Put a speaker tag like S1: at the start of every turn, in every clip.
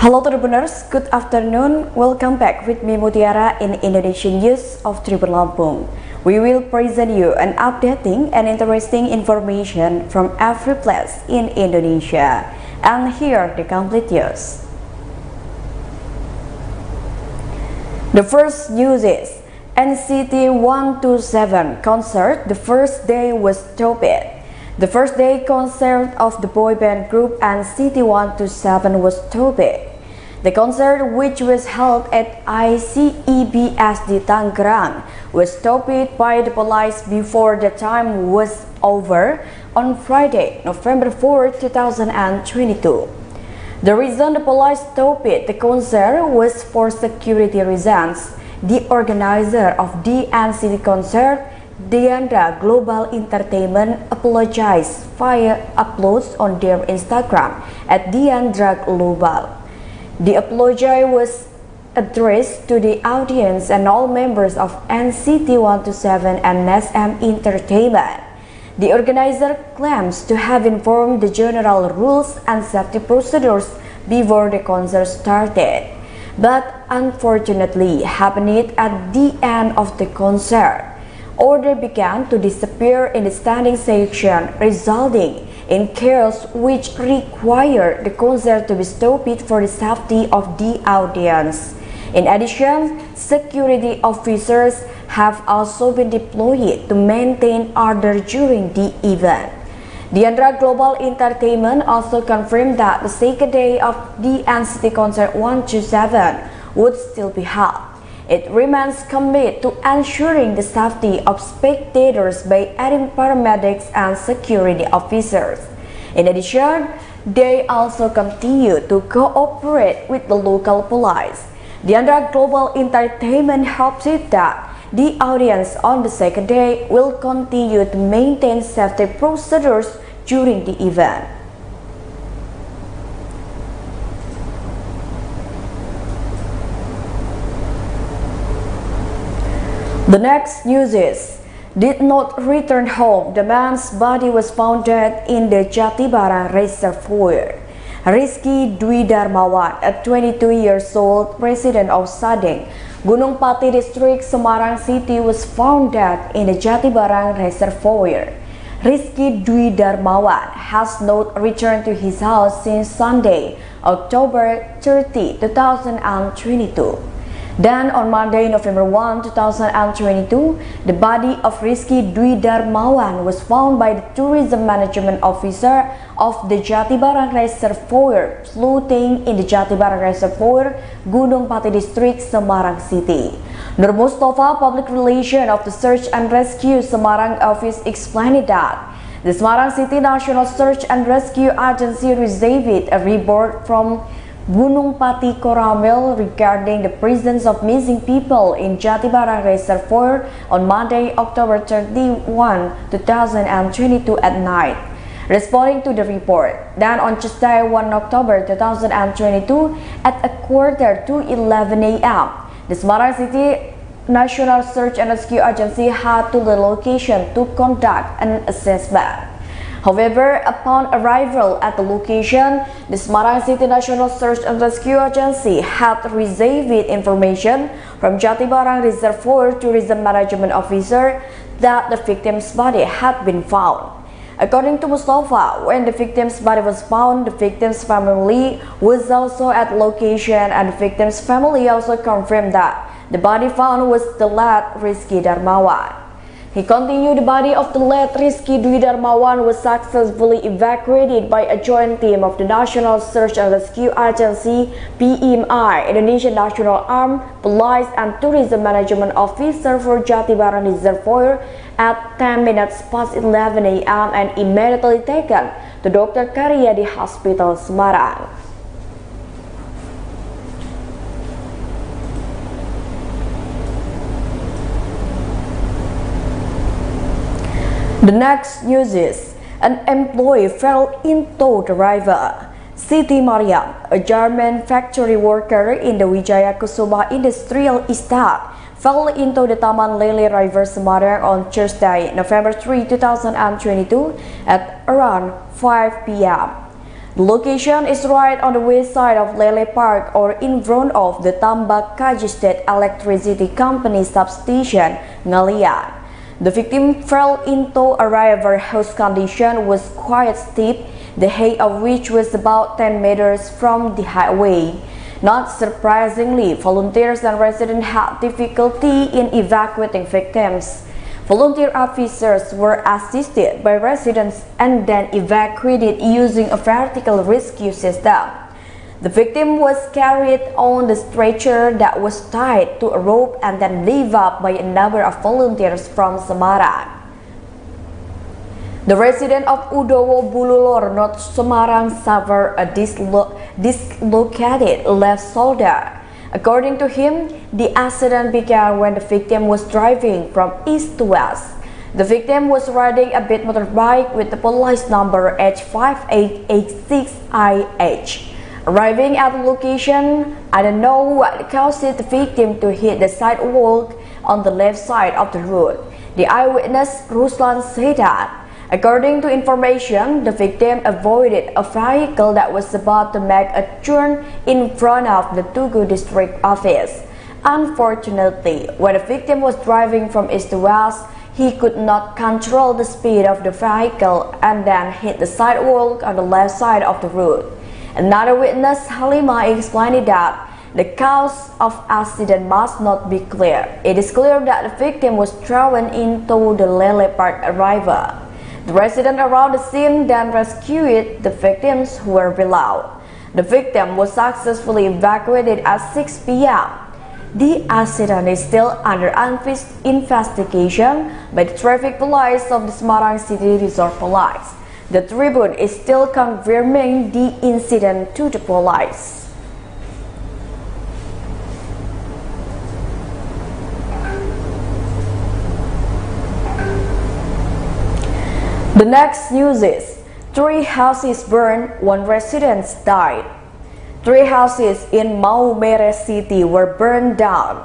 S1: Hello Tribuners, good afternoon. Welcome back with me Mutiara in Indonesian News of Tribun Lampung. We will present you an updating and interesting information from every place in Indonesia. And here the complete news. The first news is NCT 127 concert. The first day was stopped. The first day concert of the boy band group NCT 127 was stopped. The concert, which was held at ICEBSD Tangerang, was stopped by the police before the time was over on Friday, November 4, 2022. The reason the police stopped the concert was for security reasons. The organizer of the NCT concert, Diandra Global Entertainment, apologized via uploads on their Instagram at Diandra Global. The apology was addressed to the audience and all members of NCT 127 and SM Entertainment. The organizer claims to have informed the general rules and safety procedures before the concert started, but unfortunately happened at the end of the concert. Order began to disappear in the standing section, resulting in chaos which required the concert to be stopped for the safety of the audience. In addition, security officers have also been deployed to maintain order during the event. Diandra Global Entertainment also confirmed that the second day of the NCT Concert 127 would still be held. It remains committed to ensuring the safety of spectators by adding paramedics and security officers. In addition, they also continue to cooperate with the local police. Diandra Global Entertainment hopes that the audience on the second day will continue to maintain safety procedures during the event. The next news is, did not return home. The man's body was found dead in the Jatibarang Reservoir. Rizky Dwi Darmawan, a 22 years old resident of Sadeng, Gunung Pati District, Semarang City, was found dead in the Jatibarang Reservoir. Rizky Dwi Darmawan has not returned to his house since Sunday, October 30, 2022. Then on Monday, November 1, 2022, the body of Rizky Dwi Darmawan was found by the tourism management officer of the Jatibarang Reservoir, floating in the Jatibarang Reservoir, Gunung Pati District, Semarang City. Nur Mustafa, Public Relation of the Search and Rescue Semarang Office, explained that the Semarang City National Search and Rescue Agency received a report from Gunung Pati Koramil regarding the presence of missing people in Jatibarang Reservoir on Monday, October 31, 2022 at night. Responding to the report, then on Tuesday, 1 October 2022 at 11:45 a.m., the Semarang City National Search and Rescue Agency had to the location to conduct an assessment. However, upon arrival at the location, the Semarang City National Search and Rescue Agency had received information from Jatibarang Reservoir Tourism Management Officer that the victim's body had been found. According to Mustafa, when the victim's body was found, the victim's family was also at location, and the victim's family also confirmed that the body found was the late Rizky Darmawan. He continued, the body of the late Rizky Dwi Darmawan was successfully evacuated by a joint team of the National Search and Rescue Agency (PMI), Indonesian National Armed Police and Tourism Management Officer for Jatibarang Reservoir at 10 minutes past 11 a.m. and immediately taken to Dr. Karyadi Hospital, Semarang. The next news is, an employee fell into the river. Siti Mariam, a German factory worker in the Wijaya Kusuma Industrial Estate, fell into the Taman Lele River, Semarang on Thursday, November 3, 2022 at around 5 p.m. The location is right on the west side of Lele Park, or in front of the Tambak Kaji State Electricity Company substation, Ngalian. The victim fell into a river whose condition was quite steep, the height of which was about 10 meters from the highway. Not surprisingly, volunteers and residents had difficulty in evacuating victims. Volunteer officers were assisted by residents and then evacuated using a vertical rescue system. The victim was carried on the stretcher that was tied to a rope and then lifted up by a number of volunteers from Semarang. The resident of Udowo Bululor, North Semarang, suffered a dislocated left shoulder. According to him, the accident began when the victim was driving from east to west. The victim was riding a bit motorbike with the police number H5886IH. Arriving at the location, I don't know what caused the victim to hit the sidewalk on the left side of the road. The eyewitness Ruslan said that, according to information, the victim avoided a vehicle that was about to make a turn in front of the Tugu district office. Unfortunately, when the victim was driving from east to west, he could not control the speed of the vehicle and then hit the sidewalk on the left side of the road. Another witness, Halima, explained that the cause of accident must not be clear. It is clear that the victim was thrown into the Lele Park River. The residents around the scene then rescued the victims who were below. The victim was successfully evacuated at 6 p.m. The accident is still under investigation by the traffic police of the Semarang City Resort Police. The Tribune is still confirming the incident to the police. The next news is, 3 houses burned, 1 resident died. 3 houses in Maumere City were burned down.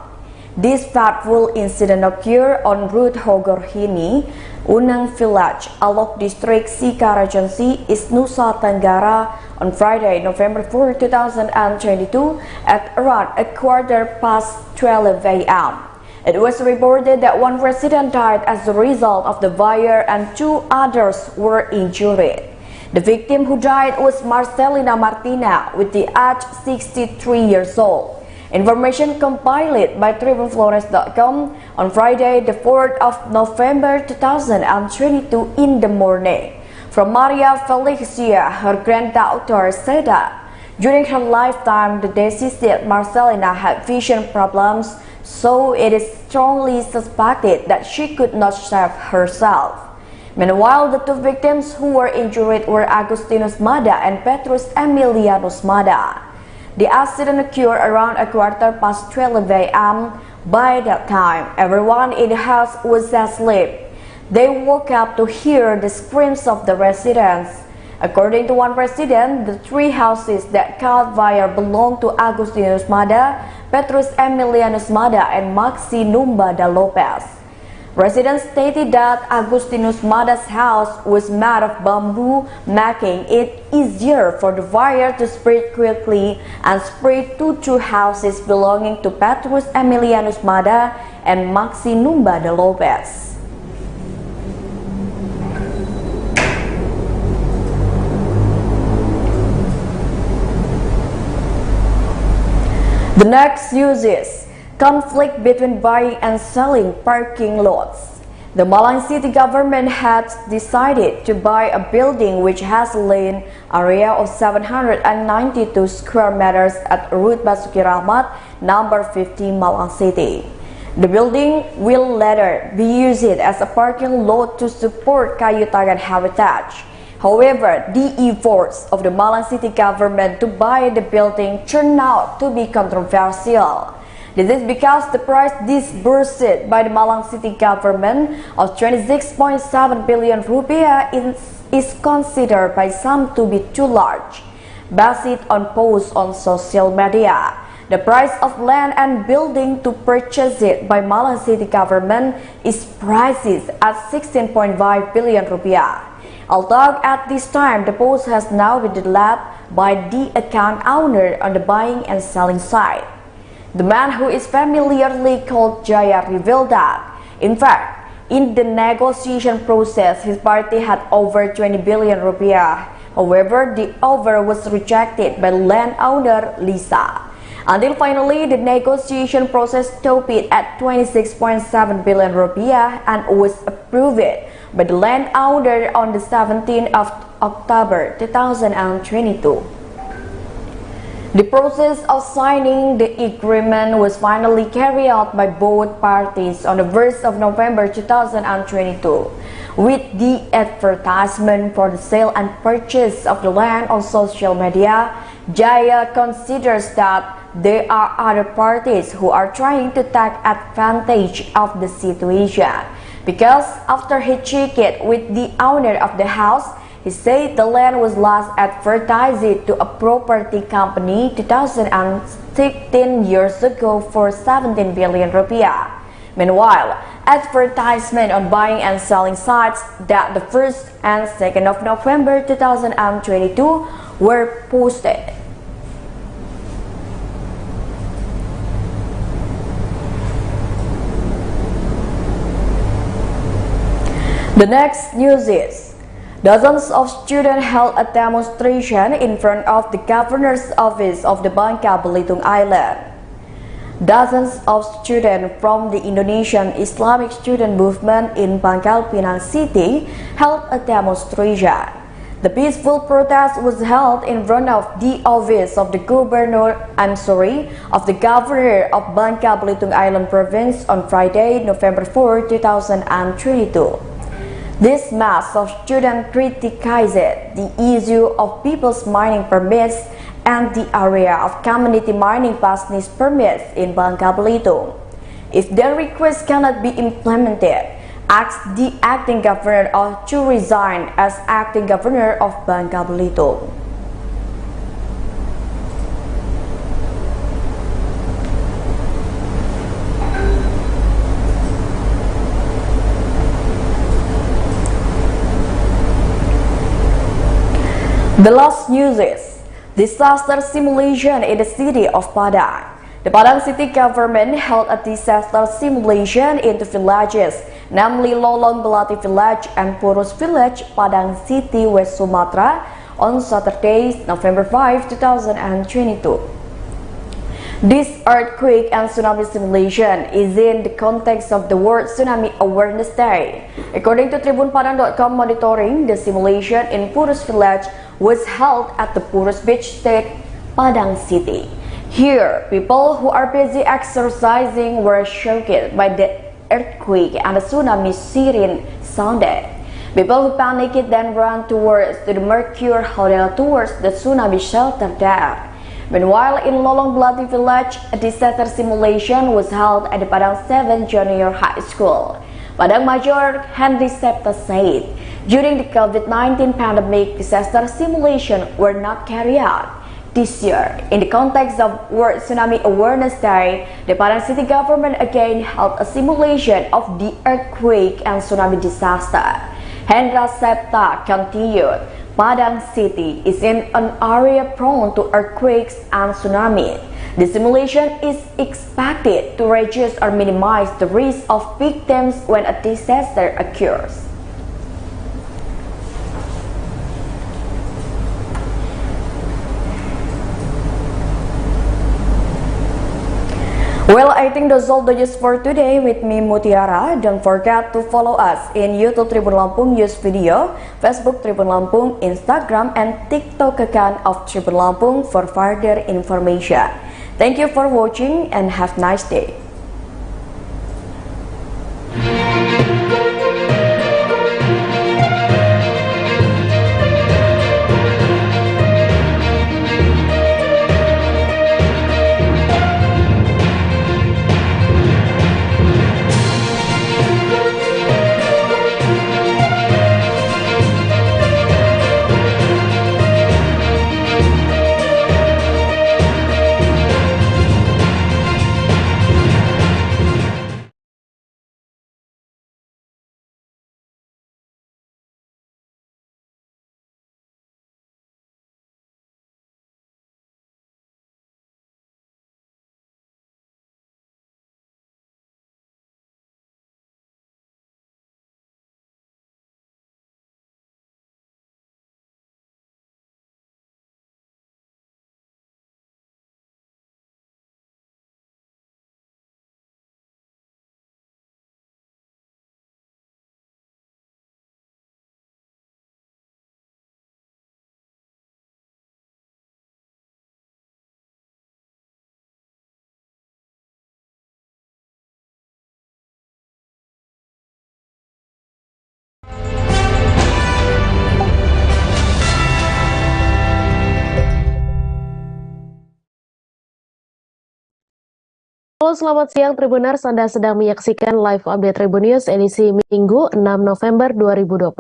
S1: This fateful incident occurred on Route Hogorhini, Unang Village, Alok District, Sikarajansi, East Nusa Tenggara on Friday, November 4, 2022 at around 12:15 a.m. It was reported that 1 resident died as a result of the fire and 2 others were injured. The victim who died was Marcelina Martina, with the age 63 years old. Information compiled by TribuneFlores.com on Friday, the 4th of November 2022 in the morning. From Maria Felicia, her granddaughter, said that during her lifetime, the deceased Marcelina had vision problems, so it is strongly suspected that she could not save herself. Meanwhile, the 2 victims who were injured were Agustinus Mada and Petrus Emilianus Mada. The accident occurred around 12:15 a.m. By that time, everyone in the house was asleep. They woke up to hear the screams of the residents. According to one resident, the 3 houses that caught fire belonged to Agustinus Mada, Petrus Emilianus Mada, and Maxi Numbada Lopez. Residents stated that Agustinus Mada's house was made of bamboo, making it easier for the fire to spread quickly and spread to 2 houses belonging to Petrus Emilianus Mada and Maxi Numbada Lopez. The next news is conflict between buying and selling parking lots. The Malang City government has decided to buy a building which has a land area of 792 square meters at Route Basuki Rahmat, number 50, Malang City. The building will later be used as a parking lot to support Kayu Tangan Heritage. However, the efforts of the Malang City government to buy the building turned out to be controversial. This is because the price disbursed by the Malang City government of 26.7 billion rupiah is considered by some to be too large. Based on posts on social media, the price of land and building to purchase it by Malang City government is priced at 16.5 billion rupiah. Although at this time the post has now been deleted by the account owner on the buying and selling side. The man who is familiarly called Jaya revealed that, in fact, in the negotiation process, his party had over 20 billion rupiah. However, the offer was rejected by landowner Lisa. Until finally, the negotiation process stopped at 26.7 billion rupiah and was approved by the landowner on the 17th of October 2022. The process of signing the agreement was finally carried out by both parties on the 1st of November 2022, with the advertisement for the sale and purchase of the land on social media. Jaya considers that there are other parties who are trying to take advantage of the situation, because after he checked with the owner of the house, he said the land was last advertised to a property company 2016 years ago for 17 billion rupiah. Meanwhile, advertisement on buying and selling sites that the 1st and 2nd of November 2022 were posted. The next news is, dozens of students held a demonstration in front of the governor's office of the Bangka Belitung Island. Dozens of students from the Indonesian Islamic Student Movement in Pangkal Pinang City held a demonstration. The peaceful protest was held in front of the office of the governor of the governor of Bangka Belitung Island province on Friday, November 4, 2022. This mass of students criticized the issue of people's mining permits and the area of community mining business permits in Bangka Belitung. If their request cannot be implemented, ask the acting governor to resign as acting governor of Bangka Belitung. The last news is disaster simulation in the city of Padang. The Padang city government held a disaster simulation in two villages, namely Lolong Belati Village and Purus Village, Padang City, West Sumatra, on Saturday, November 5, 2022. This earthquake and tsunami simulation is in the context of the World Tsunami Awareness Day. According to TribunPadang.com monitoring, the simulation in Purus Village was held at the Purus Beach State, Padang City. Here, people who are busy exercising were shocked by the earthquake and the tsunami siren sounded. People who panicked then ran towards the Mercure Hotel towards the tsunami shelter there. Meanwhile, in Lolong Belati Village, a disaster simulation was held at the Padang 7 Junior High School. Padang Major Henry Septa said, during the COVID-19 pandemic, disaster simulation were not carried out. This year, in the context of World Tsunami Awareness Day, the Padang City government again held a simulation of the earthquake and tsunami disaster. Hendra Septa continued, Padang City is in an area prone to earthquakes and tsunami. The simulation is expected to reduce or minimize the risk of victims when a disaster occurs. Well, I think that's all the news for today with me Mutiara. Don't forget to follow us in YouTube Tribun Lampung News Video, Facebook Tribun Lampung, Instagram, and TikTok account of Tribun Lampung for further information. Thank you for watching and have a nice day.
S2: Halo, selamat siang Tribuners. Anda sedang menyaksikan live update Tribun News edisi Minggu 6 November 2022.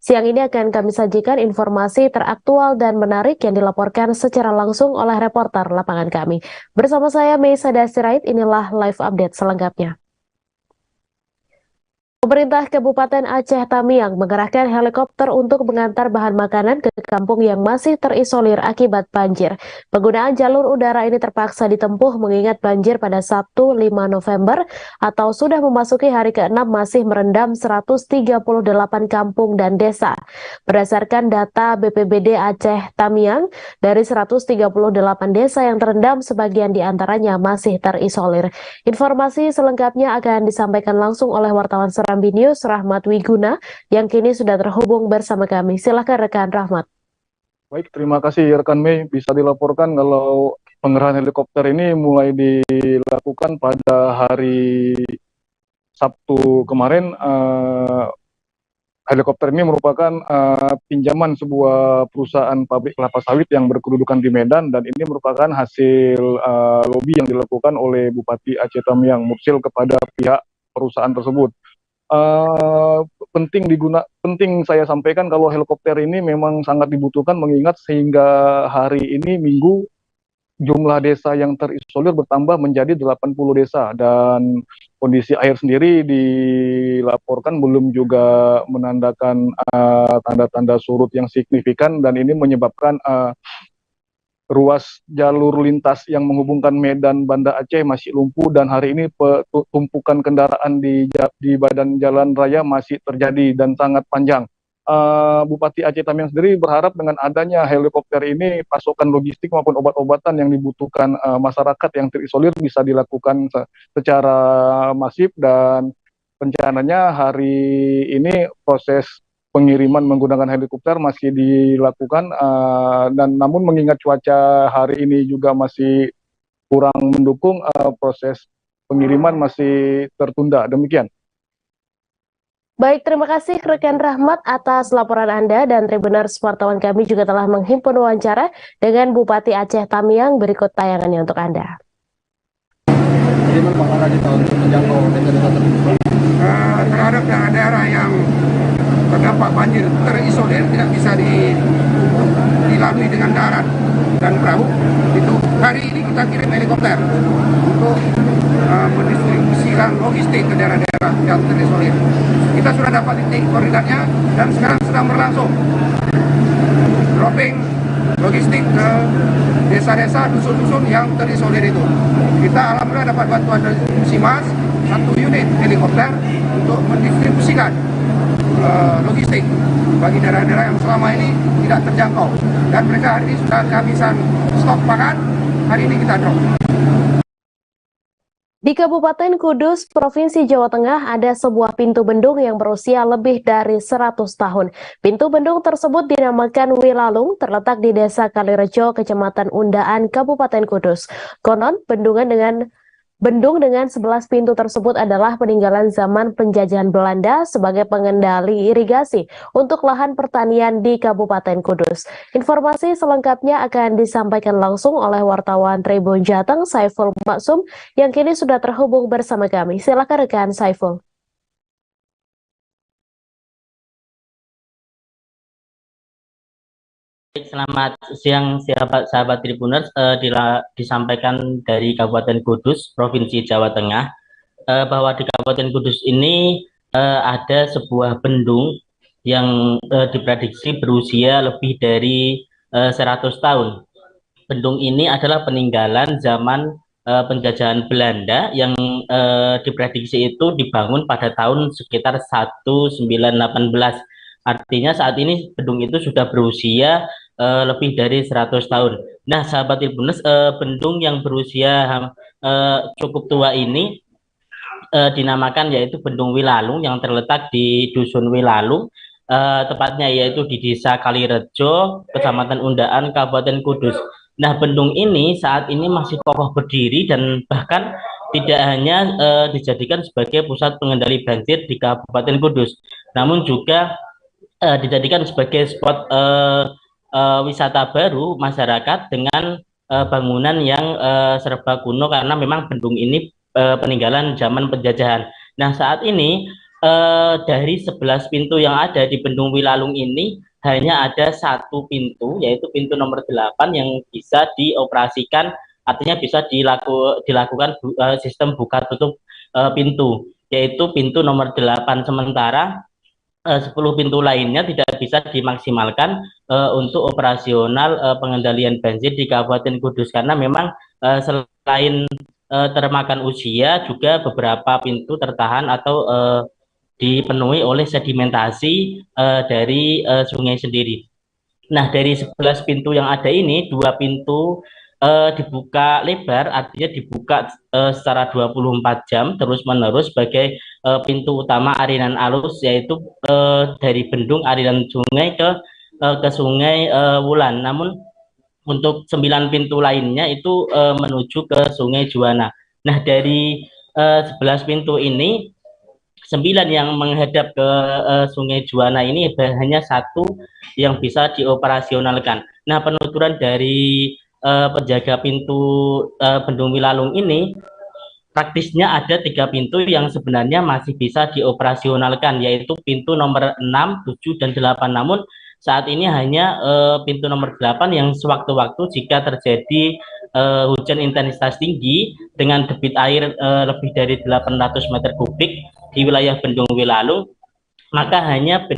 S2: Siang ini akan kami sajikan informasi teraktual dan menarik yang dilaporkan secara langsung oleh reporter lapangan kami. Bersama saya Meisa Dasirait, inilah live update selengkapnya. Pemerintah Kabupaten Aceh Tamiang mengerahkan helikopter untuk mengantar bahan makanan ke kampung yang masih terisolir akibat banjir. Penggunaan jalur udara ini terpaksa ditempuh mengingat banjir pada Sabtu 5 November atau sudah memasuki hari ke-6 masih merendam 138 kampung dan desa. Berdasarkan data BPBD Aceh Tamiang, dari 138 desa yang terendam, sebagian diantaranya masih terisolir. Informasi selengkapnya akan disampaikan langsung oleh wartawan Serambi News Rahmat Wiguna yang kini sudah terhubung bersama kami. Silakan rekan Rahmat.
S3: Baik, terima kasih rekan Mei. Bisa dilaporkan kalau pengerahan helikopter ini mulai dilakukan pada hari Sabtu kemarin. Helikopter ini merupakan pinjaman sebuah perusahaan pabrik kelapa sawit yang berkedudukan di Medan, dan ini merupakan hasil lobi yang dilakukan oleh Bupati Aceh Tamiang Mursil kepada pihak perusahaan tersebut. Penting saya sampaikan kalau helikopter ini memang sangat dibutuhkan mengingat sehingga hari ini Minggu jumlah desa yang terisolir bertambah menjadi 80 desa, dan kondisi air sendiri dilaporkan belum juga menandakan tanda-tanda surut yang signifikan, dan ini menyebabkan ruas jalur lintas yang menghubungkan Medan Banda Aceh masih lumpuh, dan hari ini tumpukan kendaraan di badan jalan raya masih terjadi dan sangat panjang. Bupati Aceh Tamiang sendiri berharap dengan adanya helikopter ini pasokan logistik maupun obat-obatan yang dibutuhkan masyarakat yang terisolir bisa dilakukan secara masif, dan rencananya hari ini proses pengiriman menggunakan helikopter masih dilakukan, dan namun mengingat cuaca hari ini juga masih kurang mendukung, proses pengiriman masih tertunda. Demikian.
S2: Baik, terima kasih rekan Rahmat atas laporan Anda, dan Tribuners wartawan kami juga telah menghimpun wawancara dengan Bupati Aceh Tamiang. Berikut tayangannya untuk Anda.
S4: Bagaimana Pak Lagi tahun menjangkau desa-desa tersebut? Terhadap daerah-daerah yang terdampak banjir terisolir tidak bisa dilalui dengan darat dan perahu, itu hari ini kita kirim helikopter untuk mendistribusikan logistik ke daerah-daerah yang terisolir. Kita sudah dapat titik koordinatnya dan sekarang sedang berlangsung dropping logistik ke desa-desa, dusun-dusun yang terisolir itu. Kita alhamdulillah dapat bantuan dari Simas, 1 unit helikopter untuk mendistribusikan logistik bagi daerah-daerah yang selama ini tidak terjangkau, dan mereka hari ini sudah kehabisan stok pangan. Hari ini kita drop.
S2: Di Kabupaten Kudus, Provinsi Jawa Tengah, ada sebuah pintu bendung yang berusia lebih dari 100 tahun. Pintu bendung tersebut dinamakan Wilalung, terletak di Desa Kalirejo, Kecamatan Undaan, Kabupaten Kudus. Konon, bendung dengan 11 pintu tersebut adalah peninggalan zaman penjajahan Belanda sebagai pengendali irigasi untuk lahan pertanian di Kabupaten Kudus. Informasi selengkapnya akan disampaikan langsung oleh wartawan Tribun Jateng, Saiful Maksum, yang kini sudah terhubung bersama kami. Silakan rekan Saiful.
S5: Selamat siang sahabat Tribuners, disampaikan dari Kabupaten Kudus, Provinsi Jawa Tengah, bahwa di Kabupaten Kudus ini ada sebuah bendung yang diprediksi berusia lebih dari 100 tahun. Bendung ini adalah peninggalan zaman penjajahan Belanda yang diprediksi itu dibangun pada tahun sekitar 1918. Artinya saat ini bendung itu sudah berusia lebih dari 100 tahun. Nah, sahabat Tribuners, bendung yang berusia cukup tua ini dinamakan yaitu Bendung Wilalung yang terletak di Dusun Wilalung, tepatnya yaitu di Desa Kalirejo, Kecamatan Undaan, Kabupaten Kudus. Nah, bendung ini saat ini masih kokoh berdiri dan bahkan tidak hanya dijadikan sebagai pusat pengendali banjir di Kabupaten Kudus, namun juga dijadikan sebagai spot wisata baru masyarakat dengan bangunan yang serba kuno karena memang bendung ini peninggalan zaman penjajahan. Nah, saat ini dari 11 pintu yang ada di Bendung Wilalung ini hanya ada satu pintu, yaitu pintu nomor 8 yang bisa dioperasikan, artinya bisa dilakukan sistem buka tutup pintu, yaitu pintu nomor 8. Sementara 10 pintu lainnya tidak bisa dimaksimalkan untuk operasional pengendalian banjir di Kabupaten Kudus karena memang selain termakan usia, juga beberapa pintu tertahan atau dipenuhi oleh sedimentasi dari sungai sendiri. Nah, dari 11 pintu yang ada ini, 2 pintu dibuka lebar, artinya dibuka secara 24 jam terus-menerus sebagai pintu utama aliran arus, yaitu dari bendung aliran sungai ke sungai Wulan. Namun untuk 9 pintu lainnya itu menuju ke Sungai Juwana. Nah, dari 11 pintu ini, 9 yang menghadap ke Sungai Juwana ini hanya satu yang bisa dioperasionalkan. Nah, penuturan dari penjaga pintu Bendung Wilalung ini, praktisnya ada 3 pintu yang sebenarnya masih bisa dioperasionalkan, yaitu pintu nomor 6, 7, dan 8. Namun saat ini hanya pintu nomor 8 yang sewaktu-waktu jika terjadi hujan intensitas tinggi dengan debit air lebih dari 800 meter kubik di wilayah Bendung Wilalung, maka hanya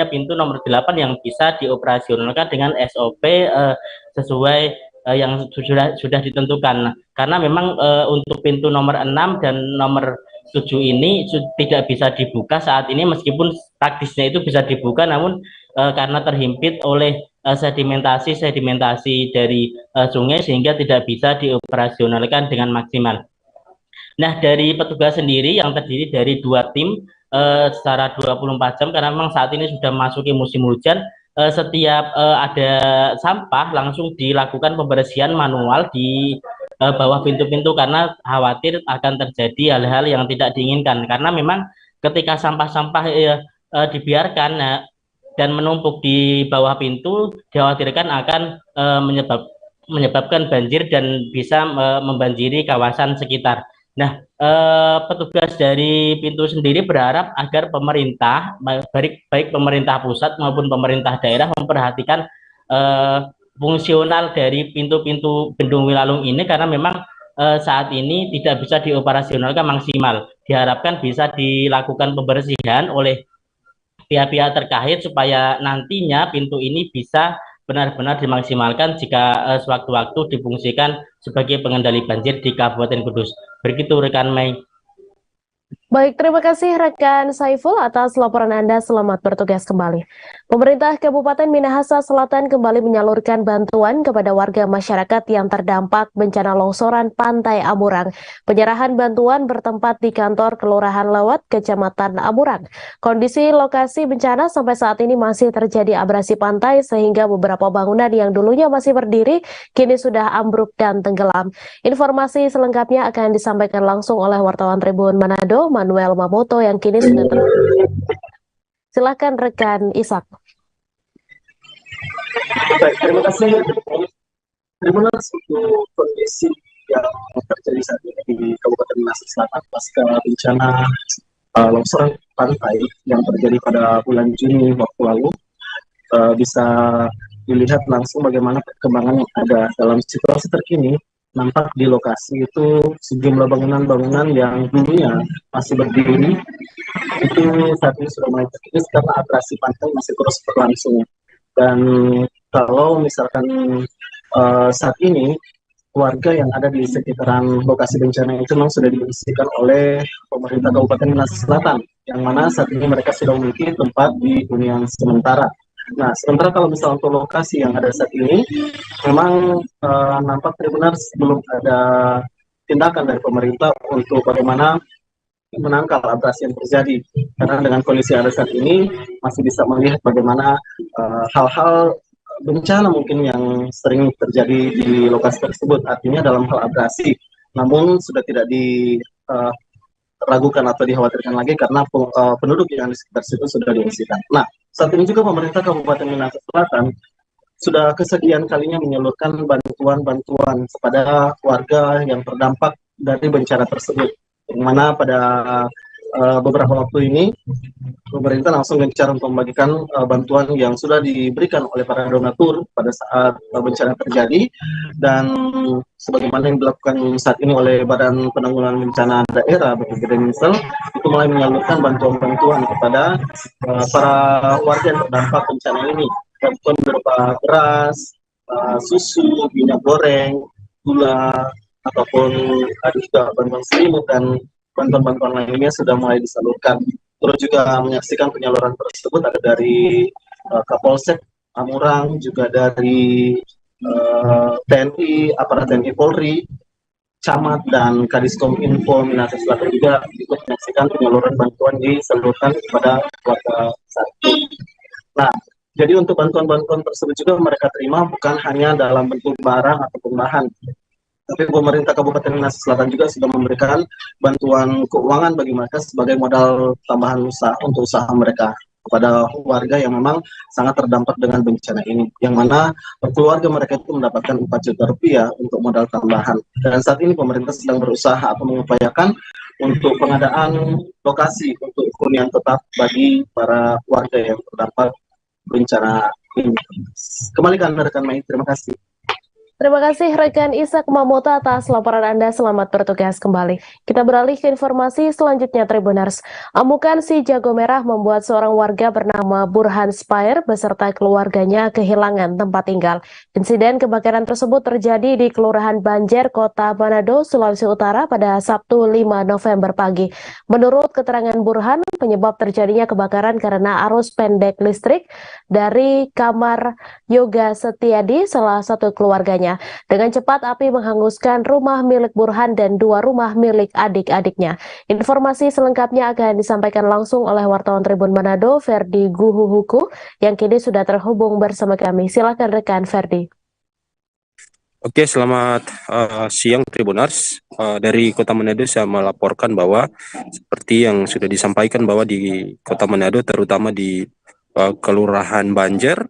S5: pintu nomor 8 yang bisa dioperasionalkan dengan SOP sesuai yang sudah ditentukan. Karena memang untuk pintu nomor 6 dan nomor 7 ini tidak bisa dibuka saat ini, meskipun praktisnya itu bisa dibuka, namun karena terhimpit oleh sedimentasi dari sungai sehingga tidak bisa dioperasionalkan dengan maksimal. Nah, dari petugas sendiri yang terdiri dari 2 tim secara 24 jam karena memang saat ini sudah memasuki musim hujan, setiap ada sampah langsung dilakukan pembersihan manual di bawah pintu-pintu karena khawatir akan terjadi hal-hal yang tidak diinginkan, karena memang ketika sampah-sampah dibiarkan dan menumpuk di bawah pintu, dikhawatirkan akan menyebabkan banjir dan bisa membanjiri kawasan sekitar. Nah, petugas dari pintu sendiri berharap agar pemerintah, baik pemerintah pusat maupun pemerintah daerah, memperhatikan fungsional dari pintu-pintu Bendung Wilalung ini, karena memang saat ini tidak bisa dioperasionalkan maksimal. Diharapkan bisa dilakukan pembersihan oleh pihak-pihak terkait supaya nantinya pintu ini bisa benar-benar dimaksimalkan jika sewaktu-waktu difungsikan sebagai pengendali banjir di Kabupaten Kudus. Begitu rekan Mei.
S2: Baik, terima kasih rekan Saiful atas laporan Anda. Selamat bertugas kembali. Pemerintah Kabupaten Minahasa Selatan kembali menyalurkan bantuan kepada warga masyarakat yang terdampak bencana longsoran Pantai Amurang. Penyerahan bantuan bertempat di kantor Kelurahan Lewat, Kecamatan Amurang. Kondisi lokasi bencana sampai saat ini masih terjadi abrasi pantai sehingga beberapa bangunan yang dulunya masih berdiri kini sudah ambruk dan tenggelam. Informasi selengkapnya akan disampaikan langsung oleh wartawan Tribun Manado, Manuel Mamoto yang kini sudah terhubung. Silakan rekan Ishak.
S6: Baik, terima kasih. Terima kasih untuk kondisi yang terjadi saat ini di Kabupaten Minahasa Selatan pasca bencana longsoran pantai yang terjadi pada bulan Juni waktu lalu. Bisa dilihat langsung bagaimana perkembangan yang ada dalam situasi terkini. Nampak di lokasi itu sejumlah bangunan-bangunan yang dulunya masih berdiri itu saat ini sudah mulai terkikis karena abrasi pantai masih terus berlangsung. Dan kalau misalkan saat ini warga yang ada di sekitaran lokasi bencana itu memang sudah dibersihkan oleh pemerintah Kabupaten Minahasa Selatan, yang mana saat ini mereka sudah memiliki tempat di hunian sementara. Nah, sementara kalau misalnya untuk lokasi yang ada saat ini, memang nampak benar belum ada tindakan dari pemerintah untuk bagaimana menangkal abrasi yang terjadi. Karena dengan kondisi yang ada saat ini, masih bisa melihat bagaimana hal-hal bencana mungkin yang sering terjadi di lokasi tersebut, artinya dalam hal abrasi. Namun sudah tidak diragukan atau dikhawatirkan lagi karena penduduk yang di sekitar situ sudah diungsikan. Nah, saat ini juga pemerintah Kabupaten Minahasa Selatan sudah kesekian kalinya menyalurkan bantuan-bantuan kepada warga yang terdampak dari bencana tersebut. Yang mana pada beberapa waktu ini pemerintah langsung gencar untuk membagikan bantuan yang sudah diberikan oleh para donatur pada saat bencana terjadi, dan sebagaimana yang dilakukan saat ini oleh Badan Penanggulangan Bencana Daerah BPBD Minsel, itu mulai menyalurkan bantuan-bantuan kepada para warga yang terdampak bencana ini. Bantuan berupa beras, susu, minyak goreng, gula, ataupun ada juga bantuan selimut dan bantuan-bantuan lainnya sudah mulai disalurkan. Terus juga menyaksikan penyaluran tersebut ada dari Kapolsek Amurang, juga dari TNI, aparat TNI Polri, Camat dan Kadiskom Info Minahasa Selatan juga ikut menyaksikan penyaluran bantuan disalurkan kepada warga saat ini. Nah, jadi untuk bantuan-bantuan tersebut juga mereka terima bukan hanya dalam bentuk barang ataupun bahan, tapi pemerintah Kabupaten Minahasa Selatan juga sudah memberikan bantuan keuangan bagi mereka sebagai modal tambahan usaha untuk usaha mereka kepada warga yang memang sangat terdampak dengan bencana ini, yang mana keluarga mereka itu mendapatkan 4 juta rupiah untuk modal tambahan. Dan saat ini pemerintah sedang berusaha atau mengupayakan untuk pengadaan lokasi untuk hunian tetap bagi para warga yang terdampak bencana ini. Kembali ke Anda rekan Mai, terima kasih.
S2: Terima kasih rekan Ishak Mamoto atas laporan Anda. Selamat bertugas kembali. Kita beralih ke informasi selanjutnya, Tribuners. Amukan si jago merah membuat seorang warga bernama Burhan Spair beserta keluarganya kehilangan tempat tinggal. Insiden kebakaran tersebut terjadi di Kelurahan Banjer, Kota Manado, Sulawesi Utara pada Sabtu 5 November pagi. Menurut keterangan Burhan, penyebab terjadinya kebakaran karena arus pendek listrik dari kamar Yoga Setiadi, salah satu keluarganya. Dengan cepat api menghanguskan rumah milik Burhan dan 2 rumah milik adik-adiknya. Informasi selengkapnya akan disampaikan langsung oleh wartawan Tribun Manado, Ferdi Guhuhuku, yang kini sudah terhubung bersama kami. Silakan rekan Ferdi.
S7: Oke, selamat siang Tribuners. Dari Kota Manado saya melaporkan bahwa seperti yang sudah disampaikan bahwa di Kota Manado, terutama di Kelurahan Banjer,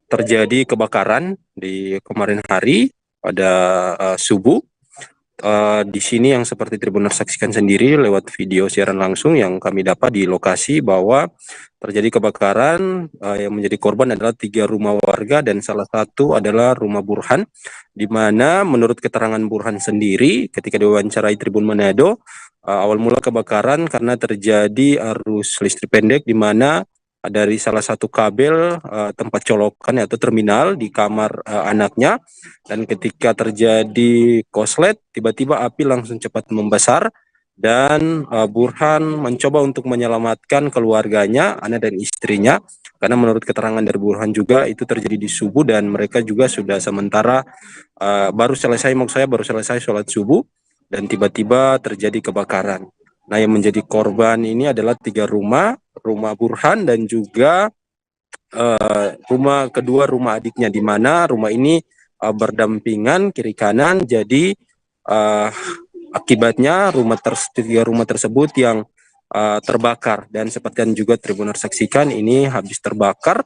S7: terjadi kebakaran di kemarin hari pada subuh. Di sini yang seperti Tribuners saksikan sendiri lewat video siaran langsung yang kami dapat di lokasi, bahwa terjadi kebakaran yang menjadi korban adalah 3 rumah warga dan salah satu adalah rumah Burhan, di mana menurut keterangan Burhan sendiri ketika diwawancarai Tribun Manado, awal mula kebakaran karena terjadi arus listrik pendek di mana dari salah satu kabel tempat colokan atau terminal di kamar anaknya, dan ketika terjadi koslet tiba-tiba api langsung cepat membesar dan Burhan mencoba untuk menyelamatkan keluarganya, anak dan istrinya, karena menurut keterangan dari Burhan juga itu terjadi di subuh dan mereka juga sudah sementara baru selesai sholat subuh dan tiba-tiba terjadi kebakaran. Nah, yang menjadi korban ini adalah 3 rumah, rumah Burhan dan juga rumah adiknya, di mana rumah ini berdampingan kiri kanan. Jadi akibatnya 3 rumah tersebut yang terbakar, dan seperti yang juga Tribuners saksikan ini habis terbakar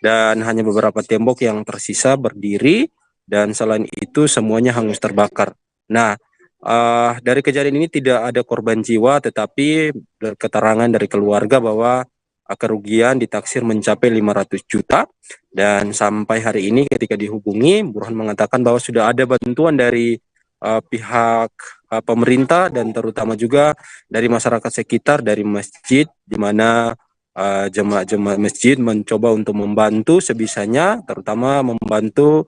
S7: dan hanya beberapa tembok yang tersisa berdiri, dan selain itu semuanya hangus terbakar. Nah, dari kejadian ini tidak ada korban jiwa, tetapi keterangan dari keluarga bahwa kerugian ditaksir mencapai 500 juta, dan sampai hari ini ketika dihubungi, Burhan mengatakan bahwa sudah ada bantuan dari pihak pemerintah dan terutama juga dari masyarakat sekitar, dari masjid, di mana jemaah-jemaah masjid mencoba untuk membantu sebisanya, terutama membantu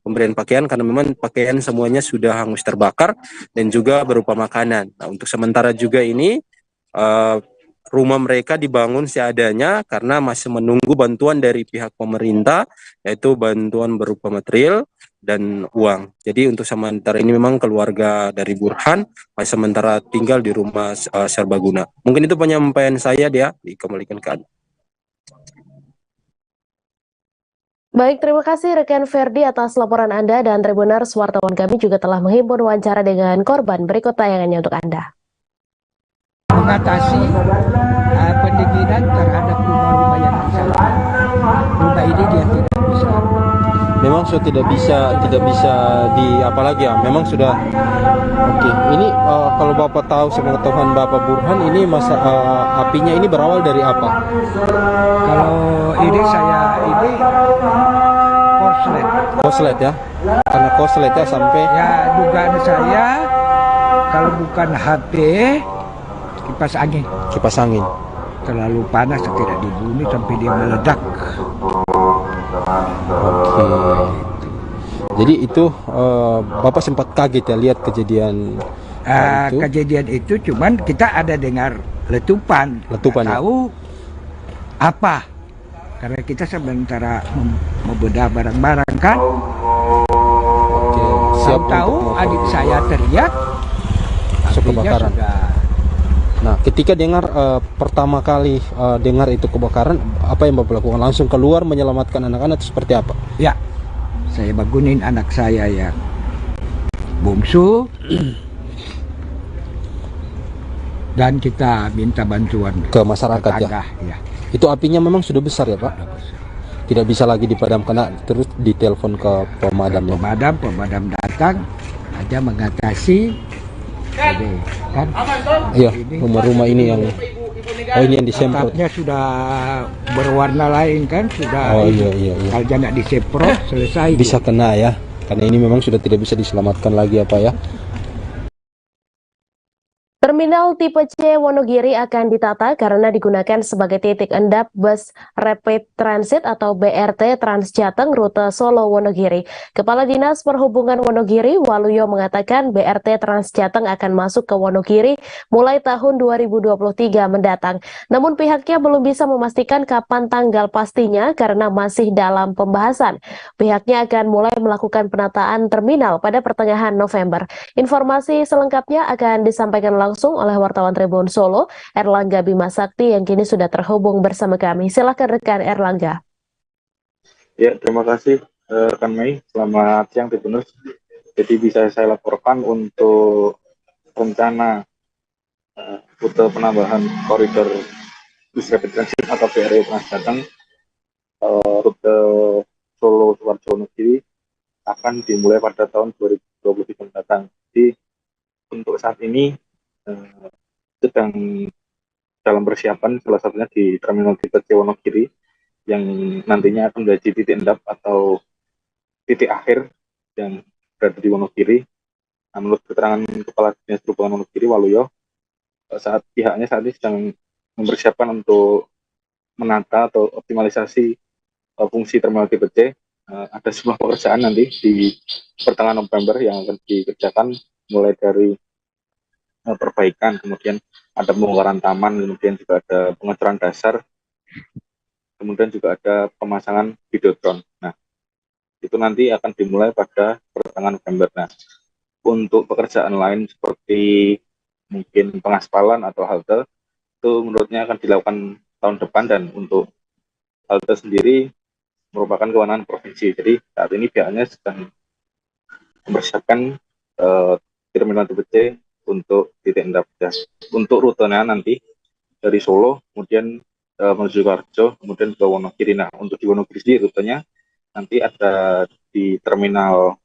S7: pemberian pakaian, karena memang pakaian semuanya sudah hangus terbakar, dan juga berupa makanan. Nah, untuk sementara juga ini rumah mereka dibangun seadanya karena masih menunggu bantuan dari pihak pemerintah, yaitu bantuan berupa material dan uang. Jadi untuk sementara ini memang keluarga dari Burhan masih sementara tinggal di rumah serbaguna. Mungkin itu penyampaian saya, dia dikembalikan ke Anda.
S2: Baik, terima kasih rekan Ferdi atas laporan Anda, dan Tribuners wartawan kami juga telah menghimpun wawancara dengan korban. Berikut tayangannya untuk Anda.
S8: Mengatasi pendinginan terhadap rumah-rumah yang di sana. Rumah ini dia tidak bisa.
S7: Memang sudah tidak bisa di apalagi ya. Memang sudah oke. Ini kalau Bapak tahu sepengetahuan Bapak Burhan, ini apinya ini berawal dari apa?
S8: Kalau ini
S7: Korslet ya. Karena korslet ya sampai
S8: ya, dugaan saya kalau bukan HP,
S7: kipas angin.
S8: terlalu panas tidak dibumi sampai dia meledak.
S7: Oke. Jadi itu Bapak sempat kaget ya lihat kejadian itu?
S8: Kejadian itu cuman kita ada dengar letupan
S7: Ya?
S8: tahu apa, karena kita sementara membedah barang-barang kan.
S7: Oke, siap
S8: Tahu adik saya teriak,
S7: kebakaran.
S8: Sudah.
S7: Nah, ketika dengar pertama kali dengar itu kebakaran, apa yang Bapak lakukan? Langsung keluar menyelamatkan anak-anak atau seperti apa?
S8: Ya, saya bangunin anak saya yang bungsu dan kita minta bantuan
S7: Ke masyarakat
S8: tetangga,
S7: ya? Itu apinya memang sudah besar ya Pak? Tidak bisa lagi dipadamkan, terus ditelepon ke pemadam ya?
S8: Pemadam datang aja mengatasi. Jadi, kan?
S7: Iya, rumah-rumah ini yang ini yang disemprot.
S8: Atapnya sudah berwarna lain kan, sudah.
S7: Oh iya.
S8: Kalau jangan disemprot selesai.
S7: Bisa kena ya, karena ini memang sudah tidak bisa diselamatkan lagi apa ya.
S2: Terminal tipe C Wonogiri akan ditata karena digunakan sebagai titik endap bus Rapid Transit atau BRT Transjateng rute Solo Wonogiri. Kepala Dinas Perhubungan Wonogiri, Waluyo, mengatakan BRT Transjateng akan masuk ke Wonogiri mulai tahun 2023 mendatang. Namun pihaknya belum bisa memastikan kapan tanggal pastinya karena masih dalam pembahasan. Pihaknya akan mulai melakukan penataan terminal pada pertengahan November. Informasi selengkapnya akan disampaikan langsung oleh wartawan Tribun Solo, Erlangga Bima Sakti, yang kini sudah terhubung bersama kami. Silakan rekan Erlangga.
S9: Ya, terima kasih rekan Mei. Selamat siang Tribuners. Jadi bisa saya laporkan untuk rencana rute penambahan koridor bus rapid transit atau BRT Transjateng rute Solo Suwarjo Wonogiri akan dimulai pada tahun 2023 mendatang. Jadi untuk saat ini sedang dalam persiapan, salah satunya di Terminal tipe C Wonogiri yang nantinya akan menjadi titik endap atau titik akhir yang berada di Wonogiri. Nah, menurut keterangan Kepala Dinas Perhubungan Wonogiri, Waluyo, pihaknya saat ini sedang mempersiapkan untuk menata atau optimalisasi fungsi Terminal tipe C. Ada sebuah pekerjaan nanti di pertengahan November yang akan dikerjakan mulai dari perbaikan, kemudian ada pembongkaran taman, kemudian juga ada pengecoran dasar, kemudian juga ada pemasangan videotron. Nah, itu nanti akan dimulai pada pertengahan November. Nah, untuk pekerjaan lain seperti mungkin pengaspalan atau halte, itu menurutnya akan dilakukan tahun depan, dan untuk halte sendiri merupakan kewenangan provinsi. Jadi saat ini pihaknya sedang mempersiapkan terminal tipe C untuk titik endap gas. Untuk rutenya nanti dari Solo, kemudian menuju Sidoarjo, kemudian ke Wonogiri. Nah, untuk di Wonogiri sendiri rutenya nanti ada di terminal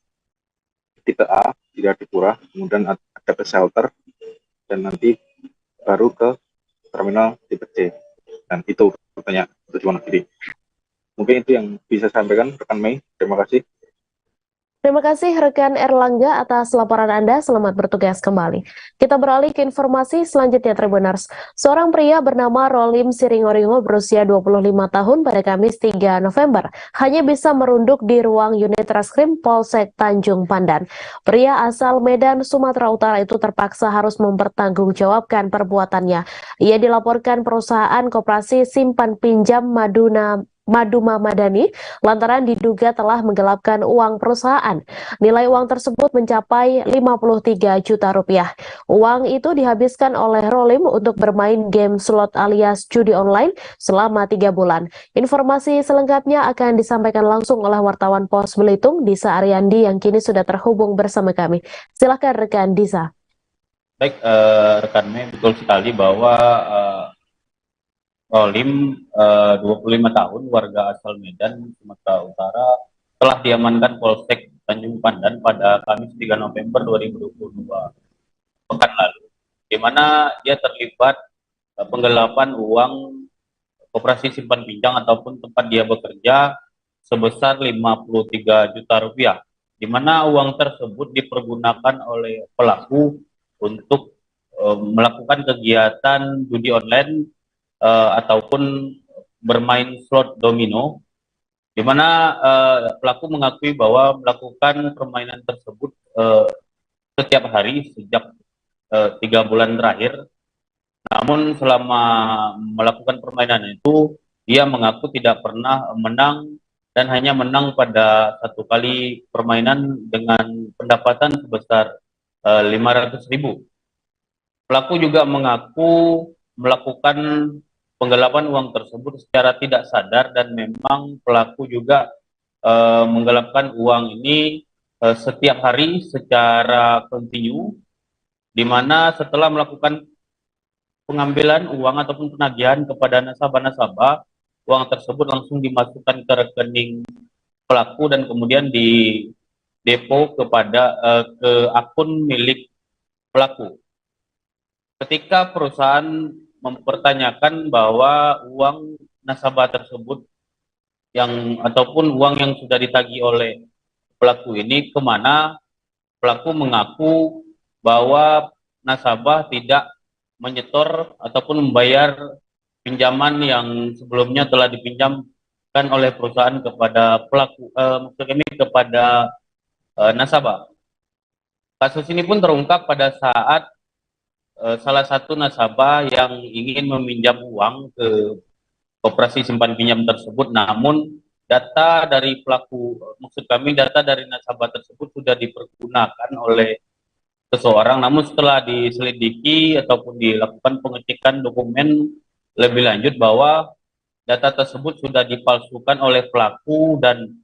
S9: tipe A di Adipura, kemudian ada ke shelter, dan nanti baru ke terminal tipe C. Dan itu rutenya untuk di Wonogiri. Mungkin itu yang bisa saya sampaikan, rekan Mei. Terima kasih.
S2: Terima kasih rekan Erlangga atas laporan Anda. Selamat bertugas kembali. Kita beralih ke informasi selanjutnya, Tribuners. Seorang pria bernama Rolim Siringoringo berusia 25 tahun pada Kamis 3 November hanya bisa merunduk di ruang unit reskrim Polsek Tanjung Pandan. Pria asal Medan, Sumatera Utara itu terpaksa harus mempertanggungjawabkan perbuatannya. Ia dilaporkan perusahaan koperasi simpan pinjam Maduma Madani lantaran diduga telah menggelapkan uang perusahaan. Nilai uang tersebut mencapai 53 juta rupiah. Uang itu dihabiskan oleh Rolim untuk bermain game slot alias judi online selama 3 bulan. Informasi selengkapnya akan disampaikan langsung oleh wartawan Pos Belitung, Disa Ariandi, yang kini sudah terhubung bersama kami. Silakan rekan Disa.
S10: Baik, rekan Mei, betul sekali bahwa Rolim 25 tahun, warga asal Medan, Sumatera Utara, telah diamankan Polsek Tanjung Pandan pada Kamis 3 November 2022 pekan lalu, di mana dia terlibat penggelapan uang koperasi simpan pinjam ataupun tempat dia bekerja sebesar 53 juta rupiah, di mana uang tersebut dipergunakan oleh pelaku untuk melakukan kegiatan judi online ataupun bermain slot domino, di mana pelaku mengakui bahwa melakukan permainan tersebut setiap hari sejak 3 bulan terakhir. Namun selama melakukan permainan itu, dia mengaku tidak pernah menang dan hanya menang pada 1 kali permainan dengan pendapatan sebesar 500.000. Pelaku juga mengaku melakukan penggelapan uang tersebut secara tidak sadar, dan memang pelaku juga menggelapkan uang ini setiap hari secara kontinu, di mana setelah melakukan pengambilan uang ataupun penagihan kepada nasabah-nasabah, uang tersebut langsung dimasukkan ke rekening pelaku dan kemudian didepo kepada ke akun milik pelaku. Ketika perusahaan mempertanyakan bahwa uang nasabah tersebut ataupun uang yang sudah ditagih oleh pelaku ini kemana, pelaku mengaku bahwa nasabah tidak menyetor ataupun membayar pinjaman yang sebelumnya telah dipinjamkan oleh perusahaan kepada pelaku, maksud kami kepada nasabah. Kasus ini pun terungkap pada saat salah satu nasabah yang ingin meminjam uang ke koperasi simpan pinjam tersebut, namun data dari pelaku, maksud kami data dari nasabah tersebut sudah dipergunakan oleh seseorang, namun setelah diselidiki ataupun dilakukan pengecekan dokumen lebih lanjut bahwa data tersebut sudah dipalsukan oleh pelaku, dan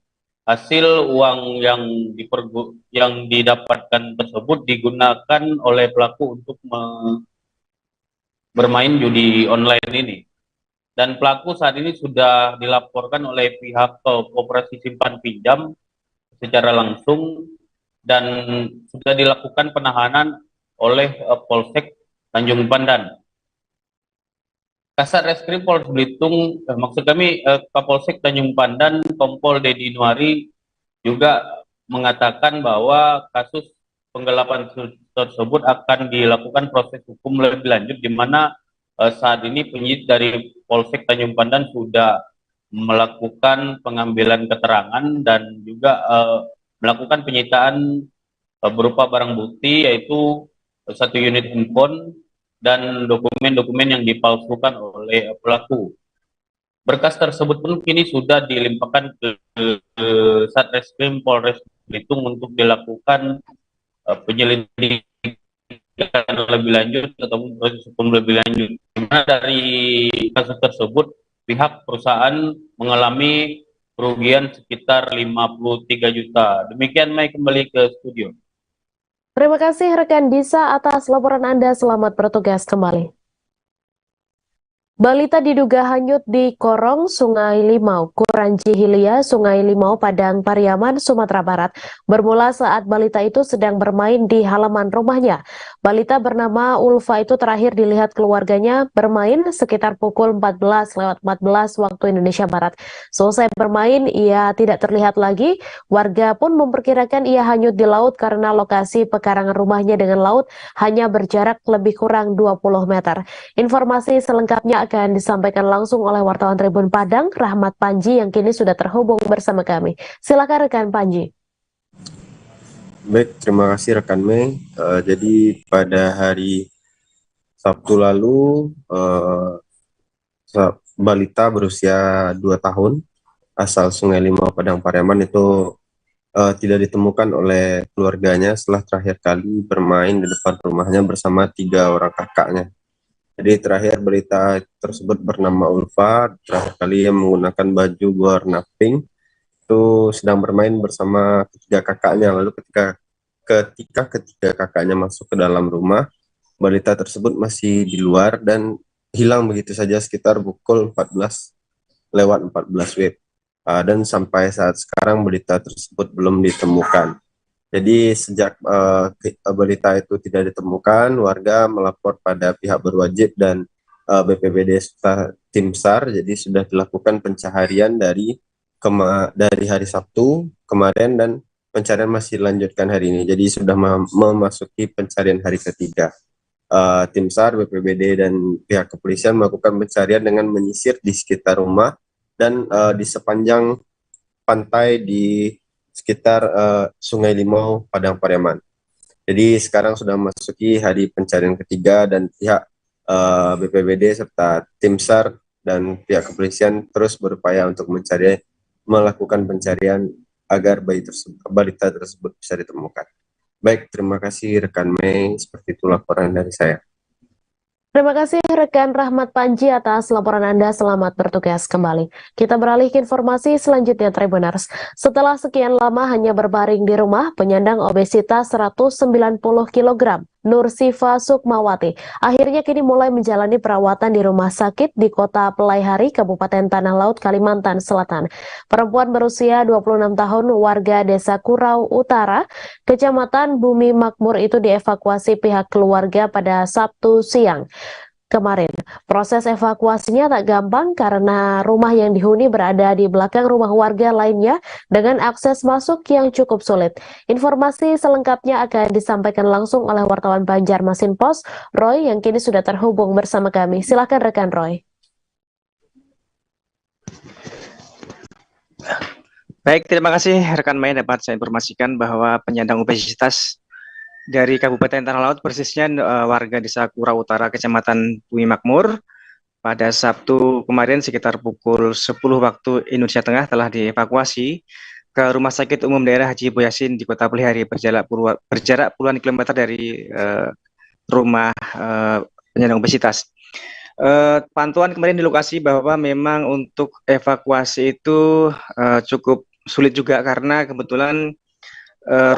S10: hasil uang yang didapatkan tersebut digunakan oleh pelaku untuk bermain judi online ini. Dan pelaku saat ini sudah dilaporkan oleh pihak koperasi simpan pinjam secara langsung, dan sudah dilakukan penahanan oleh Polsek Tanjung Pandan. Kasat Reskrim Polres Belitung, maksud kami Kapolsek Tanjung Pandan, Kompol Dedi Nuari, juga mengatakan bahwa kasus penggelapan tersebut akan dilakukan proses hukum lebih lanjut, di mana saat ini penyidik dari Polsek Tanjung Pandan sudah melakukan pengambilan keterangan dan juga melakukan penyitaan berupa barang bukti, yaitu 1 unit handphone, dan dokumen-dokumen yang dipalsukan oleh pelaku. Berkas tersebut pun kini sudah dilimpahkan ke Satreskrim Polres Belitung untuk dilakukan penyelidikan lebih lanjut ataupun proses hukum lebih lanjut. Dimana dari kasus tersebut pihak perusahaan mengalami kerugian sekitar 53 juta. Demikian, Mai, kembali ke studio.
S2: Terima kasih rekan Disa atas laporan Anda. Selamat bertugas kembali. Balita diduga hanyut di Korong, Sungai Limau, Kuranji Hilia, Sungai Limau, Padang Pariaman, Sumatera Barat. Bermula saat balita itu sedang bermain di halaman rumahnya. Balita bernama Ulfa itu terakhir dilihat keluarganya bermain sekitar pukul 14:14 waktu Indonesia Barat. Selesai bermain, ia tidak terlihat lagi. Warga pun memperkirakan ia hanyut di laut karena lokasi pekarangan rumahnya dengan laut hanya berjarak lebih kurang 20 meter. Informasi selengkapnya akan disampaikan langsung oleh wartawan Tribun Padang, Rahmat Panji, yang kini sudah terhubung bersama kami. Silakan rekan Panji.
S11: Baik, terima kasih rekan Mei. Jadi pada hari Sabtu lalu, balita berusia 2 tahun asal Sungai Limau, Padang Pariaman itu tidak ditemukan oleh keluarganya setelah terakhir kali bermain di depan rumahnya bersama 3 orang kakaknya. Jadi terakhir balita tersebut bernama Ulfa, terakhir kali ia menggunakan baju warna pink, itu sedang bermain bersama 3 kakaknya. Lalu ketika ketiga kakaknya masuk ke dalam rumah, balita tersebut masih di luar dan hilang begitu saja sekitar pukul 14:14 WIB. Dan sampai saat sekarang balita tersebut belum ditemukan. Jadi sejak balita itu tidak ditemukan, warga melapor pada pihak berwajib dan BPBD serta tim SAR. Jadi sudah dilakukan pencarian dari hari Sabtu kemarin dan pencarian masih dilanjutkan hari ini. Jadi sudah memasuki pencarian hari ketiga. Tim SAR, BPBD dan pihak kepolisian melakukan pencarian dengan menyisir di sekitar rumah dan di sepanjang pantai di sekitar Sungai Limau, Padang Pariaman. Jadi sekarang sudah memasuki hari pencarian ketiga dan pihak BPBD serta tim SAR dan pihak kepolisian terus berupaya untuk melakukan pencarian agar balita tersebut bisa ditemukan. Baik, terima kasih rekan Mei, seperti itu laporan dari saya.
S2: Terima kasih rekan Rahmat Panji atas laporan Anda. Selamat bertugas kembali. Kita beralih ke informasi selanjutnya, Tribuners. Setelah sekian lama hanya berbaring di rumah, penyandang obesitas 190 kg, Nur Sifa Sukmawati, akhirnya kini mulai menjalani perawatan di rumah sakit di Kota Pelaihari, Kabupaten Tanah Laut, Kalimantan Selatan. Perempuan berusia 26 tahun, warga Desa Kurau Utara, Kecamatan Bumi Makmur itu dievakuasi pihak keluarga pada Sabtu siang kemarin. Proses evakuasinya tak gampang karena rumah yang dihuni berada di belakang rumah warga lainnya dengan akses masuk yang cukup sulit. Informasi selengkapnya akan disampaikan langsung oleh wartawan Banjarmasin Post, Roy, yang kini sudah terhubung bersama kami. Silakan rekan Roy.
S12: Baik, terima kasih rekan Mei. Dapat saya informasikan bahwa penyandang obesitas dari Kabupaten Tanah Laut, persisnya warga Desa Kurau Utara, Kecamatan Bumi Makmur, pada Sabtu kemarin sekitar pukul 10 waktu Indonesia Tengah telah dievakuasi ke Rumah Sakit Umum Daerah Haji Boyasin di Kota Pelaihari, berjarak puluhan kilometer dari rumah penyandang obesitas. Pantauan kemarin di lokasi bahwa memang untuk evakuasi itu cukup sulit juga karena kebetulan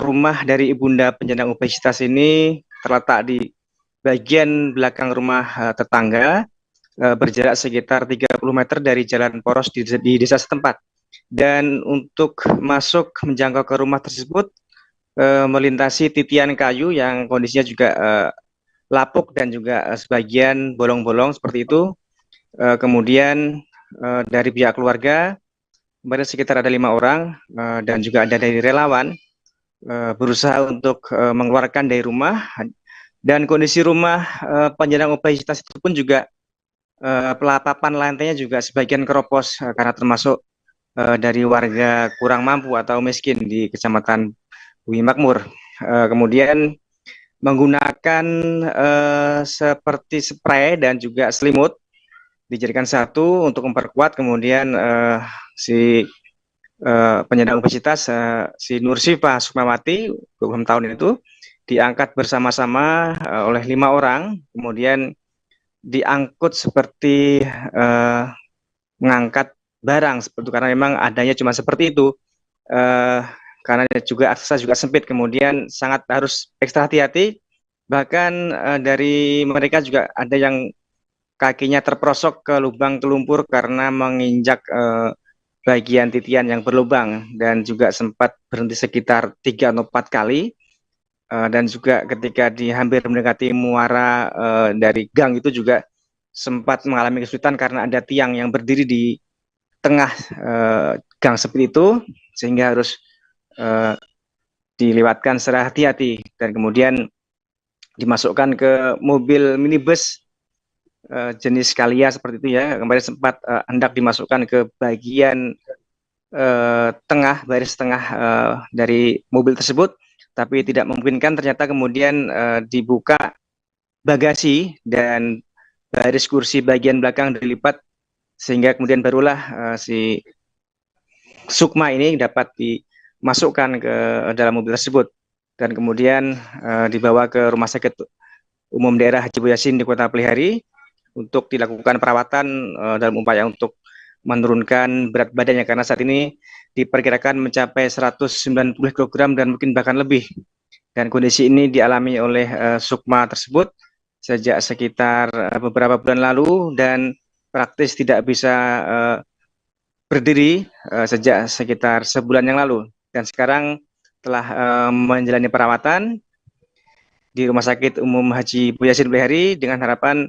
S12: rumah dari ibunda penyandang obesitas ini terletak di bagian belakang rumah tetangga, berjarak sekitar 30 meter dari jalan poros di desa setempat. Dan untuk masuk menjangkau ke rumah tersebut melintasi titian kayu yang kondisinya juga lapuk dan juga sebagian bolong-bolong seperti itu. Kemudian dari pihak keluarga kemarin sekitar ada 5 orang dan juga ada dari relawan berusaha untuk mengeluarkan dari rumah, dan kondisi rumah penyandang obesitas itu pun juga papan lantainya juga sebagian keropos karena termasuk dari warga kurang mampu atau miskin di Kecamatan Bumi Makmur. Kemudian menggunakan seperti spray dan juga selimut dijadikan satu untuk memperkuat. Kemudian si penyandang obesitas si Nursifah Sukmawati 26 tahun itu diangkat bersama-sama oleh 5 orang, kemudian diangkut seperti mengangkat barang seperti itu, karena memang adanya cuma seperti itu, karena juga aksesnya juga sempit, kemudian sangat harus ekstra hati-hati. Bahkan dari mereka juga ada yang kakinya terperosok ke lubang lumpur karena menginjak bagian titian yang berlubang, dan juga sempat berhenti sekitar 3 atau 4 kali. Dan juga ketika hampir mendekati muara dari gang itu juga sempat mengalami kesulitan karena ada tiang yang berdiri di tengah gang seperti itu, sehingga harus dilewatkan secara hati-hati dan kemudian dimasukkan ke mobil minibus jenis Kalia seperti itu ya. Kemarin sempat hendak dimasukkan ke bagian tengah, baris tengah dari mobil tersebut, tapi tidak memungkinkan. Ternyata kemudian dibuka bagasi dan baris kursi bagian belakang dilipat, sehingga kemudian barulah si Sukma ini dapat dimasukkan ke dalam mobil tersebut dan kemudian dibawa ke Rumah Sakit Umum Daerah Haji Boyasin di Kota Pelihari untuk dilakukan perawatan dalam upaya untuk menurunkan berat badannya, karena saat ini diperkirakan mencapai 190 kg dan mungkin bahkan lebih. Dan kondisi ini dialami oleh Sukma tersebut sejak sekitar beberapa bulan lalu dan praktis tidak bisa berdiri sejak sekitar sebulan yang lalu. Dan sekarang telah menjalani perawatan di Rumah Sakit Umum Haji Boyasin Pelihari dengan harapan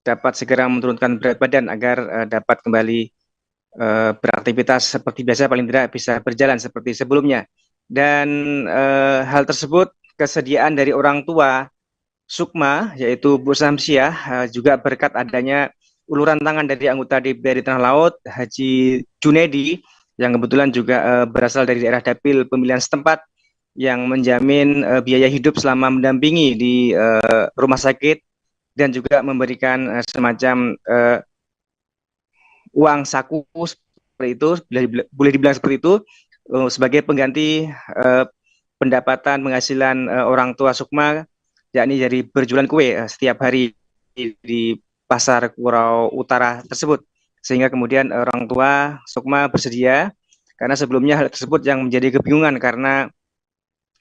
S12: dapat segera menurunkan berat badan agar dapat kembali beraktivitas seperti biasa, paling tidak bisa berjalan seperti sebelumnya. Dan hal tersebut kesediaan dari orang tua Sukma, yaitu Bu Samsiah, juga berkat adanya uluran tangan dari anggota DPRD Tanah Laut, Haji Junedi, yang kebetulan juga berasal dari daerah dapil pemilihan setempat, yang menjamin biaya hidup selama mendampingi di rumah sakit, dan juga memberikan semacam uang saku seperti itu, boleh dibilang seperti itu, sebagai pengganti pendapatan penghasilan orang tua Sukma, yakni dari berjualan kue setiap hari di Pasar Kurau Utara tersebut. Sehingga kemudian orang tua Sukma bersedia, karena sebelumnya hal tersebut yang menjadi kebingungan karena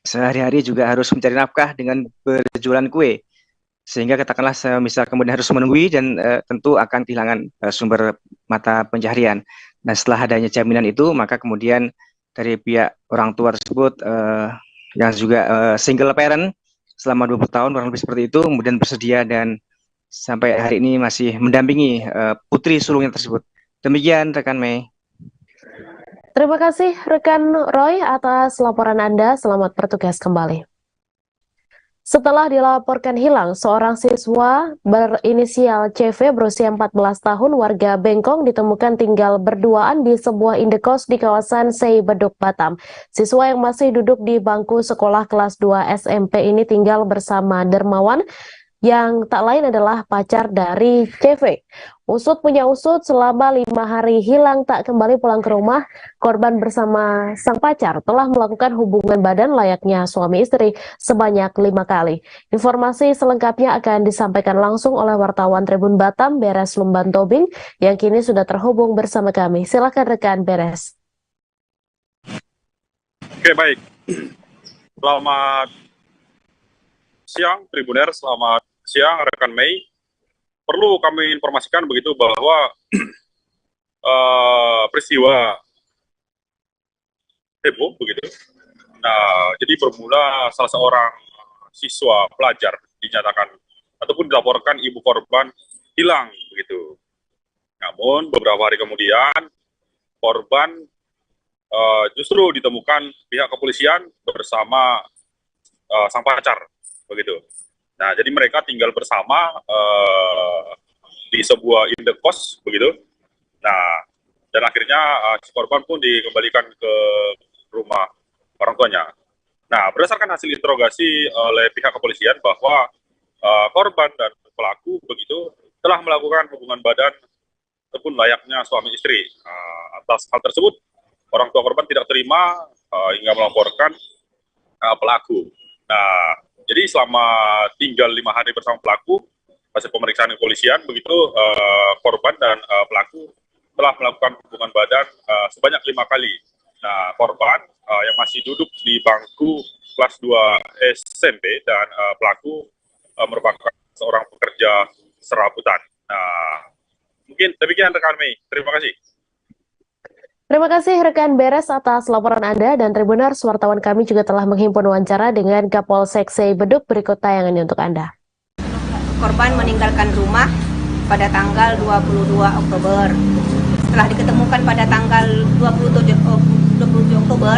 S12: sehari-hari juga harus mencari nafkah dengan berjualan kue, sehingga katakanlah misal kemudian harus menunggui dan tentu akan kehilangan sumber mata pencaharian. Nah, setelah adanya jaminan itu, maka kemudian dari pihak orang tua tersebut yang juga single parent selama 20 tahun kurang lebih seperti itu, kemudian bersedia dan sampai hari ini masih mendampingi putri sulungnya tersebut. Demikian rekan Mei.
S2: Terima kasih rekan Roy atas laporan Anda. Selamat bertugas kembali. Setelah dilaporkan hilang, seorang siswa berinisial CV berusia 14 tahun warga Bengkong ditemukan tinggal berduaan di sebuah indekos di kawasan Sei Bedok, Batam. Siswa yang masih duduk di bangku sekolah kelas 2 SMP ini tinggal bersama Dermawan, yang tak lain adalah pacar dari CV. Usut punya usut, selama 5 hari hilang tak kembali pulang ke rumah, korban bersama sang pacar telah melakukan hubungan badan layaknya suami istri sebanyak 5 kali. Informasi selengkapnya akan disampaikan langsung oleh wartawan Tribun Batam, Beres Lumban Tobing, yang kini sudah terhubung bersama kami. Silakan rekan Beres.
S13: Oke, baik. Selamat siang Tribuner, selamat siang rekan Mei. Perlu kami informasikan begitu bahwa peristiwa heboh begitu. Nah, jadi bermula salah seorang siswa pelajar dinyatakan ataupun dilaporkan ibu korban hilang begitu. Namun beberapa hari kemudian korban justru ditemukan pihak kepolisian bersama sang pacar begitu. Nah, jadi mereka tinggal bersama di sebuah indekos begitu. Nah, dan akhirnya si korban pun dikembalikan ke rumah orang tuanya. Nah, berdasarkan hasil interogasi oleh pihak kepolisian bahwa korban dan pelaku begitu telah melakukan hubungan badan ataupun layaknya suami istri. Atas hal tersebut, orang tua korban tidak terima hingga melaporkan pelaku. Nah, jadi selama tinggal 5 hari bersama pelaku, hasil pemeriksaan kepolisian begitu korban dan pelaku telah melakukan hubungan badan sebanyak 5 kali. Nah, korban yang masih duduk di bangku kelas 2 SMP dan pelaku merupakan seorang pekerja serabutan. Nah, mungkin demikian rekan Mei. Terima kasih.
S2: Terima kasih rekan Beres atas laporan Anda, dan Tribuners, wartawan kami juga telah menghimpun wawancara dengan Kapolsek Beduk. Berikut tayangannya untuk Anda.
S14: Korban meninggalkan rumah pada tanggal 22 Oktober. Setelah diketemukan pada tanggal 27 Oktober,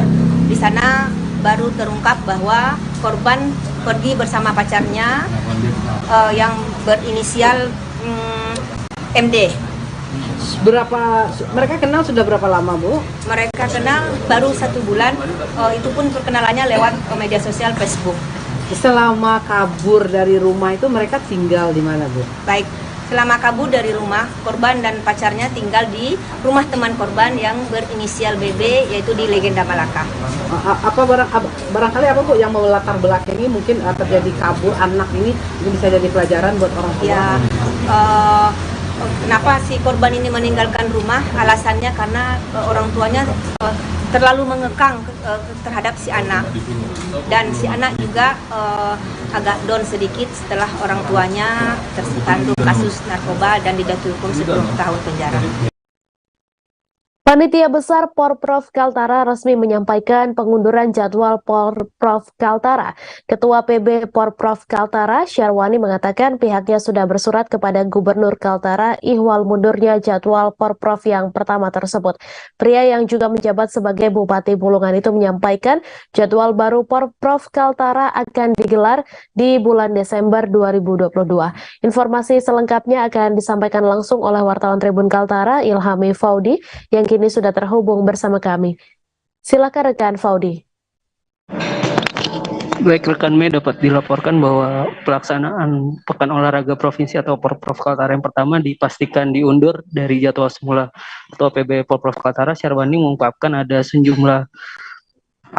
S14: di sana baru terungkap bahwa korban pergi bersama pacarnya yang berinisial MD.
S15: Mereka kenal sudah berapa lama, Bu?
S14: Mereka kenal baru 1 bulan, itu pun perkenalannya lewat media sosial Facebook.
S15: Selama kabur dari rumah itu mereka tinggal di mana, Bu?
S14: Baik, selama kabur dari rumah, korban dan pacarnya tinggal di rumah teman korban yang berinisial BB, yaitu di Legenda Malaka.
S15: Barangkali apa, Bu, yang melatar belakangi mungkin terjadi kabur anak ini bisa jadi pelajaran buat orang tua?
S14: Ya, kenapa si korban ini meninggalkan rumah? Alasannya karena orang tuanya terlalu mengekang terhadap si anak, dan si anak juga agak down sedikit setelah orang tuanya tersandung kasus narkoba dan dijatuhi hukum 10 tahun penjara.
S2: Panitia Besar Porprov Kaltara resmi menyampaikan pengunduran jadwal Porprov Kaltara. Ketua PB Porprov Kaltara, Syarwani, mengatakan pihaknya sudah bersurat kepada Gubernur Kaltara ihwal mundurnya jadwal Porprov yang pertama tersebut. Pria yang juga menjabat sebagai Bupati Bulungan itu menyampaikan jadwal baru Porprov Kaltara akan digelar di bulan Desember 2022. Informasi selengkapnya akan disampaikan langsung oleh wartawan Tribun Kaltara, Ilhami Faudi, yang kini sudah terhubung bersama kami. Silakan rekan Faudi.
S16: Baik rekan Mei, dapat dilaporkan bahwa pelaksanaan Pekan Olahraga Provinsi atau Porprov Kaltara yang pertama dipastikan diundur dari jadwal semula. Ketua PB Porprov Kaltara, Syarwani, mengungkapkan ada sejumlah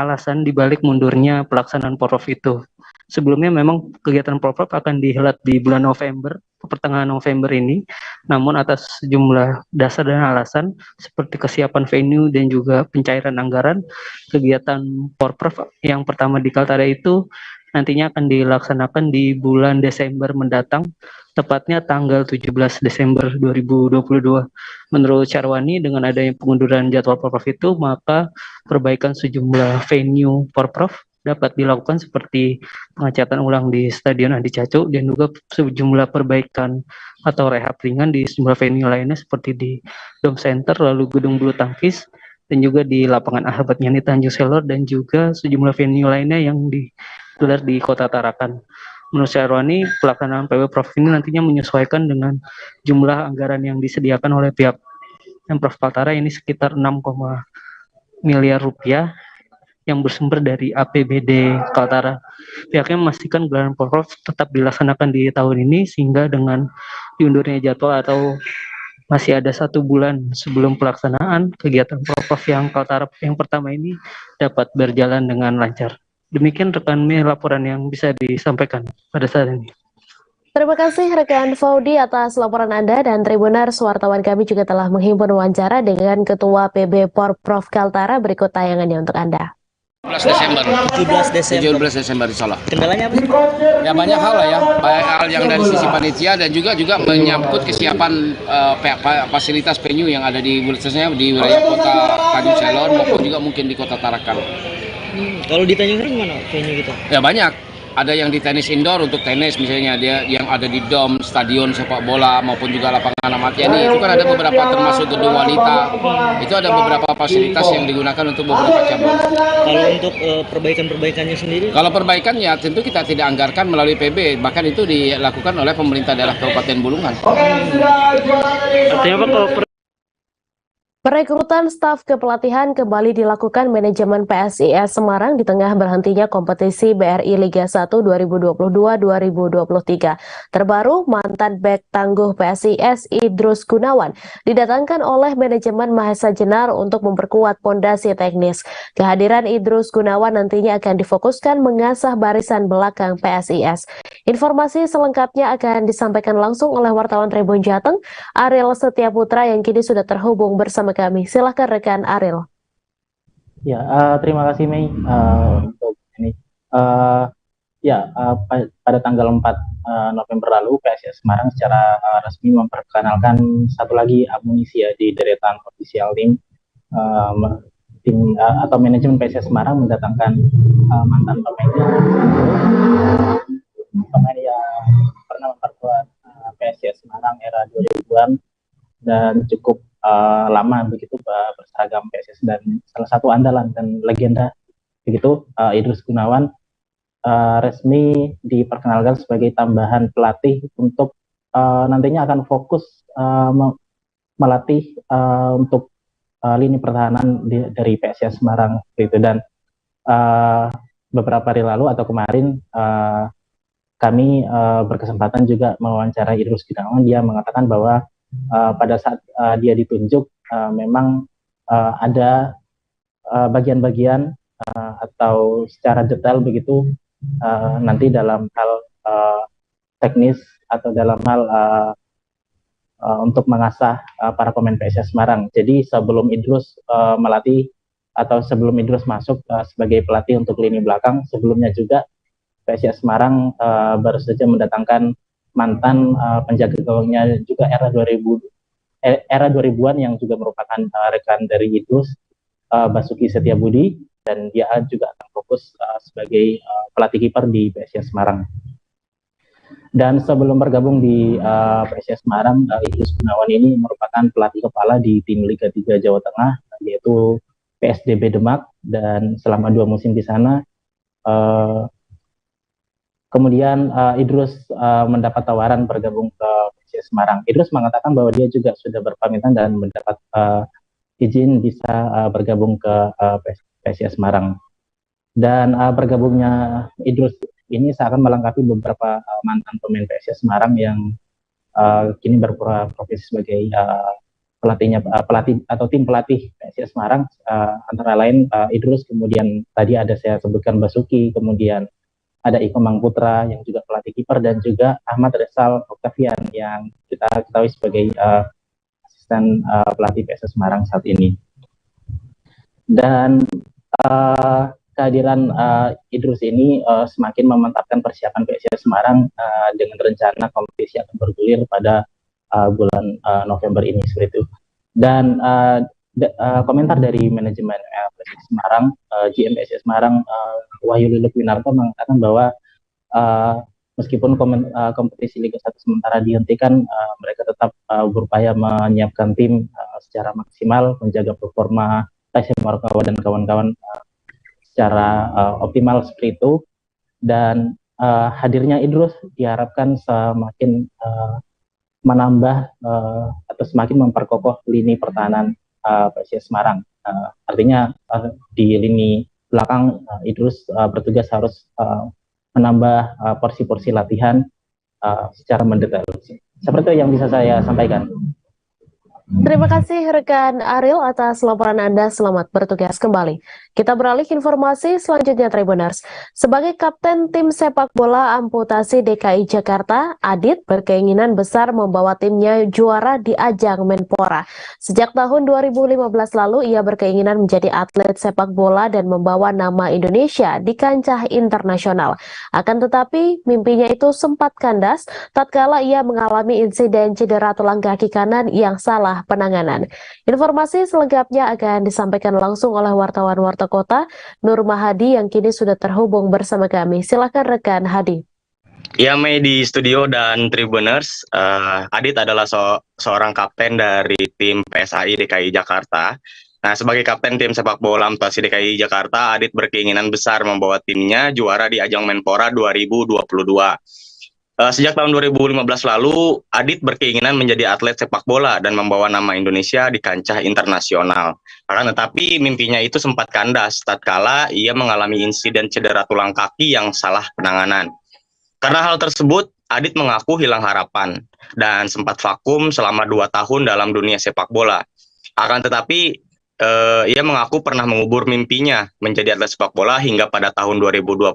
S16: alasan dibalik mundurnya pelaksanaan Porprov itu. Sebelumnya memang kegiatan Porprov akan dihelat di bulan November, pertengahan November ini, namun atas sejumlah dasar dan alasan seperti kesiapan venue dan juga pencairan anggaran, kegiatan Porprov yang pertama di Kaltara itu nantinya akan dilaksanakan di bulan Desember mendatang, tepatnya tanggal 17 Desember 2022. Menurut Syarwani, dengan adanya pengunduran jadwal Porprov itu, maka perbaikan sejumlah venue Porprov dapat dilakukan seperti pengecatan ulang di Stadion Andi Cacu dan juga sejumlah perbaikan atau rehab ringan di sejumlah venue lainnya seperti di Dome Center, lalu Gedung Bulu Tangkis, dan juga di Lapangan Ahmad Yani Tanjung Selor, dan juga sejumlah venue lainnya yang digelar di Kota Tarakan. Menurut Syarwani, pelaksanaan PB Prof ini nantinya menyesuaikan dengan jumlah anggaran yang disediakan oleh pihak Pemprov Kaltara, ini sekitar 6, miliar rupiah yang bersumber dari APBD Kaltara. Pihaknya memastikan gelaran Porprov tetap dilaksanakan di tahun ini, sehingga dengan diundurnya jadwal atau masih ada 1 bulan sebelum pelaksanaan, kegiatan Porprov yang Kaltara yang pertama ini dapat berjalan dengan lancar. Demikian rekan Mei laporan yang bisa disampaikan pada saat ini.
S2: Terima kasih rekan Faudi atas laporan Anda, dan Tribuners, wartawan kami juga telah menghimpun wawancara dengan Ketua PB Porprov Kaltara. Berikut tayangannya untuk Anda.
S17: 17 Desember insya Allah.
S18: Kendalanya apa sih?
S17: Ya banyak hal lah ya, banyak hal yang dari sisi panitia dan juga menyangkut kesiapan fasilitas venue yang ada di wilayah kota Tanjung Selor maupun juga mungkin di kota Tarakan.
S18: Kalau di Tanjung Selor mana venue gitu?
S17: Ya banyak. Ada yang di tenis indoor untuk tenis misalnya, dia yang ada di dom stadion sepak bola maupun juga lapangan Ahmad Yani, itu kan ada beberapa termasuk gedung wanita, itu ada beberapa fasilitas yang digunakan untuk beberapa cabang.
S18: Kalau untuk perbaikan-perbaikannya sendiri?
S17: Kalau perbaikan ya tentu kita tidak anggarkan melalui PB, bahkan itu dilakukan oleh pemerintah daerah Kabupaten Bulungan.
S16: Artinya apa kalau
S2: Perekrutan staf kepelatihan kembali dilakukan manajemen PSIS Semarang di tengah berhentinya kompetisi BRI Liga 1 2022-2023. Terbaru, mantan bek tangguh PSIS Idrus Gunawan didatangkan oleh manajemen Mahesa Jenar untuk memperkuat pondasi teknis. Kehadiran Idrus Gunawan nantinya akan difokuskan mengasah barisan belakang PSIS. Informasi selengkapnya akan disampaikan langsung oleh wartawan Tribun Jateng, Ariel Setiaputra yang kini sudah terhubung bersama kami. Silahkan rekan Ariel.
S19: Ya, terima kasih Mei untuk ini. Pada tanggal 4 November lalu PSIS Semarang secara resmi memperkenalkan satu lagi amunisi ya di deretan official tim atau manajemen PSIS Semarang mendatangkan mantan pemain yang pernah memperkuat PSIS Semarang era 2000-an dan cukup lama begitu berseragam PSIS, dan salah satu andalan dan legenda begitu Idrus Gunawan resmi diperkenalkan sebagai tambahan pelatih untuk nantinya akan fokus melatih untuk lini pertahanan dari PSIS Semarang gitu. Dan beberapa hari lalu atau kemarin kami berkesempatan juga mewawancarai Idrus Gunawan. Dia mengatakan bahwa pada saat dia ditunjuk memang ada bagian-bagian atau secara detail begitu nanti dalam hal teknis atau dalam hal untuk mengasah para pemain PSIS Semarang. Jadi sebelum Idrus melatih atau sebelum Idrus masuk sebagai pelatih untuk lini belakang, sebelumnya juga PSIS Semarang baru saja mendatangkan mantan penjaga gawangnya juga era 2000-an yang juga merupakan rekan dari Idrus, Basuki Setiabudi, dan dia juga akan fokus sebagai pelatih kiper di PSIS Semarang. Dan sebelum bergabung di PSIS Semarang, Idrus Gunawan ini merupakan pelatih kepala di tim Liga 3 Jawa Tengah, yaitu PSDB Demak, dan selama 2 musim di sana. Kemudian Idrus mendapat tawaran bergabung ke PSIS Semarang. Idrus mengatakan bahwa dia juga sudah berpamitan dan mendapat izin bisa bergabung ke PSIS Semarang. Dan bergabungnya Idrus ini seakan melengkapi beberapa mantan pemain PSIS Semarang yang kini berprofesi sebagai pelatih atau tim pelatih PSIS Semarang, antara lain Idrus, kemudian tadi ada saya sebutkan Basuki, kemudian ada Iko Mangputra yang juga pelatih kiper, dan juga Ahmad Resal Octavian yang kita ketahui sebagai asisten pelatih PSIS Semarang saat ini. Dan kehadiran Idrus ini semakin memantapkan persiapan PSIS Semarang dengan rencana kompetisi akan bergulir pada bulan November ini seperti itu. Dan komentar dari manajemen PSIS Semarang, GM PSIS Semarang Wahyu Lilukwinarto mengatakan bahwa meskipun kompetisi Liga 1 sementara dihentikan, mereka tetap berupaya menyiapkan tim secara maksimal, menjaga performa Tyson Morkawa dan kawan-kawan secara optimal seperti itu. Dan hadirnya Idrus diharapkan semakin menambah atau semakin memperkokoh lini pertahanan PSIS Semarang. Artinya di lini belakang Idrus bertugas harus menambah porsi-porsi latihan secara mendetail. Seperti yang bisa saya sampaikan.
S2: Terima kasih rekan Ariel atas laporan Anda. Selamat bertugas kembali. Kita beralih ke informasi selanjutnya, Tribuners. Sebagai kapten tim sepak bola amputasi DKI Jakarta, Adit berkeinginan besar membawa timnya juara di ajang Menpora. Sejak tahun 2015 lalu, ia berkeinginan menjadi atlet sepak bola dan membawa nama Indonesia di kancah internasional. Akan tetapi, mimpinya itu sempat kandas tatkala ia mengalami insiden cedera tulang kaki kanan yang salah penanganan. Informasi selengkapnya akan disampaikan langsung oleh wartawan Warta Kota, Nur Mahadi, yang kini sudah terhubung bersama kami. Silakan rekan Hadi.
S20: Ya, Mei di studio dan Tribuners, Adit adalah seorang kapten dari tim PSAI DKI Jakarta. Nah, sebagai kapten tim sepak bola amputasi DKI Jakarta, Adit berkeinginan besar membawa timnya juara di ajang Menpora 2022. Sejak tahun 2015 lalu, Adit berkeinginan menjadi atlet sepak bola dan membawa nama Indonesia di kancah internasional. Akan tetapi mimpinya itu sempat kandas tatkala ia mengalami insiden cedera tulang kaki yang salah penanganan. Karena hal tersebut, Adit mengaku hilang harapan dan sempat vakum selama 2 tahun dalam dunia sepak bola. Akan tetapi, ia mengaku pernah mengubur mimpinya menjadi atlet sepak bola hingga pada tahun 2020,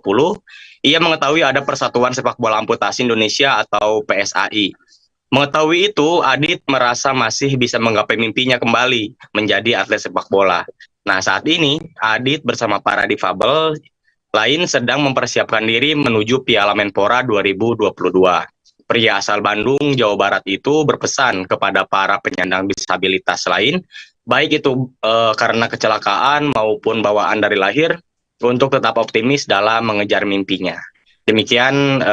S20: ia mengetahui ada Persatuan Sepak Bola Amputasi Indonesia atau PSAI. Mengetahui itu, Adit merasa masih bisa menggapai mimpinya kembali menjadi atlet sepak bola. Nah, saat ini, Adit bersama para difabel lain sedang mempersiapkan diri menuju Piala Menpora 2022. Pria asal Bandung, Jawa Barat itu berpesan kepada para penyandang disabilitas lain, baik itu karena kecelakaan maupun bawaan dari lahir, untuk tetap optimis dalam mengejar mimpinya. Demikian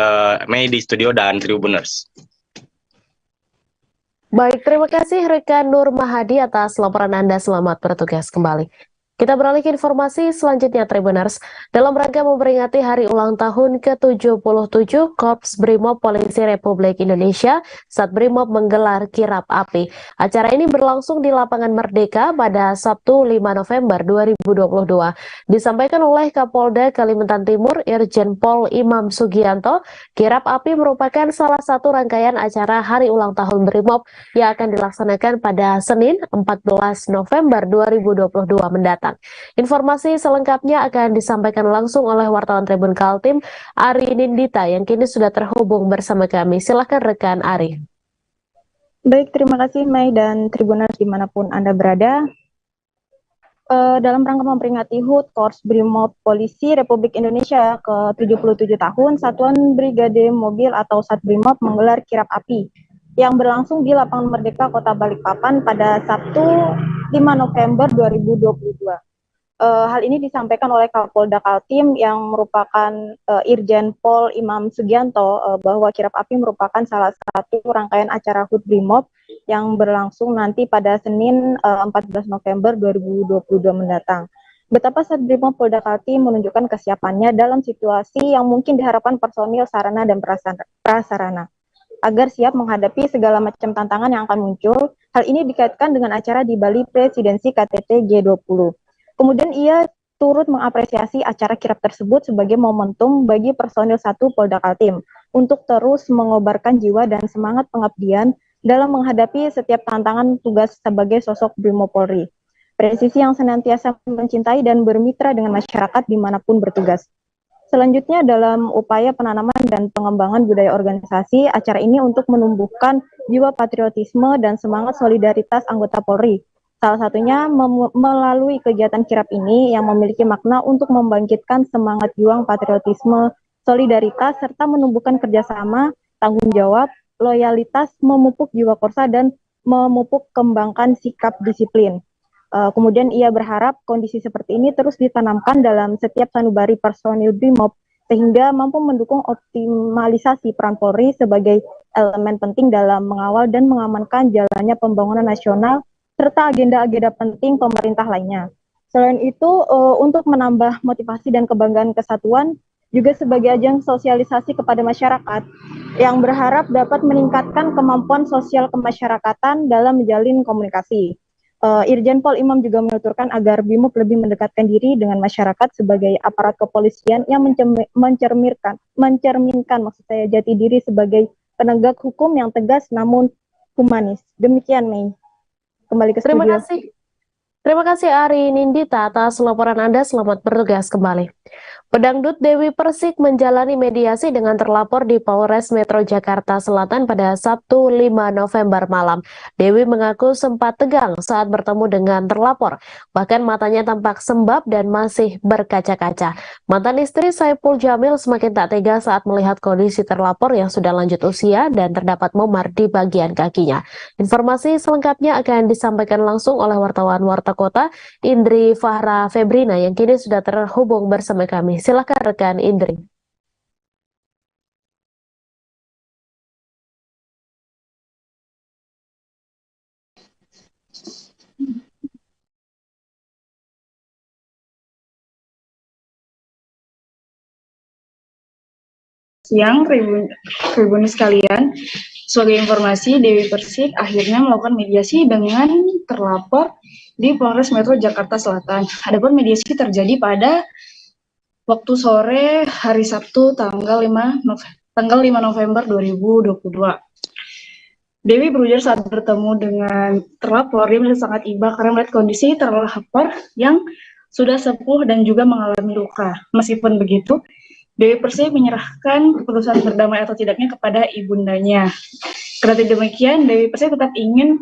S20: Mei di studio dan Tribuners.
S2: Baik, terima kasih rekan Nur Mahadi atas laporan Anda. Selamat bertugas kembali. Kita beralih ke informasi selanjutnya, Tribuners. Dalam rangka memperingati hari ulang tahun ke-77 Korps Brimob Polisi Republik Indonesia, Satbrimob menggelar kirap api. Acara ini berlangsung di Lapangan Merdeka pada Sabtu 5 November 2022. Disampaikan oleh Kapolda Kalimantan Timur, Irjen Pol Imam Sugianto, kirap api merupakan salah satu rangkaian acara hari ulang tahun Brimob yang akan dilaksanakan pada Senin 14 November 2022 mendatang. Informasi selengkapnya akan disampaikan langsung oleh wartawan Tribun Kaltim, Ari Nindita, yang kini sudah terhubung bersama kami. Silakan rekan Ari.
S21: Baik, terima kasih Mei dan Tribuners dimanapun Anda berada. Dalam rangka memperingati HUT Korps Brimob Polisi Republik Indonesia ke-77 tahun, Satuan Brigade Mobil atau Satbrimob menggelar kirap api yang berlangsung di Lapangan Merdeka Kota Balikpapan pada Sabtu 5 November 2022. Hal ini disampaikan oleh Kapolda Kaltim yang merupakan Irjen Pol Imam Sugianto bahwa kirap api merupakan salah satu rangkaian acara HUT Brimob yang berlangsung nanti pada Senin 14 November 2022 mendatang. Betapa Satbrimob Polda Kaltim menunjukkan kesiapannya dalam situasi yang mungkin diharapkan personil sarana dan prasarana agar siap menghadapi segala macam tantangan yang akan muncul. Hal ini dikaitkan dengan acara di Bali Presidensi KTT G20. Kemudian ia turut mengapresiasi acara kirap tersebut sebagai momentum bagi personil 1 Polda Kaltim untuk terus mengobarkan jiwa dan semangat pengabdian dalam menghadapi setiap tantangan tugas sebagai sosok Brimob Polri. Presisi yang senantiasa mencintai dan bermitra dengan masyarakat dimanapun bertugas. Selanjutnya dalam upaya penanaman dan pengembangan budaya organisasi, acara ini untuk menumbuhkan jiwa patriotisme dan semangat solidaritas anggota Polri. Salah satunya melalui kegiatan kirap ini yang memiliki makna untuk membangkitkan semangat juang patriotisme, solidaritas, serta menumbuhkan kerjasama, tanggung jawab, loyalitas, memupuk jiwa korsa, dan memupuk kembangkan sikap disiplin. Kemudian ia berharap kondisi seperti ini terus ditanamkan dalam setiap sanubari personil Brimob sehingga mampu mendukung optimalisasi peran Polri sebagai elemen penting dalam mengawal dan mengamankan jalannya pembangunan nasional serta agenda-agenda penting pemerintah lainnya. Selain itu, untuk menambah motivasi dan kebanggaan kesatuan, juga sebagai ajang sosialisasi kepada masyarakat yang berharap dapat meningkatkan kemampuan sosial kemasyarakatan dalam menjalin komunikasi. Irjen Pol Imam juga menuturkan agar Brimob lebih mendekatkan diri dengan masyarakat sebagai aparat kepolisian yang mencerminkan maksud saya jati diri sebagai penegak hukum yang tegas namun humanis. Demikian Mei. Kembali ke studio.
S2: Terima kasih Ari Nindita atas laporan Anda. Selamat bertugas kembali. Pedangdut Dewi Persik menjalani mediasi dengan terlapor di Polres Metro Jakarta Selatan pada Sabtu 5 November malam. Dewi mengaku sempat tegang saat bertemu dengan terlapor. Bahkan matanya tampak sembab dan masih berkaca-kaca. Mantan istri Saipul Jamil semakin tak tega saat melihat kondisi terlapor yang sudah lanjut usia dan terdapat memar di bagian kakinya. Informasi selengkapnya akan disampaikan langsung oleh wartawan Warta Kota, Indri Fahra Febrina, yang kini sudah terhubung bersama kami. Silakan rekan Indri.
S1: Siang, Tribuners sekalian. Sebagai informasi, Dewi Persik akhirnya melakukan mediasi dengan terlapor di Polres Metro Jakarta Selatan. Adapun mediasi terjadi pada waktu sore hari Sabtu tanggal 5 November 2022. Dewi berujar saat bertemu dengan terlapor, dia merasa sangat iba karena melihat kondisi terlapor yang sudah sepuh dan juga mengalami luka. Meskipun begitu, Dewi Persik menyerahkan keputusan berdamai atau tidaknya kepada ibundanya. Kendati demikian, Dewi Persik tetap ingin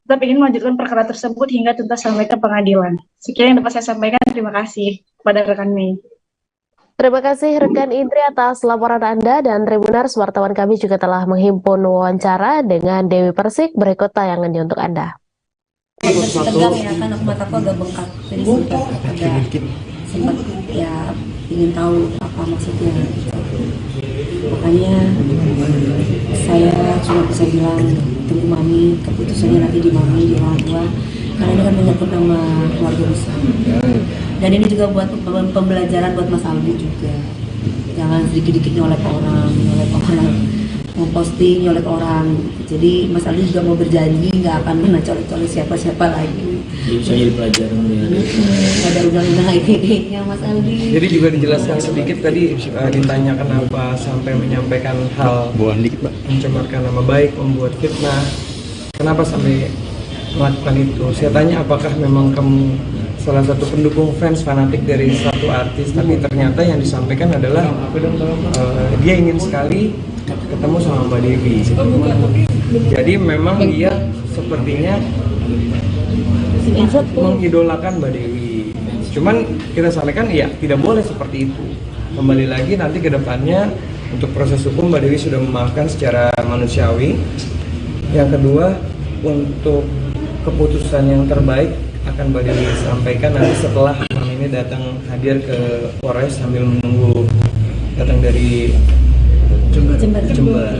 S1: melanjutkan perkara tersebut hingga tuntas sampai ke pengadilan. Sekian yang dapat saya sampaikan. Terima kasih kepada rekan Mei.
S2: Terima kasih rekan Indri atas laporan Anda, dan Tribuners, wartawan kami juga telah menghimpun wawancara dengan Dewi Persik. Berikut tayangannya untuk Anda.
S22: Tegang ya, kan mataku agak bengkak, jadi sempat ya ingin tahu apa maksudnya. Makanya saya cuma bisa bilang tunggu mami, keputusannya nanti di mami, di orang tua, karena ini kan menyangkut nama keluarga besar. Dan ini juga buat pembelajaran buat Mas Aldi juga. Jangan sedikit-sedikit nyolek orang, memposting nyolek orang. Jadi Mas Aldi juga mau berjanji nggak akan colek-colek siapa-siapa lagi.
S23: Bisa jadi pelajaran ya.
S22: Ada undang-undang ITE-nya Mas Aldi.
S24: Jadi juga dijelaskan sedikit tadi ditanya kenapa sampai menyampaikan hal mencemarkan nama baik, membuat fitnah. Kenapa sampai melakukan itu? Saya tanya apakah memang kamu salah satu pendukung fans fanatik dari satu artis, tapi ternyata yang disampaikan adalah dia ingin sekali ketemu sama Mbak Dewi. Jadi memang dia sepertinya mengidolakan Mbak Dewi. Cuman kita sampaikan ya tidak boleh seperti itu. Kembali lagi nanti ke depannya untuk proses hukum Mbak Dewi sudah memaafkan secara manusiawi. Yang kedua, untuk keputusan yang terbaik akan Mbak Dewi sampaikan nanti setelah malam ini datang hadir ke Polres sambil menunggu datang dari Jember.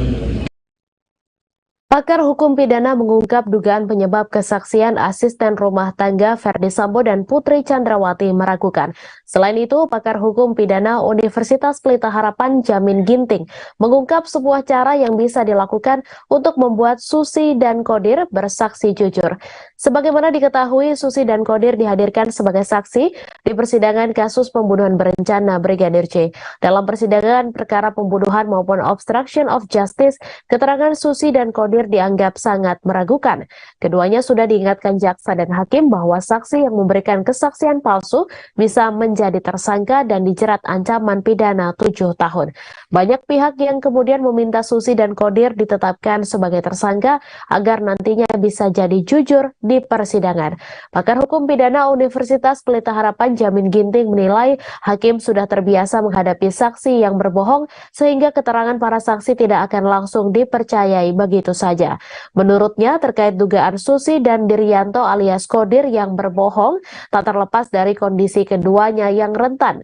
S2: Pakar hukum pidana mengungkap dugaan penyebab kesaksian asisten rumah tangga Ferdi Sambo dan Putri Chandrawati meragukan. Selain itu, pakar hukum pidana Universitas Pelita Harapan Jamin Ginting mengungkap sebuah cara yang bisa dilakukan untuk membuat Susi dan Kodir bersaksi jujur. Sebagaimana diketahui, Susi dan Kodir dihadirkan sebagai saksi di persidangan kasus pembunuhan berencana Brigadir J. Dalam persidangan perkara pembunuhan maupun obstruction of justice, keterangan Susi dan Kodir dianggap sangat meragukan. Keduanya sudah diingatkan jaksa dan hakim bahwa saksi yang memberikan kesaksian palsu bisa menjadi tersangka dan dijerat ancaman pidana 7 tahun. Banyak pihak yang kemudian meminta Susi dan Kodir ditetapkan sebagai tersangka agar nantinya bisa jadi jujur di persidangan. Pakar hukum pidana Universitas Pelita Harapan Jamin Ginting menilai hakim sudah terbiasa menghadapi saksi yang berbohong sehingga keterangan para saksi tidak akan langsung dipercayai begitu saja. Menurutnya, terkait dugaan Susi dan Diryanto alias Kodir yang berbohong, tak terlepas dari kondisi keduanya yang rentan.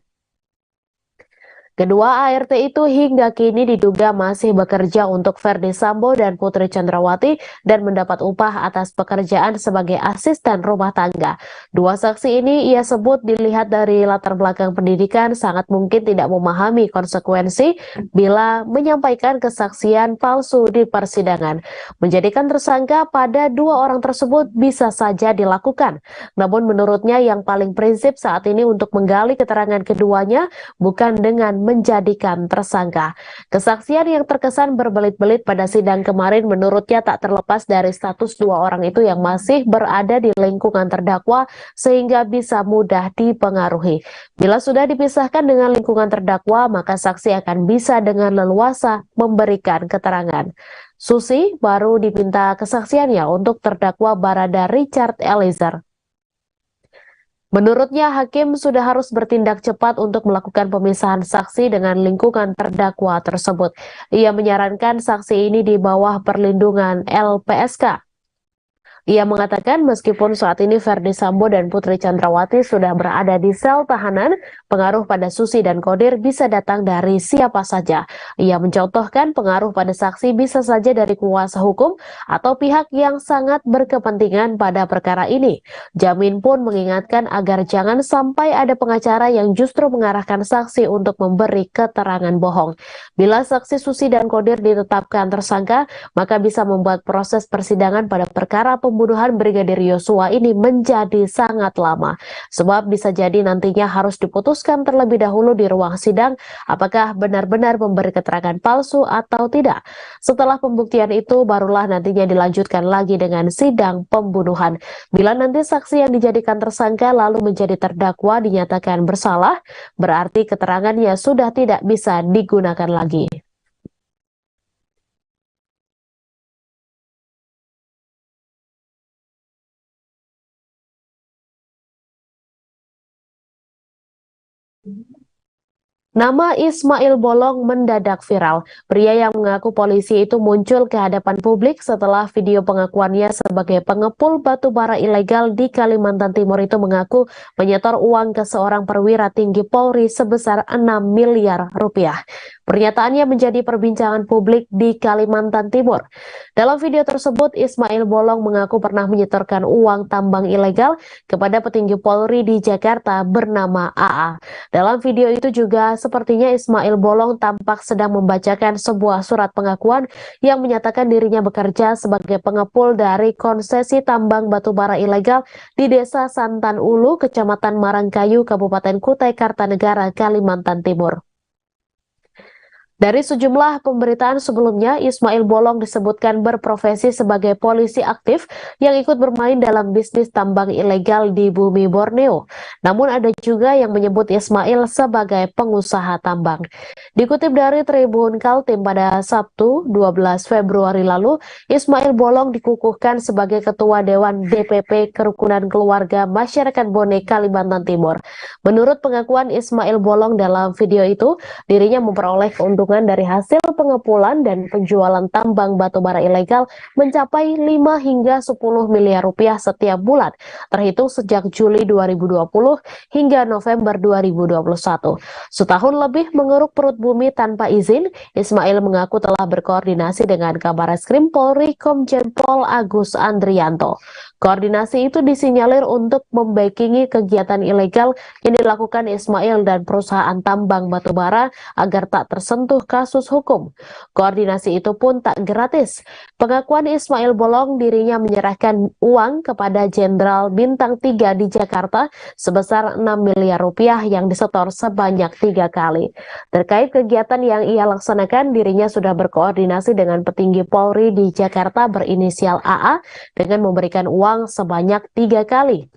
S2: Kedua ART itu hingga kini diduga masih bekerja untuk Ferdi Sambo dan Putri Chandrawati dan mendapat upah atas pekerjaan sebagai asisten rumah tangga. Dua saksi ini ia sebut dilihat dari latar belakang pendidikan sangat mungkin tidak memahami konsekuensi bila menyampaikan kesaksian palsu di persidangan. Menjadikan tersangka pada dua orang tersebut bisa saja dilakukan. Namun menurutnya yang paling prinsip saat ini untuk menggali keterangan keduanya bukan dengan menjadikan tersangka. Kesaksian yang terkesan berbelit-belit pada sidang kemarin menurutnya tak terlepas dari status dua orang itu yang masih berada di lingkungan terdakwa sehingga bisa mudah dipengaruhi. Bila sudah dipisahkan dengan lingkungan terdakwa, maka saksi akan bisa dengan leluasa memberikan keterangan. Susi baru diminta kesaksiannya untuk terdakwa Barada Richard Eliezer. Menurutnya, hakim sudah harus bertindak cepat untuk melakukan pemisahan saksi dengan lingkungan terdakwa tersebut. Ia menyarankan saksi ini di bawah perlindungan LPSK. Ia mengatakan meskipun saat ini Verdi Sambo dan Putri Chandrawati sudah berada di sel tahanan, pengaruh pada Susi dan Kodir bisa datang dari siapa saja. Ia mencontohkan pengaruh pada saksi bisa saja dari kuasa hukum atau pihak yang sangat berkepentingan pada perkara ini. Jamin pun mengingatkan agar jangan sampai ada pengacara yang justru mengarahkan saksi untuk memberi keterangan bohong. Bila saksi Susi dan Kodir ditetapkan tersangka, maka bisa membuat proses persidangan pada perkara pembunuhan Brigadir Yosua ini menjadi sangat lama. Sebab bisa jadi nantinya harus diputuskan terlebih dahulu di ruang sidang apakah benar-benar memberi keterangan palsu atau tidak. Setelah pembuktian itu barulah nantinya dilanjutkan lagi dengan sidang pembunuhan. Bila nanti saksi yang dijadikan tersangka lalu menjadi terdakwa dinyatakan bersalah, berarti keterangannya sudah tidak bisa digunakan lagi. Nama Ismail Bolong mendadak viral. Pria yang mengaku polisi itu muncul ke hadapan publik setelah video pengakuannya sebagai pengepul batu bara ilegal di Kalimantan Timur itu mengaku menyetor uang ke seorang perwira tinggi Polri sebesar 6 miliar rupiah. Pernyataannya menjadi perbincangan publik di Kalimantan Timur. Dalam video tersebut, Ismail Bolong mengaku pernah menyetorkan uang tambang ilegal kepada petinggi Polri di Jakarta bernama AA. Dalam video itu juga sepertinya Ismail Bolong tampak sedang membacakan sebuah surat pengakuan yang menyatakan dirinya bekerja sebagai pengepul dari konsesi tambang batubara ilegal di Desa Santan Ulu, Kecamatan Marangkayu, Kabupaten Kutai Kartanegara, Kalimantan Timur. Dari sejumlah pemberitaan sebelumnya, Ismail Bolong disebutkan berprofesi sebagai polisi aktif yang ikut bermain dalam bisnis tambang ilegal di bumi Borneo. Namun ada juga yang menyebut Ismail sebagai pengusaha tambang. Dikutip dari Tribun Kaltim pada Sabtu 12 Februari lalu, Ismail Bolong dikukuhkan sebagai Ketua Dewan DPP Kerukunan Keluarga Masyarakat Bone, Kalimantan Timur. Menurut pengakuan Ismail Bolong dalam video itu, dirinya memperoleh keuntungan dari hasil pengepulan dan penjualan tambang batubara ilegal mencapai 5 hingga 10 miliar rupiah setiap bulan, terhitung sejak Juli 2020 hingga November 2021. Setahun lebih mengeruk perut bumi tanpa izin, Ismail mengaku telah berkoordinasi dengan Kabareskrim Polri Komjen Pol Agus Andrianto. Koordinasi itu disinyalir untuk membackingi kegiatan ilegal yang dilakukan Ismail dan perusahaan tambang batubara agar tak tersentuh kasus hukum. Koordinasi itu pun tak gratis. Pengakuan Ismail Bolong dirinya menyerahkan uang kepada Jenderal Bintang 3 di Jakarta sebesar 6 miliar rupiah yang disetor sebanyak 3 kali. Terkait kegiatan yang ia laksanakan, dirinya sudah berkoordinasi dengan petinggi Polri di Jakarta berinisial AA dengan memberikan uang sebanyak 3 kali.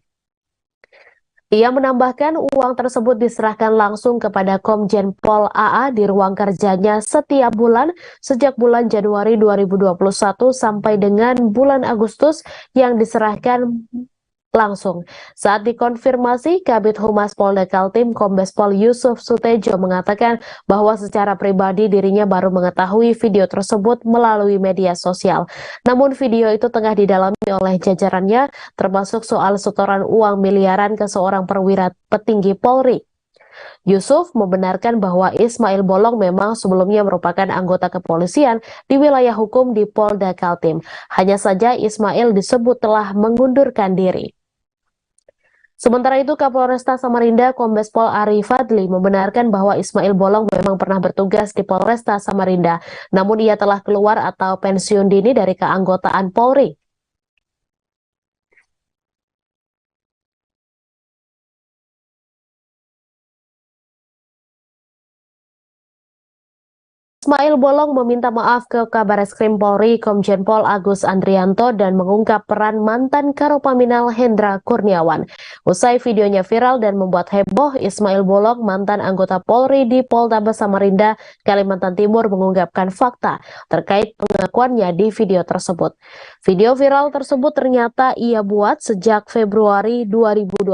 S2: Ia menambahkan uang tersebut diserahkan langsung kepada Komjen Pol AA di ruang kerjanya setiap bulan sejak bulan Januari 2021 sampai dengan bulan Agustus yang diserahkan langsung. Saat dikonfirmasi, Kabid Humas Polda Kaltim Kombes Pol Yusuf Sutejo mengatakan bahwa secara pribadi dirinya baru mengetahui video tersebut melalui media sosial. Namun video itu tengah didalami oleh jajarannya, termasuk soal setoran uang miliaran ke seorang perwira petinggi Polri. Yusuf membenarkan bahwa Ismail Bolong memang sebelumnya merupakan anggota kepolisian di wilayah hukum di Polda Kaltim. Hanya saja Ismail disebut telah mengundurkan diri. Sementara itu, Kapolresta Samarinda Kombes Pol Ari Fadli membenarkan bahwa Ismail Bolong memang pernah bertugas di Polresta Samarinda, namun ia telah keluar atau pensiun dini dari keanggotaan Polri. Ismail Bolong meminta maaf ke Kabareskrim Polri Komjen Pol Agus Andrianto dan mengungkap peran mantan Karopaminal Hendra Kurniawan. Usai videonya viral dan membuat heboh, Ismail Bolong, mantan anggota Polri di Poltabes Samarinda, Kalimantan Timur, mengungkapkan fakta terkait pengakuannya di video tersebut. Video viral tersebut ternyata ia buat sejak Februari 2022.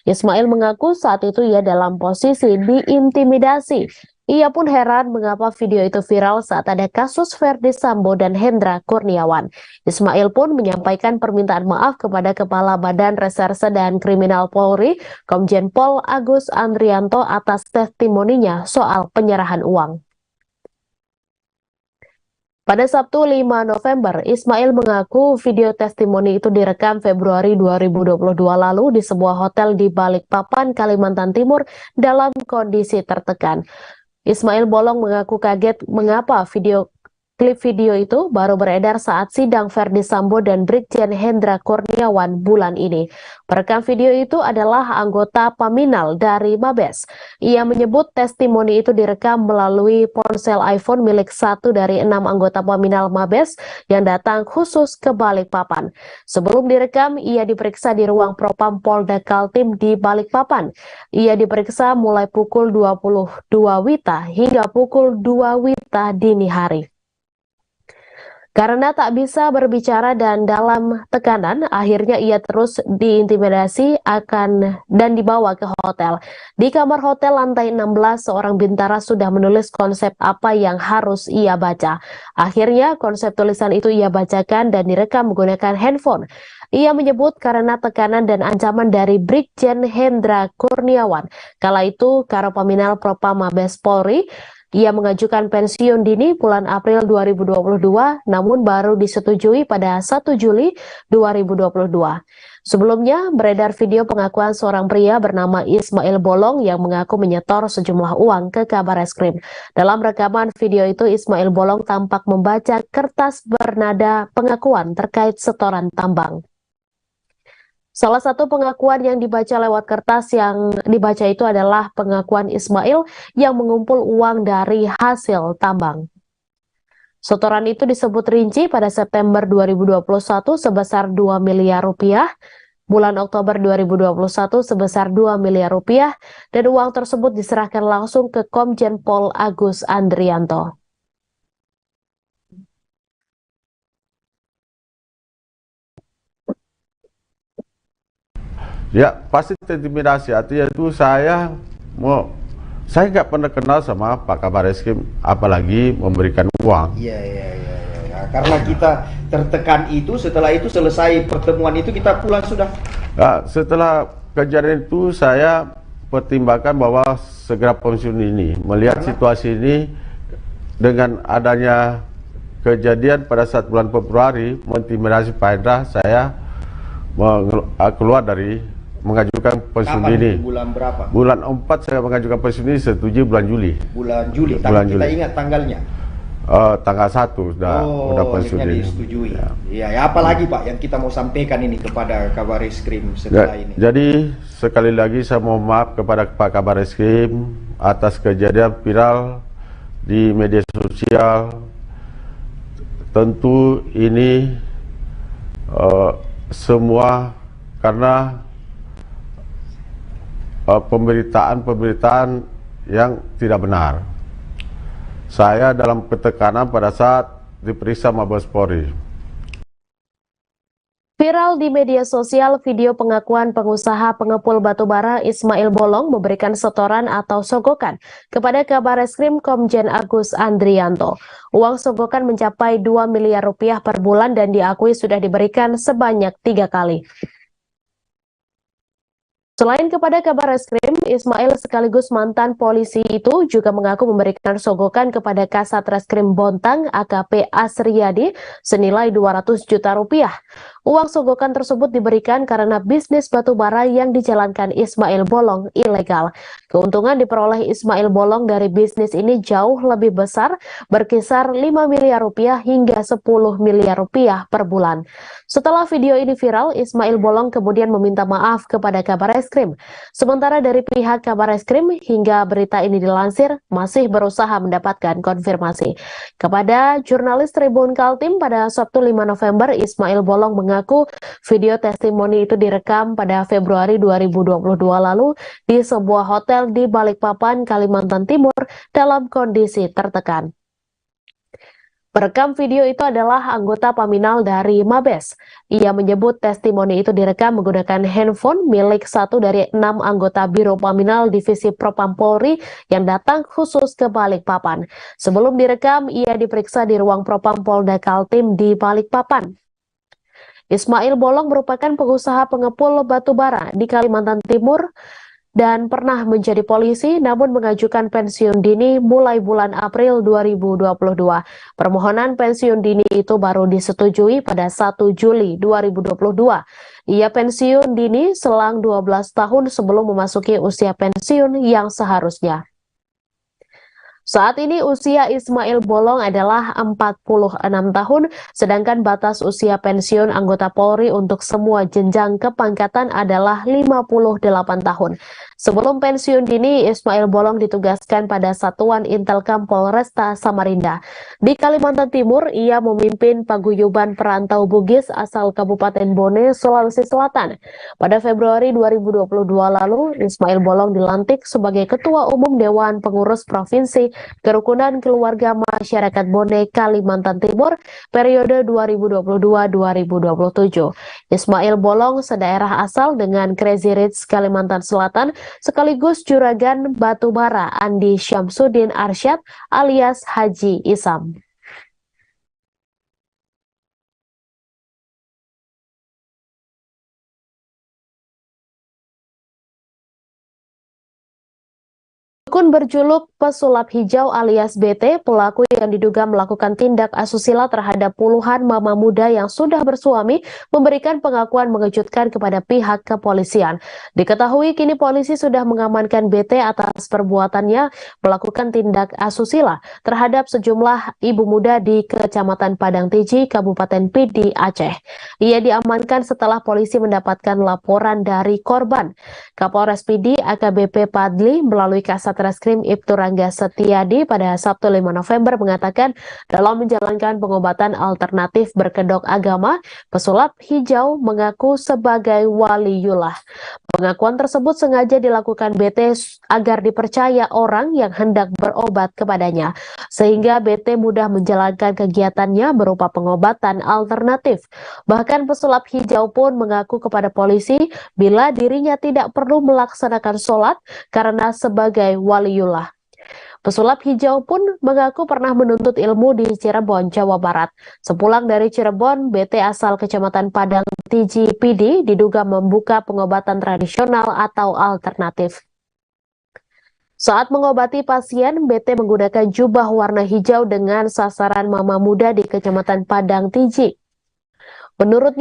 S2: Ismail mengaku saat itu ia dalam posisi diintimidasi. Ia pun heran mengapa video itu viral saat ada kasus Verdi Sambo dan Hendra Kurniawan. Ismail pun menyampaikan permintaan maaf kepada Kepala Badan Reserse dan Kriminal Polri, Komjen Pol Agus Andrianto atas testimoninya soal penyerahan uang. Pada Sabtu 5 November, Ismail mengaku video testimoni itu direkam Februari 2022 lalu di sebuah hotel di Balikpapan, Kalimantan Timur dalam kondisi tertekan. Ismail Bolong mengaku kaget mengapa klip video itu baru beredar saat sidang Verdi Sambo dan Brigjen Hendra Kurniawan bulan ini. Perekam video itu adalah anggota Paminal dari Mabes. Ia menyebut testimoni itu direkam melalui ponsel iPhone milik satu dari 6 anggota Paminal Mabes yang datang khusus ke Balikpapan. Sebelum direkam, ia diperiksa di ruang Propam Polda Kaltim di Balikpapan. Ia diperiksa mulai pukul 22 WITA hingga pukul 2 WITA dini hari. Karena tak bisa berbicara dan dalam tekanan, akhirnya ia terus diintimidasi dan dibawa ke hotel. Di kamar hotel lantai 16, seorang bintara sudah menulis konsep apa yang harus ia baca. Akhirnya konsep tulisan itu ia bacakan dan direkam menggunakan handphone. Ia menyebut karena tekanan dan ancaman dari Brigjen Hendra Kurniawan. Kala itu Karopaminal Propam Mabes Polri, ia mengajukan pensiun dini bulan April 2022, namun baru disetujui pada 1 Juli 2022. Sebelumnya, beredar video pengakuan seorang pria bernama Ismail Bolong yang mengaku menyetor sejumlah uang ke Kabareskrim. Dalam rekaman video itu, Ismail Bolong tampak membaca kertas bernada pengakuan terkait setoran tambang. Salah satu pengakuan yang dibaca lewat kertas yang dibaca itu adalah pengakuan Ismail yang mengumpul uang dari hasil tambang. Setoran itu disebut rinci pada September 2021 sebesar 2 miliar rupiah, bulan Oktober 2021 sebesar 2 miliar rupiah, dan uang tersebut diserahkan langsung ke Komjen Pol Agus Andrianto.
S3: Ya pasti intimidasi, artinya itu saya nggak pernah kenal sama Pak Kabareskrim, apalagi memberikan uang.
S4: Iya. Karena kita tertekan itu, setelah itu selesai pertemuan itu kita pulang sudah.
S3: Ya, setelah kejadian itu saya pertimbangkan bahwa segera pensiun ini, melihat situasi ini dengan adanya kejadian pada saat bulan Februari mengintimidasi Pak Hendra, saya keluar dari mengajukan pensiun dini.
S4: Bulan berapa?
S3: Bulan 4 saya mengajukan pensiun dini, setujui bulan Juli.
S4: Bulan Juli. Kita ingat tanggalnya.
S3: Tanggal 1 udah pensiun dini.
S4: Disetujui. Ya, apalagi Pak yang kita mau sampaikan ini kepada Kabareskrim setelah ini.
S3: Jadi sekali lagi saya mohon maaf kepada Pak Kabareskrim atas kejadian viral di media sosial. Tentu ini semua karena pemberitaan yang tidak benar. Saya dalam ketekanan pada saat diperiksa Mabes Polri.
S2: Viral di media sosial video pengakuan pengusaha pengepul batubara Ismail Bolong memberikan setoran atau sogokan kepada Kabareskrim Komjen Agus Andrianto. Uang sogokan mencapai 2 miliar rupiah per bulan dan diakui sudah diberikan sebanyak 3 kali. Selain kepada Kabareskrim, Ismail sekaligus mantan polisi itu juga mengaku memberikan sogokan kepada Kasat Reskrim Bontang AKP Asriyadi senilai 200 juta rupiah. Uang sogokan tersebut diberikan karena bisnis batubara yang dijalankan Ismail Bolong ilegal. Keuntungan diperoleh Ismail Bolong dari bisnis ini jauh lebih besar, berkisar 5 miliar rupiah hingga 10 miliar rupiah per bulan. Setelah video ini viral, Ismail Bolong kemudian meminta maaf kepada Kabareskrim. Sementara dari pihak Kabareskrim hingga berita ini dilansir masih berusaha mendapatkan konfirmasi. Kepada jurnalis Tribun Kaltim pada Sabtu 5 November, Ismail Bolong mengaku video testimoni itu direkam pada Februari 2022 lalu di sebuah hotel di Balikpapan, Kalimantan Timur dalam kondisi tertekan. Perekam video itu adalah anggota Paminal dari Mabes. Ia menyebut testimoni itu direkam menggunakan handphone milik satu dari 6 anggota Biro Paminal Divisi Propam Polri yang datang khusus ke Balikpapan. Sebelum direkam, ia diperiksa di ruang Propam Polda Kaltim di Balikpapan. Ismail Bolong merupakan pengusaha pengepul batubara di Kalimantan Timur dan pernah menjadi polisi namun mengajukan pensiun dini mulai bulan April 2022. Permohonan pensiun dini itu baru disetujui pada 1 Juli 2022. Ia pensiun dini selang 12 tahun sebelum memasuki usia pensiun yang seharusnya. Saat ini usia Ismail Bolong adalah 46 tahun, sedangkan batas usia pensiun anggota Polri untuk semua jenjang kepangkatan adalah 58 tahun. Sebelum pensiun dini, Ismail Bolong ditugaskan pada Satuan Intelkam Polresta Samarinda. Di Kalimantan Timur, ia memimpin paguyuban perantau Bugis asal Kabupaten Bone, Sulawesi Selatan. Pada Februari 2022 lalu, Ismail Bolong dilantik sebagai Ketua Umum Dewan Pengurus Provinsi Kerukunan Keluarga Masyarakat Bone, Kalimantan Timur, periode 2022-2027. Ismail Bolong sedaerah asal dengan Crazy Rich, Kalimantan Selatan, sekaligus juragan batubara Andi Syamsuddin Arsyad alias Haji Isam. Dukun berjuluk pesulap hijau alias BT, pelaku yang diduga melakukan tindak asusila terhadap puluhan mama muda yang sudah bersuami, memberikan pengakuan mengejutkan kepada pihak kepolisian. Diketahui kini polisi sudah mengamankan BT atas perbuatannya melakukan tindak asusila terhadap sejumlah ibu muda di Kecamatan Padang Tiji, Kabupaten Pidi, Aceh. Ia diamankan setelah polisi mendapatkan laporan dari korban. Kapolres Pidi AKBP Padli melalui Kasat Reskrim Ibtu Rangga Setiadi pada Sabtu 5 November mengatakan dalam menjalankan pengobatan alternatif berkedok agama, pesulap hijau mengaku sebagai waliullah. Pengakuan tersebut sengaja dilakukan BT agar dipercaya orang yang hendak berobat kepadanya, sehingga BT mudah menjalankan kegiatannya berupa pengobatan alternatif. Bahkan pesulap hijau pun mengaku kepada polisi bila dirinya tidak perlu melaksanakan sholat karena sebagai waliullah. Pesulap hijau pun mengaku pernah menuntut ilmu di Cirebon, Jawa Barat. Sepulang dari Cirebon, BT asal Kecamatan Padang Tiji Pidi diduga membuka pengobatan tradisional atau alternatif. Saat mengobati pasien, BT menggunakan jubah warna hijau dengan sasaran mama muda di Kecamatan Padang Tiji. Menurut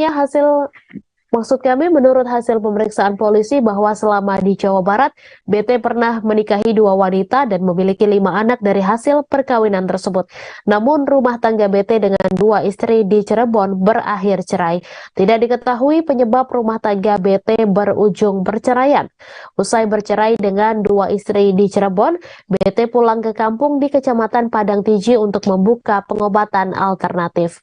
S2: hasil pemeriksaan polisi bahwa selama di Jawa Barat, BT pernah menikahi 2 wanita dan memiliki 5 anak dari hasil perkawinan tersebut. Namun rumah tangga BT dengan 2 istri di Cirebon berakhir cerai. Tidak diketahui penyebab rumah tangga BT berujung perceraian. Usai bercerai dengan 2 istri di Cirebon, BT pulang ke kampung di Kecamatan Padang Tiji untuk membuka pengobatan alternatif.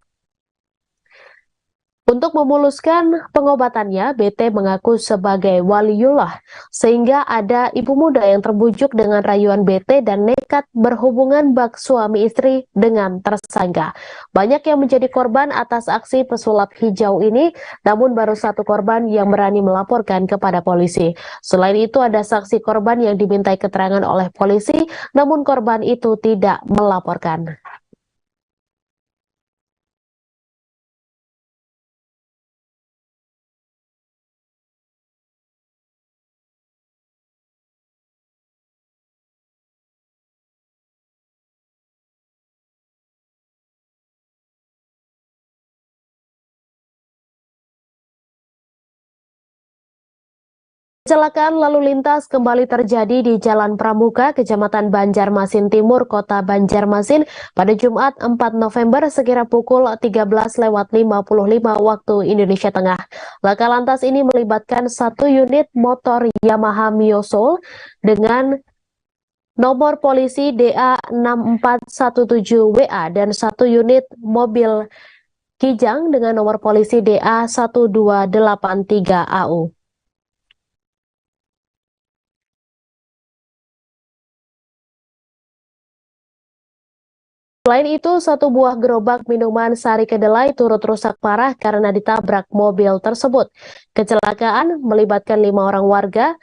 S2: Untuk memuluskan pengobatannya, BT mengaku sebagai waliullah, sehingga ada ibu muda yang terbujuk dengan rayuan BT dan nekat berhubungan bak suami istri dengan tersangka. Banyak yang menjadi korban atas aksi pesulap hijau ini, namun baru 1 korban yang berani melaporkan kepada polisi. Selain itu ada saksi korban yang dimintai keterangan oleh polisi, namun korban itu tidak melaporkan. Kecelakaan lalu lintas kembali terjadi di Jalan Pramuka, Kecamatan Banjarmasin Timur, Kota Banjarmasin pada Jumat 4 November sekira pukul 13.55 waktu Indonesia Tengah. Laka lantas ini melibatkan 1 unit motor Yamaha Mio Soul dengan nomor polisi DA6417WA dan 1 unit mobil Kijang dengan nomor polisi DA1283AU. Selain itu, satu buah gerobak minuman sari kedelai turut rusak parah karena ditabrak mobil tersebut. Kecelakaan melibatkan 5 orang warga,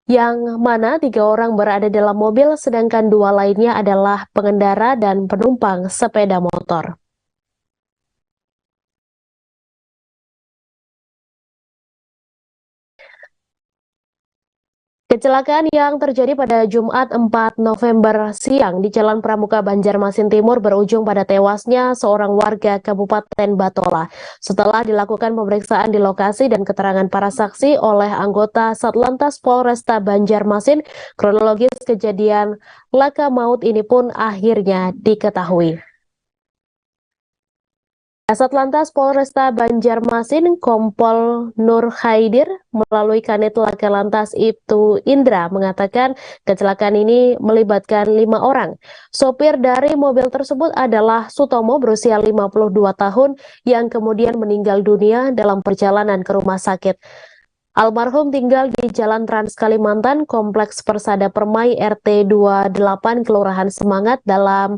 S2: yang mana 3 orang berada dalam mobil, sedangkan 2 lainnya adalah pengendara dan penumpang sepeda motor. Kecelakaan yang terjadi pada Jumat 4 November siang di Jalan Pramuka Banjarmasin Timur berujung pada tewasnya seorang warga Kabupaten Batola. Setelah dilakukan pemeriksaan di lokasi dan keterangan para saksi oleh anggota Satlantas Polresta Banjarmasin, kronologis kejadian laka maut ini pun akhirnya diketahui. Satlantas Polresta Banjarmasin Kompol Nur Haidir melalui Kanit Laka Lantas Ibtu Indra mengatakan kecelakaan ini melibatkan 5 orang. Sopir dari mobil tersebut adalah Sutomo berusia 52 tahun yang kemudian meninggal dunia dalam perjalanan ke rumah sakit. Almarhum tinggal di Jalan Trans Kalimantan, Kompleks Persada Permai RT 28 Kelurahan Semangat Dalam,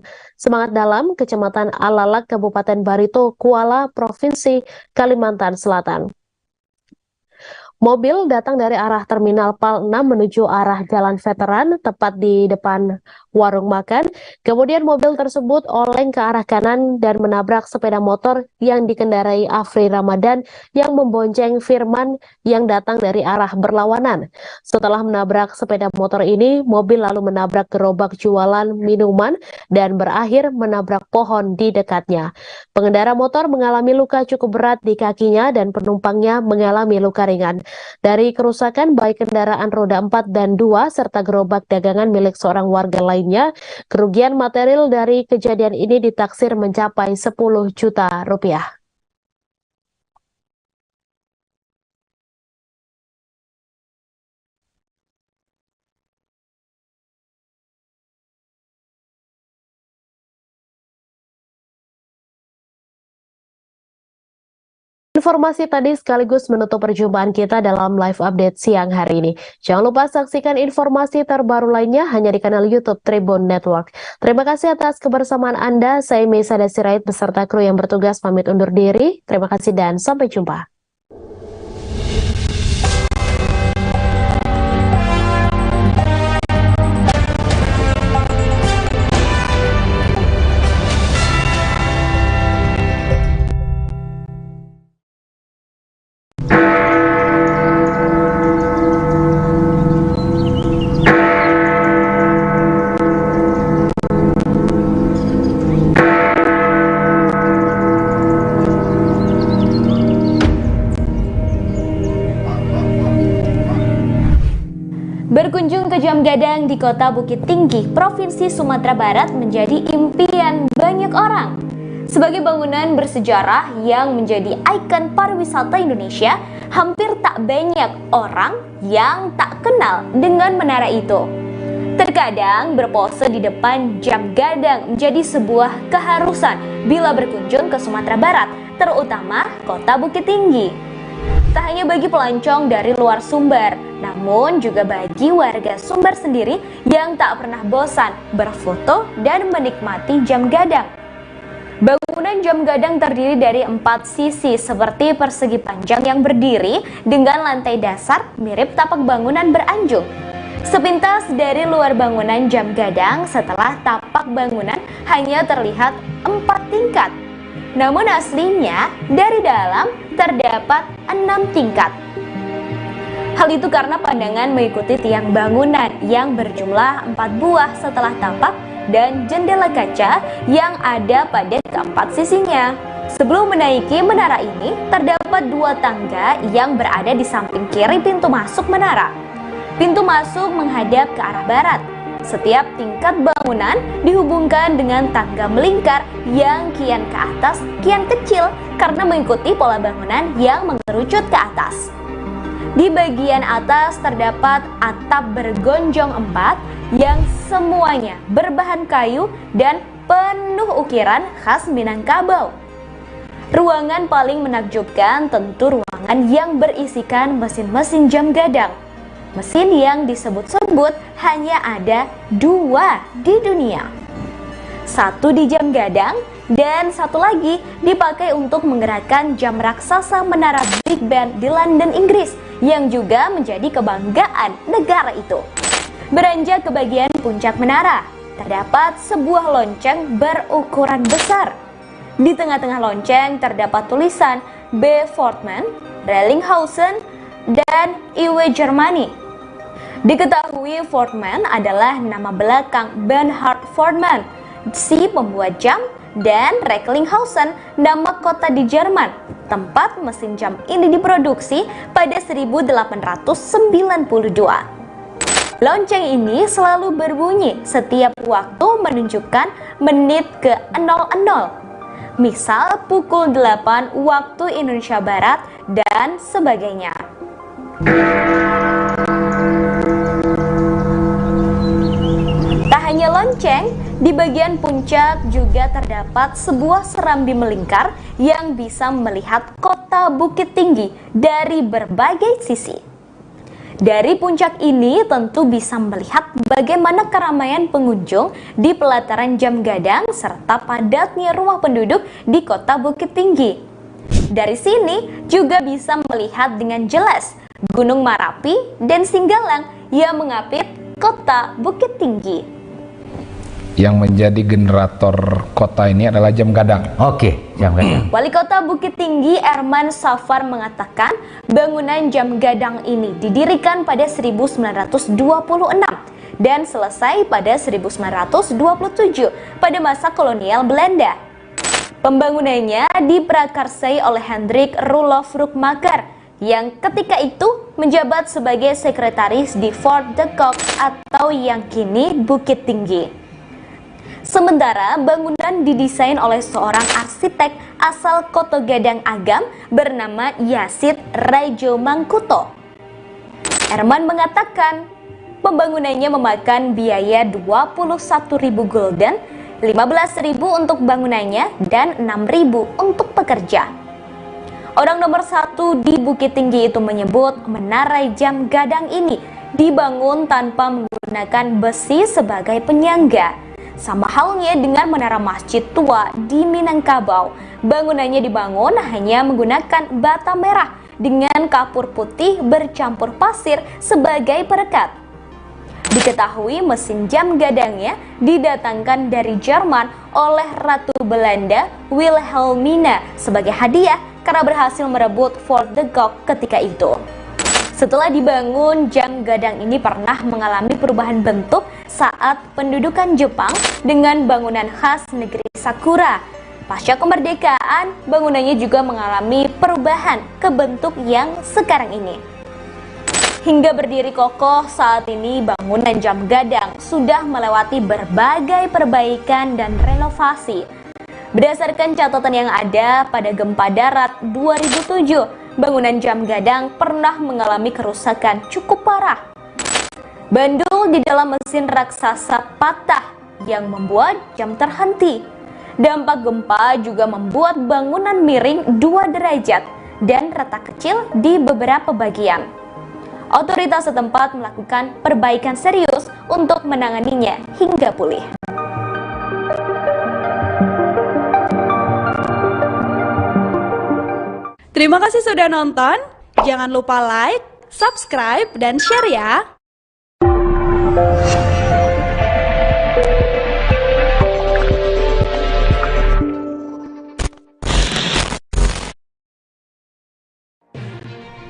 S2: Kecamatan Alalak, Kabupaten Barito, Kuala, Provinsi Kalimantan Selatan. Mobil datang dari arah Terminal PAL 6 menuju arah Jalan Veteran, tepat di depan warung makan. Kemudian mobil tersebut oleng ke arah kanan dan menabrak sepeda motor yang dikendarai Afri Ramadan yang membonceng Firman yang datang dari arah berlawanan. Setelah menabrak sepeda motor ini, mobil lalu menabrak gerobak jualan minuman dan berakhir menabrak pohon di dekatnya. Pengendara motor mengalami luka cukup berat di kakinya dan penumpangnya mengalami luka ringan. Dari kerusakan baik kendaraan roda 4 dan 2 serta gerobak dagangan milik seorang warga lainnya, kerugian material dari kejadian ini ditaksir mencapai 10 juta rupiah. Informasi tadi sekaligus menutup perjumpaan kita dalam live update siang hari ini. Jangan lupa saksikan informasi terbaru lainnya hanya di kanal YouTube Tribun Network. Terima kasih atas kebersamaan Anda. Saya Meisa Sirait beserta kru yang bertugas pamit undur diri. Terima kasih dan sampai jumpa.
S5: Berkunjung ke Jam Gadang di Kota Bukit Tinggi, Provinsi Sumatera Barat menjadi impian banyak orang. Sebagai bangunan bersejarah yang menjadi ikon pariwisata Indonesia, hampir tak banyak orang yang tak kenal dengan menara itu. Terkadang berpose di depan Jam Gadang menjadi sebuah keharusan bila berkunjung ke Sumatera Barat, terutama Kota Bukit Tinggi. Tak hanya bagi pelancong dari luar Sumber, namun juga bagi warga Sumber sendiri yang tak pernah bosan berfoto dan menikmati Jam Gadang. Bangunan Jam Gadang terdiri dari 4 sisi seperti persegi panjang yang berdiri dengan lantai dasar mirip tapak bangunan beranjung. Sepintas dari luar bangunan Jam Gadang, setelah tapak bangunan hanya terlihat 4 tingkat. Namun aslinya dari dalam terdapat 6 tingkat. Hal itu karena pandangan mengikuti tiang bangunan yang berjumlah 4 buah setelah tapak dan jendela kaca yang ada pada keempat sisinya. Sebelum menaiki menara ini, terdapat 2 tangga yang berada di samping kiri pintu masuk menara. Pintu masuk menghadap ke arah barat. Setiap tingkat bangunan dihubungkan dengan tangga melingkar yang kian ke atas, kian kecil karena mengikuti pola bangunan yang mengerucut ke atas. Di bagian atas terdapat atap bergonjong 4 yang semuanya berbahan kayu dan penuh ukiran khas Minangkabau. Ruangan paling menakjubkan tentu ruangan yang berisikan mesin-mesin Jam Gadang. Mesin yang disebut-sebut hanya ada 2 di dunia. satu di jam gadang, dan satu lagi dipakai untuk menggerakkan jam raksasa menara Big Ben di London, Inggris, yang juga menjadi kebanggaan negara itu. Beranjak ke bagian puncak menara, terdapat sebuah lonceng berukuran besar. Di tengah-tengah lonceng terdapat tulisan B. Fortman, Rellinghausen, dan IW Germany. Diketahui Fortman adalah nama belakang Bernhard Fortman, si pembuat jam, dan Recklinghausen nama kota di Jerman, tempat mesin jam ini diproduksi pada 1892. Lonceng ini selalu berbunyi setiap waktu menunjukkan menit ke 00. Misal pukul 8 waktu Indonesia Barat dan sebagainya. Tak hanya lonceng, di bagian puncak juga terdapat sebuah serambi melingkar yang bisa melihat kota Bukit Tinggi dari berbagai sisi. Dari puncak ini tentu bisa melihat bagaimana keramaian pengunjung di pelataran jam gadang serta padatnya rumah penduduk di kota Bukit Tinggi. Dari sini juga bisa melihat dengan jelas Gunung Marapi dan Singgalang yang mengapit kota Bukit Tinggi.
S6: Yang menjadi generator kota ini adalah jam gadang. Oke, jam gadang.
S5: Wali Kota Bukit Tinggi Erman Safar mengatakan bangunan jam gadang ini didirikan pada 1926 dan selesai pada 1927 pada masa kolonial Belanda. Pembangunannya diprakarsai oleh Hendrik Roelof Roekmaker yang ketika itu menjabat sebagai sekretaris di Fort de Kock atau yang kini Bukit Tinggi. Sementara bangunan didesain oleh seorang arsitek asal Koto Gadang Agam bernama Yasid Raijo Mangkuto. Erman mengatakan pembangunannya memakan biaya 21.000 gulden, 15.000 untuk bangunannya dan 6.000 untuk pekerja. Orang nomor satu di Bukit Tinggi itu menyebut menara jam gadang ini dibangun tanpa menggunakan besi sebagai penyangga. Sama halnya dengan menara masjid tua di Minangkabau, bangunannya dibangun hanya menggunakan bata merah dengan kapur putih bercampur pasir sebagai perekat. Diketahui mesin jam gadangnya didatangkan dari Jerman oleh Ratu Belanda Wilhelmina sebagai hadiah karena berhasil merebut Fort de Kock ketika itu. Setelah dibangun, jam gadang ini pernah mengalami perubahan bentuk saat pendudukan Jepang dengan bangunan khas negeri Sakura. Pasca kemerdekaan, bangunannya juga mengalami perubahan ke bentuk yang sekarang ini. Hingga berdiri kokoh saat ini, bangunan jam gadang sudah melewati berbagai perbaikan dan renovasi. Berdasarkan catatan yang ada pada gempa darat 2007, bangunan jam gadang pernah mengalami kerusakan cukup parah. Bandul di dalam mesin raksasa patah yang membuat jam terhenti. Dampak gempa juga membuat bangunan miring 2 derajat dan retak kecil di beberapa bagian. Otoritas setempat melakukan perbaikan serius untuk menanganinya hingga pulih.
S7: Terima kasih sudah nonton. Jangan lupa like, subscribe, dan share ya.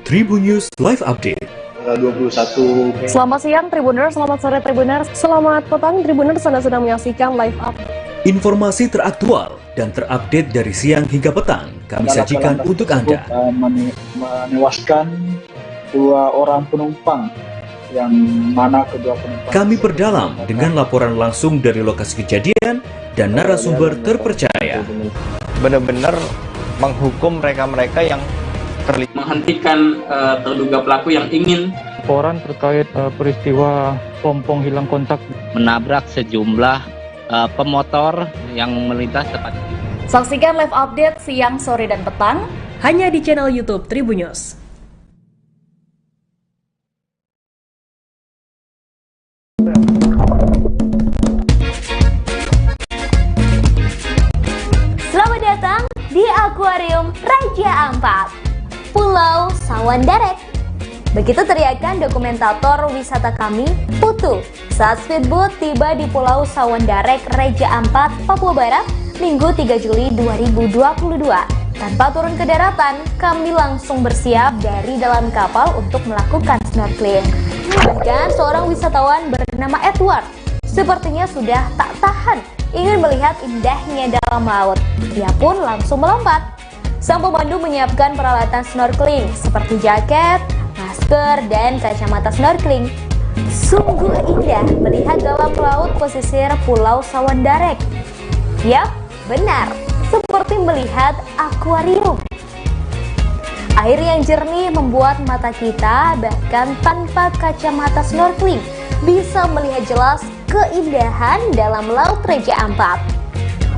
S8: Tribun News Live Update 21.
S2: Selamat siang Tribuners, selamat sore Tribuners, selamat petang Tribuners, Anda sedang menyaksikan live update.
S8: Informasi teraktual dan terupdate dari siang hingga petang kami sajikan untuk Anda.
S9: Menewaskan 2 orang penumpang, yang mana kedua penumpang
S8: kami perdalam dengan laporan langsung dari lokasi kejadian dan narasumber terpercaya.
S25: Benar-benar menghukum mereka-mereka yang terlibat, menghentikan terduga pelaku yang ingin
S26: laporan terkait peristiwa pompong hilang kontak
S27: menabrak sejumlah pemotor yang melintas tepat.
S7: Saksikan live update siang, sore, dan petang hanya di channel YouTube Tribun News.
S5: Raja Ampat, Pulau Sawandarek. Begitu teriakan dokumentator wisata kami, Putu, saat speedboat tiba di Pulau Sawandarek, Raja Ampat, Papua Barat, Minggu 3 Juli 2022. Tanpa turun ke daratan, kami langsung bersiap dari dalam kapal untuk melakukan snorkeling. Bahkan seorang wisatawan bernama Edward sepertinya sudah tak tahan ingin melihat indahnya dalam laut. Dia pun langsung melompat. Sang pemandu menyiapkan peralatan snorkeling seperti jaket, masker, dan kacamata snorkeling. Sungguh indah melihat dalam laut pesisir Pulau Sawandarek. Yap, benar, seperti melihat akuarium. Air yang jernih membuat mata kita bahkan tanpa kacamata snorkeling bisa melihat jelas keindahan dalam laut Raja Ampat.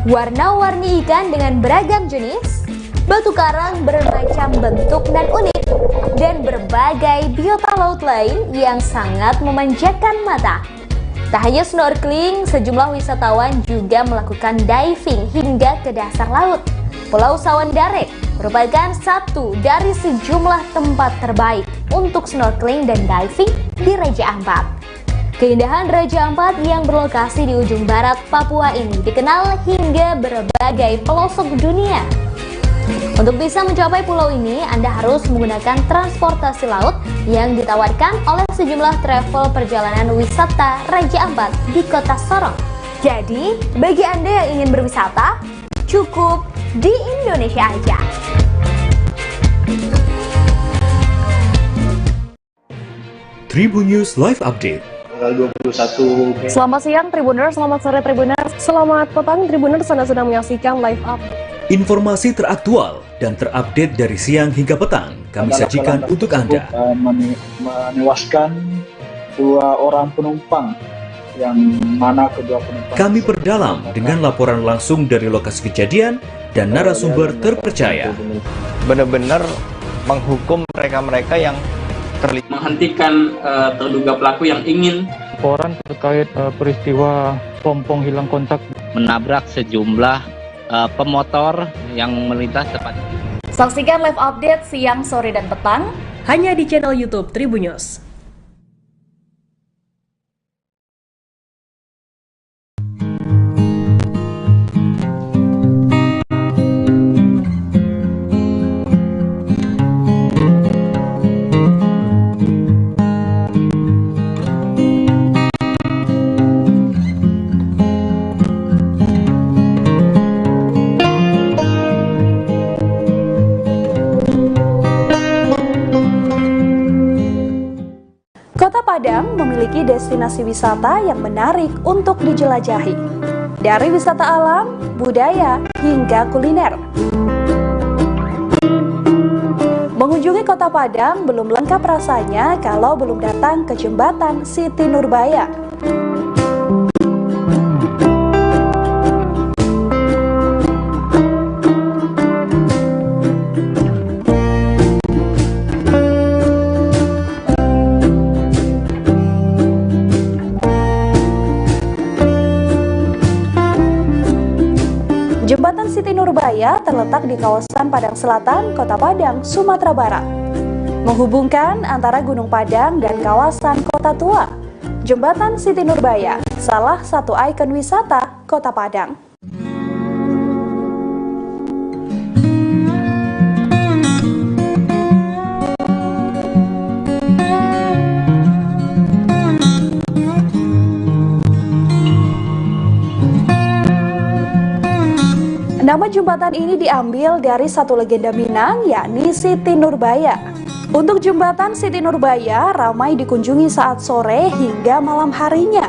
S5: Warna-warni ikan dengan beragam jenis, batu karang bermacam bentuk dan unik, dan berbagai biota laut lain yang sangat memanjakan mata. Tak hanya snorkeling, sejumlah wisatawan juga melakukan diving hingga ke dasar laut. Pulau Sawandarek merupakan satu dari sejumlah tempat terbaik untuk snorkeling dan diving di Raja Ampat. Keindahan Raja Ampat yang berlokasi di ujung barat Papua ini dikenal hingga berbagai pelosok dunia. Untuk bisa mencapai pulau ini, Anda harus menggunakan transportasi laut yang ditawarkan oleh sejumlah travel perjalanan wisata Raja Ampat di Kota Sorong. Jadi, bagi Anda yang ingin berwisata, cukup di Indonesia aja.
S8: Tribun News Live Update.
S10: Tanggal 21.
S2: Selamat siang Tribuners, selamat sore Tribuners, selamat petang Tribuners, Anda sedang menyaksikan live update.
S8: Informasi teraktual dan terupdate dari siang hingga petang kami sajikan untuk Anda.
S9: Menewaskan 2 orang penumpang, yang mana kedua penumpang
S8: Kami perdalam dengan laporan langsung dari lokasi kejadian dan narasumber terpercaya.
S25: Benar-benar menghukum mereka-mereka yang terlibat, menghentikan terduga pelaku yang ingin
S26: Laporan terkait peristiwa pompong hilang kontak
S27: menabrak sejumlah pemotor yang melintas tepat.
S7: Saksikan live update siang, sore, dan petang hanya di channel YouTube Tribun News. Kota Padang memiliki destinasi wisata yang menarik untuk dijelajahi. Dari wisata alam, budaya, hingga kuliner. Mengunjungi Kota Padang belum lengkap rasanya kalau belum datang ke Jembatan Siti Nurbaya. Jembatan Siti Nurbaya terletak di kawasan Padang Selatan, Kota Padang, Sumatera Barat. Menghubungkan antara Gunung Padang dan kawasan Kota Tua. Jembatan Siti Nurbaya, salah satu ikon wisata Kota Padang. Nama jembatan ini diambil dari satu legenda Minang, yakni Siti Nurbaya. Untuk jembatan Siti Nurbaya ramai dikunjungi saat sore hingga malam harinya.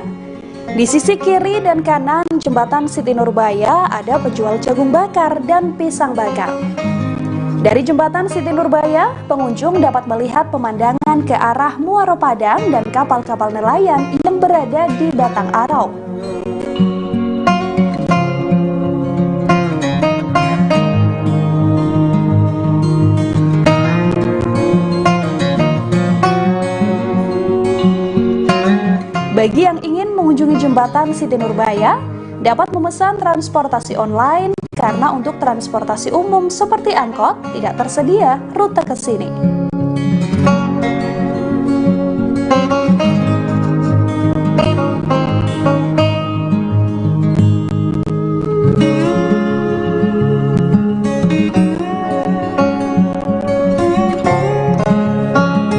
S7: Di sisi kiri dan kanan jembatan Siti Nurbaya ada penjual jagung bakar dan pisang bakar. Dari jembatan Siti Nurbaya, pengunjung dapat melihat pemandangan ke arah Muaro Padang dan kapal-kapal nelayan yang berada di Batang Arau. Bagi yang ingin mengunjungi jembatan Siti Nurbaya, dapat memesan transportasi online karena untuk transportasi umum seperti angkot tidak tersedia rute ke sini.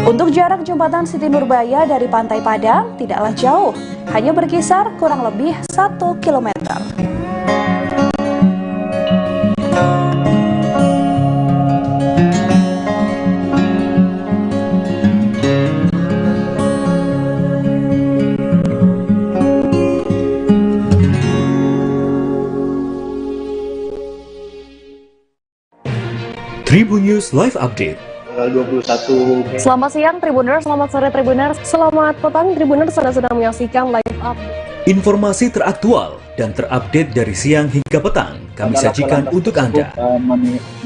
S7: Untuk jarak jembatan Siti Nurbaya dari Pantai Padang tidaklah jauh, hanya berkisar kurang lebih 1 km.
S8: Tribun News Live Update.
S10: 21.
S11: Selamat siang Tribuners, selamat sore Tribuners, selamat petang Tribuners, Anda sedang menyaksikan live update.
S8: Informasi teraktual dan terupdate dari siang hingga petang kami sajikan untuk Anda.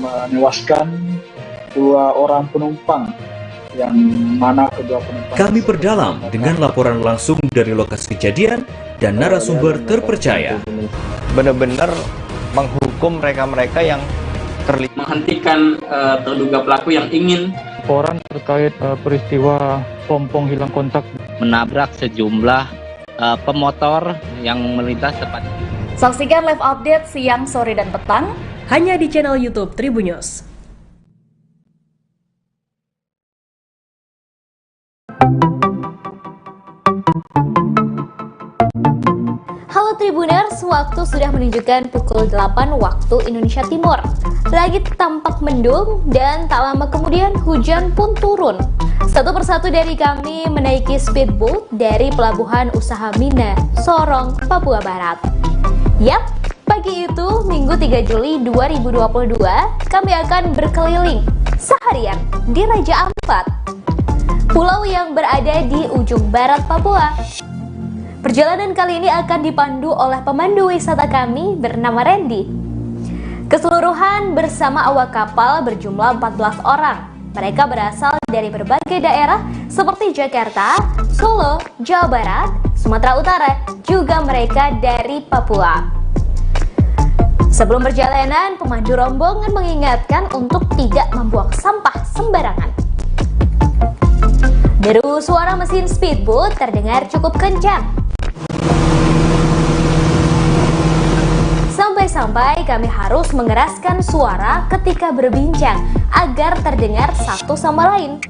S9: Menewaskan 2 orang penumpang yang mana kedua penumpang.
S8: Kami perdalam dengan laporan langsung dari lokasi kejadian dan narasumber terpercaya.
S25: Benar-benar menghukum mereka-mereka yang terlibat, menghentikan terduga pelaku yang ingin
S26: Laporan terkait peristiwa pompong hilang kontak
S27: menabrak sejumlah pemotor yang melintas tepat.
S12: Saksikan live update siang, sore, dan petang hanya di channel YouTube Tribun News.
S5: Halo Tribuners, waktu sudah menunjukkan pukul 8 waktu Indonesia Timur. Langit tampak mendung dan tak lama kemudian hujan pun turun. Satu persatu dari kami menaiki speedboat dari Pelabuhan Usaha Mina, Sorong, Papua Barat. Yap, pagi itu Minggu 3 Juli 2022 kami akan berkeliling seharian di Raja Ampat, pulau yang berada di ujung barat Papua. Perjalanan kali ini akan dipandu oleh pemandu wisata kami bernama Randy. Keseluruhan bersama awak kapal berjumlah 14 orang. Mereka berasal dari berbagai daerah seperti Jakarta, Solo, Jawa Barat, Sumatera Utara, juga mereka dari Papua. Sebelum perjalanan, pemandu rombongan mengingatkan untuk tidak membuang sampah sembarangan. Deru suara mesin speedboat terdengar cukup kencang. Sampai-sampai kami harus mengeraskan suara ketika berbincang agar terdengar satu sama lain.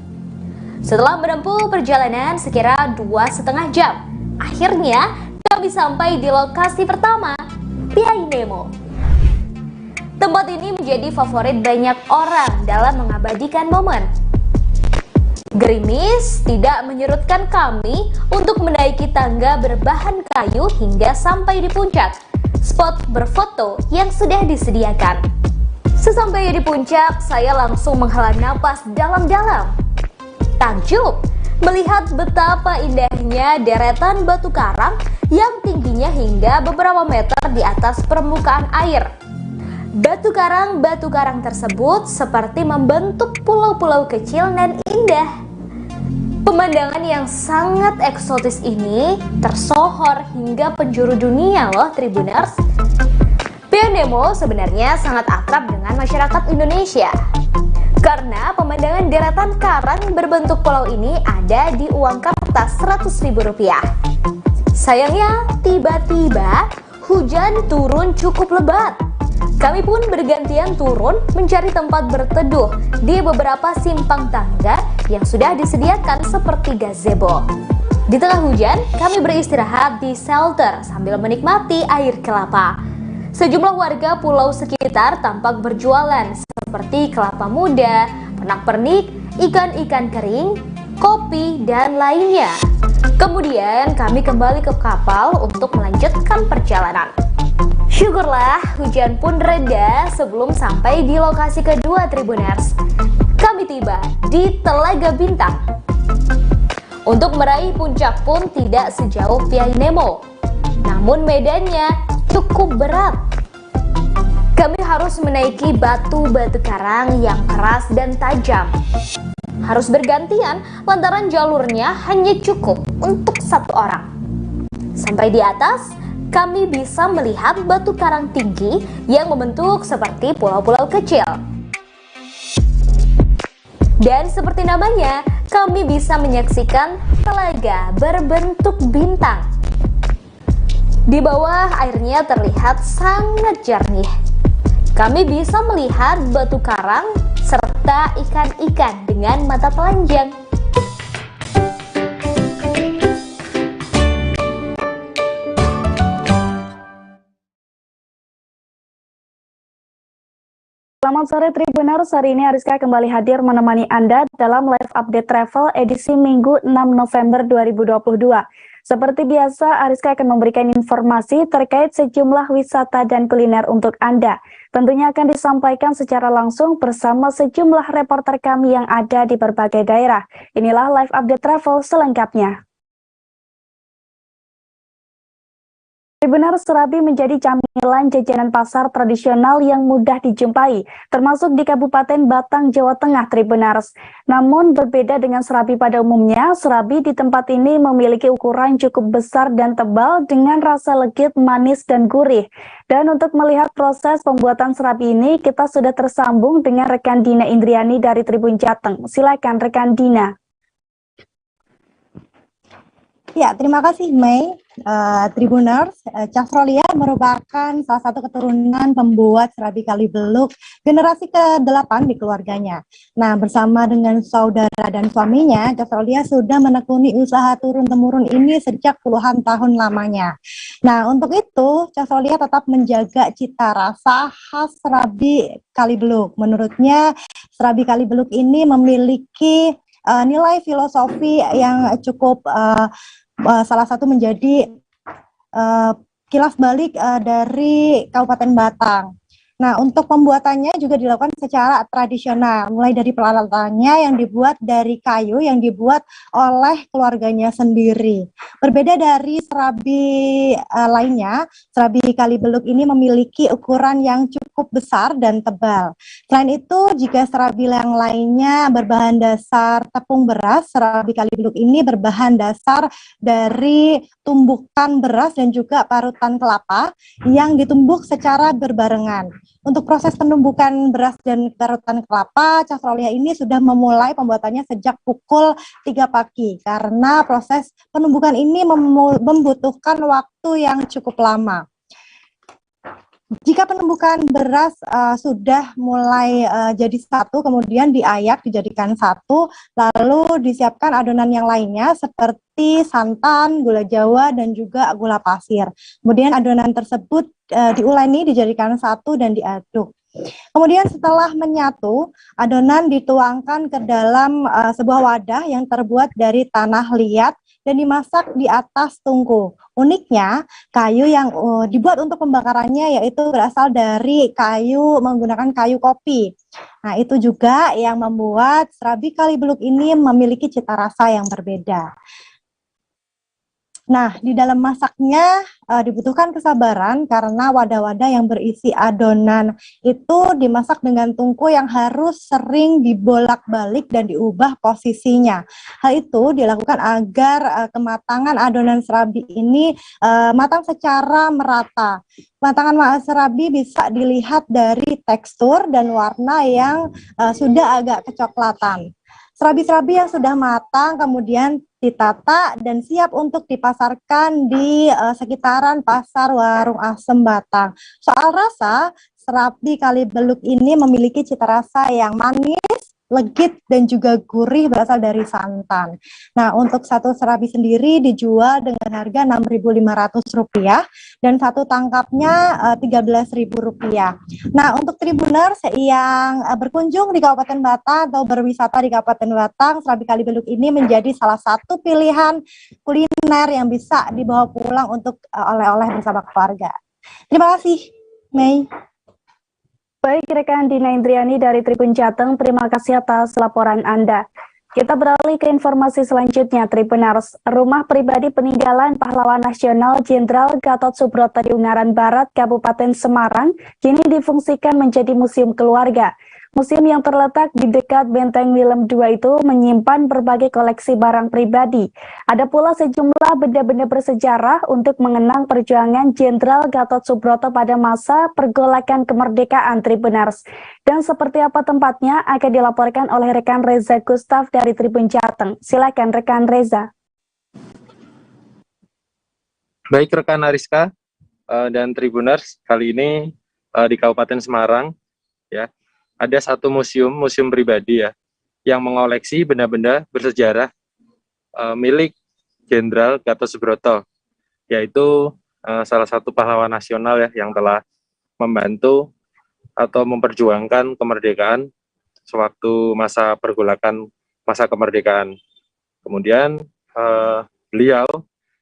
S5: Setelah menempuh perjalanan sekira 2,5 jam, akhirnya kami sampai di lokasi pertama, Piai Nemo. Tempat ini menjadi favorit banyak orang dalam mengabadikan momen. Gerimis tidak menyurutkan kami untuk menaiki tangga berbahan kayu hingga sampai di puncak spot berfoto yang sudah disediakan. Sesampai di puncak, saya langsung menghela napas dalam-dalam. Takjub melihat betapa indahnya deretan batu karang yang tingginya hingga beberapa meter di atas permukaan air. Batu karang tersebut seperti membentuk pulau-pulau kecil dan indah. Pemandangan yang sangat eksotis ini tersohor hingga penjuru dunia loh Tribuners. Piai Nemo sebenarnya sangat akrab dengan masyarakat Indonesia karena pemandangan deretan karang berbentuk pulau ini ada di uang kertas Rp100.000. Sayangnya tiba-tiba hujan turun cukup lebat. Kami pun bergantian turun mencari tempat berteduh di beberapa simpang tangga yang sudah disediakan seperti gazebo. Di tengah hujan, kami beristirahat di shelter sambil menikmati air kelapa. Sejumlah warga pulau sekitar tampak berjualan seperti kelapa muda, pernak-pernik, ikan-ikan kering, kopi, dan lainnya. Kemudian kami kembali ke kapal untuk melanjutkan perjalanan. Syukurlah hujan pun reda sebelum sampai di lokasi kedua Tribuners. Kami tiba di Telaga Bintang. Untuk meraih puncak pun tidak sejauh Piai Nemo, namun medannya cukup berat. Kami harus menaiki batu-batu karang yang keras dan tajam. Harus bergantian lantaran jalurnya hanya cukup untuk 1 orang. Sampai di atas, kami bisa melihat batu karang tinggi yang membentuk seperti pulau-pulau kecil. Dan seperti namanya, kami bisa menyaksikan telaga berbentuk bintang. Di bawah airnya terlihat sangat jernih. Kami bisa melihat batu karang serta ikan-ikan dengan mata telanjang.
S7: Selamat sore Tribuners, hari ini Ariska kembali hadir menemani Anda dalam live update travel edisi Minggu 6 November 2022. Seperti biasa, Ariska akan memberikan informasi terkait sejumlah wisata dan kuliner untuk Anda. Tentunya akan disampaikan secara langsung bersama sejumlah reporter kami yang ada di berbagai daerah. Inilah live update travel selengkapnya. Tribuners, serabi menjadi camilan jajanan pasar tradisional yang mudah dijumpai, termasuk di Kabupaten Batang, Jawa Tengah, Tribuners. Namun berbeda dengan serabi pada umumnya, serabi di tempat ini memiliki ukuran cukup besar dan tebal dengan rasa legit, manis, dan gurih. Dan untuk melihat proses pembuatan serabi ini, kita sudah tersambung dengan rekan Dina Indriani dari Tribun Jateng. Silakan rekan Dina.
S13: Ya, terima kasih Mei. Tribuners, Casrolia merupakan salah satu keturunan pembuat serabi Kalibeluk generasi ke-8 di keluarganya. Nah, bersama dengan saudara dan suaminya, Casrolia sudah menekuni usaha turun-temurun ini sejak puluhan tahun lamanya. Nah, untuk itu, Casrolia tetap menjaga cita rasa khas serabi Kalibeluk. Menurutnya, serabi Kalibeluk ini memiliki nilai filosofi yang cukup salah satu menjadi kilas balik dari Kabupaten Batang. Nah, untuk pembuatannya juga dilakukan secara tradisional, mulai dari peralatannya yang dibuat dari kayu yang dibuat oleh keluarganya sendiri. Berbeda dari serabi lainnya, serabi Kalibeluk ini memiliki ukuran yang cukup besar dan tebal. Selain itu, jika serabi yang lainnya berbahan dasar tepung beras, serabi Kalibeluk ini berbahan dasar dari tumbukan beras dan juga parutan kelapa yang ditumbuk secara berbarengan. Untuk proses penumbukan beras dan parutan kelapa, Casrolia ini sudah memulai pembuatannya sejak pukul 3 pagi karena proses penumbukan ini membutuhkan waktu yang cukup lama. Jika penumbukan beras sudah mulai jadi satu, kemudian diayak dijadikan satu, lalu disiapkan adonan yang lainnya seperti santan, gula jawa, dan juga gula pasir. Kemudian adonan tersebut diuleni, dijadikan satu, dan diaduk. Kemudian setelah menyatu, adonan dituangkan ke dalam sebuah wadah yang terbuat dari tanah liat dan dimasak di atas tungku. Uniknya, kayu yang dibuat untuk pembakarannya yaitu berasal dari menggunakan kayu kopi. Nah, itu juga yang membuat serabi Kalibeluk ini memiliki cita rasa yang berbeda. Nah, di dalam masaknya dibutuhkan kesabaran karena wadah-wadah yang berisi adonan itu dimasak dengan tungku yang harus sering dibolak-balik dan diubah posisinya. Hal itu dilakukan agar kematangan adonan serabi ini matang secara merata. Kematangan serabi bisa dilihat dari tekstur dan warna yang sudah agak kecoklatan. Serabi-serabi yang sudah matang kemudian ditata dan siap untuk dipasarkan di sekitaran pasar Warung Asem Batang. Soal rasa, serabi Kalibeluk ini memiliki cita rasa yang manis, legit, dan juga gurih berasal dari santan. Nah, untuk satu serabi sendiri dijual dengan harga Rp6.500 dan satu tangkapnya Rp13.000. Nah, untuk Tribuners yang berkunjung di Kabupaten Batang atau berwisata di Kabupaten Batang, serabi Kalibeluk ini menjadi salah satu pilihan kuliner yang bisa dibawa pulang untuk oleh-oleh bersama keluarga. Terima kasih, Mei.
S7: Baik, rekan Dina Indriani dari Tribun Jateng, terima kasih atas laporan Anda. Kita beralih ke informasi selanjutnya, Tribuners. Rumah pribadi peninggalan pahlawan nasional Jenderal Gatot Subroto di Ungaran Barat, Kabupaten Semarang, kini difungsikan menjadi museum keluarga. Museum yang terletak di dekat Benteng Willem II itu menyimpan berbagai koleksi barang pribadi. Ada pula sejumlah benda-benda bersejarah untuk mengenang perjuangan Jenderal Gatot Subroto pada masa pergolakan kemerdekaan Tribuners. Dan seperti apa tempatnya akan dilaporkan oleh rekan Reza Gustaf dari Tribun Jateng. Silakan rekan Reza.
S14: Baik rekan Ariska dan Tribuners, kali ini di Kabupaten Semarang ya. Ada satu museum pribadi ya, yang mengoleksi benda-benda bersejarah milik Jenderal Gatot Subroto, yaitu salah satu pahlawan nasional ya, yang telah membantu atau memperjuangkan kemerdekaan sewaktu masa pergolakan masa kemerdekaan. Kemudian beliau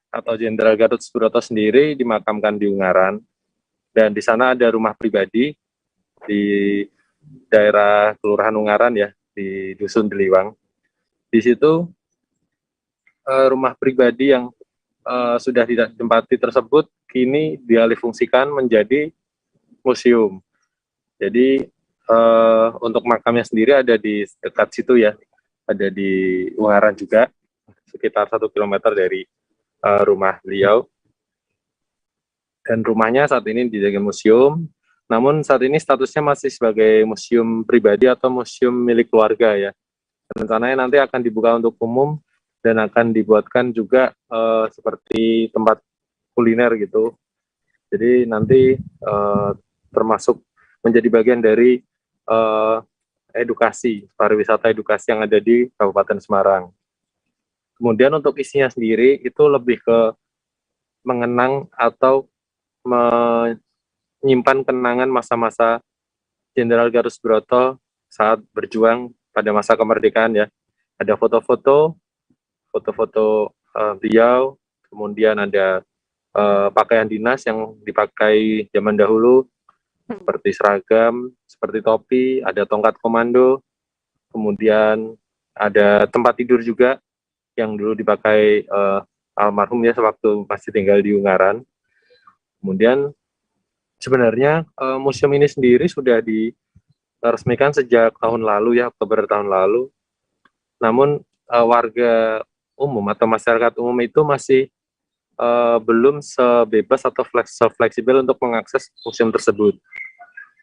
S14: atau Jenderal Gatot Subroto sendiri dimakamkan di Ungaran, dan di sana ada rumah pribadi di daerah Kelurahan Ungaran ya, di Dusun Deliwang. Di situ rumah pribadi yang sudah tidak ditempati tersebut kini dialihfungsikan menjadi museum. Jadi untuk makamnya sendiri ada di dekat situ ya, ada di Ungaran juga, sekitar 1 kilometer dari rumah beliau. Dan rumahnya saat ini dijadikan museum. Namun saat ini statusnya masih sebagai museum pribadi atau museum milik keluarga ya. Rencananya nanti akan dibuka untuk umum dan akan dibuatkan juga seperti tempat kuliner gitu. Jadi nanti termasuk menjadi bagian dari edukasi, pariwisata edukasi yang ada di Kabupaten Semarang. Kemudian untuk isinya sendiri itu lebih ke mengenang atau menyimpan kenangan masa-masa Jenderal Gatot Subroto saat berjuang pada masa kemerdekaan ya. Ada foto-foto beliau, kemudian ada pakaian dinas yang dipakai zaman dahulu, seperti seragam, seperti topi, ada tongkat komando, kemudian ada tempat tidur juga yang dulu dipakai almarhum ya sewaktu masih tinggal di Ungaran. Kemudian sebenarnya museum ini sendiri sudah diresmikan sejak tahun lalu ya, Oktober tahun lalu. Namun warga umum atau masyarakat umum itu masih belum sebebas atau fleksibel untuk mengakses museum tersebut.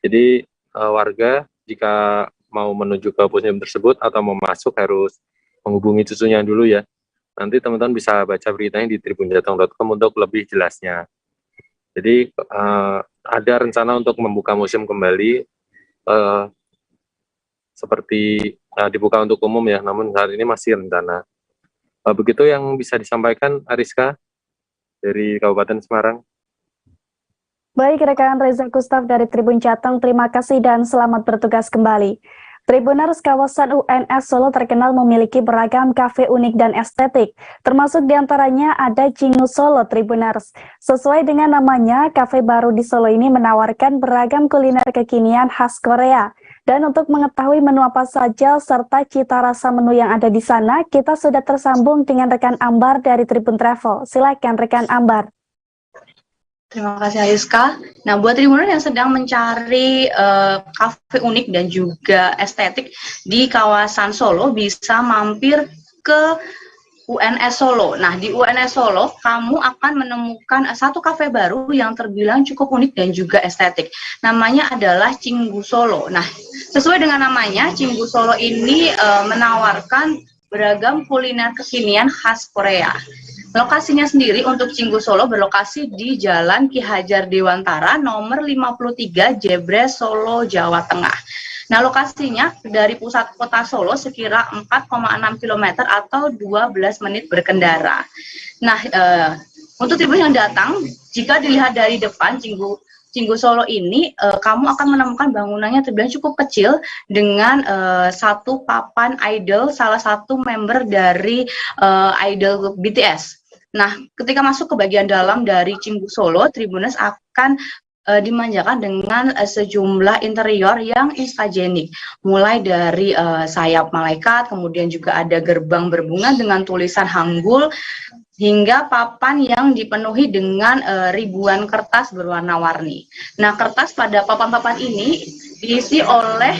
S14: Jadi warga jika mau menuju ke museum tersebut atau mau masuk harus menghubungi cucunya dulu ya. Nanti teman-teman bisa baca beritanya di tribunjateng.com untuk lebih jelasnya. Jadi ada rencana untuk membuka museum kembali seperti dibuka untuk umum ya, namun saat ini masih rencana. Begitu yang bisa disampaikan Ariska dari Kabupaten Semarang.
S7: Baik rekan Reza Gustaf dari Tribun Jateng, terima kasih dan selamat bertugas kembali. Tribuners, kawasan UNS Solo terkenal memiliki beragam kafe unik dan estetik, termasuk diantaranya ada Cingu Solo Tribuners. Sesuai dengan namanya, kafe baru di Solo ini menawarkan beragam kuliner kekinian khas Korea. Dan untuk mengetahui menu apa saja serta cita rasa menu yang ada di sana, kita sudah tersambung dengan rekan Ambar dari Tribun Travel. Silakan rekan Ambar.
S15: Terima kasih Ariska. Nah, buat Tribuners yang sedang mencari kafe unik dan juga estetik di kawasan Solo, bisa mampir ke UNS Solo. Nah, di UNS Solo, kamu akan menemukan satu kafe baru yang terbilang cukup unik dan juga estetik. Namanya adalah Cingu Solo. Nah, sesuai dengan namanya, Cingu Solo ini menawarkan beragam kuliner kekinian khas Korea. Lokasinya sendiri untuk Cingu Solo berlokasi di Jalan Ki Hajar Dewantara nomor 53 Jebres, Solo, Jawa Tengah. Nah, lokasinya dari pusat kota Solo sekira 4,6 km atau 12 menit berkendara. Nah, untuk Tribun yang datang, jika dilihat dari depan Cingu Solo ini, kamu akan menemukan bangunannya terbilang cukup kecil dengan satu papan idol salah satu member dari idol BTS. Nah, ketika masuk ke bagian dalam dari Cingu Solo, Tribuners akan dimanjakan dengan sejumlah interior yang instagenik, mulai dari sayap malaikat, kemudian juga ada gerbang berbunga dengan tulisan Hangul, hingga papan yang dipenuhi dengan ribuan kertas berwarna-warni. Nah, kertas pada papan-papan ini diisi oleh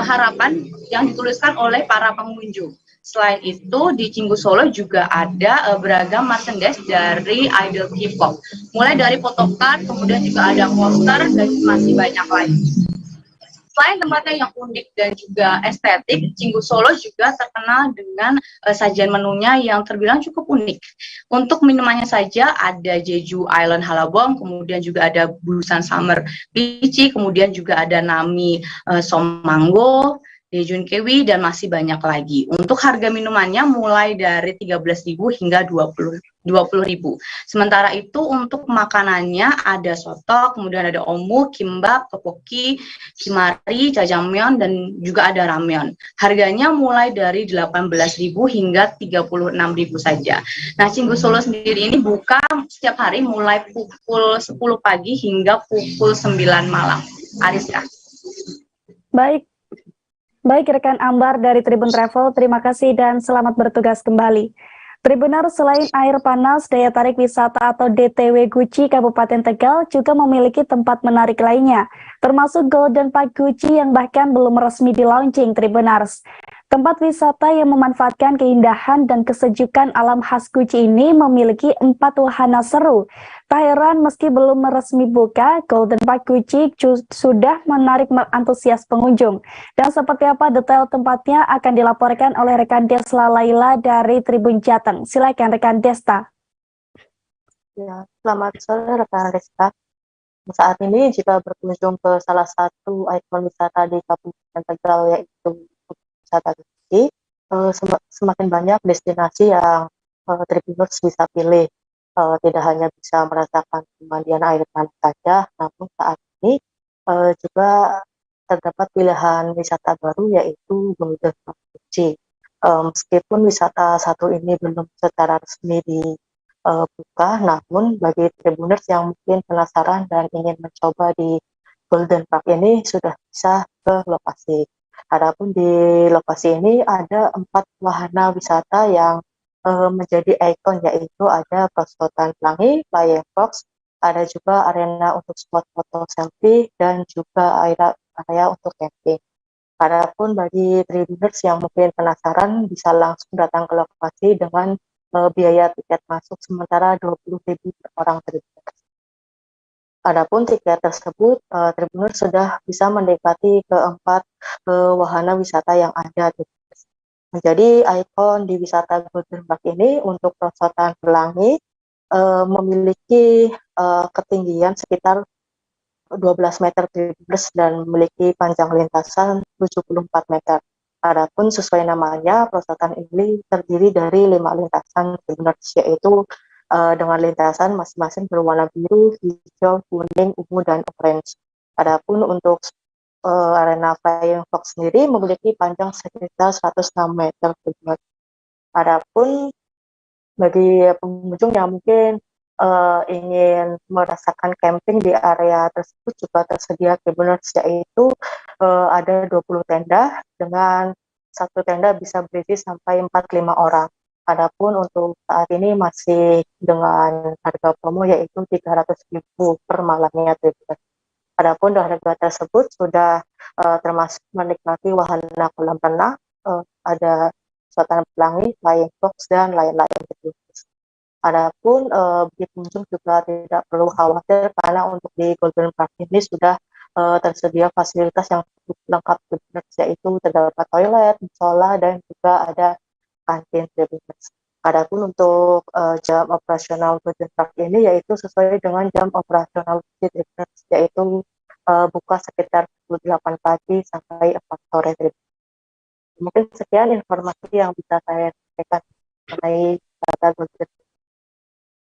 S15: harapan yang dituliskan oleh para pengunjung. Selain itu, di Cinggu Solo juga ada beragam merchandise dari idol K-pop. Mulai dari photocard, kemudian juga ada poster, dan masih banyak lagi. Selain tempatnya yang unik dan juga estetik, Cinggu Solo juga terkenal dengan sajian menunya yang terbilang cukup unik. Untuk minumannya saja ada Jeju Island Halabong, kemudian juga ada Busan Summer Peachy, kemudian juga ada Nami Som Mango, Daejun Kewi, dan masih banyak lagi. Untuk harga minumannya mulai dari 13.000 hingga 20.000. Sementara itu untuk makanannya ada soto, kemudian ada omu, kimbap, tteokbokki, kimari, jjajangmyeon, dan juga ada ramyeon. Harganya mulai dari 18.000 hingga 36.000 saja. Nah, Cinggu Solo sendiri ini buka setiap hari mulai pukul 10 pagi hingga pukul 9 malam. Ariska.
S7: Baik rekan Ambar dari Tribun Travel, terima kasih dan selamat bertugas kembali. Tribuners, selain air panas, daya tarik wisata atau DTW Guci Kabupaten Tegal juga memiliki tempat menarik lainnya, termasuk Golden Park Guci yang bahkan belum resmi di-launching Tribuners. Tempat wisata yang memanfaatkan keindahan dan kesejukan alam khas Guci ini memiliki 4 wahana seru. Tak heran meski belum resmi buka, Golden Park Guci sudah menarik antusias pengunjung. Dan seperti apa detail tempatnya akan dilaporkan oleh rekan Desla Laila dari Tribun Jateng. Silakan rekan Desta.
S1: Ya, selamat sore rekan Desta. Saat ini jika berkunjung ke salah satu ikon wisata di Kabupaten Tegal yaitu wisata Guci, semakin banyak destinasi yang Tribuners bisa pilih. Tidak hanya bisa merasakan pemandian air panas saja, namun saat ini juga terdapat pilihan wisata baru yaitu Golden Park Guci. Meskipun wisata satu ini belum secara resmi dibuka, namun bagi Tribuners yang mungkin penasaran dan ingin mencoba di Golden Park ini sudah bisa ke lokasi. Adapun di lokasi ini ada 4 wahana wisata yang menjadi ikon, yaitu ada perosotan pelangi, flying fox, ada juga arena untuk spot foto selfie, dan juga area untuk camping. Adapun bagi Tribuners yang mungkin penasaran bisa langsung datang ke lokasi dengan biaya tiket masuk sementara 20.000 per orang Tribuners. Adapun tiket tersebut, Tribuners sudah bisa menikmati keempat wahana wisata yang ada. Menjadi ikon di wisata Golden Park ini untuk perosotan pelangi memiliki ketinggian sekitar 12 meter Tribuners dan memiliki panjang lintasan 74 meter. Adapun sesuai namanya, perosotan ini terdiri dari 5 lintasan Tribuners, yaitu dengan lintasan masing-masing berwarna biru, hijau, kuning, ungu, dan orange. Adapun untuk arena Flying Fox sendiri memiliki panjang sekitar 106 meter. Adapun bagi pengunjung yang mungkin ingin merasakan camping di area tersebut juga tersedia Tribuners, yaitu ada 20 tenda dengan satu tenda bisa berisi sampai 45 orang. Adapun untuk saat ini masih dengan harga promo yaitu 300.000 per malamnya Tribuners. Adapun harga tersebut sudah termasuk menikmati wahana kolam renang, ada perosotan pelangi, flying fox, dan lain-lain. Adapun bagi pengunjung juga tidak perlu khawatir karena untuk di Golden Park ini sudah tersedia fasilitas yang cukup lengkap, yaitu terdapat toilet, musola, dan juga ada kantin Tribuners. Adapun untuk jam operasional Golden Park ini yaitu sesuai dengan jam operasional Tribuners, yaitu buka sekitar pukul 8 pagi sampai 4 sore. Mungkin sekian informasi yang bisa saya sampaikan mengenai wisata Golden Park.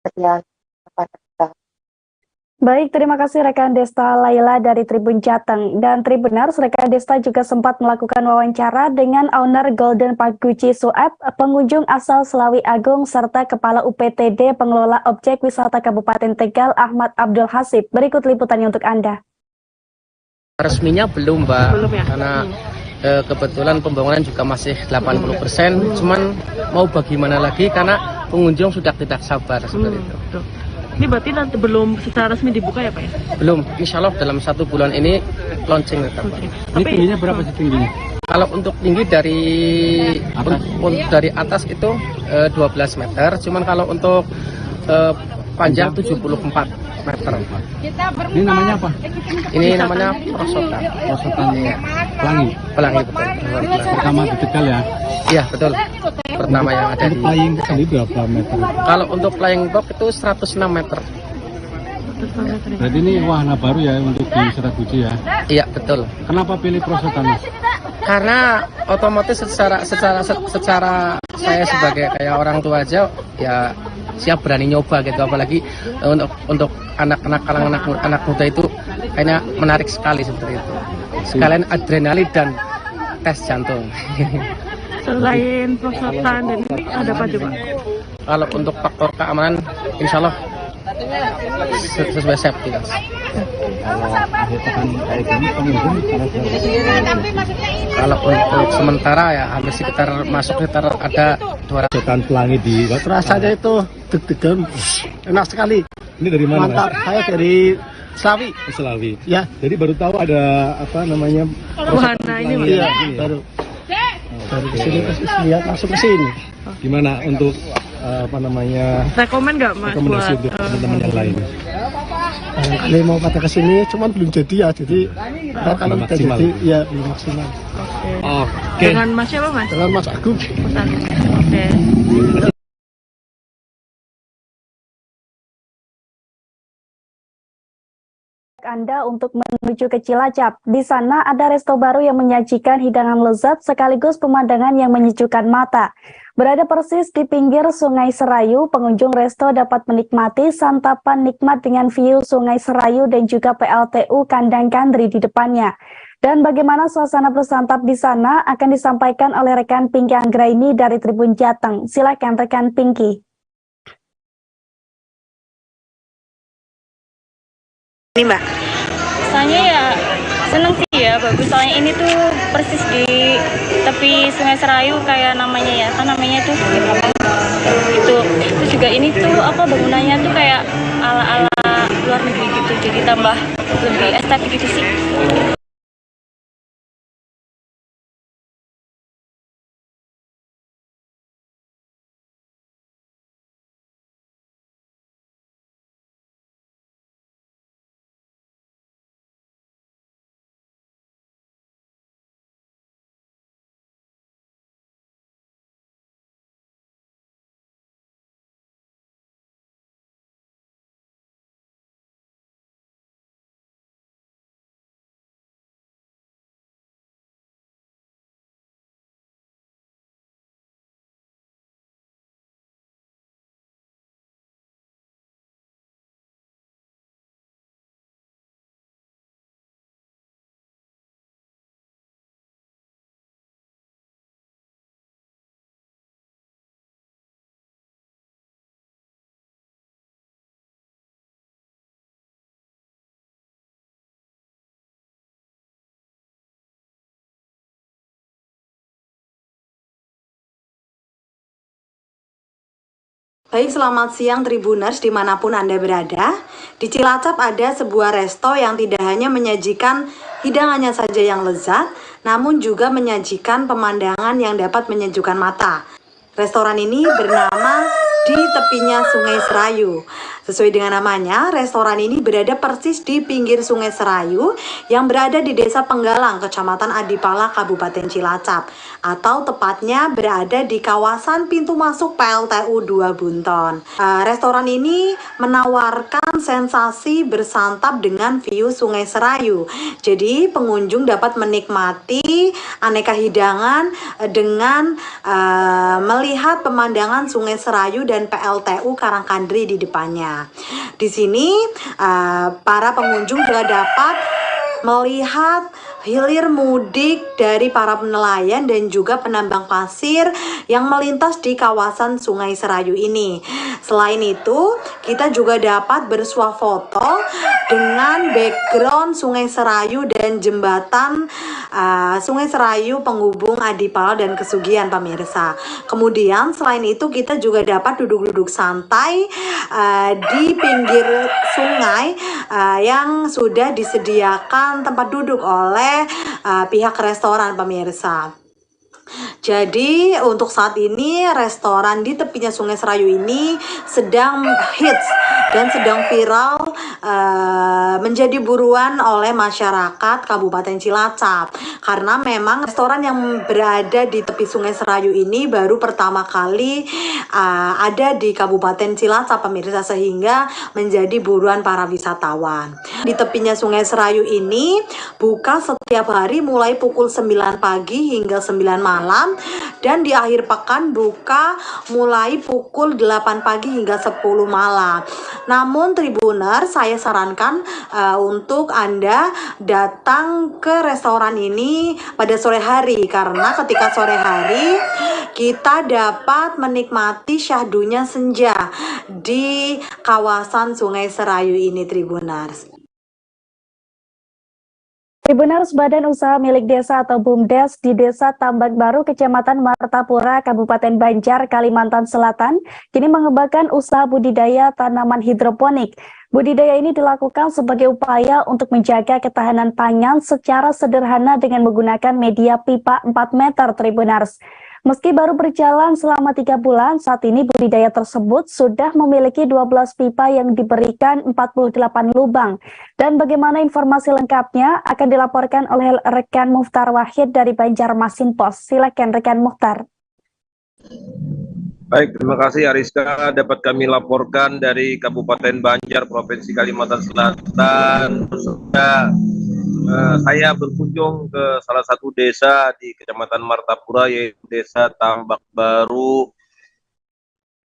S1: Sekian.
S7: Baik, terima kasih rekan Desta Laila dari Tribun Jateng. Dan Tribuners, rekan Desta juga sempat melakukan wawancara dengan owner Golden Park Guci Sueb, pengunjung asal Selawi Agung, serta Kepala UPTD Pengelola Objek Wisata Kabupaten Tegal, Ahmad Abdul Hasib. Berikut liputannya untuk Anda.
S16: Resminya belum, Mbak, belum ya? Karena kebetulan pembangunan juga masih 80%, cuman mau bagaimana lagi karena pengunjung sudah tidak sabar seperti itu.
S11: Ini berarti nanti belum secara resmi dibuka ya Pak ya?
S16: Belum, insya Allah dalam 1 bulan ini launching.
S11: Ini tingginya berapa sih tingginya?
S16: Kalau untuk tinggi dari atas itu 12 meter, cuman kalau untuk panjang 74 meter.
S11: Ini namanya apa?
S16: Ini namanya prosotan.
S11: Prosotan pelangi.
S16: Pelangi betul.
S11: Pertama di Tegal ya?
S16: Iya betul. Pertama yang ada di.
S11: Flying sendiri berapa meter?
S16: Kalau untuk flying box itu 106 meter.
S11: Berarti ini wahana baru ya untuk di Serabuji ya?
S16: Iya betul.
S11: Kenapa pilih prosotan Mas?
S16: Karena otomatis secara saya sebagai kayak orang tua aja ya siap berani nyoba gitu, apalagi untuk anak-anak kalangan anak muda itu kayaknya menarik sekali seperti itu. Sekalian adrenalin dan tes jantung.
S11: Selain prosotan dan ini ada apa coba?
S16: Kalau untuk faktor keamanan, insya Allah sesuai safety. Kalau untuk sementara ya hampir sekitar ada 200.
S11: Prosotan pelangi di
S16: Rasanya itu deg-degan, enak sekali.
S11: Ini dari mana?
S16: Mantap, saya dari Slawi.
S11: Selawi.
S16: Ya.
S11: Jadi baru tahu ada apa namanya?
S16: Wahana ini
S11: ya,
S16: baru. Dari sini lihat langsung ke sini.
S11: Gimana untuk apa namanya?
S17: Rekomen nggak Mas
S11: rekomendasi
S17: buat
S11: untuk teman-teman yang lain?
S16: Barangkali mau pada kesini, cuman belum jadi ya. Jadi kalau udah jadi ya belum maksimal.
S11: Oke.
S17: Dengan Mas siapa Mas?
S16: Dengan Mas Agung.
S17: Oke.
S7: Anda untuk menuju ke Cilacap. Di sana ada resto baru yang menyajikan hidangan lezat sekaligus pemandangan yang menyejukkan mata. Berada persis di pinggir Sungai Serayu, pengunjung resto dapat menikmati santapan nikmat dengan view Sungai Serayu dan juga PLTU Kandang Kandri di depannya. Dan bagaimana suasana bersantap di sana akan disampaikan oleh rekan Pinky Anggraini dari Tribun Jateng. Silakan rekan Pinky.
S18: Ini Mbak, soalnya ya seneng sih ya, bagus soalnya ini tuh persis di tepi Sungai Serayu kayak namanya ya, kan namanya tuh itu juga ini tuh apa bangunannya tuh kayak ala-ala luar negeri gitu, jadi tambah lebih estetik gitu sih.
S19: Baik, selamat siang Tribuners dimanapun Anda berada. Di Cilacap ada sebuah resto yang tidak hanya menyajikan hidangannya saja yang lezat, namun juga menyajikan pemandangan yang dapat menyejukkan mata. Restoran ini bernama Di Tepinya Sungai Serayu. Sesuai dengan namanya, restoran ini berada persis di pinggir Sungai Serayu yang berada di Desa Penggalang, Kecamatan Adipala, Kabupaten Cilacap. Atau tepatnya berada di kawasan pintu masuk PLTU 2 Bunton. Restoran ini menawarkan sensasi bersantap dengan view Sungai Serayu. Jadi pengunjung dapat menikmati aneka hidangan dengan melihat pemandangan Sungai Serayu dan PLTU Karangkandri di depannya. Di sini para pengunjung juga dapat melihat hilir mudik dari para nelayan dan juga penambang pasir yang melintas di kawasan Sungai Serayu ini. Selain itu, kita juga dapat bersuah foto dengan background Sungai Serayu dan jembatan Sungai Serayu penghubung Adipala dan Kesugihan, pemirsa. Kemudian selain itu kita juga dapat duduk-duduk santai di pinggir sungai yang sudah disediakan tempat duduk oleh pihak restoran, pemirsa. Jadi untuk saat ini restoran di tepinya Sungai Serayu ini sedang hits dan sedang viral, menjadi buruan oleh masyarakat Kabupaten Cilacap, karena memang restoran yang berada di tepi Sungai Serayu ini baru pertama kali ada di Kabupaten Cilacap, pemirsa, sehingga menjadi buruan para wisatawan. Di tepinya Sungai Serayu ini buka setiap hari mulai pukul 9 pagi hingga 9 malam, dan di akhir pekan buka mulai pukul 8 pagi hingga 10 malam. Namun Tribuner, saya sarankan untuk Anda datang ke restoran ini pada sore hari, karena ketika sore hari kita dapat menikmati syahdunya senja di kawasan Sungai Serayu ini, Tribuners.
S7: Tribuners, Badan Usaha Milik Desa atau BUMDes di Desa Tambak Baru, Kecamatan Martapura, Kabupaten Banjar, Kalimantan Selatan, kini mengembangkan usaha budidaya tanaman hidroponik. Budidaya ini dilakukan sebagai upaya untuk menjaga ketahanan pangan secara sederhana dengan menggunakan media pipa 4 meter, Tribuners. Meski baru berjalan selama 3 bulan, saat ini budidaya tersebut sudah memiliki 12 pipa yang diberikan 48 lubang. Dan bagaimana informasi lengkapnya akan dilaporkan oleh rekan Muhtar Wahid dari Banjarmasin Pos. Silakan rekan Muhtar.
S3: Baik, terima kasih Ariska. Dapat kami laporkan dari Kabupaten Banjar, Provinsi Kalimantan Selatan. Saya berkunjung ke salah satu desa di Kecamatan Martapura, yaitu Desa Tambak Baru.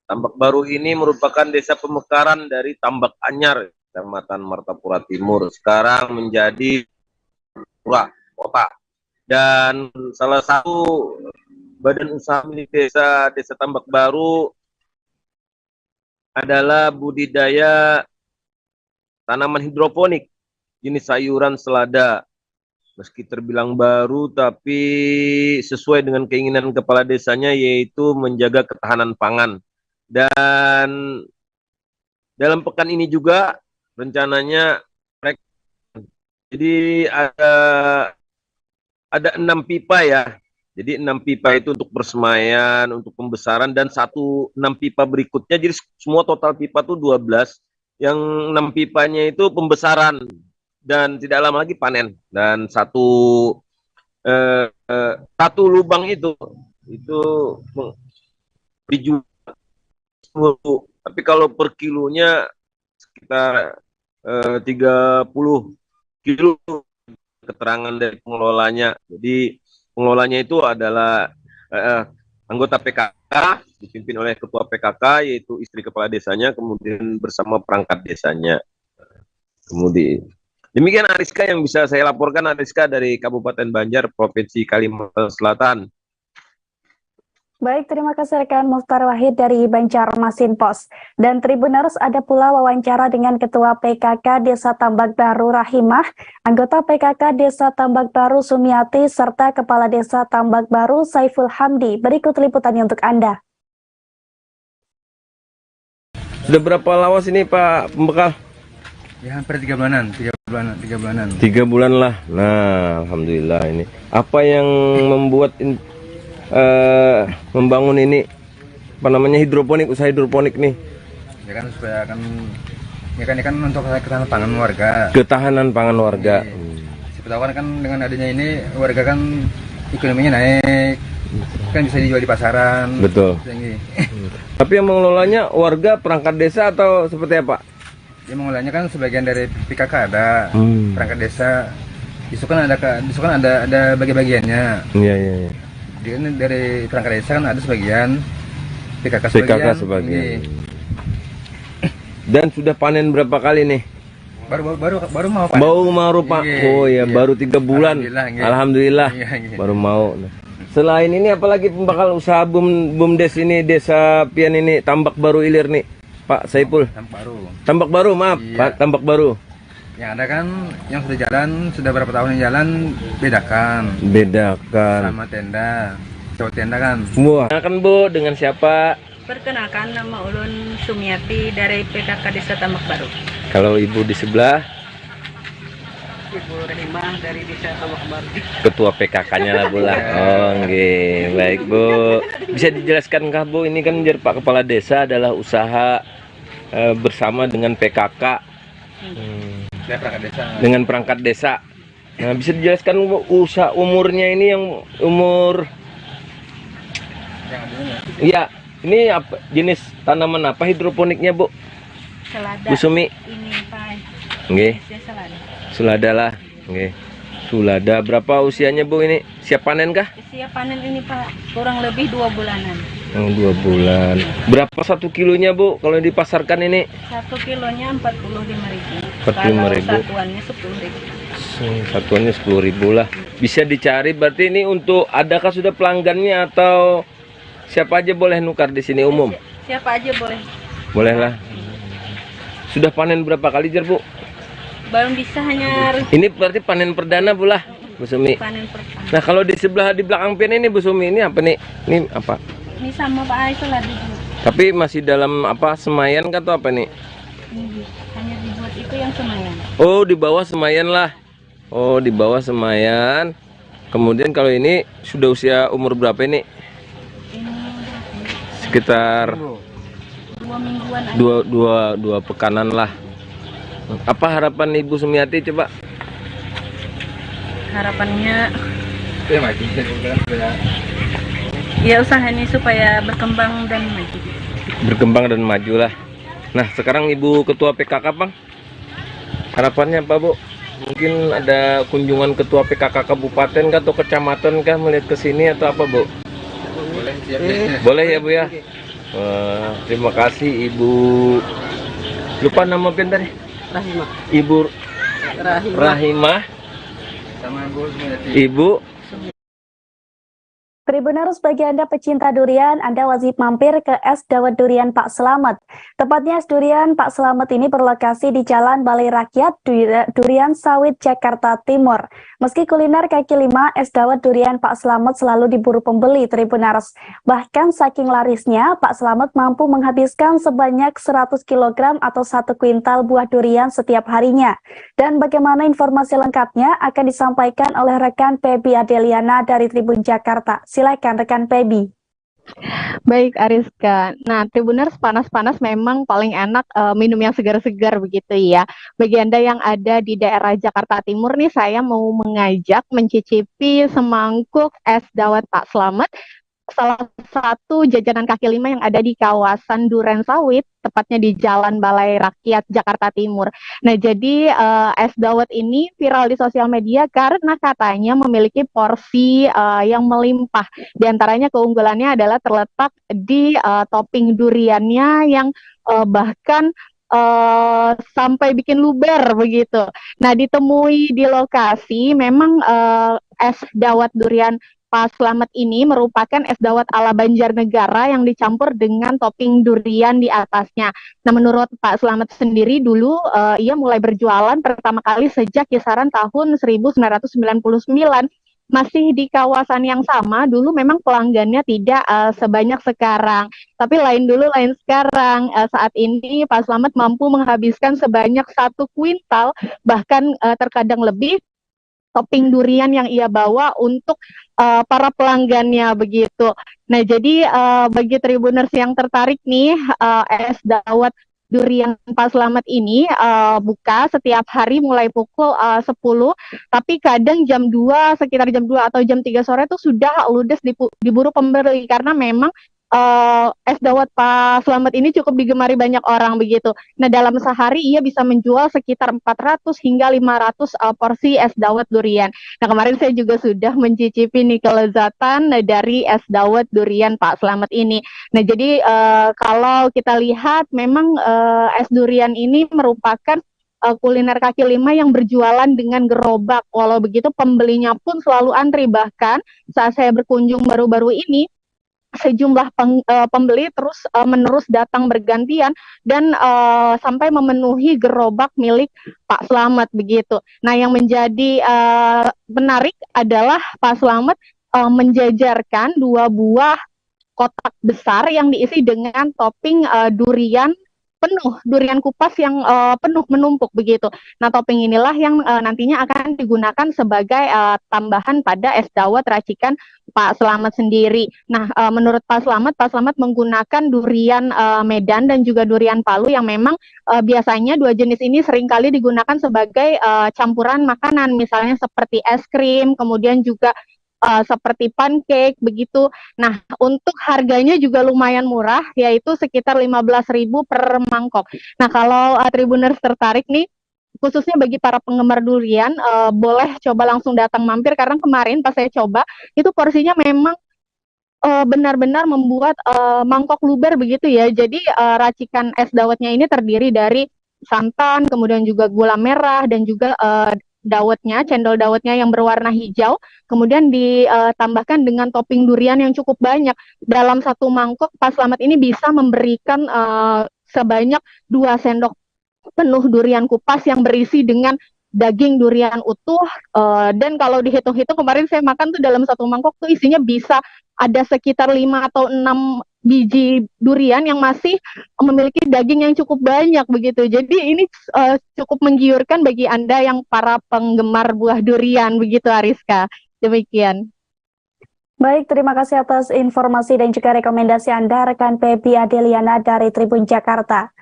S3: Tambak Baru ini merupakan desa pemekaran dari Tambak Anyar, Kecamatan Martapura Timur. Sekarang menjadi Pura Kota. Dan salah satu badan usaha milik Desa Tambak Baru adalah budidaya tanaman hidroponik jenis sayuran selada. Meski terbilang baru, tapi sesuai dengan keinginan kepala desanya, yaitu menjaga ketahanan pangan. Dan dalam pekan ini juga rencananya, jadi ada 6 pipa ya. Jadi 6 pipa itu untuk persemaian, untuk pembesaran, dan 6 pipa berikutnya. Jadi semua total pipa itu 12. Yang 6 pipanya itu pembesaran. Dan tidak lama lagi panen, dan satu lubang itu dijual 10, tapi kalau per kilonya sekitar 30 kilo, keterangan dari pengelolanya. Jadi pengelolanya itu adalah anggota PKK, dipimpin oleh ketua PKK, yaitu istri kepala desanya, kemudian bersama perangkat desanya. Kemudian demikian Ariska yang bisa saya laporkan, Ariska, dari Kabupaten Banjar, Provinsi Kalimantan Selatan.
S7: Baik, terima kasih rekan Muhtar Wahid dari Banjarmasin Pos. Dan Tribuners, ada pula wawancara dengan Ketua PKK Desa Tambak Baru Rahimah, anggota PKK Desa Tambak Baru Sumiati, serta Kepala Desa Tambak Baru Saiful Hamdi. Berikut liputannya untuk Anda.
S3: Sudah berapa lawas ini Pak pembekal?
S4: Ya hampir 3 bulanan, 3 bulanan.
S3: 3 bulan lah. Nah, alhamdulillah ini. Apa yang membuat membangun ini hidroponik, usaha hidroponik nih?
S4: Ya kan supaya kan untuk ketahanan pangan warga.
S3: Ketahanan pangan warga.
S4: Siapa tahu kan dengan adanya ini warga kan ekonominya naik. Kan bisa dijual di pasaran.
S3: Betul. Tapi yang mengelolanya warga, perangkat desa atau seperti apa?
S4: Yang mengelolanya kan sebagian dari PKK ada, perangkat desa. Itu kan ada bagi-bagiannya.
S3: Iya.
S4: Dari perangkat desa kan ada sebagian, PKK
S3: sebagian. Dan sudah panen berapa kali nih?
S4: Baru mau Pak.
S3: Baru mau Pak. Oh ya, baru 3 bulan. Alhamdulillah. Baru mau. Selain ini apalagi bakal usaha BUMDes ini Desa Pian ini Tambak Baru Ilir nih Pak Saiful. Tambak baru maaf Pak, tambak baru.
S4: Yang ada kan yang sudah jalan, sudah berapa tahun yang jalan, bedakan sama tenda, cowok tenda kan.
S3: Wah, kan Bu dengan siapa?
S17: Perkenalkan, nama Ulun Sumiati dari PKK Desa Tambak Baru.
S3: Kalau Ibu di sebelah?
S17: Ibu Rahimah dari Desa Tambak Baru.
S3: Ketua PKK-nya lah Bu lah. Oh, nggih. Baik Bu. Bisa dijelaskan kah Bu, ini kan menjadi Pak Kepala Desa adalah usaha bersama dengan PKK. Dengan perangkat desa. Nah, bisa dijelaskan usaha umurnya ini yang umur? Iya, ini apa jenis tanaman apa hidroponiknya Bu?
S17: Selada.
S3: Bu Sumi.
S17: Ini Pak.
S3: Nggih.
S17: Selada.
S3: Selada lah. Nggih. Selada berapa usianya Bu ini? Siap panen kah?
S17: Siap panen ini Pak, kurang lebih 2 bulanan.
S3: 2 bulan. Berapa 1 kilonya Bu kalau dipasarkan ini?
S17: 1 kilonya 45.000.
S3: 45.000.
S17: Kalau satuannya 10.000.
S3: Satuannya 10.000 lah. Bisa dicari berarti ini untuk adakah sudah pelanggannya atau siapa aja boleh nukar di sini umum?
S17: Siapa aja boleh.
S3: Boleh lah. Sudah panen berapa kali Jar Bu?
S17: Belum bisa, hanya
S3: Ini berarti panen perdana Bu lah, Bu Sumi.
S17: panen pertama.
S3: Nah, kalau di sebelah di belakang pian ini Bu Sumi ini apa nih? Ini apa?
S17: Ini sama Pak Ai selada juga.
S3: Tapi masih dalam apa semayan kah atau apa nih?
S17: Ini hanya dibuat itu yang semayan.
S3: Oh, di bawah semayan lah. Oh, di bawah semayan. Kemudian kalau ini sudah usia umur berapa ini? Sekitar
S17: 2 mingguan.
S3: dua pekanan lah. Apa harapan Ibu Sumiati coba?
S17: Harapannya ya usaha ini supaya berkembang dan maju.
S3: Berkembang dan maju lah. Nah, sekarang Ibu Ketua PKK Bang, harapannya apa Bu? Mungkin ada kunjungan Ketua PKK Kabupaten kah atau Kecamatan kah melihat ke sini atau apa Bu? Boleh ya Bu ya. Wah, terima kasih Ibu. Lupa nama pintar ya?
S17: Rahimah.
S3: Ibu Rahimah. Ibu
S7: Tribuners, bagi Anda pecinta durian, Anda wajib mampir ke Es Dawet Durian Pak Slamet. Tepatnya Es Durian Pak Slamet ini berlokasi di Jalan Balai Rakyat, Durian Sawit, Jakarta Timur. Meski kuliner kaki lima, Es Dawet Durian Pak Slamet selalu diburu pembeli, Tribuners. Bahkan saking larisnya, Pak Slamet mampu menghabiskan sebanyak 100 kg atau 1 kuintal buah durian setiap harinya. Dan bagaimana informasi lengkapnya akan disampaikan oleh rekan Pebi Adeliana dari Tribun Jakarta. Silakan rekan Pebi.
S2: Baik Ariska, nah Tribuners, panas-panas memang paling enak minum yang segar-segar begitu ya. Bagi Anda yang ada di daerah Jakarta Timur nih, saya mau mengajak mencicipi semangkuk es dawet Pak Slamet, salah satu jajanan kaki lima yang ada di kawasan Duren Sawit, tepatnya di Jalan Balai Rakyat, Jakarta Timur. Nah, jadi es dawet ini viral di sosial media karena katanya memiliki porsi yang melimpah. Di antaranya keunggulannya adalah terletak di topping duriannya yang bahkan sampai bikin luber begitu. Nah, ditemui di lokasi, memang es dawet durian Pak Slamet ini merupakan es dawet ala Banjarnegara yang dicampur dengan topping durian di atasnya. Nah, menurut Pak Slamet sendiri dulu ia mulai berjualan pertama kali sejak kisaran tahun 1999. Masih di kawasan yang sama, dulu memang pelanggannya tidak sebanyak sekarang. Tapi lain dulu, lain sekarang. Saat ini Pak Slamet mampu menghabiskan sebanyak 1 kuintal, bahkan terkadang lebih, topping durian yang ia bawa untuk para pelanggannya begitu. Nah, jadi bagi Tribuners yang tertarik nih, es dawet durian Pak Slamet ini buka setiap hari mulai pukul 10, tapi kadang jam 2, sekitar jam 2 atau jam 3 sore itu sudah ludes diburu pembeli karena memang es dawet Pak Slamet ini cukup digemari banyak orang begitu. Nah, dalam sehari ia bisa menjual sekitar 400 hingga 500 porsi es dawet durian. Nah, kemarin saya juga sudah mencicipi nih kelezatan dari es dawet durian Pak Slamet ini. Nah, jadi kalau kita lihat memang es durian ini merupakan kuliner kaki lima yang berjualan dengan gerobak. Walau begitu pembelinya pun selalu antri. Bahkan saat saya berkunjung baru-baru ini, sejumlah pembeli terus menerus datang bergantian dan sampai memenuhi gerobak milik Pak Slamet begitu. Nah, yang menjadi menarik adalah Pak Slamet menjajarkan 2 buah kotak besar yang diisi dengan topping durian penuh, durian kupas yang penuh menumpuk begitu. Nah, topping inilah yang nantinya akan digunakan sebagai tambahan pada es dawet racikan Pak Slamet sendiri. Nah, menurut Pak Slamet menggunakan durian Medan dan juga durian Palu yang memang biasanya 2 jenis ini seringkali digunakan sebagai campuran makanan, misalnya seperti es krim, kemudian juga seperti pancake begitu. Nah, untuk harganya juga lumayan murah, yaitu sekitar 15.000 per mangkok. Nah, kalau Tribuners tertarik nih, khususnya bagi para penggemar durian, boleh coba langsung datang mampir, karena kemarin pas saya coba, itu porsinya memang benar-benar membuat mangkok luber begitu ya. Jadi racikan es dawetnya ini terdiri dari santan, kemudian juga gula merah, dan juga dawetnya, cendol dawetnya yang berwarna hijau, kemudian ditambahkan dengan topping durian yang cukup banyak. Dalam satu mangkok, Pak Slamet ini bisa memberikan sebanyak 2 sendok penuh durian kupas yang berisi dengan daging durian utuh, dan kalau dihitung-hitung kemarin saya makan tuh dalam satu mangkok tuh isinya bisa ada sekitar 5 atau 6 biji durian yang masih memiliki daging yang cukup banyak begitu. Jadi ini cukup menggiurkan bagi Anda yang para penggemar buah durian begitu, Ariska. Demikian.
S7: Baik, terima kasih atas informasi dan juga rekomendasi Anda, rekan Pepi Adeliana dari Tribun Jakarta.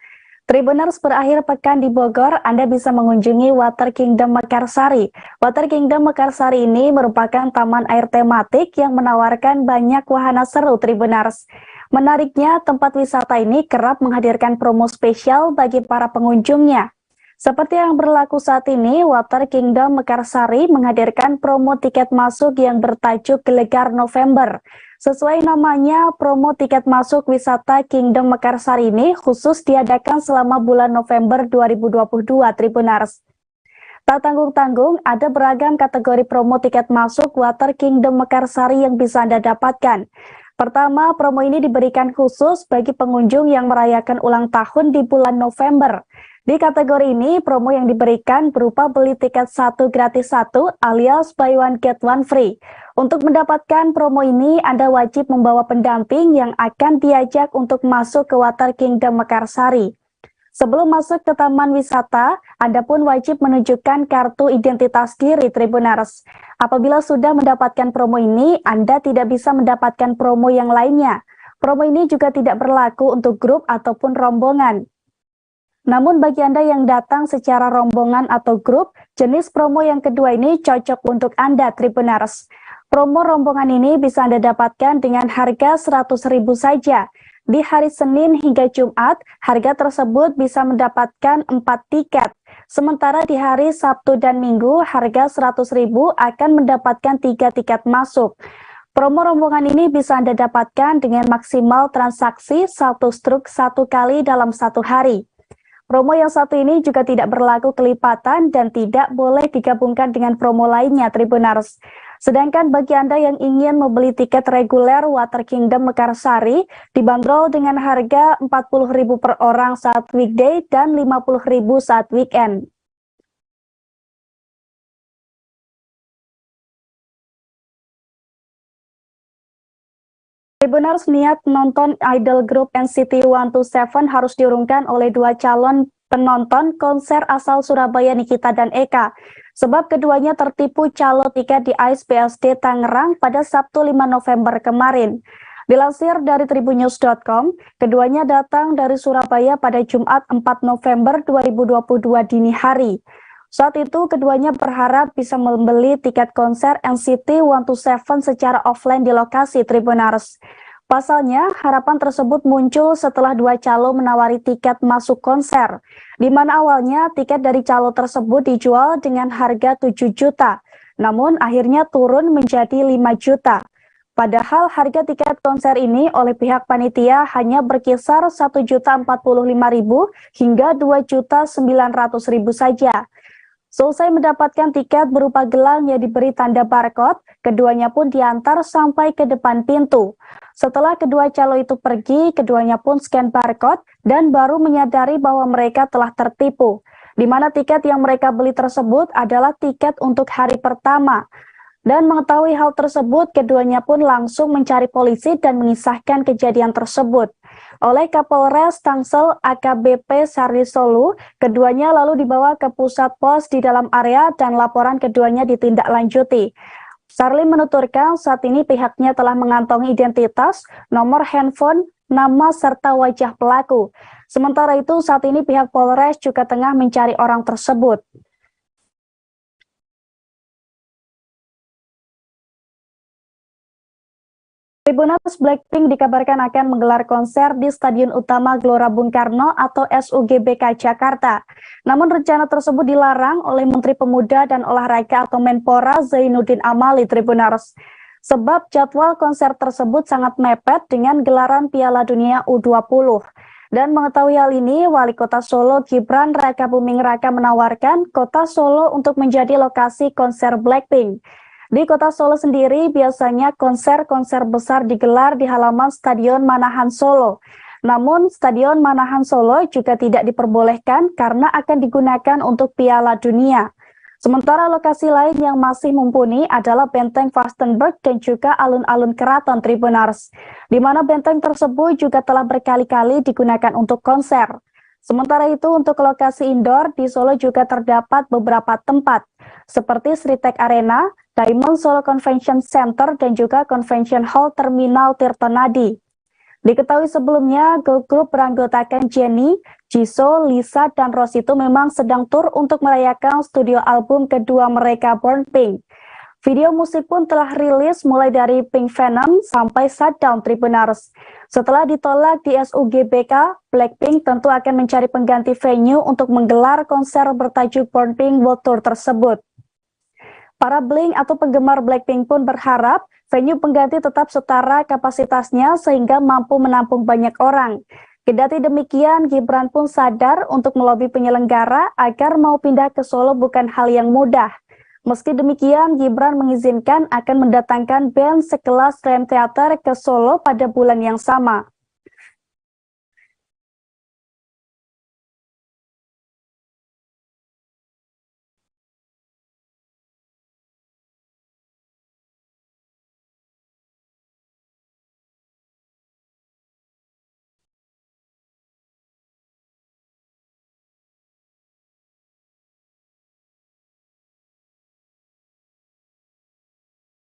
S7: Tribuners, berakhir pekan di Bogor, Anda bisa mengunjungi Water Kingdom Mekarsari. Water Kingdom Mekarsari ini merupakan taman air tematik yang menawarkan banyak wahana seru, Tribuners. Menariknya, tempat wisata ini kerap menghadirkan promo spesial bagi para pengunjungnya. Seperti yang berlaku saat ini, Water Kingdom Mekarsari menghadirkan promo tiket masuk yang bertajuk Gelegar November. Sesuai namanya, promo tiket masuk wisata Kingdom Mekarsari ini khusus diadakan selama bulan November 2022, Tribuners. Tak tanggung-tanggung, ada beragam kategori promo tiket masuk Water Kingdom Mekarsari yang bisa Anda dapatkan. Pertama, promo ini diberikan khusus bagi pengunjung yang merayakan ulang tahun di bulan November. Di kategori ini, promo yang diberikan berupa beli tiket 1 gratis 1 alias buy one get one free. Untuk mendapatkan promo ini, Anda wajib membawa pendamping yang akan diajak untuk masuk ke Water Kingdom Mekarsari. Sebelum masuk ke taman wisata, Anda pun wajib menunjukkan kartu identitas diri, Tribuners. Apabila sudah mendapatkan promo ini, Anda tidak bisa mendapatkan promo yang lainnya. Promo ini juga tidak berlaku untuk grup ataupun rombongan. Namun bagi Anda yang datang secara rombongan atau grup, jenis promo yang kedua ini cocok untuk Anda, Tribuners. Promo rombongan ini bisa Anda dapatkan dengan harga 100.000 saja. Di hari Senin hingga Jumat, harga tersebut bisa mendapatkan 4 tiket. Sementara di hari Sabtu dan Minggu, harga 100.000 akan mendapatkan 3 tiket masuk. Promo rombongan ini bisa Anda dapatkan dengan maksimal transaksi 1 struk 1 kali dalam 1 hari. Promo yang satu ini juga tidak berlaku kelipatan dan tidak boleh digabungkan dengan promo lainnya, Tribuners. Sedangkan bagi Anda yang ingin membeli tiket reguler Water Kingdom Mekarsari, dibanderol dengan harga 40.000 per orang saat weekday dan 50.000 saat weekend. Tribuners, niat nonton idol grup NCT 127 harus diurungkan oleh 2 calon penonton konser asal Surabaya, Nikita dan Eka. Sebab keduanya tertipu calo tiket di ICE BSD Tangerang pada Sabtu 5 November kemarin. Dilansir dari tribunnews.com, keduanya datang dari Surabaya pada Jumat 4 November 2022 dini hari. Saat itu, keduanya berharap bisa membeli tiket konser NCT 127 secara offline di lokasi, Tribuners. Pasalnya, harapan tersebut muncul setelah 2 calo menawari tiket masuk konser, di mana awalnya tiket dari calo tersebut dijual dengan harga 7 juta, namun akhirnya turun menjadi 5 juta. Padahal harga tiket konser ini oleh pihak panitia hanya berkisar Rp1.045.000 hingga Rp2.900.000 saja. Selesai mendapatkan tiket berupa gelang yang diberi tanda barcode, keduanya pun diantar sampai ke depan pintu. Setelah kedua calo itu pergi, keduanya pun scan barcode dan baru menyadari bahwa mereka telah tertipu, di mana tiket yang mereka beli tersebut adalah tiket untuk hari pertama. Dan mengetahui hal tersebut, keduanya pun langsung mencari polisi dan mengisahkan kejadian tersebut. Oleh Kapolres Tangsel AKBP Sarisolu, keduanya lalu dibawa ke pusat pos di dalam area dan laporan keduanya ditindaklanjuti. Sarli menuturkan saat ini pihaknya telah mengantongi identitas, nomor handphone, nama serta wajah pelaku. Sementara itu saat ini pihak Polres juga tengah mencari orang tersebut. Tribuners Blackpink dikabarkan akan menggelar konser di Stadion Utama Gelora Bung Karno atau SUGBK Jakarta. Namun rencana tersebut dilarang oleh Menteri Pemuda dan Olahraga atau Menpora Zainuddin Amali, Tribuners. Sebab jadwal konser tersebut sangat mepet dengan gelaran Piala Dunia U20. Dan mengetahui hal ini, Wali Kota Solo Gibran Rakabuming Raka menawarkan Kota Solo untuk menjadi lokasi konser Blackpink. Di Kota Solo sendiri, biasanya konser-konser besar digelar di halaman Stadion Manahan Solo. Namun, Stadion Manahan Solo juga tidak diperbolehkan karena akan digunakan untuk Piala Dunia. Sementara lokasi lain yang masih mumpuni adalah Benteng Vastenburg dan juga alun-alun Keraton, Tribuners, di mana benteng tersebut juga telah berkali-kali digunakan untuk konser. Sementara itu, untuk lokasi indoor di Solo juga terdapat beberapa tempat, seperti Sritek Arena, Diamond Solo Convention Center, dan juga Convention Hall Terminal Tirtonadi. Diketahui sebelumnya, girl group beranggotakan Jennie, Jisoo, Lisa, dan Rose itu memang sedang tur untuk merayakan studio album kedua mereka, Born Pink. Video musik pun telah rilis mulai dari Pink Venom sampai Shutdown, Tribuners. Setelah ditolak di SUGBK, Blackpink tentu akan mencari pengganti venue untuk menggelar konser bertajuk Born Pink World Tour tersebut. Para Blink atau penggemar Blackpink pun berharap venue pengganti tetap setara kapasitasnya sehingga mampu menampung banyak orang. Kendati demikian, Gibran pun sadar untuk melobi penyelenggara agar mau pindah ke Solo bukan hal yang mudah. Meski demikian, Gibran mengizinkan akan mendatangkan band sekelas Dream Theater ke Solo pada bulan yang sama.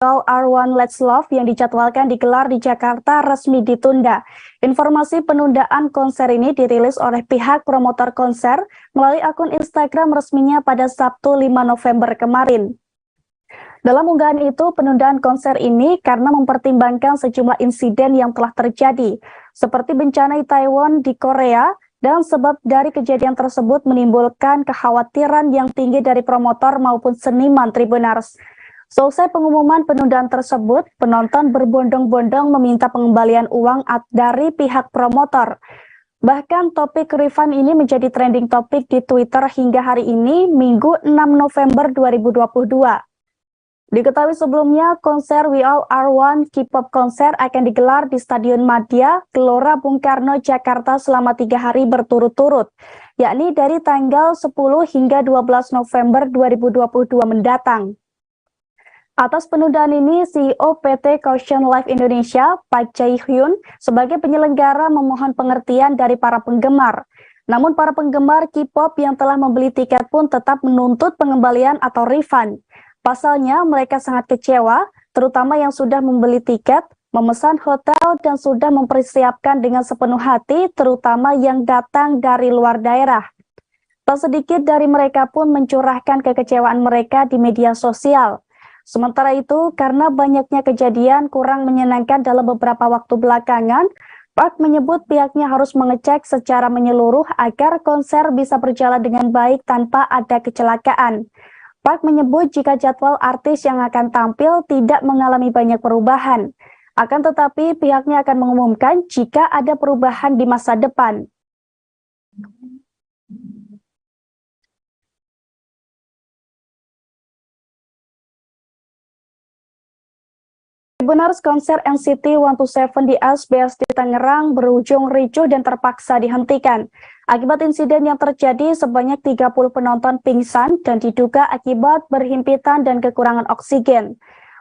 S7: R1 Let's Love yang dijadwalkan digelar di Jakarta resmi ditunda. Informasi penundaan konser ini dirilis oleh pihak promotor konser melalui akun Instagram resminya pada Sabtu 5 November kemarin. Dalam unggahan itu, penundaan konser ini karena mempertimbangkan sejumlah insiden yang telah terjadi, seperti bencana Itaewon di Korea, dan sebab dari kejadian tersebut menimbulkan kekhawatiran yang tinggi dari promotor maupun seniman, Tribuners. Selesai pengumuman penundaan tersebut, penonton berbondong-bondong meminta pengembalian uang dari pihak promotor. Bahkan topik refund ini menjadi trending topik di Twitter hingga hari ini, Minggu 6 November 2022. Diketahui sebelumnya, konser We All Are One K-pop konser akan digelar di Stadion Madia, Gelora Bung Karno, Jakarta selama 3 hari berturut-turut, yakni dari tanggal 10 hingga 12 November 2022 mendatang. Atas penundaan ini, CEO PT Caution Life Indonesia, Pak Jae Hyun, sebagai penyelenggara memohon pengertian dari para penggemar. Namun para penggemar K-pop yang telah membeli tiket pun tetap menuntut pengembalian atau refund. Pasalnya, mereka sangat kecewa, terutama yang sudah membeli tiket, memesan hotel, dan sudah mempersiapkan dengan sepenuh hati, terutama yang datang dari luar daerah. Tak sedikit dari mereka pun mencurahkan kekecewaan mereka di media sosial. Sementara itu, karena banyaknya kejadian kurang menyenangkan dalam beberapa waktu belakangan, Park menyebut pihaknya harus mengecek secara menyeluruh agar konser bisa berjalan dengan baik tanpa ada kecelakaan. Park menyebut jika jadwal artis yang akan tampil tidak mengalami banyak perubahan. Akan tetapi pihaknya akan mengumumkan jika ada perubahan di masa depan. Tribuners, konser NCT 127 di SBSD Tangerang berujung ricuh dan terpaksa dihentikan. Akibat insiden yang terjadi, sebanyak 30 penonton pingsan dan diduga akibat berhimpitan dan kekurangan oksigen.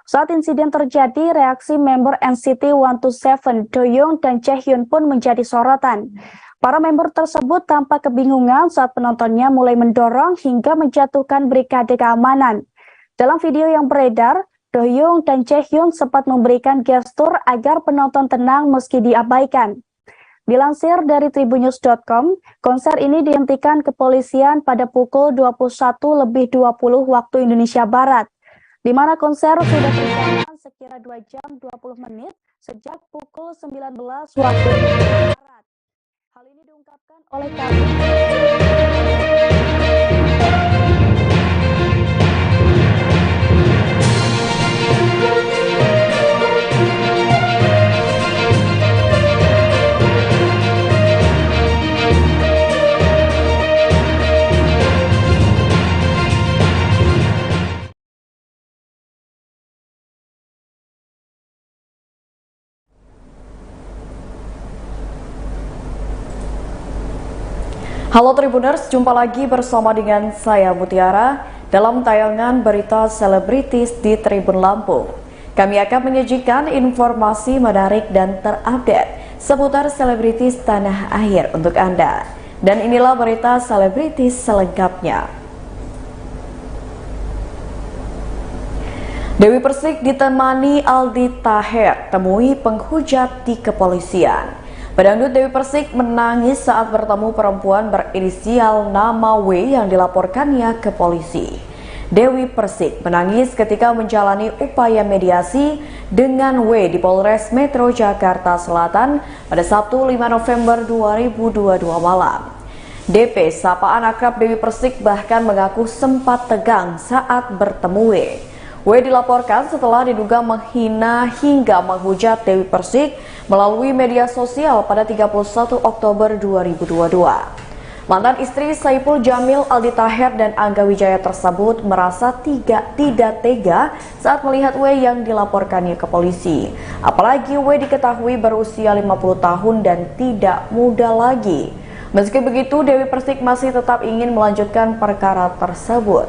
S7: Saat insiden terjadi, reaksi member NCT 127 Doyoung dan Chaehyun pun menjadi sorotan. Para member tersebut tampak kebingungan saat penontonnya mulai mendorong hingga menjatuhkan brigade keamanan. Dalam video yang beredar, Doyoung dan Chaehyun sempat memberikan gestur agar penonton tenang meski diabaikan. Dilansir dari tribunnews.com, konser ini dihentikan kepolisian pada pukul 21.20 waktu Indonesia Barat, di mana konser sudah berjalan sekira 2 jam 20 menit sejak pukul 19 waktu Indonesia Barat. Hal ini diungkapkan oleh
S6: Halo Tribuners, jumpa lagi bersama dengan saya Mutiara dalam tayangan berita selebritis di Tribun Lampung. Kami akan menyajikan informasi menarik dan terupdate seputar selebritis tanah air untuk Anda. Dan inilah berita selebritis selengkapnya. Dewi Persik ditemani Aldi Taher temui penghujat di kepolisian. Pedangdut Dewi Persik menangis saat bertemu perempuan berinisial nama W yang dilaporkannya ke polisi. Dewi Persik menangis ketika menjalani upaya mediasi dengan W di Polres Metro Jakarta Selatan pada Sabtu 5 November 2022 malam. DP sapaan akrab Dewi Persik bahkan mengaku sempat tegang saat bertemu W. W dilaporkan setelah diduga menghina hingga menghujat Dewi Persik melalui media sosial pada 31 Oktober 2022. Mantan istri Saipul Jamil, Aldi Taher dan Angga Wijaya tersebut merasa tidak tega saat melihat W yang dilaporkannya ke polisi. Apalagi W diketahui berusia 50 tahun dan tidak muda lagi. Meski begitu, Dewi Persik masih tetap ingin melanjutkan perkara tersebut.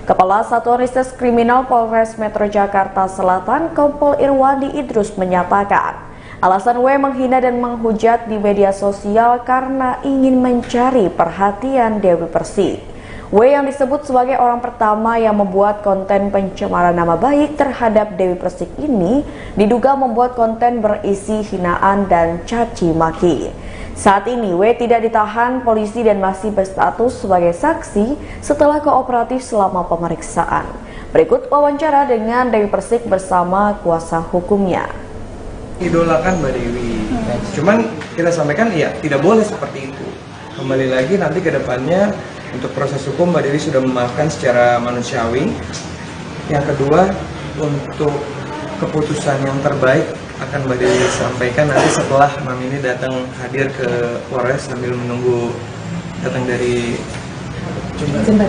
S6: Kepala Satuan Reserse Kriminal Polres Metro Jakarta Selatan, Kompol Irwandi Idrus menyatakan, alasan W menghina dan menghujat di media sosial karena ingin mencari perhatian Dewi Persik. W yang disebut sebagai orang pertama yang membuat konten pencemaran nama baik terhadap Dewi Persik ini diduga membuat konten berisi hinaan dan caci maki. Saat ini W tidak ditahan polisi dan masih berstatus sebagai saksi setelah kooperatif selama pemeriksaan. Berikut wawancara dengan Dewi Persik bersama kuasa hukumnya.
S4: Idolakan Mbak Dewi, cuman kita sampaikan ya tidak boleh seperti itu. Kembali lagi nanti ke depannya untuk proses hukum Mbak Dewi sudah memaafkan secara manusiawi. Yang kedua, untuk keputusan yang terbaik akan Mbak Dewi sampaikan nanti setelah Mami ini datang hadir ke Polres sambil menunggu datang dari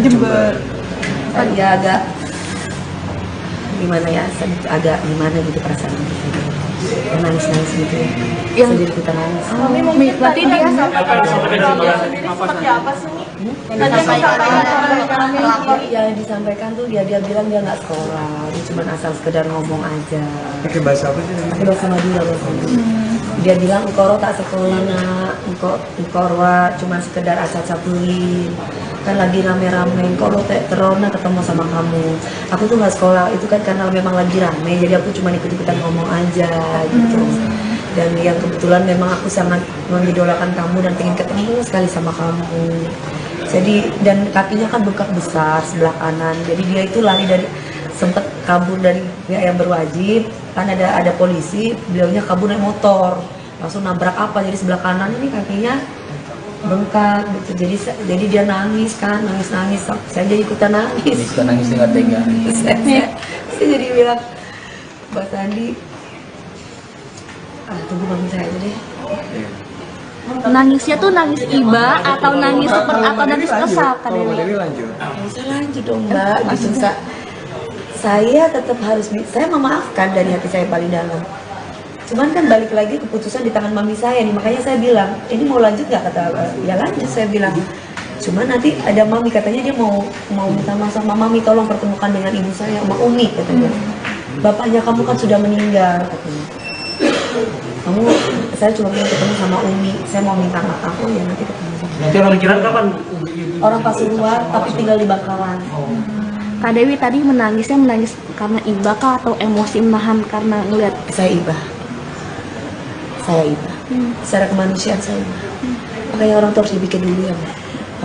S4: Jember.
S10: Ya agak gimana ya, agak gimana gitu perasaan nangis gitu ya. Sendiri kita nangis.
S18: Berarti dia seperti apa sih?
S10: Yang disampaikan tuh dia bilang dia nggak sekolah, dia cuma asal sekedar ngomong aja.
S4: Pakai bahasa apa sih?
S10: Pakai bahasa Madura Dia bilang engkau tak sekolah nak, engkau cuma sekedar asal capulin. Kan lagi rame-rame, engkau terona ketemu sama kamu. Aku tuh nggak sekolah, itu kan karena memang lagi rame, jadi aku cuma ikut-ikutan ngomong aja gitu. Dan yang kebetulan memang aku sangat mengidolakan kamu dan ingin ketemu sekali sama kamu. Jadi dan kakinya kan bengkak besar sebelah kanan. Jadi dia itu lari dari sempat kabur dari pihak yang berwajib. Kan ada polisi, beliaunya kabur naik motor. Langsung nabrak apa? Jadi sebelah kanan ini kakinya bengkak gitu. Jadi dia nangis kan, nangis. Saya jadi ikutan nangis. Ikutan nangis dengan tega. Saya jadi bilang, Mbak Sandi, Tunggu mami saya aja deh.
S8: Nangisnya tuh nangis iba atau nangis seperti atau nangis kesal Kak Dewi?
S4: Lanjut.
S10: Bisa lanjut dong Mbak. Gitu, saya tetap harus, saya memaafkan dari hati saya paling dalam. Cuman kan balik lagi keputusan di tangan mami saya nih, makanya saya bilang, ini mau lanjut nggak, kata ya lanjut, saya bilang. Cuman nanti ada mami, katanya dia mau minta maaf sama mami, tolong pertemukan dengan ibu saya, sama Umi katanya. Bapaknya kamu kan sudah meninggal katanya. Saya cuma mau ketemu sama Umi, saya mau minta maaf. Oh ya nanti ketemu sama.
S9: Nanti orang kira kapan?
S10: Orang Pasuruan tapi tinggal di Bangkalan.
S8: Kak Dewi tadi menangis karena iba kah atau emosi menahan karena ngelihat?
S10: Saya iba. Secara kemanusiaan saya iba. Makanya orang tuh harus dipikir dulu ya Mbak.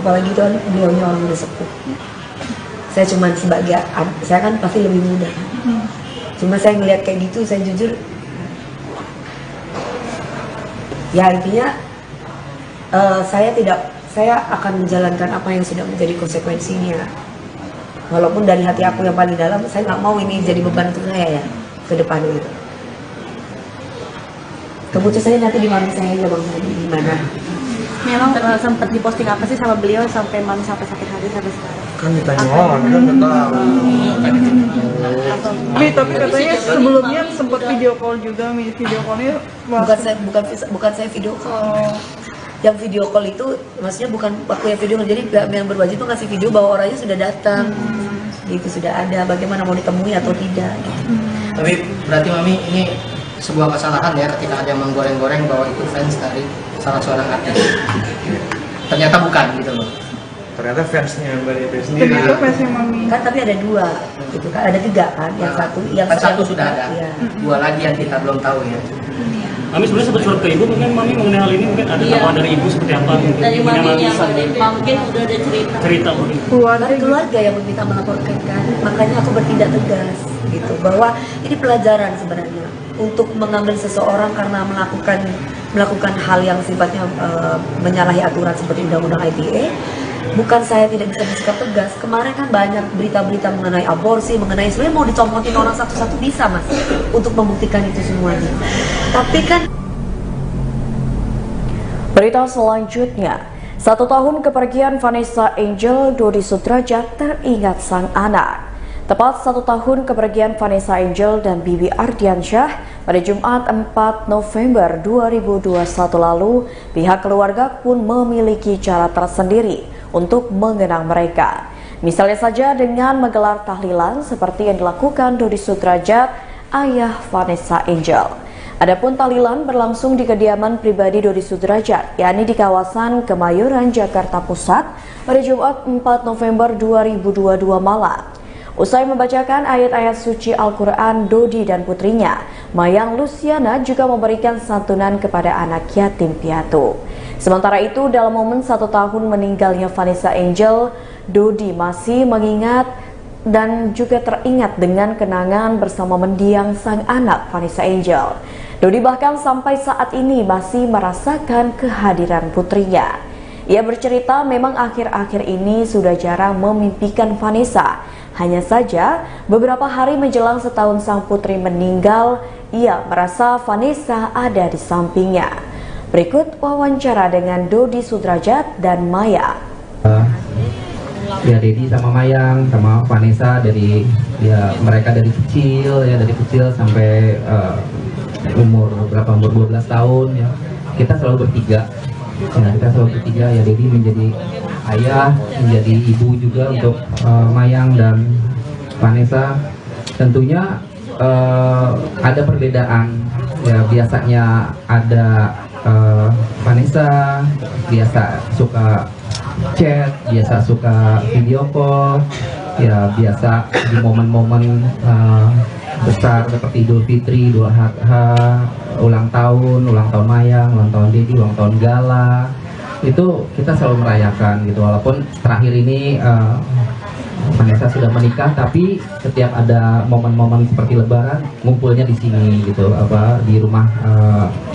S10: Apalagi itu kan beliaunya orang udah sepuh. Saya cuma sebagai, saya kan pasti lebih muda. Cuma saya ngelihat kayak gitu, saya jujur, ya intinya saya akan menjalankan apa yang sudah menjadi konsekuensinya. Walaupun dari hati aku yang paling dalam, saya nggak mau ini jadi beban untuk saya ya ke depan gitu. Keputusannya nanti di mana saya aja Bang Hadi, di mana?
S8: Memang sempat diposting apa sih sama beliau sampai mami sampai sakit hati sampai sekarang?
S4: Kan ditanya orang, kan nggak tahu.
S20: Tapi katanya sebelumnya sempat video call juga, video callnya
S10: bukan saya video call. Yang video call itu maksudnya bukan aku yang video call, jadi yang berwajib tuh ngasih video bahwa orangnya sudah datang, gitu sudah ada, bagaimana mau ditemui atau tidak. Gitu.
S16: Tapi berarti mami ini sebuah kesalahan ya ketika ada yang menggoreng-goreng bahwa itu fans dari salah seorang artis. Ternyata bukan gitu loh.
S4: Ternyata fansnya Mbak Dewi sendiri.
S20: Ternyata fansnya mami.
S10: Kan tapi ada dua, gitu kan, ada tiga kan. Yang satu sudah ada,
S16: ya. Dua lagi yang kita belum tahu ya.
S9: Mami sebenarnya sempat surat ke ibu, mungkin mami mengenai hal ini mungkin ada tambahan dari ibu seperti apa?
S8: Dari mami yang mungkin udah ada cerita
S20: mungkin.
S10: Keluarga yang meminta melaporkan kan, makanya aku bertindak tegas gitu bahwa ini pelajaran sebenarnya untuk mengambil seseorang karena melakukan hal yang sifatnya menyalahi aturan seperti undang-undang ITE. Bukan saya tidak bisa bersikap tegas. Kemarin kan banyak berita-berita mengenai aborsi, mengenai sebenarnya mau dicompotin orang satu-satu bisa Mas untuk membuktikan itu semuanya. Tapi kan
S6: berita selanjutnya, 1 tahun kepergian Vanessa Angel, Dodi Sudrajat teringat sang anak. Tepat 1 tahun kepergian Vanessa Angel dan Bibi Ardiansyah pada Jumat 4 November 2021 lalu, pihak keluarga pun memiliki cara tersendiri untuk mengenang mereka. Misalnya saja dengan menggelar tahlilan seperti yang dilakukan Dodi Sudrajat, ayah Vanessa Angel. Adapun tahlilan berlangsung di kediaman pribadi Dodi Sudrajat, yakni di kawasan Kemayoran, Jakarta Pusat pada Jumat 4 November 2022 malam. Usai membacakan ayat-ayat suci Al-Quran, Dodi dan putrinya, Mayang Luciana juga memberikan santunan kepada anak yatim piatu. Sementara itu, dalam momen 1 tahun meninggalnya Vanessa Angel, Dodi masih mengingat dan juga teringat dengan kenangan bersama mendiang sang anak Vanessa Angel. Dodi bahkan sampai saat ini masih merasakan kehadiran putrinya. Ia bercerita memang akhir-akhir ini sudah jarang memimpikan Vanessa. Hanya saja, beberapa hari menjelang setahun sang putri meninggal, ia merasa Vanessa ada di sampingnya. Berikut wawancara dengan Dodi Sudrajat dan Maya.
S21: Ya Dedi sama Mayang sama Vanessa mereka dari kecil sampai umur 12 tahun ya. Kita selalu bertiga. Ya Dedi menjadi ayah, menjadi ibu juga untuk Mayang dan Vanessa. Tentunya ada perbedaan ya, biasanya ada Vanessa biasa suka chat, biasa suka video call, ya biasa di momen-momen besar seperti Idul Fitri, Idul Adha, ulang tahun Mayang, ulang tahun Dedi, ulang tahun Gala, itu kita selalu merayakan gitu. Walaupun terakhir ini Vanessa sudah menikah, tapi setiap ada momen-momen seperti Lebaran ngumpulnya di sini gitu, di rumah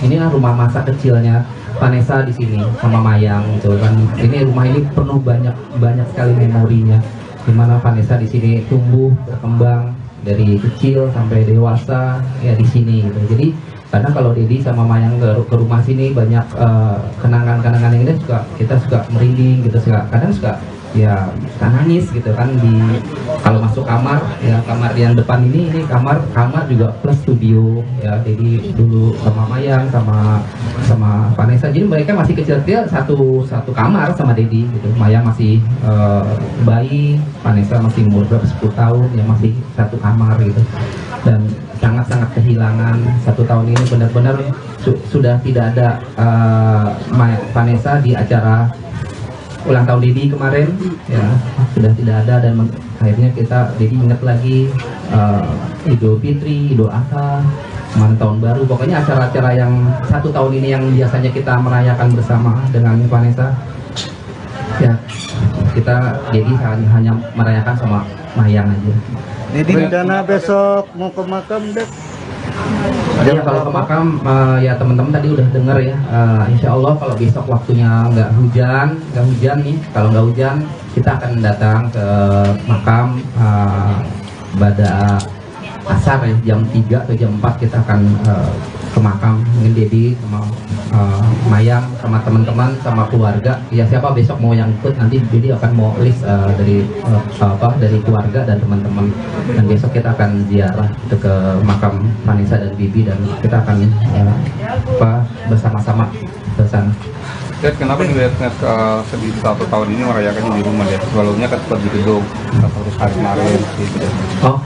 S21: inilah rumah masa kecilnya Vanessa di sini sama Mayang gitu kan. Ini rumah ini penuh banyak sekali memorinya, dimana Vanessa di sini tumbuh berkembang dari kecil sampai dewasa ya di sini gitu. Jadi Karena kalau Dedi sama Mayang ke rumah sini banyak kenangan-kenangan yang ini kita suka merinding gitu, kadang suka ya nangis gitu kan. Kalau masuk kamar ya, kamar yang depan ini kamar juga plus studio ya. Jadi dulu sama Mayang sama Vanessa, jadi mereka masih kecil-kecil satu kamar sama Dedi gitu. Mayang masih bayi, Vanessa masih umur 10 tahun ya, masih satu kamar gitu. Dan sangat-sangat kehilangan. 1 tahun ini benar-benar sudah tidak ada Vanessa di acara ulang tahun Dedi kemarin ya, sudah tidak ada. Dan akhirnya Dedi ingat lagi Idul Fitri, Idul Adha, kemarin tahun baru, pokoknya acara-acara yang 1 tahun ini yang biasanya kita merayakan bersama dengan Vanessa ya, Dedi hanya merayakan sama Mayang aja.
S12: Dedi rencana besok mau ke makam, Dek?
S21: Ya kalau ke makam ya teman-teman tadi udah denger ya, insya Allah kalau besok waktunya nggak hujan nih, kalau nggak hujan kita akan datang ke makam pada asar ya, jam 3 atau jam 4 kita akan ke makam. Mungkin Dedi sama Mayang sama teman-teman sama keluarga ya, siapa besok mau yang ikut, nanti Dedi akan mau list dari keluarga dan teman-teman, dan besok kita akan ziarah itu ke makam Vanessa dan Bibi, dan kita akan bersama-sama ke sana.
S22: Dad, kenapa ngeliat sedih 1 tahun ini merayakannya di rumah ya? Sebelumnya kan sempat di gedung, harus hari kemarin gitu.
S21: Oh,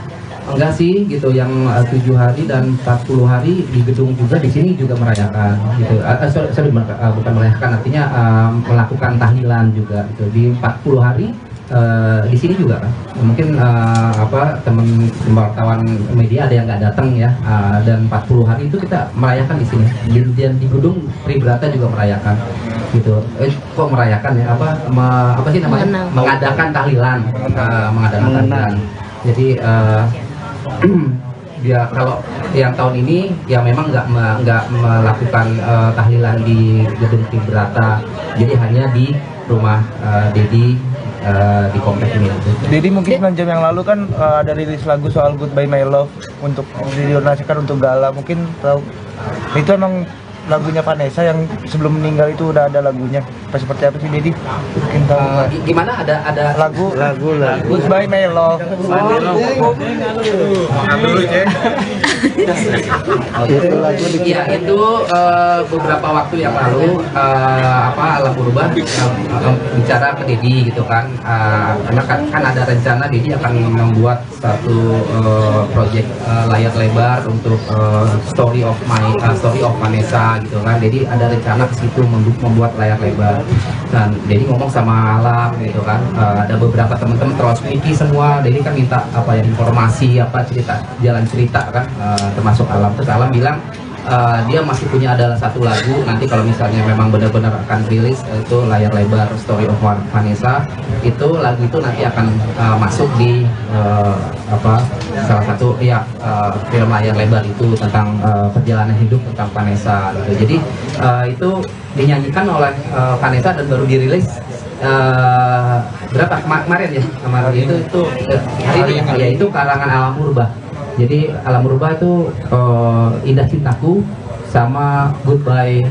S21: enggak sih gitu, yang 7 hari dan 40 hari di gedung juga, di sini juga merayakan gitu. Bukan merayakan, artinya melakukan tahlilan juga gitu. Di 40 hari di sini juga kan. Mungkin teman wartawan media ada yang nggak datang ya, dan 40 hari itu kita merayakan di sini. Dan di gedung Tribrata juga merayakan gitu. Kok merayakan ya, apa sih namanya? Mengadakan tahlilan, mengadakan tahlilan. Jadi ya kalau yang tahun ini ya memang nggak melakukan tahlilan di gedung Tribrata, jadi hanya di rumah Dedi di komplek ini.
S4: Dedi mungkin 9 jam yang lalu kan ada rilis lagu soal Goodbye My Love untuk didonasikan untuk Gala, mungkin tahu itu emang lagunya Vanessa yang sebelum meninggal itu udah ada lagunya. Seperti apa sih Dedi? Mungkin tahu.
S21: Gimana ada
S4: lagu Goodbye My Love.
S22: Makan dulu, Cek.
S21: Ya itu beberapa waktu yang lalu Alam Purba bicara ke Dedi gitu kan, karena kan ada rencana Dedi akan membuat satu project layar lebar untuk story of Vanessa gitu kan. Jadi ada rencana ke situ membuat layar lebar, dan Dedi ngomong sama Alam gitu kan, ada beberapa teman-teman terus wiki semua. Dedi kan minta informasi jalan cerita kan, termasuk Alam. Terus Alam bilang dia masih punya adalah satu lagu, nanti kalau misalnya memang benar-benar akan rilis itu layar lebar Story of Vanessa, itu lagu itu nanti akan masuk di salah satu film layar lebar itu tentang perjalanan hidup tentang Vanessa gitu. Jadi itu dinyanyikan oleh Vanessa dan baru dirilis kemarin ya, itu hari ini ya, itu karangan Alam Purba. Jadi Alam Purba itu Indah Cintaku sama Goodbye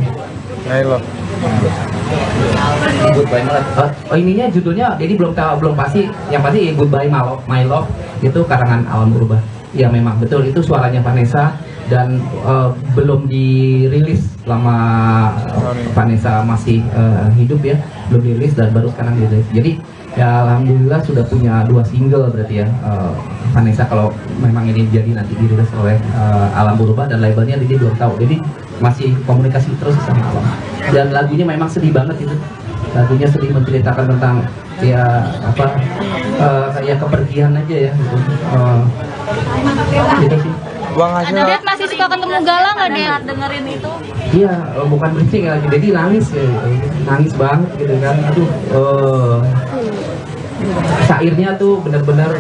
S21: My Love. Goodbye My Love. Ininya judulnya jadi belum pasti. Yang pasti Goodbye My Love itu karangan Alam Purba. Ya memang betul itu suaranya Vanessa, dan belum dirilis selama Vanessa masih hidup ya, belum dirilis dan baru sekarang dirilis. Jadi ya alhamdulillah sudah punya 2 single berarti ya Vanessa, kalau memang ini jadi nanti dirilis oleh Alam Purba, dan labelnya dia belum tahu, jadi masih komunikasi terus sama Alam. Dan lagunya memang sedih banget itu, lagunya sedih, menceritakan tentang kayak kepergian aja ya gitu. Gitu sih.
S18: Dad masih suka ketemu Gala nggak Dad dengerin itu?
S21: Iya, bukan berisik lagi, jadi nangis ya, nangis banget gitu kan. Aduh, syairnya tuh benar-benar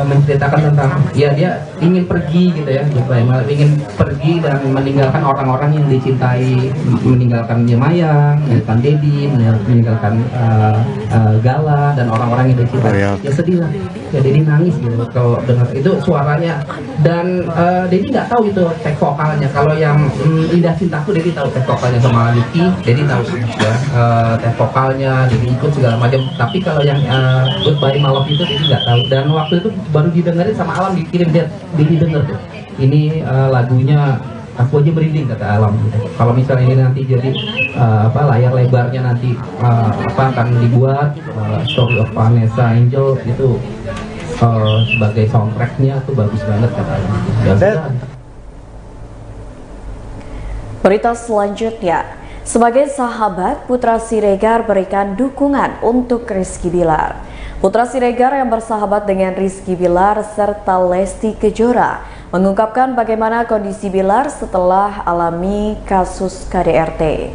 S21: menceritakan tentang ya dia ingin pergi gitu ya, ingin pergi dan meninggalkan orang-orang yang dicintai, meninggalkan Mayang, meninggalkan Dedi, meninggalkan Gala dan orang-orang yang dicintai. Ya sedih lah, ya Dedi nangis gitu kalau dengar itu suaranya. Dan Dedi nggak tahu itu tek vokalnya. Kalau yang Indah Cintaku Dedi tahu tek vokalnya sama Niki, Dedi tahu ya tek vokalnya, Dedi ikut segala macam. Tapi kalau yang Goodbye My Love itu Dedi nggak tahu. Dan waktu itu baru didengerin sama Alam, dikirim dia, Dedi denger tuh. Ini lagunya aku aja merinding kata Alam gitu. Kalau misalnya ini nanti jadi layar lebarnya nanti akan dibuat Story of Vanessa Angel itu sebagai soundtracknya tuh bagus banget kata Alam.
S6: Berita selanjutnya, sebagai sahabat, Putra Siregar berikan dukungan untuk Rizky Bilar. Putra Siregar yang bersahabat dengan Rizky Bilar serta Lesti Kejora mengungkapkan bagaimana kondisi Bilar setelah alami kasus KDRT.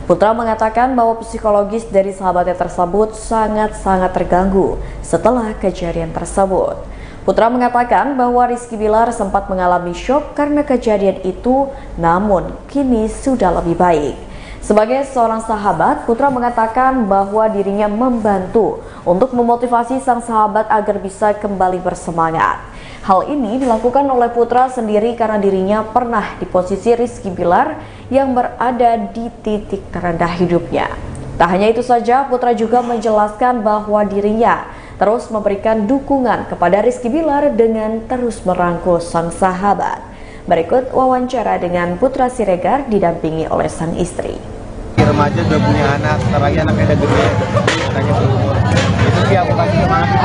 S6: Putra mengatakan bahwa psikologis dari sahabatnya tersebut sangat-sangat terganggu setelah kejadian tersebut. Putra mengatakan bahwa Rizky Bilar sempat mengalami syok karena kejadian itu, namun kini sudah lebih baik. Sebagai seorang sahabat, Putra mengatakan bahwa dirinya membantu untuk memotivasi sang sahabat agar bisa kembali bersemangat. Hal ini dilakukan oleh Putra sendiri karena dirinya pernah di posisi Rizky Bilar yang berada di titik terendah hidupnya. Tak hanya itu saja, Putra juga menjelaskan bahwa dirinya terus memberikan dukungan kepada Rizky Bilar dengan terus merangkul sang sahabat. Berikut wawancara dengan Putra Siregar didampingi oleh sang istri.
S5: Remaja udah punya anak, sebentar lagi anaknya udah gede, anaknya seumur. Itu sih aku kasih semangat.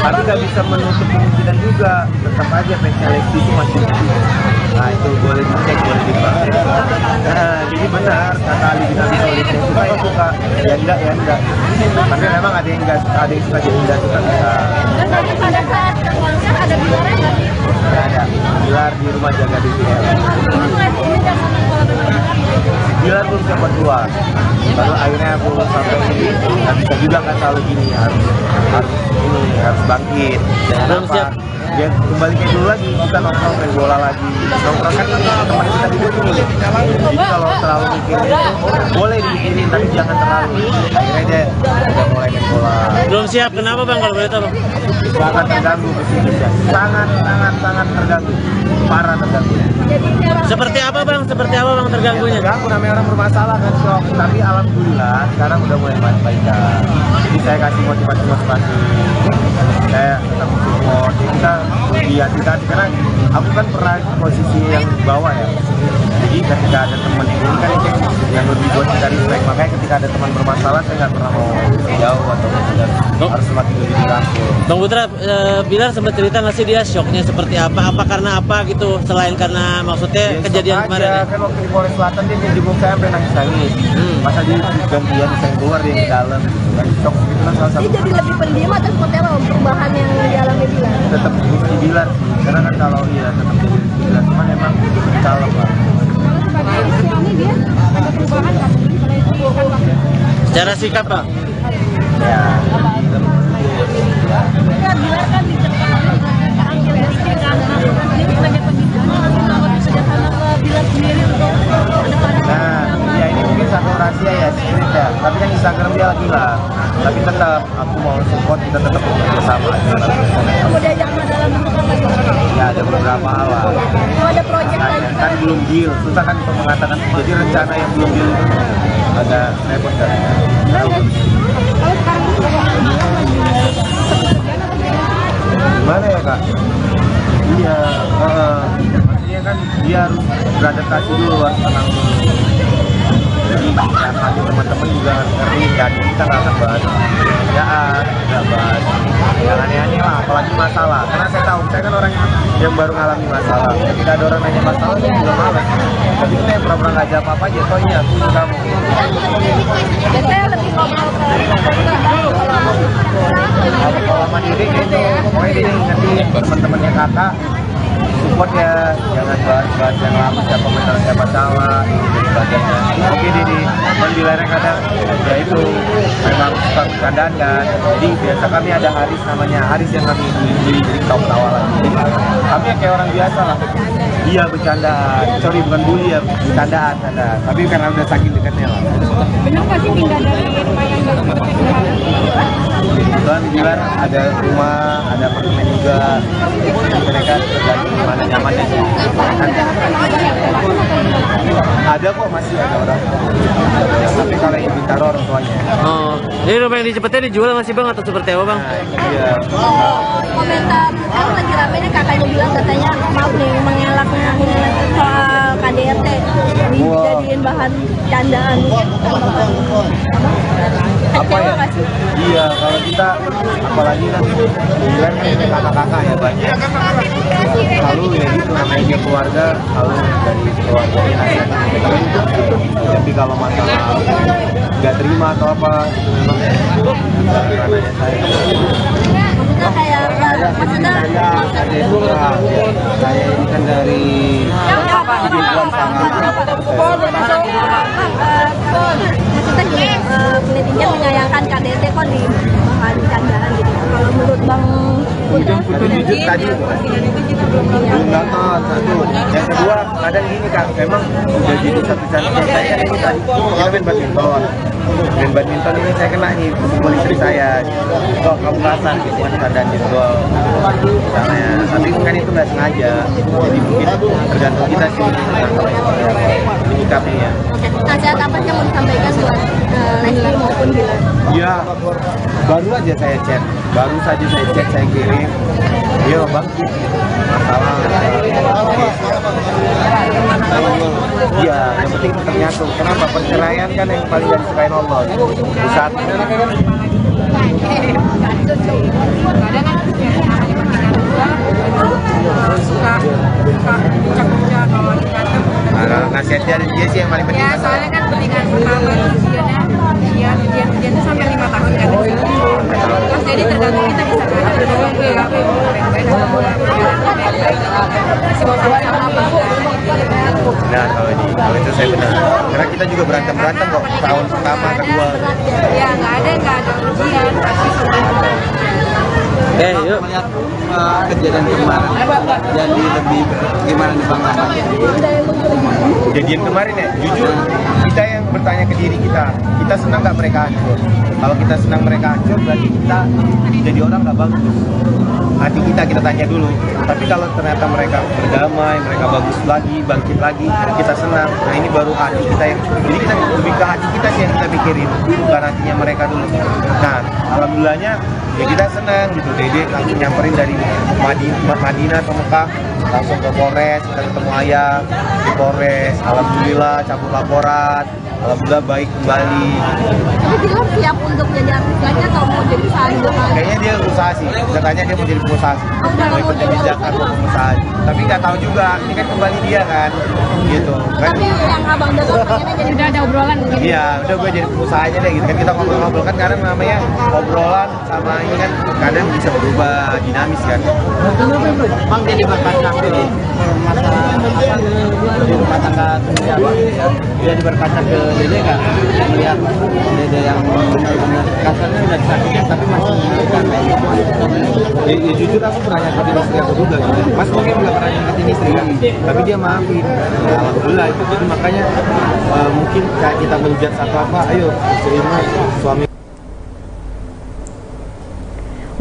S5: Tapi nggak bisa menutup kemungkinan juga, tetap aja seleksi itu masih. Nah itu boleh dicek, boleh dipakai. Nah, jadi benar kata Ali bin Abi Thalib, suka ya suka, ya enggak ya enggak. Tapi memang ada yang enggak, ada yang suka jadi enggak suka.
S13: Dan tadi pada saat konser ada Bilarnya nggak sih?
S5: Nggak ada, Bilar di rumah jaga di sini. Bilar belum siapa keluar. Lalu akhirnya aku sampai sini, nggak bisa juga kan selalu gini, harus bangkit. Jangan apa? Dia kembali kayak dulu lagi, kita nongkrong main bola lagi. Nongkrong kan teman kita juga tuh. Jadi kalau terlalu mikirin itu boleh dipikirin, tapi jangan terlalu. Akhirnya dia udah mulai main bola.
S9: Belum siap, kenapa Bang kalau boleh tahu?
S5: Sangat terganggu psikisnya, sangat terganggu, parah terganggu.
S9: Seperti apa Bang terganggunya?
S5: Terganggu, namanya orang bermasalah kan shock. Tapi alhamdulillah sekarang udah mulai baik-baikan. Jadi saya kasih motivasi. Saya tetap support. Kita karena aku kan pernah di posisi yang di bawah ya. Jadi ketika ada teman ini kan yang lebih buat kita respect. Makanya ketika ada teman bermasalah saya nggak pernah mau jauh atau harus semakin lebih dirangkul.
S9: Bang Putra, Bilar sempat cerita nggak sih dia shocknya seperti apa? Apa karena apa gitu? Selain karena maksudnya
S5: ya,
S9: kejadian kemarin ya?
S5: Kan waktu di Polres Selatan dia jemput saya sampai nangis. Masa dia gantian saya keluar dia di dalam. Dan shock itu kan salah satu.
S13: Dia jadi lebih pendiam atau seperti apa perubahan yang dialami Bilar?
S5: Tetap Rizky Bilar sih, karena kan kalau iya tetap jadi Rizky Bilar, cuman emang kalem lah.
S13: Sebagai suami dia ada perubahan nggak?
S9: Secara sikap Pak?
S5: Ya.
S13: Bilar kan dicekal ini sebagai pembinaan sederhana ke Bilar sendiri untuk
S5: Nah, ya ini mungkin satu rahasia ya, secret ya. Tapi kan Instagram dia bilang. Tapi tetap aku mau support, kita tetap bersama aja.
S13: Kamu diajak dalam bentuk apa juga?
S5: Ya ada beberapa hal lah.
S13: Mau ada proyek lagi
S5: kan belum deal, susah kan untuk mengatakan. Jadi rencana yang belum deal itu agak repot kan.
S13: Kalau sekarang itu
S5: gimana ya Kak? Iya, maksudnya kan dia harus beradaptasi dulu, harus tenang dulu. Jadi teman-teman juga harus ngerti dan kita nggak akan bahas kerjaan, nggak bahas yang aneh-aneh lah, apalagi masalah. Karena saya tahu, saya kan orang yang baru ngalami masalah. Ketika ada orang nanya masalah, saya juga malas. Tapi kita yang pernah nggak jawab apa aja, soalnya aku juga kamu.
S13: Biasanya lebih ngobrol
S5: Kalau sama Dede itu, pokoknya Dede ngerti teman-temannya kakak, support ya, jangan bahas yang lama, siapa menang siapa salah dan sebagainya. Oke Didi, yang dilarang kadang ya itu memang suka bercandaan kan. Jadi biasa kami ada Haris, namanya Haris yang kami bully, jadi tawa-tawa lagi. Kami ya kayak orang biasa lah. Iya bercandaan, sorry bukan bully ya, bercandaan ada. Tapi karena udah saking dekatnya lah.
S8: Benar nggak sih pindah dari rumah yang nggak
S5: Kebetulan di luar ada rumah, ada apartemen juga. Mereka tergantung di mana nyamannya. Ada kok, masih ada orang. Tapi kalau yang ditaruh orang tuanya.
S9: Oh, ini rumah yang dicepetnya dijual masih bang atau seperti apa bang?
S5: Iya.
S8: komentar sekarang lagi ramenya kakaknya bilang katanya maaf nih mengelaknya soal KDRT dijadiin bahan candaan.
S5: Apa ya? Iya, kalau kita apalagi kan kan kakak-kakak ya banyak. Lalu ya gitu namanya dia keluarga, lalu dari keluarganya nanya. Tapi kalau masalah nggak terima atau apa itu memang ranahnya saya.
S8: Kayak maksudnya
S5: Ada juga saya ini kan dari kehidupan sangat
S8: maksudnya gini, netizen menyayangkan KDRT kok di bahan candaan gitu. Kalau menurut Bang
S5: jujur tadi belum nonton satu. Yang kedua kadang gini Kak, memang udah jadi satu contoh saya kan ini tadi kita main badminton. Main badminton ini saya kena nih pukul istri saya. Kok kamu kasar gitu kan keadaan jempol. Misalnya, tapi kan itu nggak sengaja. Jadi mungkin tergantung kita sih menyikapinya.
S8: nasihat apa yang mau disampaikan buat Leslie maupun Dilan?
S5: Iya, baru aja saya chat, saya kirim. Iya bang, masalah. Iya, yang penting tetap nyatu. Kenapa perceraian kan yang paling gak disukain Allah. Di saat nasihat dari dia sih yang paling penting.
S13: Ya, soalnya kan pernikahan pertama ujiannya tuh sampai 5 tahun kan. Terus jadi tergantung kita bisa
S5: Nah kalau itu saya benar. Karena kita juga berantem kok tahun pertama kedua.
S13: Ya nggak ada ujian pasti semua.
S5: Yuk melihat kejadian kemarin jadi lebih gimana nih Bang? Kejadian kemarin ya, jujur kita yang bertanya ke diri kita senang nggak mereka hancur? Kalau kita senang mereka hancur berarti kita jadi orang nggak bagus. Hati kita tanya dulu. Tapi kalau ternyata mereka berdamai, mereka bagus lagi, bangkit lagi, kita senang. Nah ini baru hati kita yang, jadi kita lebih ke hati kita sih yang kita pikirin, bukan hatinya mereka dulu. Nah alhamdulillahnya ya kita senang gitu. Dede langsung nyamperin dari Madinah ke Mekah, langsung ke Polres, kita ketemu ayah di Polres. Alhamdulillah cabut laporan, alhamdulillah baik kembali.
S8: Tapi Dilan siap untuk jadi artis lagi atau mau jadi usaha juga?
S5: Kayaknya dia usaha sih, katanya dia mau jadi pengusaha sih. Mau ikut jadi Jakarta pengusaha. Tapi nggak tahu juga, ini kan kembali dia kan, gitu. Kan?
S8: Tapi yang abang Dato pengennya jadi udah ada obrolan gitu.
S5: Iya, udah gue jadi pengusaha aja deh gitu kan, kita ngobrol-ngobrol kan kadang namanya obrolan sama ini kan kadang bisa berubah dinamis kan.
S9: Bang jadi berkaca ke masalah di rumah tangga siapa jadi berkaca ke Dede nggak melihat Dede yang benar-benar kasarnya udah disakitin tapi masih mengingatkan
S5: ya jujur aku pernah nyakitin istri aku juga gitu. Mas mungkin nggak pernah nyakitin istri kan, tapi dia maafin. Ya, alhamdulillah itu jadi makanya mungkin kayak kita menjudge satu apa, ayo istri suami.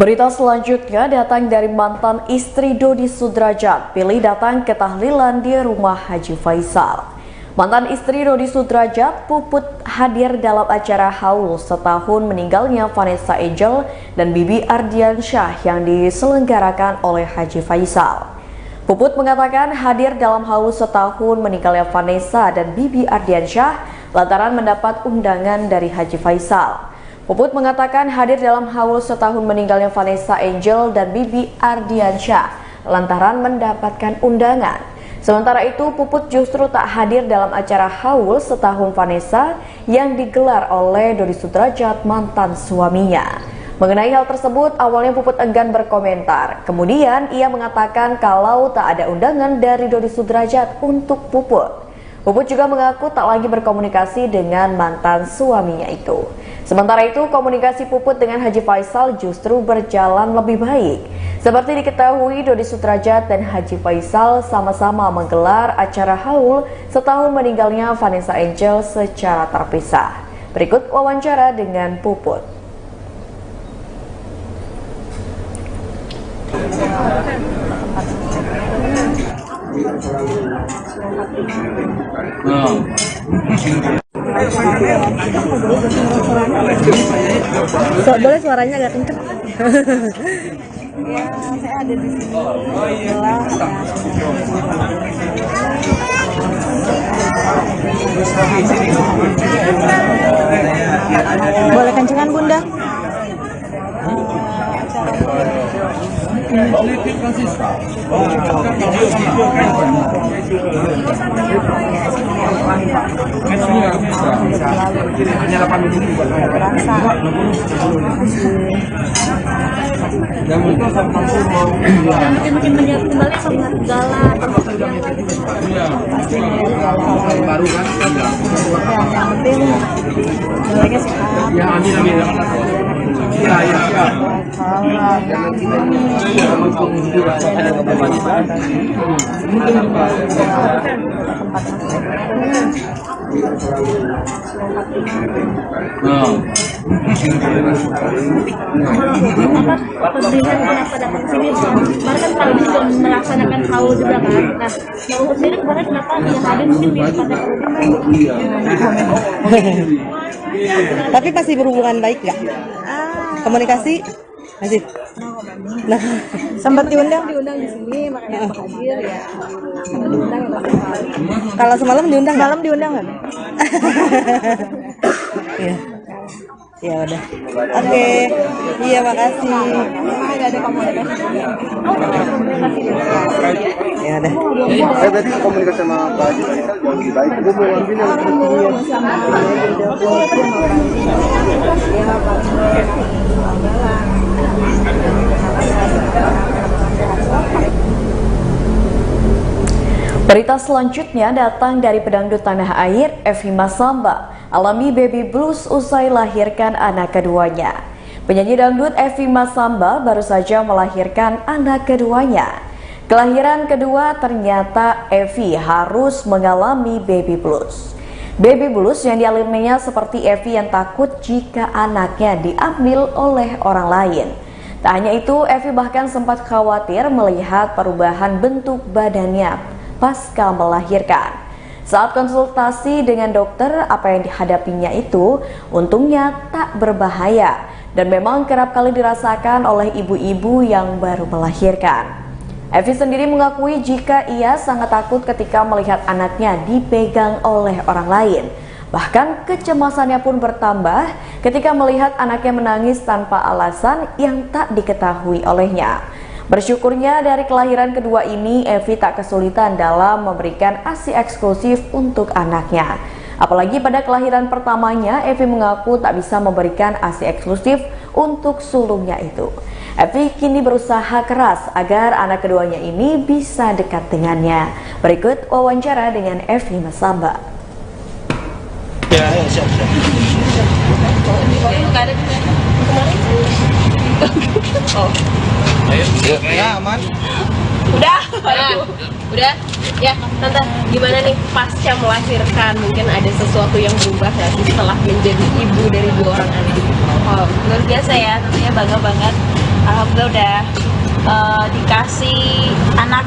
S6: Berita selanjutnya datang dari mantan istri Dodi Sudrajat, pilih datang ke tahlilan di rumah Haji Faisal. Mantan istri Dodi Sudrajat, Puput, hadir dalam acara haul setahun meninggalnya Vanessa Angel dan Bibi Ardiansyah yang diselenggarakan oleh Haji Faisal. Puput mengatakan hadir dalam haul setahun meninggalnya Vanessa dan Bibi Ardiansyah lantaran mendapat undangan dari Haji Faisal. Puput mengatakan hadir dalam haul setahun meninggalnya Vanessa Angel dan Bibi Ardiansyah lantaran mendapatkan undangan. Sementara itu, Puput justru tak hadir dalam acara haul setahun Vanessa yang digelar oleh Dodi Sudrajat mantan suaminya. Mengenai hal tersebut, awalnya Puput enggan berkomentar. Kemudian ia mengatakan kalau tak ada undangan dari Dodi Sudrajat untuk Puput. Puput juga mengaku tak lagi berkomunikasi dengan mantan suaminya itu. Sementara itu, komunikasi Puput dengan Haji Faisal justru berjalan lebih baik. Seperti diketahui, Dodi Sudrajat dan Haji Faisal sama-sama menggelar acara haul setahun meninggalnya Vanessa Angel secara terpisah. Berikut wawancara dengan Puput.
S11: Boleh suaranya agak kenceng.
S8: Ya, saya ada di sini.
S11: Boleh kencengan Bunda?
S8: Mungkin menyatu kembali sama segala
S9: baru kan
S8: yang penting semuanya sehat.
S9: ya amin ya
S8: Kesedihan kenapa datang sini? Kemarin kan Pak Udi juga melaksanakan haul juga kan. Nah, Luhut sendiri kemarin kenapa dia hadir mungkin di tempatnya?
S11: Tapi masih berhubungan baik nggak? Komunikasi masih. Nah, sempat diundang
S8: di sini makanya aku hadir ya. Diundang ya.
S11: Kalau semalam diundang? Malam diundang nggak? Iya. Ya udah. Oke. Iya, makasih.
S8: Tidak ada komunikasi. Oh, komunikasi.
S11: Ya udah.
S5: Saya tadi komunikasi sama Pak Haji Faisal jauh lebih baik. Gue mau ambil yang
S6: Berita selanjutnya datang dari pedangdut tanah air, Evi Masamba, alami baby blues usai lahirkan anak keduanya. Penyanyi dangdut Evi Masamba baru saja melahirkan anak keduanya. Kelahiran kedua ternyata Evi harus mengalami baby blues. Baby blues yang dialaminya seperti Evi yang takut jika anaknya diambil oleh orang lain. Tak hanya itu, Evi bahkan sempat khawatir melihat perubahan bentuk badannya pasca melahirkan. Saat konsultasi dengan dokter, apa yang dihadapinya itu untungnya tak berbahaya dan memang kerap kali dirasakan oleh ibu-ibu yang baru melahirkan. Evi sendiri mengakui jika ia sangat takut ketika melihat anaknya dipegang oleh orang lain. Bahkan kecemasannya pun bertambah ketika melihat anaknya menangis tanpa alasan yang tak diketahui olehnya. Bersyukurnya dari kelahiran kedua ini, Evi tak kesulitan dalam memberikan ASI eksklusif untuk anaknya. Apalagi pada kelahiran pertamanya, Evi mengaku tak bisa memberikan ASI eksklusif untuk sulungnya itu. Evi kini berusaha keras agar anak keduanya ini bisa dekat dengannya. Berikut wawancara dengan Evi Masamba.
S9: ya siap.
S13: Oh.
S9: Ayo, ya aman.
S13: Udah, ya Tante, gimana nih pasca melahirkan? Mungkin ada sesuatu yang berubah nggak sih setelah menjadi ibu dari dua orang anak?
S18: Oh, luar biasa ya, tentunya bangga banget. Alhamdulillah udah dikasih anak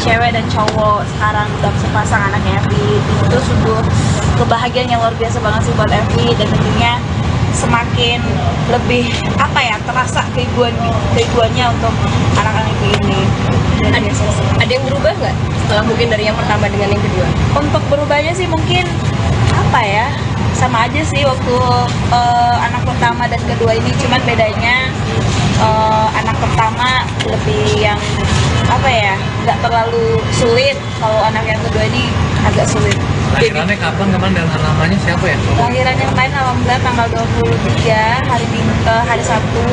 S18: cewek dan cowok, sekarang udah sepasang anaknya Evi. Itu sungguh kebahagiaan yang luar biasa banget sih buat Evi, dan tentunya semakin lebih terasa keibuannya untuk anak-anak Evi ini.
S13: Ada yang berubah nggak setelah mungkin dari yang pertama dengan yang kedua?
S18: Untuk berubahnya sih mungkin sama aja sih waktu anak pertama dan kedua ini, cuman bedanya anak pertama lebih yang apa ya, nggak terlalu sulit. Kalau anak yang kedua ini agak sulit.
S14: Lahirannya kapan kemarin dan namanya siapa ya?
S18: Lahirannya kemarin alhamdulillah tanggal 23 hari Sabtu.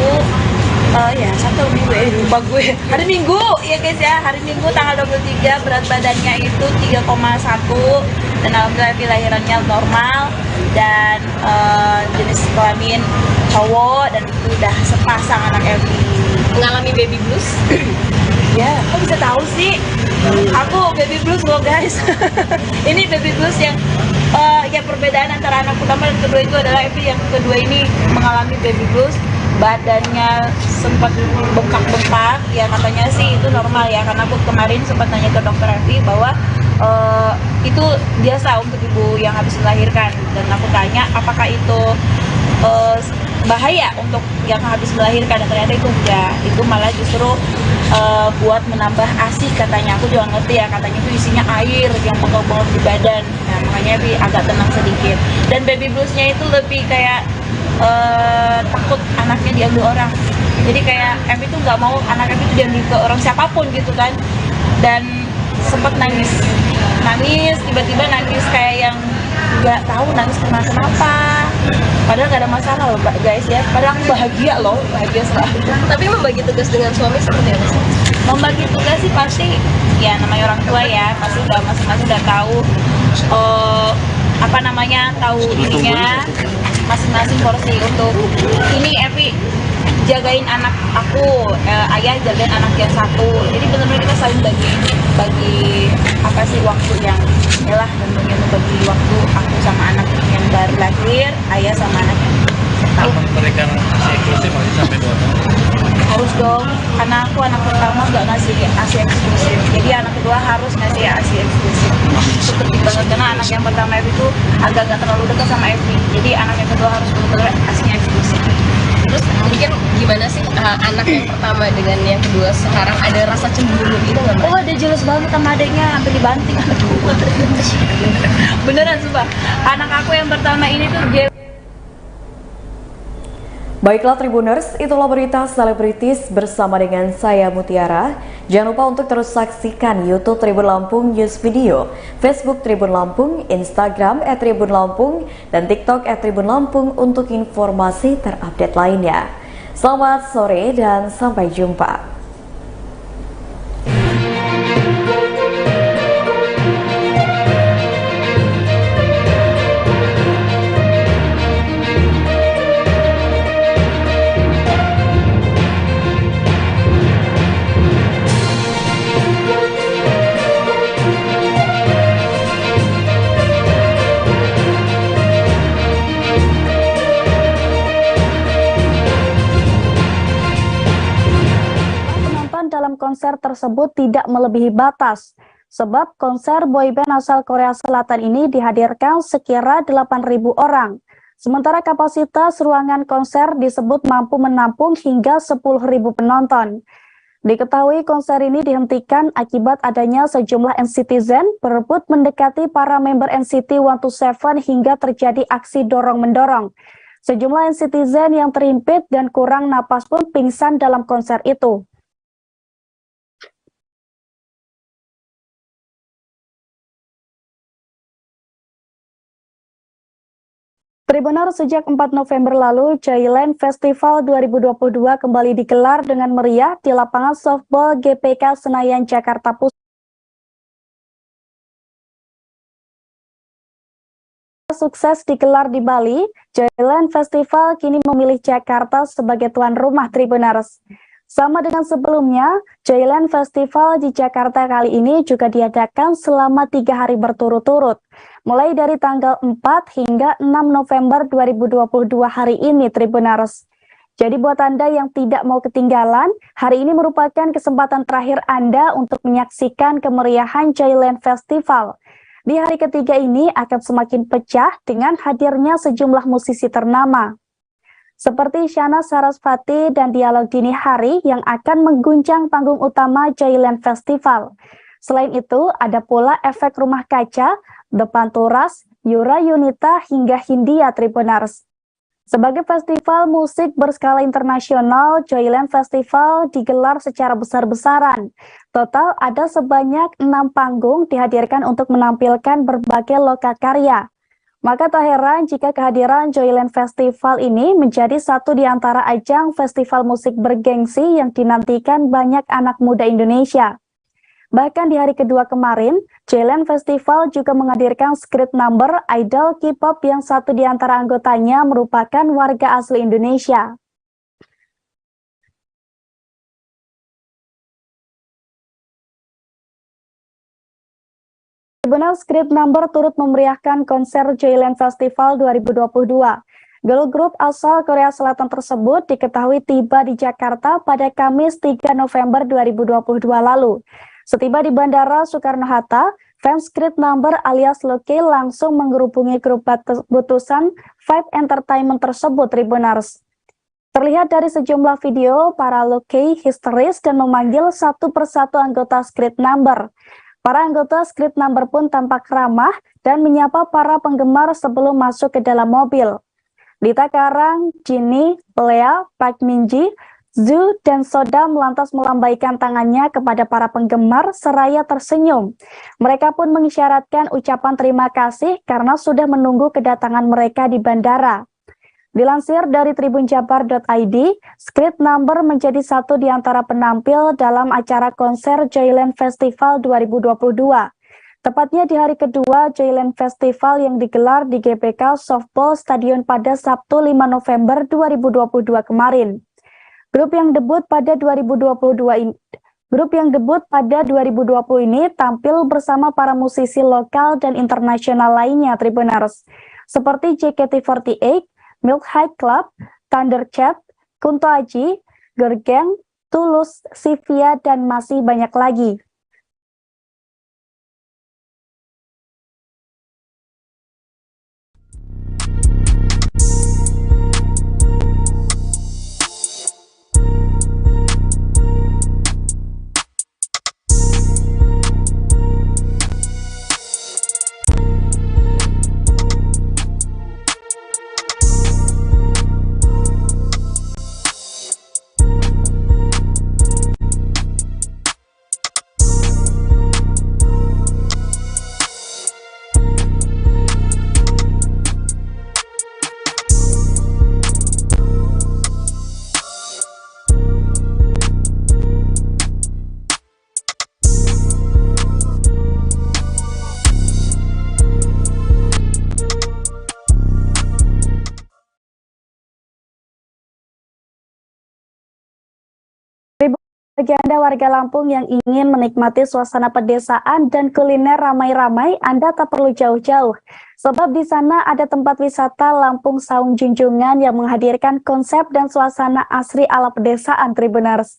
S18: Ya Sabtu Minggu lupa gue. Hari Minggu ya guys ya, hari Minggu tanggal 23, berat badannya itu 3,1 dan alhamdulillah lahirannya normal dan jenis kelamin cowok dan itu udah sepasang anak Evi.
S13: Mengalami baby blues?
S18: Ya, kok bisa tahu sih? Aku baby blues loh guys. Ini baby blues yang ya perbedaan antara anak pertama dan kedua itu adalah Evi yang kedua ini mengalami baby blues. Badannya sempat bengkak-bengkak, ya katanya sih itu normal ya, karena aku kemarin sempat nanya ke dokter Evi bahwa itu biasa untuk ibu yang habis melahirkan, dan aku tanya apakah itu bahaya untuk yang habis melahirkan, dan ternyata itu enggak, itu malah justru buat menambah ASI katanya. Aku juga ngerti ya, katanya itu isinya air yang bengkak-bengkak di badan, nah makanya Evi agak tenang sedikit. Dan baby bluesnya itu lebih kayak takut anaknya diambil orang, jadi kayak Evi tuh nggak mau anak Evi tuh diambil ke orang siapapun gitu kan, dan sempat nangis tiba-tiba nangis kayak yang nggak tahu nangis kenapa, padahal nggak ada masalah loh guys ya, padahal aku bahagia sekali.
S13: Tapi membagi tugas dengan suami seperti apa sih?
S18: Membagi tugas sih pasti ya namanya orang tua ya, pasti udah masing-masing udah tahu tahu ininya masing-masing porsi. Untuk ini Evi jagain anak aku, ayah jagain anak yang satu, jadi benar-benar kita saling bagi apa sih waktu yang yalah, tentunya membagi waktu aku sama anak yang baru lahir, ayah sama anak yang
S14: Kalau memberikan ASI eksklusif masih sampai 2 tahun?
S18: Harus dong, karena aku anak pertama nggak ngasih ASI eksklusif, jadi anak kedua harus ngasih ASI eksklusif. Itu penting banget, karena anak yang pertama itu agak nggak terlalu dekat sama Evi, jadi anak yang kedua harus benar-benar ASI-nya eksklusif.
S13: Terus mungkin gimana sih anak yang pertama dengan yang kedua sekarang, ada rasa cemburu gitu nggak Mbak?
S18: Oh, ada jelas banget sama adiknya, hampir dibanting anakku. Beneran sumpah, anak aku yang pertama ini tuh dia.
S6: Baiklah Tribuners, itulah berita selebritis bersama dengan saya Mutiara. Jangan lupa untuk terus saksikan YouTube Tribun Lampung News Video, Facebook Tribun Lampung, Instagram @Tribun Lampung, dan TikTok @Tribun Lampung untuk informasi terupdate lainnya. Selamat sore dan sampai jumpa.
S7: Dalam konser tersebut tidak melebihi batas, sebab konser boyband asal Korea Selatan ini dihadirkan sekira 8.000 orang. Sementara kapasitas ruangan konser disebut mampu menampung hingga 10.000 penonton. Diketahui konser ini dihentikan akibat adanya sejumlah NCTzen berebut mendekati para member NCT 127 hingga terjadi aksi dorong-mendorong. Sejumlah NCTzen yang terhimpit dan kurang napas pun pingsan dalam konser itu. Tribuners, sejak 4 November lalu, Joyland Festival 2022 kembali digelar dengan meriah di lapangan softball GPK Senayan, Jakarta Pusat. Sukses digelar di Bali, Joyland Festival kini memilih Jakarta sebagai tuan rumah Tribuners. Sama dengan sebelumnya, Joyland Festival di Jakarta kali ini juga diadakan selama 3 hari berturut-turut, mulai dari tanggal 4 hingga 6 November 2022 hari ini, Tribuners. Jadi buat Anda yang tidak mau ketinggalan, hari ini merupakan kesempatan terakhir Anda untuk menyaksikan kemeriahan Joyland Festival. Di hari ketiga ini akan semakin pecah dengan hadirnya sejumlah musisi ternama, seperti Syahnas Sarasvati dan Dialog Dini Hari yang akan mengguncang panggung utama Joyland Festival. Selain itu, ada pula efek rumah kaca, The Panturas, Yura Yunita hingga Hindia Tribuners. Sebagai festival musik berskala internasional, Joyland Festival digelar secara besar-besaran. Total ada sebanyak 6 panggung dihadirkan untuk menampilkan berbagai lokakarya. Maka tak heran jika kehadiran Joyland Festival ini menjadi satu di antara ajang festival musik bergengsi yang dinantikan banyak anak muda Indonesia. Bahkan di hari kedua kemarin, Joyland Festival juga menghadirkan script number idol K-pop yang satu di antara anggotanya merupakan warga asli Indonesia. Benar, script number turut memeriahkan konser Joyland Festival 2022. Girl group asal Korea Selatan tersebut diketahui tiba di Jakarta pada Kamis 3 November 2022 lalu. Setiba di Bandara Soekarno-Hatta, fans Script Number alias Loki langsung mengerubungi grup Butusan Five Entertainment tersebut, Tribuners. Terlihat dari sejumlah video, para Loki histeris dan memanggil satu persatu anggota Script Number. Para anggota Script Number pun tampak ramah dan menyapa para penggemar sebelum masuk ke dalam mobil. Dita Karang, Jinny, Lea, Park Minji, Zhu dan Sodam lantas melambaikan tangannya kepada para penggemar seraya tersenyum. Mereka pun mengisyaratkan ucapan terima kasih karena sudah menunggu kedatangan mereka di bandara. Dilansir dari tribunjabar.id, Script Number menjadi satu di antara penampil dalam acara konser Joyland Festival 2022. Tepatnya di hari kedua Joyland Festival yang digelar di GBK Softball Stadion pada Sabtu 5 November 2022 kemarin. Grup yang debut pada 2020 ini tampil bersama para musisi lokal dan internasional lainnya, Tribuners, seperti JKT48, Milk High Club, Thundercat, Kunto Aji, Girl Gang, Tulus, Sivia, dan masih banyak lagi. Bagi Anda warga Lampung yang ingin menikmati suasana pedesaan dan kuliner ramai-ramai, Anda tak perlu jauh-jauh. Sebab di sana ada tempat wisata Lampung Saung Junjungan yang menghadirkan konsep dan suasana asri ala pedesaan, Tribuners.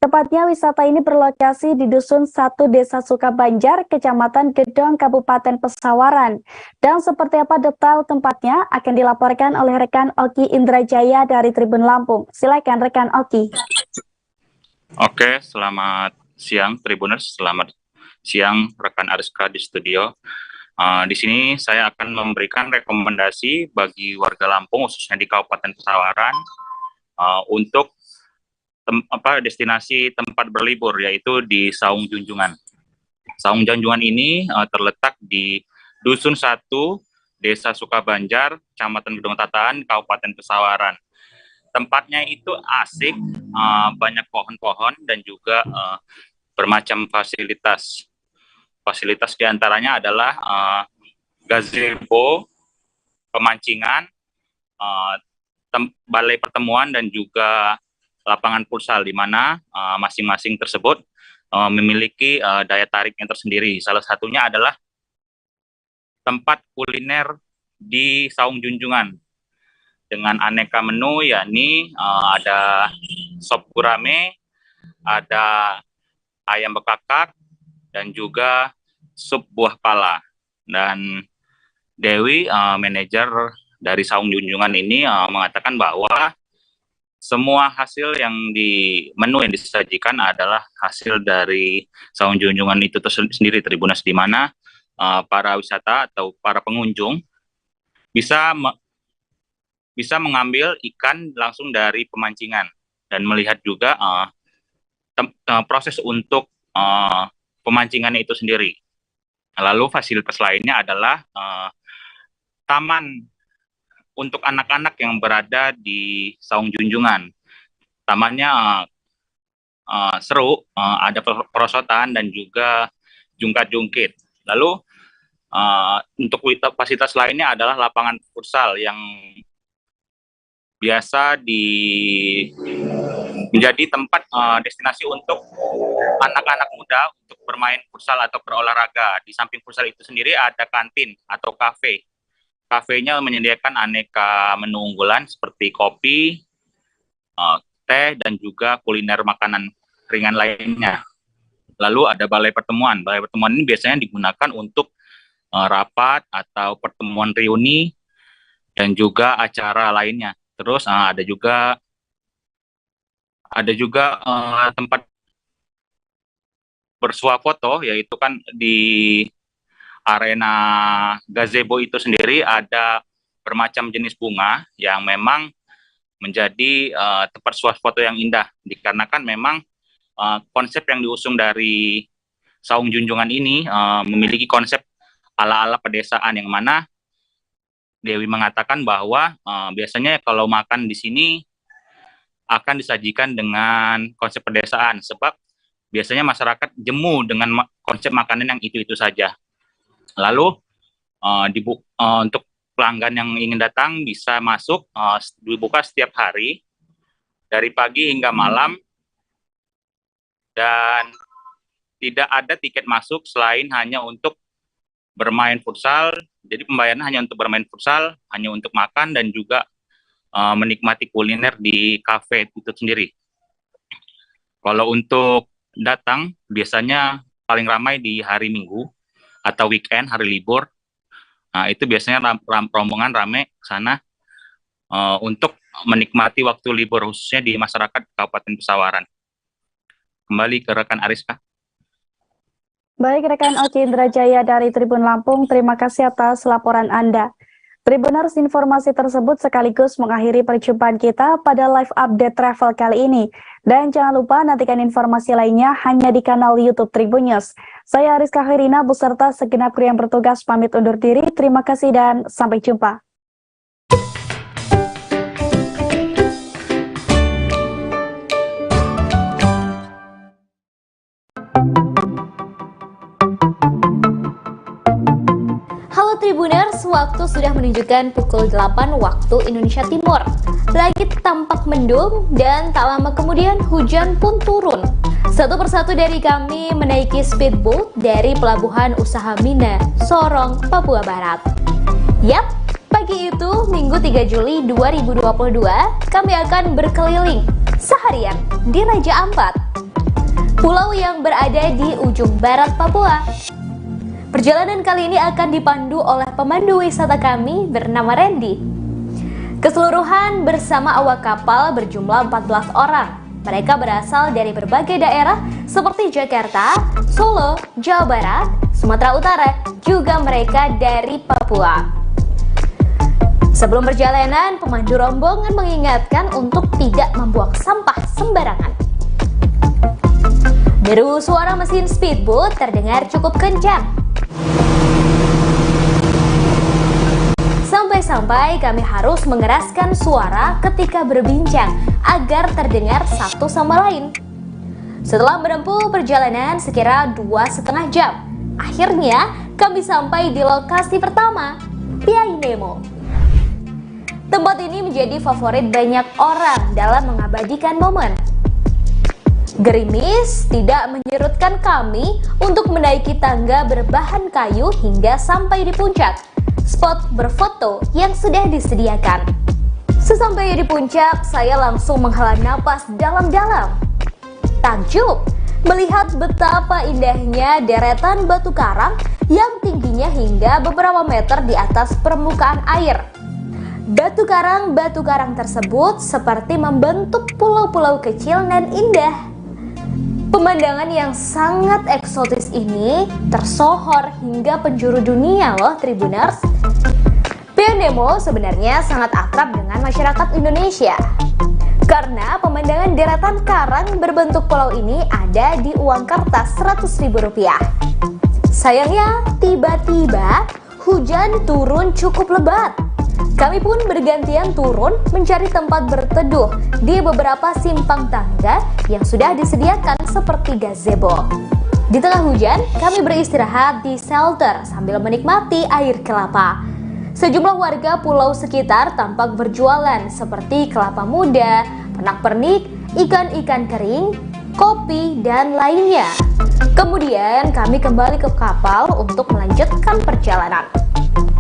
S7: Tepatnya wisata ini berlokasi di Dusun 1 Desa Sukabanjar, Kecamatan Gedong, Kabupaten Pesawaran. Dan seperti apa detail tempatnya akan dilaporkan oleh rekan Oki Indrajaya dari Tribun Lampung. Silakan rekan Oki.
S1: Oke, selamat siang Tribuners, selamat siang rekan Ariska di studio. Di sini saya akan memberikan rekomendasi bagi warga Lampung, khususnya di Kabupaten Pesawaran, untuk destinasi tempat berlibur, yaitu di Saung Junjungan. Saung Junjungan ini terletak di Dusun 1, Desa Sukabanjar, Kecamatan Gedong Tataan, Kabupaten Pesawaran. Tempatnya itu asik, banyak pohon-pohon dan juga bermacam fasilitas. Fasilitas diantaranya adalah gazebo, pemancingan, balai pertemuan, dan juga lapangan futsal, di mana masing-masing tersebut memiliki daya tariknya tersendiri. Salah satunya adalah tempat kuliner di Saung Junjungan dengan aneka menu, yakni ada sop gurame, ada ayam bekakak, dan juga sup buah pala. Dan Dewi, manajer dari Saung Junjungan ini, mengatakan bahwa semua hasil yang di menu yang disajikan adalah hasil dari Saung Junjungan itu sendiri, Tribuners, di mana para wisata atau para pengunjung bisa bisa mengambil ikan langsung dari pemancingan dan melihat juga proses untuk pemancingannya itu sendiri. Lalu fasilitas lainnya adalah taman untuk anak-anak yang berada di Saung Junjungan. Tamannya seru, ada perosotan dan juga jungkat-jungkit. Lalu untuk fasilitas lainnya adalah lapangan futsal yang biasa menjadi tempat destinasi untuk anak-anak muda untuk bermain futsal atau berolahraga. Di samping futsal itu sendiri ada kantin atau kafe. Kafenya menyediakan aneka menu unggulan seperti kopi, teh, dan juga kuliner makanan ringan lainnya. Lalu ada balai pertemuan. Balai pertemuan ini biasanya digunakan untuk rapat atau pertemuan reuni dan juga acara lainnya. Terus ada juga tempat bersuah foto, yaitu kan di arena gazebo itu sendiri ada bermacam jenis bunga yang memang menjadi tempat suah foto yang indah, dikarenakan memang konsep yang diusung dari Saung Junjungan ini memiliki konsep ala-ala pedesaan, yang mana Dewi mengatakan bahwa biasanya kalau makan di sini akan disajikan dengan konsep pedesaan, sebab biasanya masyarakat jemu dengan konsep makanan yang itu-itu saja. Lalu untuk pelanggan yang ingin datang bisa masuk, dibuka setiap hari dari pagi hingga malam, dan tidak ada tiket masuk selain hanya untuk bermain futsal. Jadi pembayaran hanya untuk bermain futsal, hanya untuk makan dan juga menikmati kuliner di kafe itu sendiri. Kalau untuk datang biasanya paling ramai di hari Minggu atau weekend, hari libur. Nah, itu biasanya rombongan ramai ke sana untuk menikmati waktu libur, khususnya di masyarakat Kabupaten Pesawaran. Kembali ke rekan Ariska.
S7: Baik, rekan Oki Indrajaya dari Tribun Lampung, terima kasih atas laporan Anda. Tribuners, informasi tersebut sekaligus mengakhiri perjumpaan kita pada live update travel kali ini. Dan jangan lupa nantikan informasi lainnya hanya di kanal YouTube Tribun News. Saya Ariska Khairina beserta segenap kru yang bertugas pamit undur diri. Terima kasih dan sampai jumpa.
S15: Halo Tribuners, waktu sudah menunjukkan pukul 8 waktu Indonesia Timur. Langit tampak mendung dan tak lama kemudian hujan pun turun. Satu persatu dari kami menaiki speedboat dari Pelabuhan Usaha Mina, Sorong, Papua Barat. Yap, pagi itu Minggu 3 Juli 2022, kami akan berkeliling seharian di Raja Ampat, pulau yang berada di ujung barat Papua. Perjalanan kali ini akan dipandu oleh pemandu wisata kami bernama Randy. Keseluruhan bersama awak kapal berjumlah 14 orang. Mereka berasal dari berbagai daerah seperti Jakarta, Solo, Jawa Barat, Sumatera Utara, juga mereka dari Papua. Sebelum perjalanan, pemandu rombongan mengingatkan untuk tidak membuang sampah sembarangan. Deru suara mesin speedboat terdengar cukup kencang. Sampai-sampai kami harus mengeraskan suara ketika berbincang agar terdengar satu sama lain. Setelah menempuh perjalanan sekira 2,5 jam, akhirnya kami sampai di lokasi pertama, Piai Nemo. Tempat ini menjadi favorit banyak orang dalam mengabadikan momen. Gerimis tidak menyurutkan kami untuk menaiki tangga berbahan kayu hingga sampai di puncak spot berfoto yang sudah disediakan. Sesampai di puncak, saya langsung menghela napas dalam-dalam. Takjub melihat betapa indahnya deretan batu karang yang tingginya hingga beberapa meter di atas permukaan air. Batu karang tersebut seperti membentuk pulau-pulau kecil dan indah. Pemandangan yang sangat eksotis ini tersohor hingga penjuru dunia loh Tribuners. Piang Nemo sebenarnya sangat akrab dengan masyarakat Indonesia. Karena pemandangan deretan karang berbentuk pulau ini ada di uang kertas Rp100.000. Sayangnya, tiba-tiba hujan turun cukup lebat. Kami pun bergantian turun mencari tempat berteduh di beberapa simpang tangga yang sudah disediakan seperti gazebo. Di tengah hujan, kami beristirahat di shelter sambil menikmati air kelapa. Sejumlah warga pulau sekitar tampak berjualan seperti kelapa muda, pernak-pernik, ikan-ikan kering, kopi, dan lainnya. Kemudian kami kembali ke kapal untuk melanjutkan perjalanan.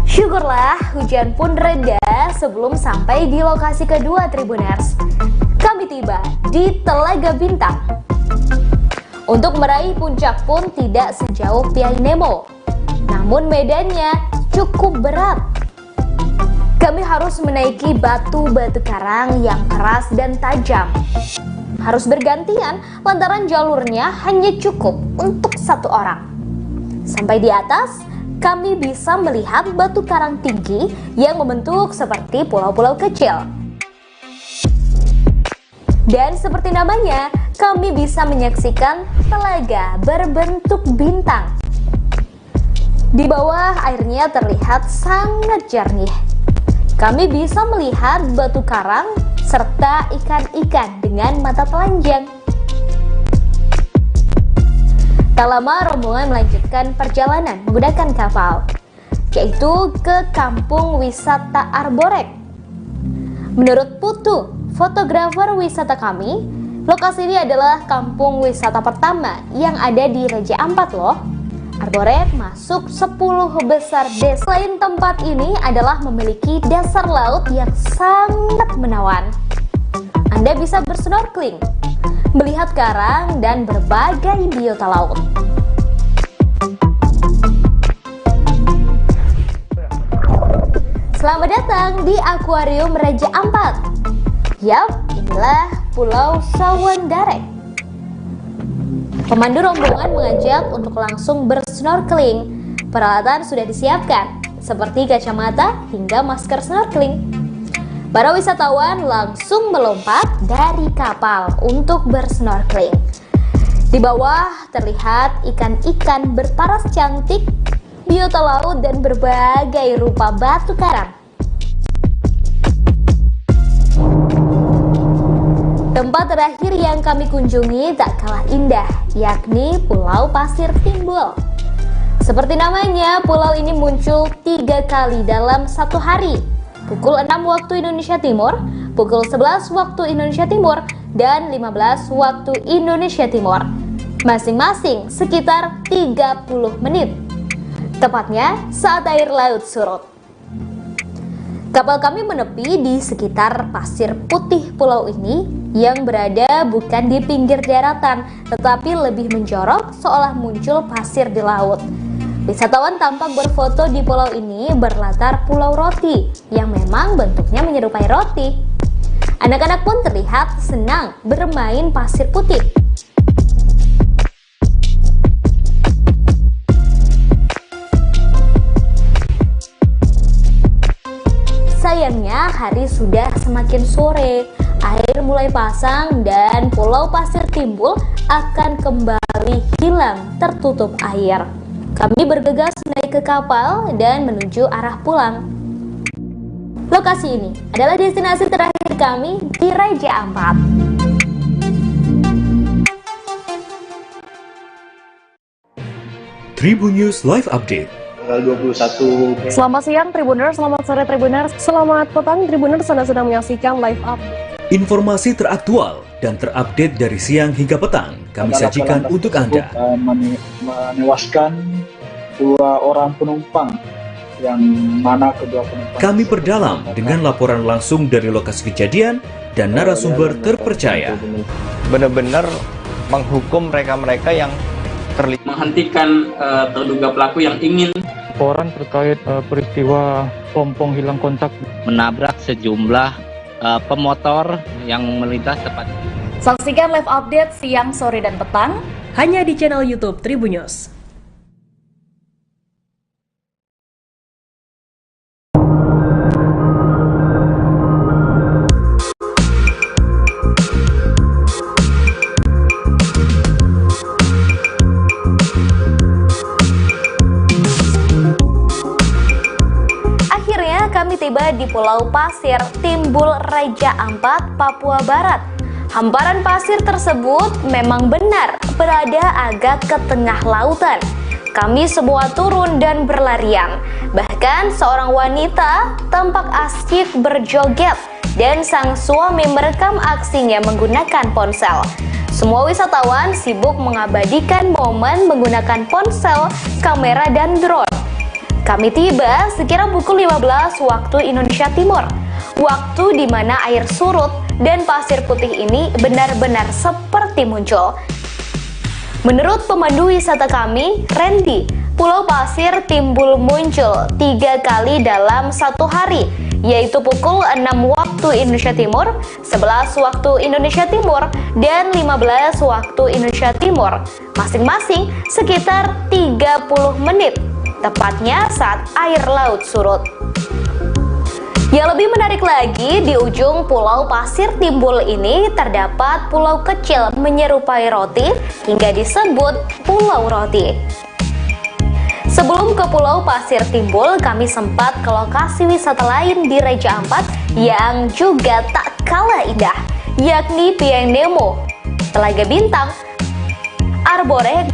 S15: Syukurlah hujan pun reda sebelum sampai di lokasi kedua Tribuners. Kami tiba di Telaga Bintang. Untuk meraih puncak pun tidak sejauh Piang Nemo, namun medannya cukup berat. Kami harus menaiki batu-batu karang yang keras dan tajam. Harus bergantian lantaran jalurnya hanya cukup untuk satu orang. Sampai di atas, kami bisa melihat batu karang tinggi yang membentuk seperti pulau-pulau kecil. Dan seperti namanya, kami bisa menyaksikan telaga berbentuk bintang. Di bawah airnya terlihat sangat jernih. Kami bisa melihat batu karang serta ikan-ikan dengan mata telanjang. Tak lama rombongan melanjutkan perjalanan menggunakan kapal, yaitu ke kampung wisata Arborek. Menurut Putu, fotografer wisata kami, lokasi ini adalah kampung wisata pertama yang ada di Raja Ampat loh. Arborek masuk 10 besar desa. Selain tempat ini adalah memiliki dasar laut yang sangat menawan. Anda bisa bersnorkeling, melihat karang dan berbagai biota laut. Selamat datang di Akuarium Raja Ampat. Yap, inilah Pulau Sawandarek. Pemandu rombongan mengajak untuk langsung bersnorkeling. Peralatan sudah disiapkan, seperti kacamata hingga masker snorkeling. Para wisatawan langsung melompat dari kapal untuk bersnorkeling. Di bawah terlihat ikan-ikan berparas cantik, biota laut, dan berbagai rupa batu karang. Tempat terakhir yang kami kunjungi tak kalah indah, yakni Pulau Pasir Timbul. Seperti namanya, pulau ini muncul 3 kali dalam satu hari. Pukul 6 waktu Indonesia Timur, pukul 11 waktu Indonesia Timur, dan 15 waktu Indonesia Timur. Masing-masing sekitar 30 menit. Tepatnya saat air laut surut. Kapal kami menepi di sekitar pasir putih pulau ini yang berada bukan di pinggir daratan, tetapi lebih menjorok seolah muncul pasir di laut. Wisatawan tampak berfoto di pulau ini berlatar pulau roti yang memang bentuknya menyerupai roti. Anak-anak pun terlihat senang bermain pasir putih. Sayangnya hari sudah semakin sore, air mulai pasang dan Pulau Pasir Timbul akan kembali hilang tertutup air. Kami bergegas naik ke kapal dan menuju arah pulang. Lokasi ini adalah destinasi terakhir kami di Raja Ampat.
S17: Tribun News Live Update.
S19: Tanggal 21.
S11: Selamat siang Tribuners, selamat sore Tribuners, selamat petang Tribuners, Anda sedang menyaksikan live up.
S17: Informasi teraktual dan terupdate dari siang hingga petang kami sajikan untuk Anda.
S19: Menewaskan 2 orang penumpang, yang mana kedua penumpang.
S17: Kami perdalam dengan laporan langsung dari lokasi kejadian dan narasumber terpercaya.
S23: Benar-benar menghukum mereka-mereka yang terlibat,
S24: menghentikan terduga pelaku yang ingin
S25: laporan terkait peristiwa pompong hilang kontak
S26: menabrak sejumlah pemotor yang melintas tepat.
S27: Saksikan live update siang, sore, dan petang hanya di channel YouTube Tribun News.
S15: Pulau Pasir, Timbul, Raja Ampat, Papua Barat. Hamparan pasir tersebut memang benar berada agak ke tengah lautan. Kami semua turun dan berlarian. Bahkan seorang wanita tampak asyik berjoget dan sang suami merekam aksinya menggunakan ponsel. Semua wisatawan sibuk mengabadikan momen menggunakan ponsel, kamera, dan drone. Kami tiba sekira pukul 15 waktu Indonesia Timur, waktu di mana air surut dan pasir putih ini benar-benar seperti muncul. Menurut pemandu wisata kami, Randy, Pulau Pasir Timbul muncul 3 kali dalam satu hari, yaitu pukul 6 waktu Indonesia Timur, 11 waktu Indonesia Timur, dan 15 waktu Indonesia Timur, masing-masing sekitar 30 menit, tepatnya saat air laut surut. Yang lebih menarik lagi, di ujung Pulau Pasir Timbul ini terdapat pulau kecil menyerupai roti hingga disebut Pulau Roti. Sebelum ke Pulau Pasir Timbul, kami sempat ke lokasi wisata lain di Raja Ampat yang juga tak kalah indah, yakni Pieng Nemo, Telaga Bintang, Arbore,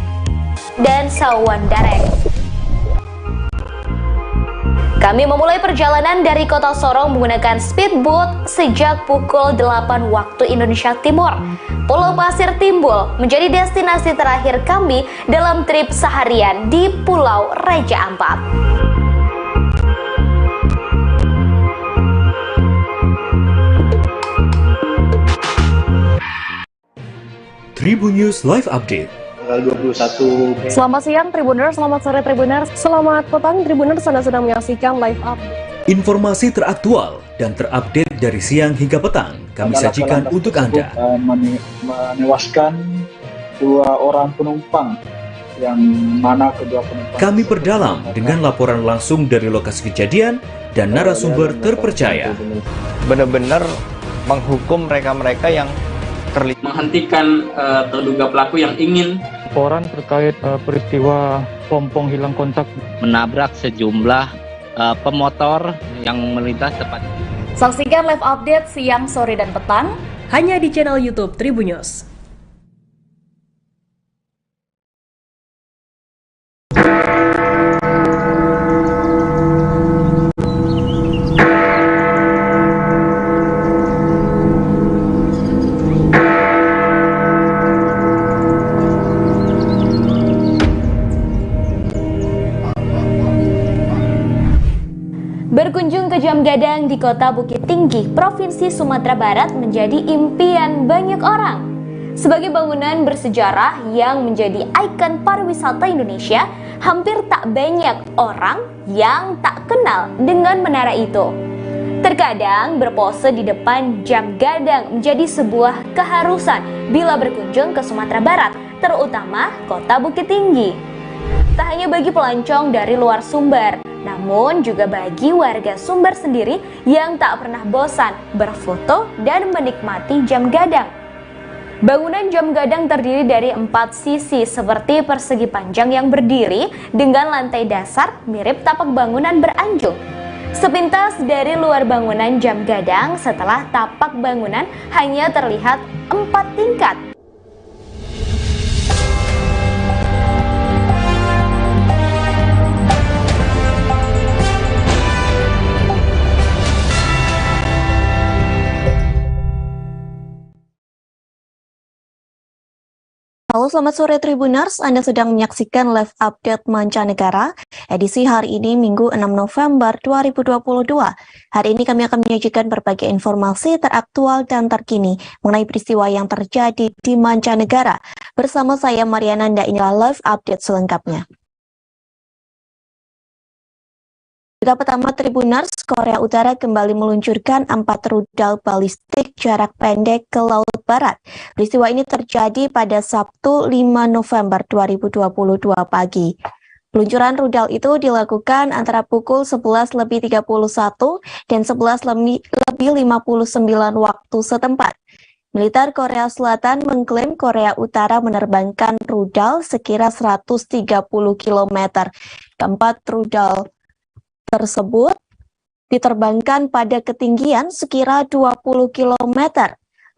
S15: dan Sawandareng. Kami memulai perjalanan dari kota Sorong menggunakan speedboat sejak pukul 8 waktu Indonesia Timur. Pulau Pasir Timbul menjadi destinasi terakhir kami dalam trip seharian di Pulau Raja Ampat.
S17: Tribun News Live Update.
S19: 21.
S11: Selamat siang Tribuners, selamat sore Tribuners, selamat petang Tribuners, Anda sedang menyaksikan live up.
S17: Informasi teraktual dan terupdate dari siang hingga petang kami sajikan untuk Anda.
S19: Menewaskan 2 orang penumpang, yang mana kedua penumpang
S17: kami perdalam dengan laporan langsung dari lokasi kejadian dan narasumber terpercaya.
S23: Benar-benar menghukum mereka-mereka yang terlibat,
S24: menghentikan terduga pelaku yang ingin
S25: Laporan terkait peristiwa pompong hilang kontak
S26: menabrak sejumlah pemotor yang melintas tepat.
S27: Saksikan live update siang, sore, dan petang hanya di channel YouTube Tribun News.
S15: Berkunjung ke Jam Gadang di kota Bukit Tinggi, Provinsi Sumatera Barat menjadi impian banyak orang. Sebagai bangunan bersejarah yang menjadi ikon pariwisata Indonesia, hampir tak banyak orang yang tak kenal dengan menara itu. Terkadang berpose di depan Jam Gadang menjadi sebuah keharusan bila berkunjung ke Sumatera Barat, terutama kota Bukit Tinggi. Tak hanya bagi pelancong dari luar Sumber, namun juga bagi warga Sumber sendiri yang tak pernah bosan berfoto dan menikmati Jam Gadang. Bangunan Jam Gadang terdiri dari 4 sisi seperti persegi panjang yang berdiri dengan lantai dasar mirip tapak bangunan beranjung. Sepintas dari luar bangunan Jam Gadang, setelah tapak bangunan hanya terlihat 4 tingkat.
S2: Halo, selamat sore Tribuners, Anda sedang menyaksikan live update mancanegara, edisi hari ini Minggu 6 November 2022. Hari ini kami akan menyajikan berbagai informasi teraktual dan terkini mengenai peristiwa yang terjadi di mancanegara. Bersama saya Mariananda, inilah live update selengkapnya. Berita pertama Tribuners, Korea Utara kembali meluncurkan 4 rudal balistik jarak pendek ke Laut Barat. Peristiwa ini terjadi pada Sabtu 5 November 2022 pagi. Peluncuran rudal itu dilakukan antara pukul 11.31 dan 11.59 waktu setempat. Militer Korea Selatan mengklaim Korea Utara menerbangkan rudal sekira 130 km. Keempat rudal tersebut diterbangkan pada ketinggian sekira 20 km.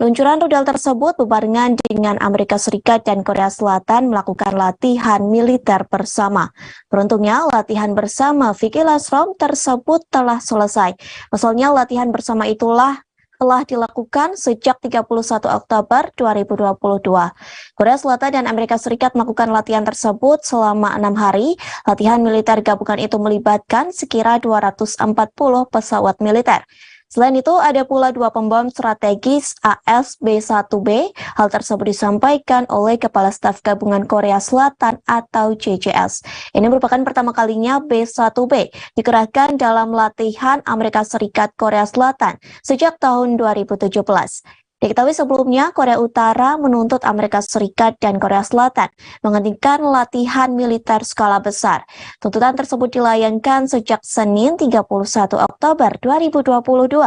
S2: Luncuran rudal tersebut berbarengan dengan Amerika Serikat dan Korea Selatan melakukan latihan militer bersama. Beruntungnya, latihan bersama Vicky Lastrom tersebut telah selesai. Pasalnya, latihan bersama itulah telah dilakukan sejak 31 Oktober 2022. Korea Selatan dan Amerika Serikat melakukan latihan tersebut selama 6 hari. Latihan militer gabungan itu melibatkan sekira 240 pesawat militer. Selain itu, ada pula 2 pembom strategis AS-B1B. Hal tersebut disampaikan oleh Kepala Staf Gabungan Korea Selatan atau CCS. Ini merupakan pertama kalinya B1B dikerahkan dalam latihan Amerika Serikat Korea Selatan sejak tahun 2017. Diketahui sebelumnya, Korea Utara menuntut Amerika Serikat dan Korea Selatan menghentikan latihan militer skala besar. Tuntutan tersebut dilayangkan sejak Senin 31 Oktober 2022.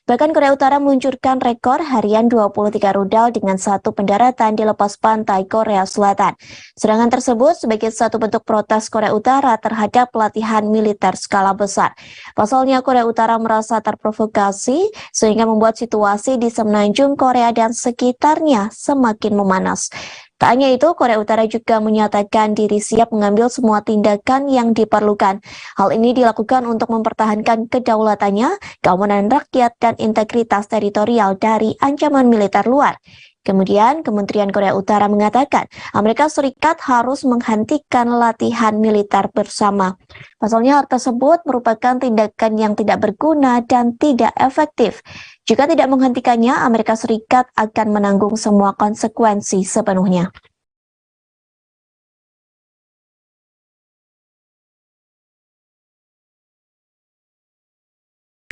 S2: Bahkan Korea Utara meluncurkan rekor harian 23 rudal dengan 1 pendaratan di lepas pantai Korea Selatan. Serangan tersebut sebagai satu bentuk protes Korea Utara terhadap pelatihan militer skala besar. Pasalnya Korea Utara merasa terprovokasi sehingga membuat situasi di semenanjung Korea dan sekitarnya semakin memanas. Tak hanya itu, Korea Utara juga menyatakan diri siap mengambil semua tindakan yang diperlukan. Hal ini dilakukan untuk mempertahankan kedaulatannya, keamanan rakyat, dan integritas teritorial dari ancaman militer luar. Kemudian, Kementerian Korea Utara mengatakan Amerika Serikat harus menghentikan latihan militer bersama. Pasalnya hal tersebut merupakan tindakan yang tidak berguna dan tidak efektif. Jika tidak menghentikannya, Amerika Serikat akan menanggung semua konsekuensi sepenuhnya.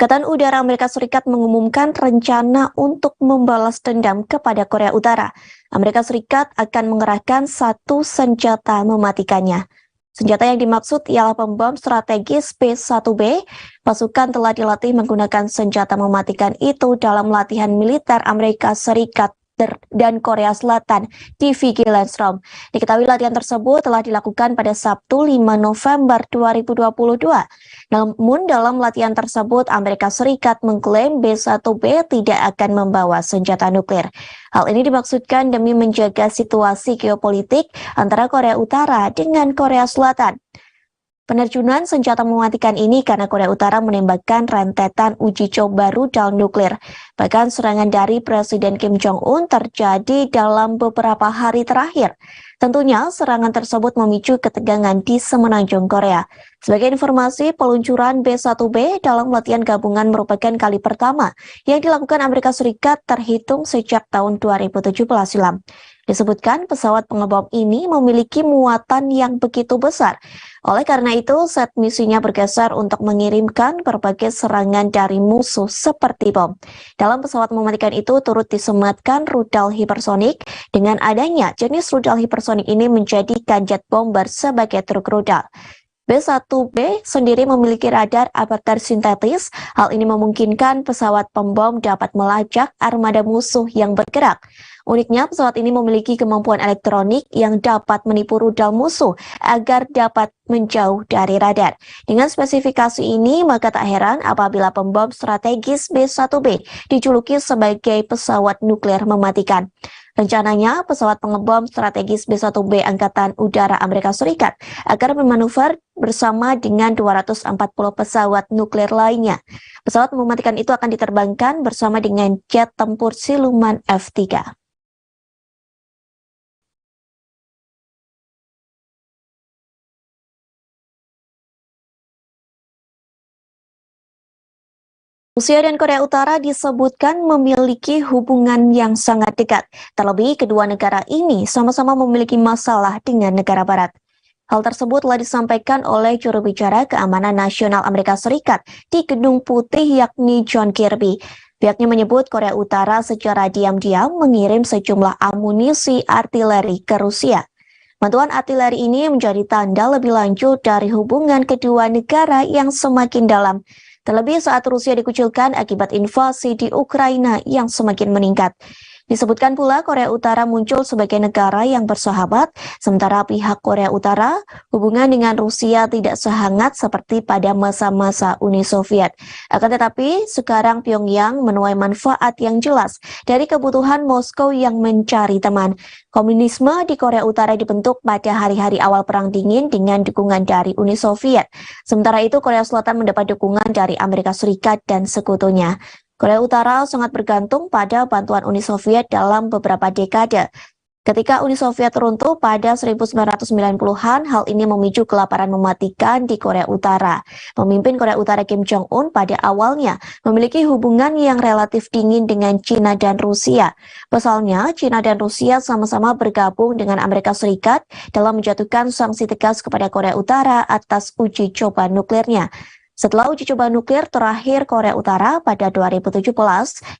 S2: Angkatan Udara Amerika Serikat mengumumkan rencana untuk membalas dendam kepada Korea Utara. Amerika Serikat akan mengerahkan 1 senjata mematikannya. Senjata yang dimaksud ialah pembom strategis B1B. Pasukan telah dilatih menggunakan senjata mematikan itu dalam latihan militer Amerika Serikat dan Korea Selatan di Vicky Lastrom. Diketahui latihan tersebut telah dilakukan pada Sabtu 5 November 2022. Namun dalam latihan tersebut Amerika Serikat mengklaim B1B tidak akan membawa senjata nuklir. Hal ini dimaksudkan demi menjaga situasi geopolitik antara Korea Utara dengan Korea Selatan. Penerjunan senjata mematikan ini karena Korea Utara menembakkan rentetan uji coba rudal nuklir. Bahkan serangan dari Presiden Kim Jong-un terjadi dalam beberapa hari terakhir. Tentunya serangan tersebut memicu ketegangan di semenanjung Korea. Sebagai informasi, peluncuran B1B dalam latihan gabungan merupakan kali pertama yang dilakukan Amerika Serikat terhitung sejak tahun 2017 silam. Disebutkan pesawat pengebom ini memiliki muatan yang begitu besar. Oleh karena itu, set misinya bergeser untuk mengirimkan berbagai serangan dari musuh seperti bom. Dalam pesawat mematikan itu turut disematkan rudal hipersonik. Dengan adanya jenis rudal hipersonik ini menjadikan jet bomber sebagai truk rudal. B1B sendiri memiliki radar aperture sintetis. Hal ini memungkinkan pesawat pembom dapat melacak armada musuh yang bergerak. Uniknya, pesawat ini memiliki kemampuan elektronik yang dapat menipu rudal musuh agar dapat menjauh dari radar. Dengan spesifikasi ini, maka tak heran apabila pembom strategis B1B dijuluki sebagai pesawat nuklir mematikan. Rencananya, pesawat pengebom strategis B1B Angkatan Udara Amerika Serikat akan bermanuver bersama dengan 240 pesawat nuklir lainnya. Pesawat mematikan itu akan diterbangkan bersama dengan jet tempur siluman F-3. Rusia dan Korea Utara disebutkan memiliki hubungan yang sangat dekat. Terlebih, kedua negara ini sama-sama memiliki masalah dengan negara Barat. Hal tersebut telah disampaikan oleh juru bicara Keamanan Nasional Amerika Serikat di Gedung Putih yakni John Kirby. Pihaknya menyebut Korea Utara secara diam-diam mengirim sejumlah amunisi artileri ke Rusia. Bantuan artileri ini menjadi tanda lebih lanjut dari hubungan kedua negara yang semakin dalam. Terlebih saat Rusia dikucilkan akibat invasi di Ukraina yang semakin meningkat. Disebutkan pula Korea Utara muncul sebagai negara yang bersahabat, sementara pihak Korea Utara hubungan dengan Rusia tidak sehangat seperti pada masa-masa Uni Soviet. Akan tetapi, sekarang Pyongyang menuai manfaat yang jelas dari kebutuhan Moskow yang mencari teman. Komunisme di Korea Utara dibentuk pada hari-hari awal Perang Dingin dengan dukungan dari Uni Soviet. Sementara itu, Korea Selatan mendapat dukungan dari Amerika Serikat dan sekutunya. Korea Utara sangat bergantung pada bantuan Uni Soviet dalam beberapa dekade. Ketika Uni Soviet runtuh pada 1990-an, hal ini memicu kelaparan mematikan di Korea Utara. Pemimpin Korea Utara Kim Jong-un pada awalnya memiliki hubungan yang relatif dingin dengan China dan Rusia. Pasalnya, China dan Rusia sama-sama bergabung dengan Amerika Serikat dalam menjatuhkan sanksi tegas kepada Korea Utara atas uji coba nuklirnya. Setelah uji coba nuklir terakhir Korea Utara pada 2017,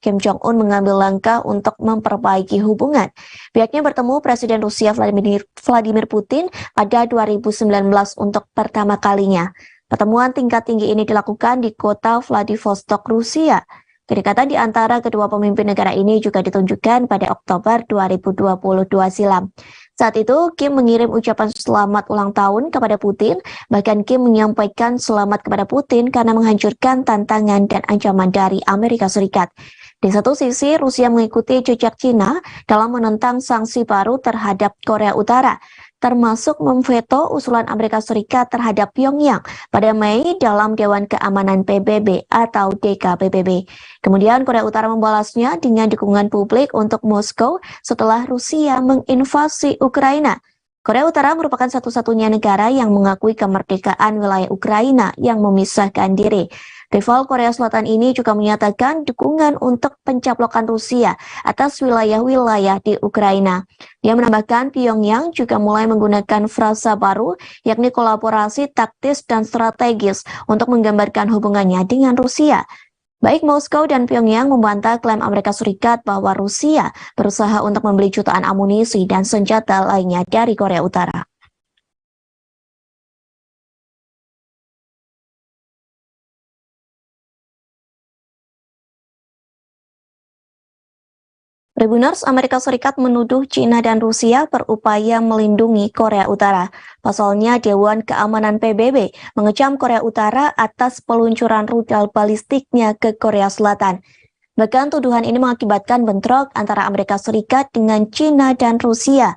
S2: Kim Jong-un mengambil langkah untuk memperbaiki hubungan. Pihaknya bertemu Presiden Rusia Vladimir Putin pada 2019 untuk pertama kalinya. Pertemuan tingkat tinggi ini dilakukan di kota Vladivostok, Rusia. Kedekatan di antara kedua pemimpin negara ini juga ditunjukkan pada Oktober 2022 silam. Saat itu, Kim mengirim ucapan selamat ulang tahun kepada Putin, bahkan Kim menyampaikan selamat kepada Putin karena menghancurkan tantangan dan ancaman dari Amerika Serikat. Di satu sisi, Rusia mengikuti jejak China dalam menentang sanksi baru terhadap Korea Utara, termasuk memveto usulan Amerika Serikat terhadap Pyongyang pada Mei dalam Dewan Keamanan PBB atau DKPBB. Kemudian Korea Utara membalasnya dengan dukungan publik untuk Moskow setelah Rusia menginvasi Ukraina. Korea Utara merupakan satu-satunya negara yang mengakui kemerdekaan wilayah Ukraina yang memisahkan diri. Rival Korea Selatan ini juga menyatakan dukungan untuk pencaplokan Rusia atas wilayah-wilayah di Ukraina. Dia menambahkan Pyongyang juga mulai menggunakan frasa baru, yakni kolaborasi taktis dan strategis untuk menggambarkan hubungannya dengan Rusia. Baik Moskow dan Pyongyang membantah klaim Amerika Serikat bahwa Rusia berusaha untuk membeli jutaan amunisi dan senjata lainnya dari Korea Utara. Tribuners, Amerika Serikat menuduh China dan Rusia berupaya melindungi Korea Utara. Pasalnya, Dewan Keamanan PBB mengecam Korea Utara atas peluncuran rudal balistiknya ke Korea Selatan. Bahkan tuduhan ini mengakibatkan bentrok antara Amerika Serikat dengan China dan Rusia.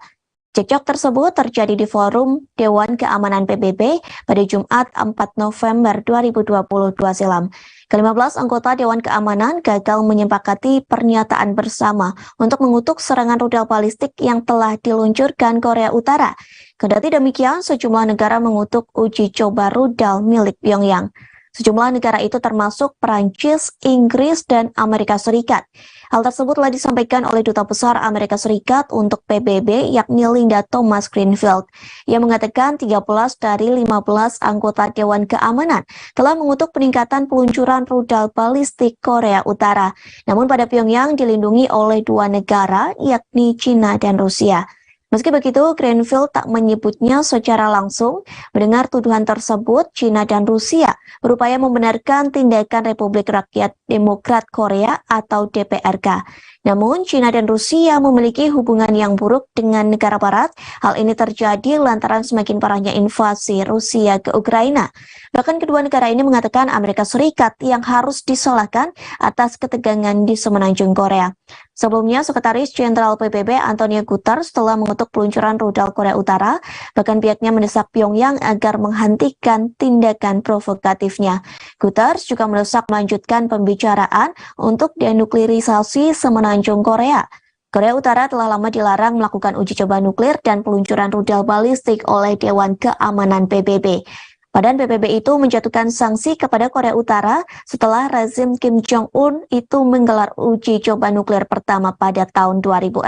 S2: Cekcok tersebut terjadi di forum Dewan Keamanan PBB pada Jumat 4 November 2022 silam. Ke-15 anggota Dewan Keamanan gagal menyepakati pernyataan bersama untuk mengutuk serangan rudal balistik yang telah diluncurkan Korea Utara. Kendati demikian, sejumlah negara mengutuk uji coba rudal milik Pyongyang. Sejumlah negara itu termasuk Perancis, Inggris, dan Amerika Serikat. Hal tersebut telah disampaikan oleh Duta Besar Amerika Serikat untuk PBB, yakni Linda Thomas Greenfield. Ia mengatakan 13 dari 15 anggota Dewan Keamanan telah mengutuk peningkatan peluncuran rudal balistik Korea Utara. Namun pada Pyongyang dilindungi oleh dua negara, yakni China dan Rusia. Meski begitu, Greenfield tak menyebutnya secara langsung. Mendengar tuduhan tersebut, China dan Rusia berupaya membenarkan tindakan Republik Rakyat Demokrat Korea atau DPRK. Namun, China dan Rusia memiliki hubungan yang buruk dengan negara barat. Hal ini terjadi lantaran semakin parahnya invasi Rusia ke Ukraina. Bahkan kedua negara ini mengatakan Amerika Serikat yang harus disalahkan atas ketegangan di semenanjung Korea. Sebelumnya, Sekretaris Jenderal PBB Antonio Guterres telah mengutuk peluncuran rudal Korea Utara. Bahkan pihaknya mendesak Pyongyang agar menghentikan tindakan provokatifnya. Guterres juga mendesak melanjutkan pembicaraan untuk denuklirisasi semenanjung Korea. Korea Utara telah lama dilarang melakukan uji coba nuklir dan peluncuran rudal balistik oleh Dewan Keamanan PBB. Badan PBB itu menjatuhkan sanksi kepada Korea Utara setelah rezim Kim Jong-un itu menggelar uji coba nuklir pertama pada tahun 2006.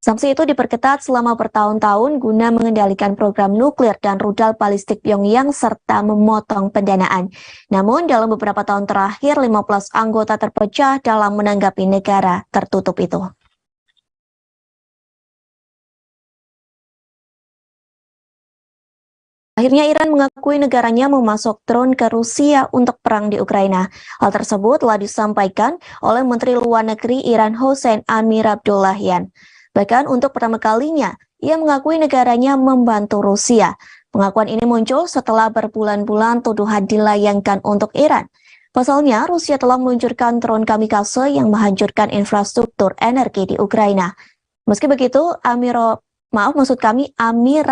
S2: Sanksi itu diperketat selama bertahun-tahun guna mengendalikan program nuklir dan rudal balistik Pyongyang serta memotong pendanaan. Namun dalam beberapa tahun terakhir, 15 anggota terpecah dalam menanggapi negara tertutup itu. Akhirnya Iran mengakui negaranya memasok drone ke Rusia untuk perang di Ukraina. Hal tersebut telah disampaikan oleh Menteri Luar Negeri Iran Hossein Amir-Abdollahian. Bahkan untuk pertama kalinya, ia mengakui negaranya membantu Rusia. Pengakuan ini muncul setelah berbulan-bulan tuduhan dilayangkan untuk Iran. Pasalnya, Rusia telah meluncurkan drone kamikaze yang menghancurkan infrastruktur energi di Ukraina. Meski begitu, Amir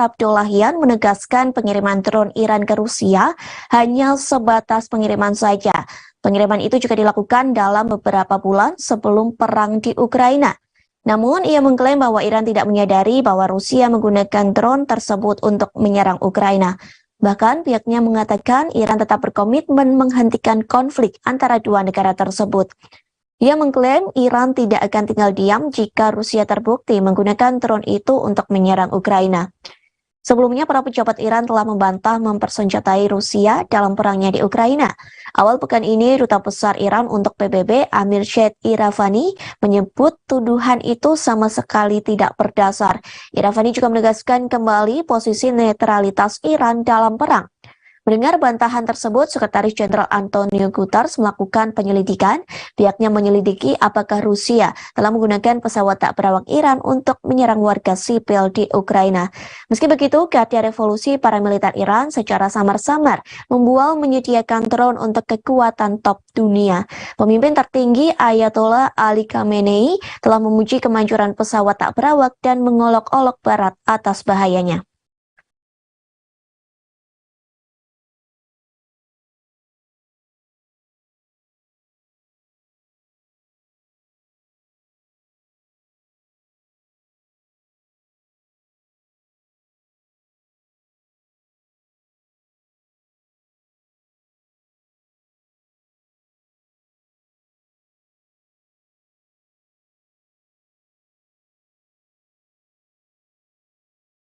S2: Abdollahian menegaskan pengiriman drone Iran ke Rusia hanya sebatas pengiriman saja. Pengiriman itu juga dilakukan dalam beberapa bulan sebelum perang di Ukraina. Namun, ia mengklaim bahwa Iran tidak menyadari bahwa Rusia menggunakan drone tersebut untuk menyerang Ukraina. Bahkan, pihaknya mengatakan Iran tetap berkomitmen menghentikan konflik antara dua negara tersebut. Ia mengklaim Iran tidak akan tinggal diam jika Rusia terbukti menggunakan drone itu untuk menyerang Ukraina. Sebelumnya, para pejabat Iran telah membantah mempersenjatai Rusia dalam perangnya di Ukraina. Awal pekan ini, Duta Besar Iran untuk PBB Amir Syed Iravani menyebut tuduhan itu sama sekali tidak berdasar. Iravani juga menegaskan kembali posisi netralitas Iran dalam perang. Mendengar bantahan tersebut, Sekretaris Jenderal Antonio Guterres melakukan penyelidikan. Pihaknya menyelidiki apakah Rusia telah menggunakan pesawat tak berawak Iran untuk menyerang warga sipil di Ukraina. Meski begitu, Garda Revolusi paramiliter Iran secara samar-samar membual menyediakan drone untuk kekuatan top dunia. Pemimpin tertinggi Ayatollah Ali Khamenei telah memuji kemanjuran pesawat tak berawak dan mengolok-olok Barat atas bahayanya.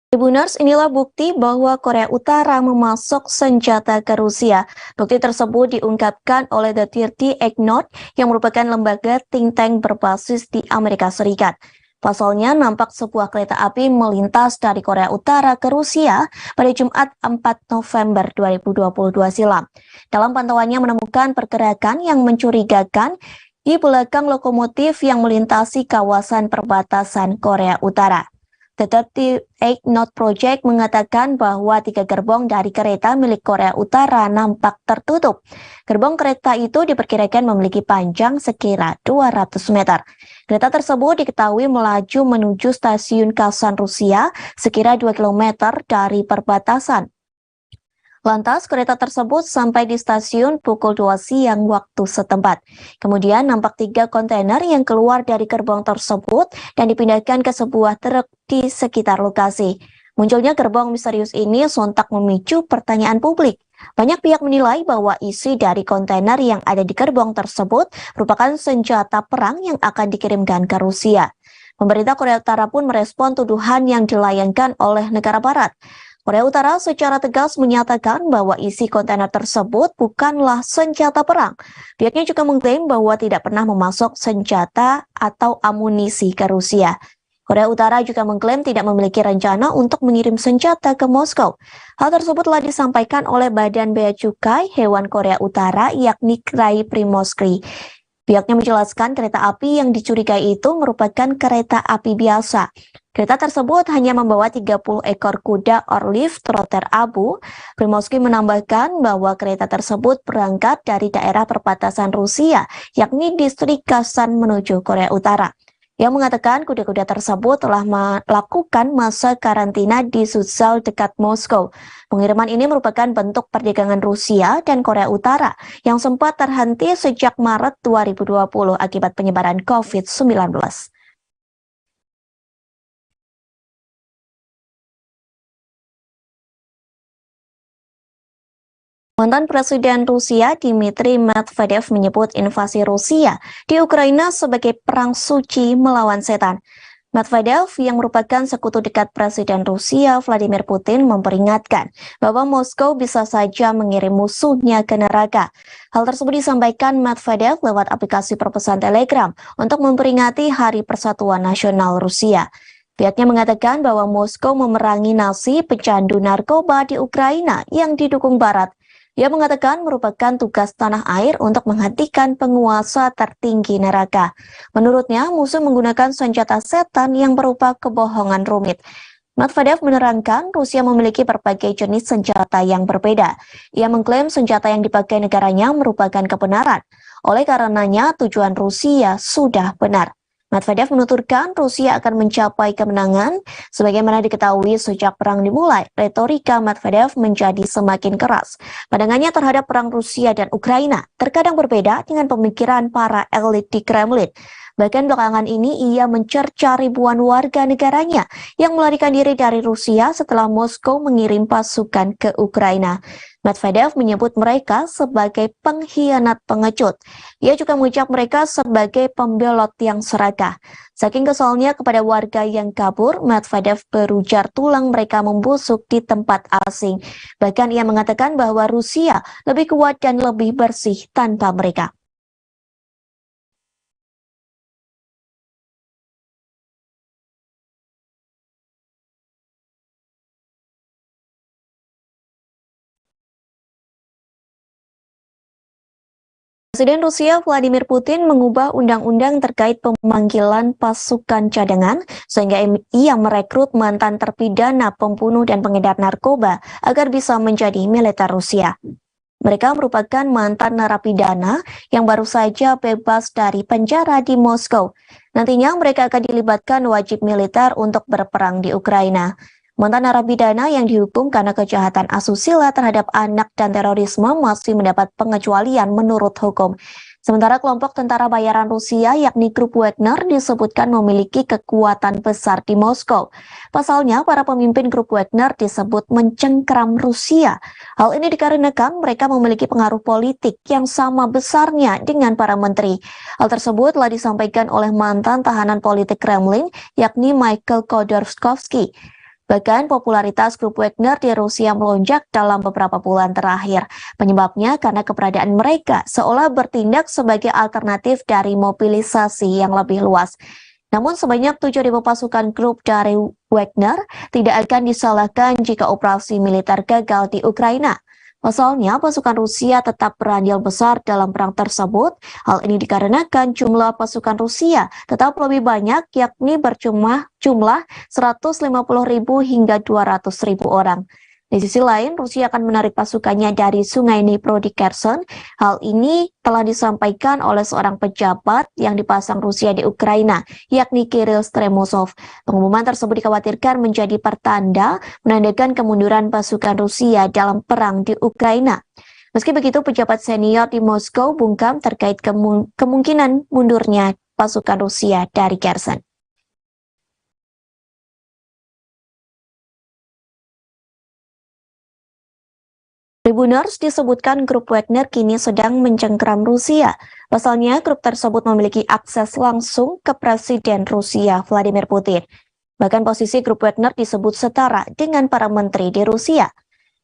S2: Tribuners, inilah bukti bahwa Korea Utara memasok senjata ke Rusia. Bukti tersebut diungkapkan oleh The 30 Note yang merupakan lembaga think tank berbasis di Amerika Serikat. Pasalnya, nampak sebuah kereta api melintas dari Korea Utara ke Rusia pada Jumat 4 November 2022 silam. Dalam pantauannya menemukan pergerakan yang mencurigakan di belakang lokomotif yang melintasi kawasan perbatasan Korea Utara. The 38 Note Project mengatakan bahwa 3 gerbong dari kereta milik Korea Utara nampak tertutup. Gerbong kereta itu diperkirakan memiliki panjang sekira 200 meter. Kereta tersebut diketahui melaju menuju stasiun Kasan Rusia sekira 2 km dari perbatasan. Lantas, kereta tersebut sampai di stasiun pukul 2 siang waktu setempat. Kemudian nampak 3 kontainer yang keluar dari gerbong tersebut dan dipindahkan ke sebuah truk di sekitar lokasi. Munculnya gerbong misterius ini sontak memicu pertanyaan publik. Banyak pihak menilai bahwa isi dari kontainer yang ada di gerbong tersebut merupakan senjata perang yang akan dikirimkan ke Rusia. Pemerintah Korea Utara pun merespon tuduhan yang dilayangkan oleh negara Barat. Korea Utara secara tegas menyatakan bahwa isi kontainer tersebut bukanlah senjata perang. Pihaknya juga mengklaim bahwa tidak pernah memasok senjata atau amunisi ke Rusia. Korea Utara juga mengklaim tidak memiliki rencana untuk mengirim senjata ke Moskow. Hal tersebut telah disampaikan oleh Badan Bea Cukai Hewan Korea Utara, yakni Krai Primoskri. Pihaknya menjelaskan kereta api yang dicurigai itu merupakan kereta api biasa. Kereta tersebut hanya membawa 30 ekor kuda Orliv trotter abu. Primoskri menambahkan bahwa kereta tersebut berangkat dari daerah perbatasan Rusia, yakni distrik Kasan menuju Korea Utara. Yang mengatakan kuda-kuda tersebut telah melakukan masa karantina di Sudzhal dekat Moskow. Pengiriman ini merupakan bentuk perdagangan Rusia dan Korea Utara yang sempat terhenti sejak Maret 2020 akibat penyebaran COVID-19. Mantan Presiden Rusia Dmitry Medvedev menyebut invasi Rusia di Ukraina sebagai perang suci melawan setan. Medvedev yang merupakan sekutu dekat Presiden Rusia Vladimir Putin memperingatkan bahwa Moskow bisa saja mengirim musuhnya ke neraka. Hal tersebut disampaikan Medvedev lewat aplikasi perpesan Telegram untuk memperingati Hari Persatuan Nasional Rusia. Pihaknya mengatakan bahwa Moskow memerangi nasi pecandu narkoba di Ukraina yang didukung Barat. Ia mengatakan merupakan tugas tanah air untuk menghentikan penguasa tertinggi neraka. Menurutnya, musuh menggunakan senjata setan yang berupa kebohongan rumit. Medvedev menerangkan Rusia memiliki berbagai jenis senjata yang berbeda. Ia mengklaim senjata yang dipakai negaranya merupakan kebenaran. Oleh karenanya, tujuan Rusia sudah benar. Medvedev menuturkan Rusia akan mencapai kemenangan. Sebagaimana diketahui sejak perang dimulai, retorika Medvedev menjadi semakin keras. Pandangannya terhadap perang Rusia dan Ukraina terkadang berbeda dengan pemikiran para elit di Kremlin. Bahkan belakangan ini ia mencerca ribuan warga negaranya yang melarikan diri dari Rusia setelah Moskow mengirim pasukan ke Ukraina. Medvedev menyebut mereka sebagai pengkhianat pengecut. Ia juga mengucap mereka sebagai pembelot yang serakah. Saking kesalnya kepada warga yang kabur, Medvedev berujar tulang mereka membusuk di tempat asing. Bahkan ia mengatakan bahwa Rusia lebih kuat dan lebih bersih tanpa mereka. Presiden Rusia Vladimir Putin mengubah undang-undang terkait pemanggilan pasukan cadangan sehingga ia merekrut mantan terpidana pembunuh dan pengedar narkoba agar bisa menjadi militer Rusia. Mereka merupakan mantan narapidana yang baru saja bebas dari penjara di Moskow. Nantinya mereka akan dilibatkan wajib militer untuk berperang di Ukraina. Mantan narapidana yang dihukum karena kejahatan asusila terhadap anak dan terorisme masih mendapat pengecualian menurut hukum. Sementara kelompok tentara bayaran Rusia yakni grup Wagner disebutkan memiliki kekuatan besar di Moskow. Pasalnya, para pemimpin grup Wagner disebut mencengkram Rusia. Hal ini dikarenakan mereka memiliki pengaruh politik yang sama besarnya dengan para menteri. Hal tersebut telah disampaikan oleh mantan tahanan politik Kremlin yakni Michael Khodorkovsky. Bahkan popularitas grup Wagner di Rusia melonjak dalam beberapa bulan terakhir. Penyebabnya karena keberadaan mereka seolah bertindak sebagai alternatif dari mobilisasi yang lebih luas. Namun sebanyak 7.000 pasukan grup dari Wagner tidak akan disalahkan jika operasi militer gagal di Ukraina. Pasalnya, pasukan Rusia tetap berandil besar dalam perang tersebut. Hal ini dikarenakan jumlah pasukan Rusia tetap lebih banyak, yakni berjumlah 150.000 hingga 200.000 orang. Di sisi lain, Rusia akan menarik pasukannya dari Sungai Dnipro di Kherson. Hal ini telah disampaikan oleh seorang pejabat yang dipasang Rusia di Ukraina, yakni Kirill Stremosov. Pengumuman tersebut dikhawatirkan menjadi pertanda menandakan kemunduran pasukan Rusia dalam perang di Ukraina. Meski begitu, pejabat senior di Moskow bungkam terkait kemungkinan mundurnya pasukan Rusia dari Kherson. Tribuners disebutkan grup Wagner kini sedang mencengkram Rusia. Pasalnya, grup tersebut memiliki akses langsung ke Presiden Rusia Vladimir Putin. Bahkan posisi grup Wagner disebut setara dengan para menteri di Rusia.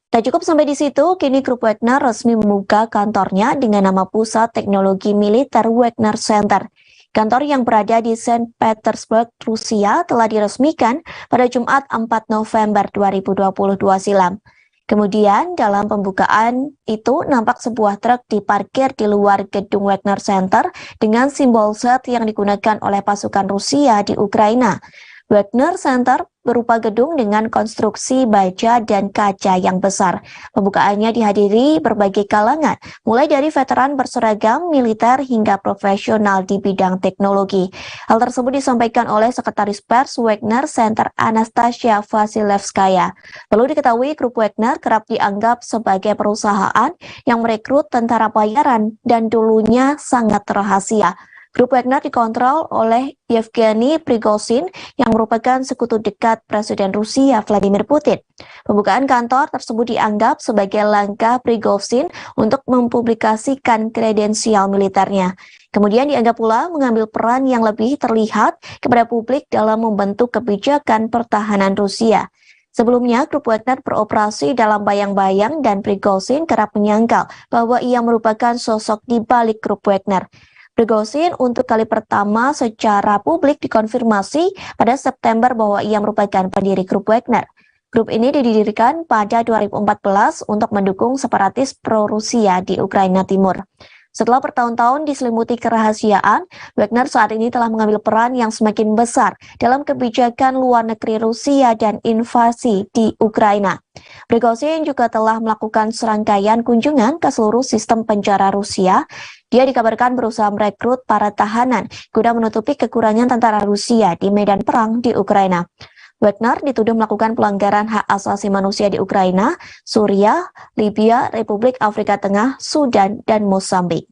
S2: Tak cukup sampai di situ, kini grup Wagner resmi membuka kantornya dengan nama Pusat Teknologi Militer Wagner Center. Kantor yang berada di St. Petersburg, Rusia telah diresmikan pada Jumat 4 November 2022 silam. Kemudian dalam pembukaan itu nampak sebuah truk diparkir di luar gedung Wagner Center dengan simbol Z yang digunakan oleh pasukan Rusia di Ukraina. Wagner Center berupa gedung dengan konstruksi baja dan kaca yang besar. Pembukaannya dihadiri berbagai kalangan, mulai dari veteran berseragam militer hingga profesional di bidang teknologi. Hal tersebut disampaikan oleh Sekretaris Pers Wagner Center Anastasia Vasilevskaya. Perlu diketahui, grup Wagner kerap dianggap sebagai perusahaan yang merekrut tentara bayaran dan dulunya sangat rahasia. Grup Wagner dikontrol oleh Yevgeny Prigozhin yang merupakan sekutu dekat Presiden Rusia Vladimir Putin. Pembukaan kantor tersebut dianggap sebagai langkah Prigozhin untuk mempublikasikan kredensial militernya. Kemudian dianggap pula mengambil peran yang lebih terlihat kepada publik dalam membentuk kebijakan pertahanan Rusia. Sebelumnya, grup Wagner beroperasi dalam bayang-bayang dan Prigozhin kerap menyangkal bahwa ia merupakan sosok di balik grup Wagner. Prigozhin untuk kali pertama secara publik dikonfirmasi pada September bahwa ia merupakan pendiri grup Wagner. Grup ini didirikan pada 2014 untuk mendukung separatis pro-Rusia di Ukraina Timur. Setelah bertahun-tahun diselimuti kerahasiaan, Wagner saat ini telah mengambil peran yang semakin besar dalam kebijakan luar negeri Rusia dan invasi di Ukraina. Prigozhin juga telah melakukan serangkaian kunjungan ke seluruh sistem penjara Rusia. Dia dikabarkan berusaha merekrut para tahanan guna menutupi kekurangan tentara Rusia di medan perang di Ukraina. Wagner dituduh melakukan pelanggaran hak asasi manusia di Ukraina, Suriah, Libya, Republik Afrika Tengah, Sudan, dan Mozambik.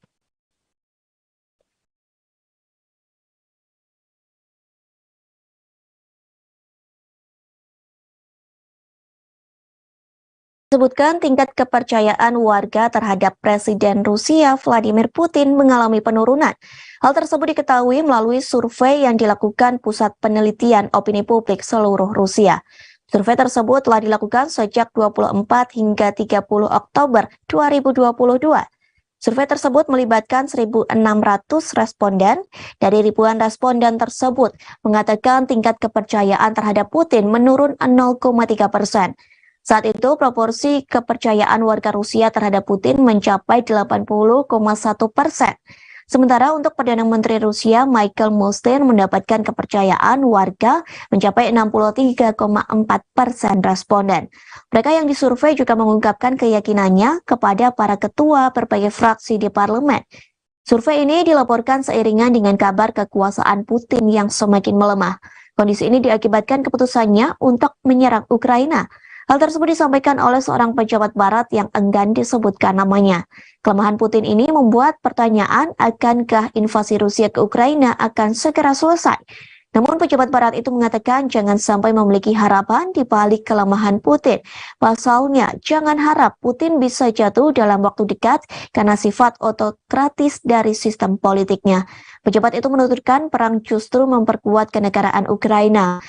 S2: Disebutkan tingkat kepercayaan warga terhadap Presiden Rusia Vladimir Putin mengalami penurunan. Hal tersebut diketahui melalui survei yang dilakukan Pusat Penelitian Opini Publik seluruh Rusia. Survei tersebut telah dilakukan sejak 24 hingga 30 Oktober 2022. Survei tersebut melibatkan 1.600 responden. Dari ribuan responden tersebut mengatakan tingkat kepercayaan terhadap Putin menurun 0,3%. Saat itu, proporsi kepercayaan warga Rusia terhadap Putin mencapai 80,1%. Sementara untuk Perdana Menteri Rusia, Michael Mushtin mendapatkan kepercayaan warga mencapai 63,4% responden. Mereka yang disurvei juga mengungkapkan keyakinannya kepada para ketua berbagai fraksi di parlemen. Survei ini dilaporkan seiringan dengan kabar kekuasaan Putin yang semakin melemah. Kondisi ini diakibatkan keputusannya untuk menyerang Ukraina. Hal tersebut disampaikan oleh seorang pejabat barat yang enggan disebutkan namanya. Kelemahan Putin ini membuat pertanyaan akankah invasi Rusia ke Ukraina akan segera selesai. Namun pejabat barat itu mengatakan jangan sampai memiliki harapan di balik kelemahan Putin. Pasalnya, jangan harap Putin bisa jatuh dalam waktu dekat karena sifat otokratis dari sistem politiknya. Pejabat itu menuturkan perang justru memperkuat kenegaraan Ukraina.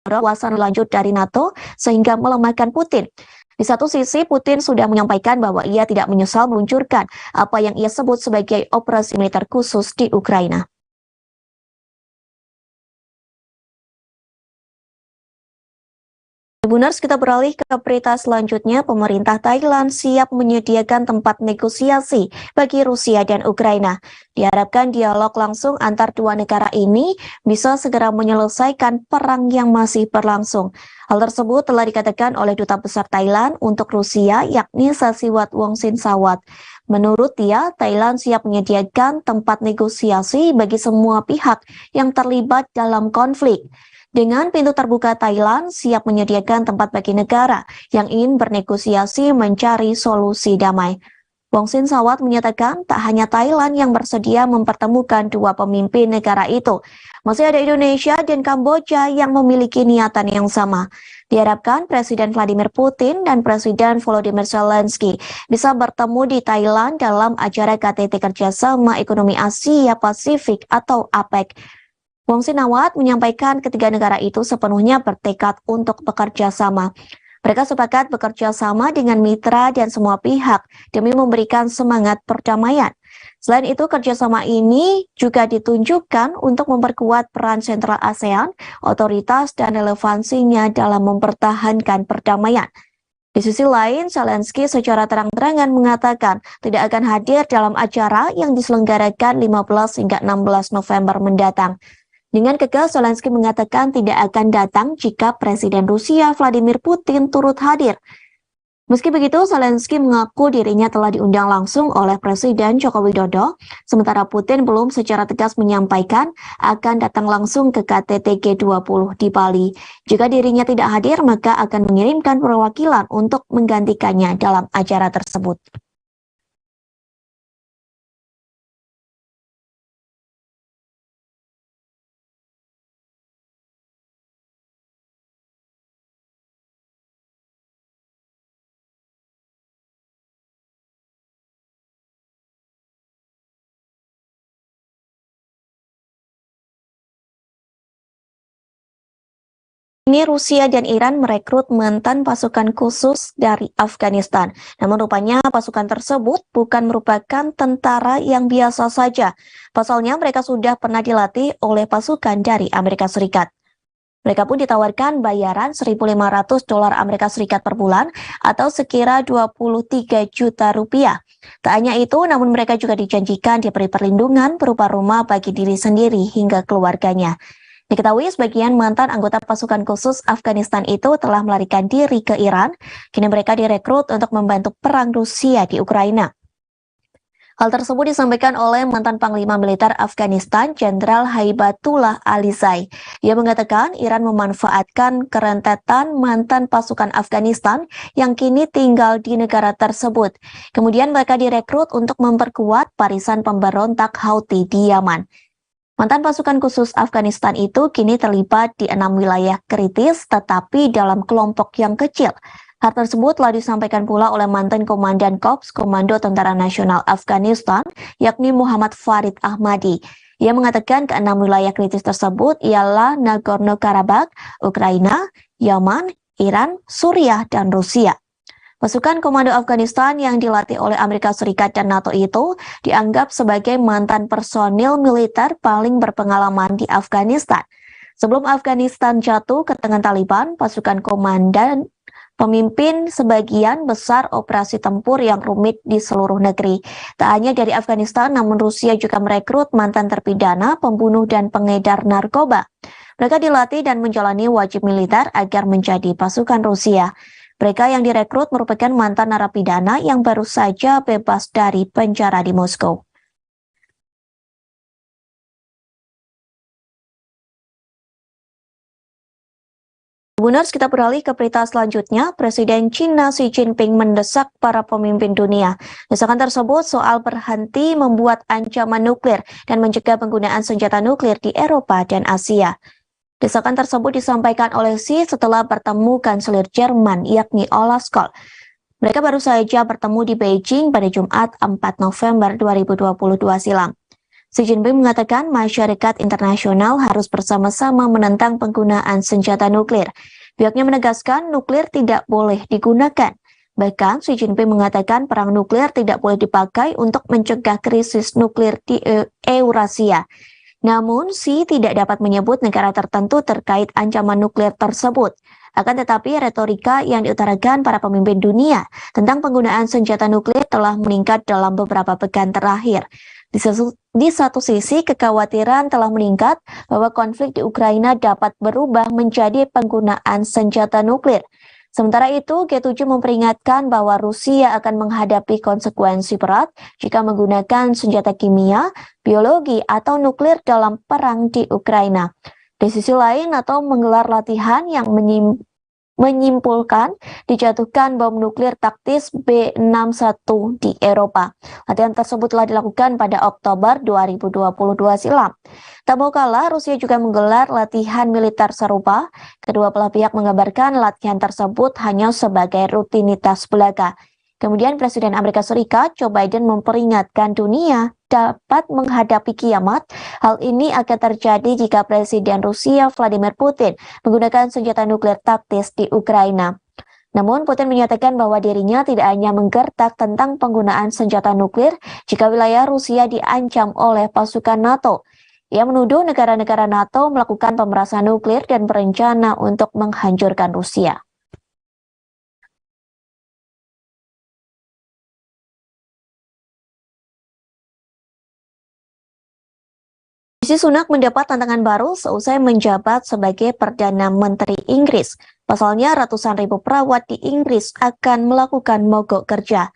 S2: Kawasan lanjut dari NATO sehingga melemahkan Putin. Di satu sisi, Putin sudah menyampaikan bahwa ia tidak menyesal meluncurkan apa yang ia sebut sebagai operasi militer khusus di Ukraina. Tribuners, kita beralih ke berita selanjutnya. Pemerintah Thailand siap menyediakan tempat negosiasi bagi Rusia dan Ukraina. Diharapkan dialog langsung antar dua negara ini bisa segera menyelesaikan perang yang masih berlangsung. Hal tersebut telah dikatakan oleh Duta Besar Thailand untuk Rusia, yakni Sasiwat Wongsinsawat. Menurut dia, Thailand siap menyediakan tempat negosiasi bagi semua pihak yang terlibat dalam konflik. Dengan pintu terbuka, Thailand siap menyediakan tempat bagi negara yang ingin bernegosiasi mencari solusi damai. Wongsinsawat menyatakan tak hanya Thailand yang bersedia mempertemukan dua pemimpin negara itu. Masih ada Indonesia dan Kamboja yang memiliki niatan yang sama. Diharapkan Presiden Vladimir Putin dan Presiden Volodymyr Zelensky bisa bertemu di Thailand dalam acara KTT Kerjasama Ekonomi Asia Pasifik atau APEC. Wongsinsawat menyampaikan ketiga negara itu sepenuhnya bertekad untuk bekerja sama. Mereka sepakat bekerja sama dengan mitra dan semua pihak demi memberikan semangat perdamaian. Selain itu, kerjasama ini juga ditunjukkan untuk memperkuat peran sentral ASEAN, otoritas dan relevansinya dalam mempertahankan perdamaian. Di sisi lain, Zelensky secara terang-terangan mengatakan tidak akan hadir dalam acara yang diselenggarakan 15 hingga 16 November mendatang. Dengan kekeh, Zelensky mengatakan tidak akan datang jika Presiden Rusia Vladimir Putin turut hadir. Meski begitu, Zelensky mengaku dirinya telah diundang langsung oleh Presiden Joko Widodo, sementara Putin belum secara tegas menyampaikan akan datang langsung ke KTT G20 di Bali. Jika dirinya tidak hadir, maka akan mengirimkan perwakilan untuk menggantikannya dalam acara tersebut. Ini Rusia dan Iran merekrut mantan pasukan khusus dari Afghanistan. Namun rupanya pasukan tersebut bukan merupakan tentara yang biasa saja. Pasalnya mereka sudah pernah dilatih oleh pasukan dari Amerika Serikat. Mereka pun ditawarkan bayaran $1.500 Amerika Serikat per bulan atau sekira 23 juta rupiah. Tak hanya itu, namun mereka juga dijanjikan diberi perlindungan berupa rumah bagi diri sendiri hingga keluarganya. Diketahui sebagian mantan anggota pasukan khusus Afghanistan itu telah melarikan diri ke Iran. Kini mereka direkrut untuk membantu perang Rusia di Ukraina. Hal tersebut disampaikan oleh mantan Panglima Militer Afghanistan, Jenderal Haibatullah Alizai. Ia mengatakan Iran memanfaatkan kerentetan mantan pasukan Afghanistan yang kini tinggal di negara tersebut. Kemudian mereka direkrut untuk memperkuat barisan pemberontak Houthi di Yaman. Mantan pasukan khusus Afghanistan itu kini terlibat di 6 wilayah kritis tetapi dalam kelompok yang kecil. Hal tersebut telah disampaikan pula oleh mantan Komandan Korps Komando Tentara Nasional Afghanistan, yakni Muhammad Farid Ahmadi. Ia mengatakan ke 6 wilayah kritis tersebut ialah Nagorno-Karabakh, Ukraina, Yaman, Iran, Suriah, dan Rusia. Pasukan komando Afghanistan yang dilatih oleh Amerika Serikat dan NATO itu dianggap sebagai mantan personil militer paling berpengalaman di Afghanistan. Sebelum Afghanistan jatuh ke tangan Taliban, pasukan komandan pemimpin sebagian besar operasi tempur yang rumit di seluruh negeri. Tak hanya dari Afghanistan, namun Rusia juga merekrut mantan terpidana, pembunuh, dan pengedar narkoba. Mereka dilatih dan menjalani wajib militer agar menjadi pasukan Rusia. Mereka yang direkrut merupakan mantan narapidana yang baru saja bebas dari penjara di Moskow. Tribuners, kita beralih ke berita selanjutnya. Presiden China Xi Jinping mendesak para pemimpin dunia. Desakan tersebut soal berhenti membuat ancaman nuklir dan mencegah penggunaan senjata nuklir di Eropa dan Asia. Desakan tersebut disampaikan oleh Xi setelah bertemu kanselir Jerman yakni Olaf Scholz. Mereka baru saja bertemu di Beijing pada Jumat 4 November 2022 silam. Xi Jinping mengatakan masyarakat internasional harus bersama-sama menentang penggunaan senjata nuklir. Pihaknya menegaskan nuklir tidak boleh digunakan. Bahkan Xi Jinping mengatakan perang nuklir tidak boleh dipakai untuk mencegah krisis nuklir di Eurasia. Namun, Xi tidak dapat menyebut negara tertentu terkait ancaman nuklir tersebut. Akan tetapi, retorika yang diutarakan para pemimpin dunia tentang penggunaan senjata nuklir telah meningkat dalam beberapa pekan terakhir. Di satu sisi, kekhawatiran telah meningkat bahwa konflik di Ukraina dapat berubah menjadi penggunaan senjata nuklir. Sementara itu, G7 memperingatkan bahwa Rusia akan menghadapi konsekuensi berat jika menggunakan senjata kimia, biologi, atau nuklir dalam perang di Ukraina. Di sisi lain, NATO menggelar latihan yang menyimpulkan dijatuhkan bom nuklir taktis B-61 di Eropa. Latihan tersebut telah dilakukan pada Oktober 2022 silam. Tak mau kalah, Rusia juga menggelar latihan militer serupa. Kedua belah pihak mengabarkan latihan tersebut hanya sebagai rutinitas belaka. Kemudian Presiden Amerika Serikat Joe Biden memperingatkan dunia dapat menghadapi kiamat. Hal ini akan terjadi jika Presiden Rusia Vladimir Putin menggunakan senjata nuklir taktis di Ukraina. Namun Putin menyatakan bahwa dirinya tidak hanya menggertak tentang penggunaan senjata nuklir jika wilayah Rusia diancam oleh pasukan NATO. Ia menuduh negara-negara NATO melakukan pemerasan nuklir dan berencana untuk menghancurkan Rusia. Rishi Sunak mendapat tantangan baru seusai menjabat sebagai Perdana Menteri Inggris. Pasalnya ratusan ribu perawat di Inggris akan melakukan mogok kerja.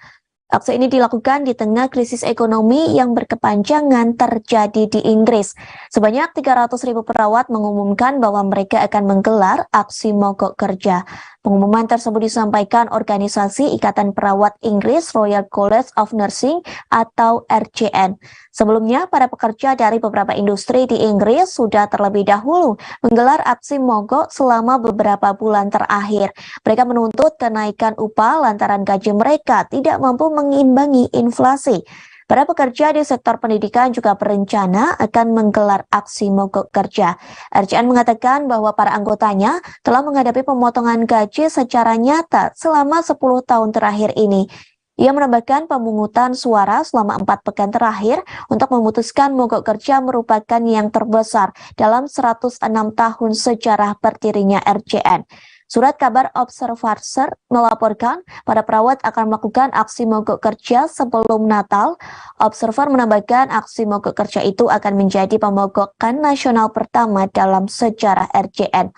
S2: Aksi ini dilakukan di tengah krisis ekonomi yang berkepanjangan terjadi di Inggris. Sebanyak 300.000 perawat mengumumkan bahwa mereka akan menggelar aksi mogok kerja. Pengumuman tersebut disampaikan organisasi Ikatan Perawat Inggris Royal College of Nursing atau RCN. Sebelumnya, para pekerja dari beberapa industri di Inggris sudah terlebih dahulu menggelar aksi mogok selama beberapa bulan terakhir. Mereka menuntut kenaikan upah lantaran gaji mereka tidak mampu mengimbangi inflasi. Para pekerja di sektor pendidikan juga berencana akan menggelar aksi mogok kerja. RCN mengatakan bahwa para anggotanya telah menghadapi pemotongan gaji secara nyata selama 10 tahun terakhir ini. Ia menambahkan pemungutan suara selama 4 pekan terakhir untuk memutuskan mogok kerja merupakan yang terbesar dalam 106 tahun sejarah berdirinya RCN. Surat kabar Observer melaporkan para perawat akan melakukan aksi mogok kerja sebelum Natal. Observer menambahkan aksi mogok kerja itu akan menjadi pemogokan nasional pertama dalam sejarah RCN.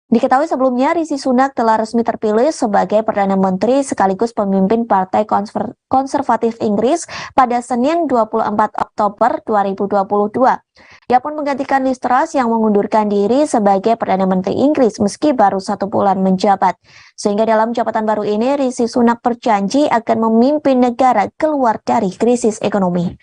S2: Diketahui sebelumnya Rishi Sunak telah resmi terpilih sebagai Perdana Menteri sekaligus pemimpin Partai Konservatif Inggris pada Senin 24 Oktober 2022. Ia pun menggantikan Liz Truss yang mengundurkan diri sebagai Perdana Menteri Inggris meski baru 1 bulan menjabat. Sehingga dalam jabatan baru ini Rishi Sunak berjanji akan memimpin negara keluar dari krisis ekonomi.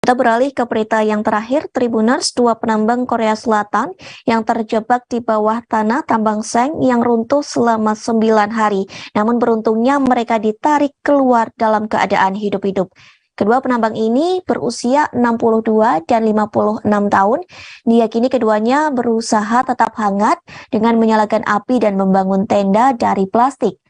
S2: Kita beralih ke berita yang terakhir, Tribuners, 2 penambang Korea Selatan yang terjebak di bawah tanah tambang seng yang runtuh selama 9 hari. Namun beruntungnya mereka ditarik keluar dalam keadaan hidup-hidup. Kedua penambang ini berusia 62 dan 56 tahun. Diyakini keduanya berusaha tetap hangat dengan menyalakan api dan membangun tenda dari plastik.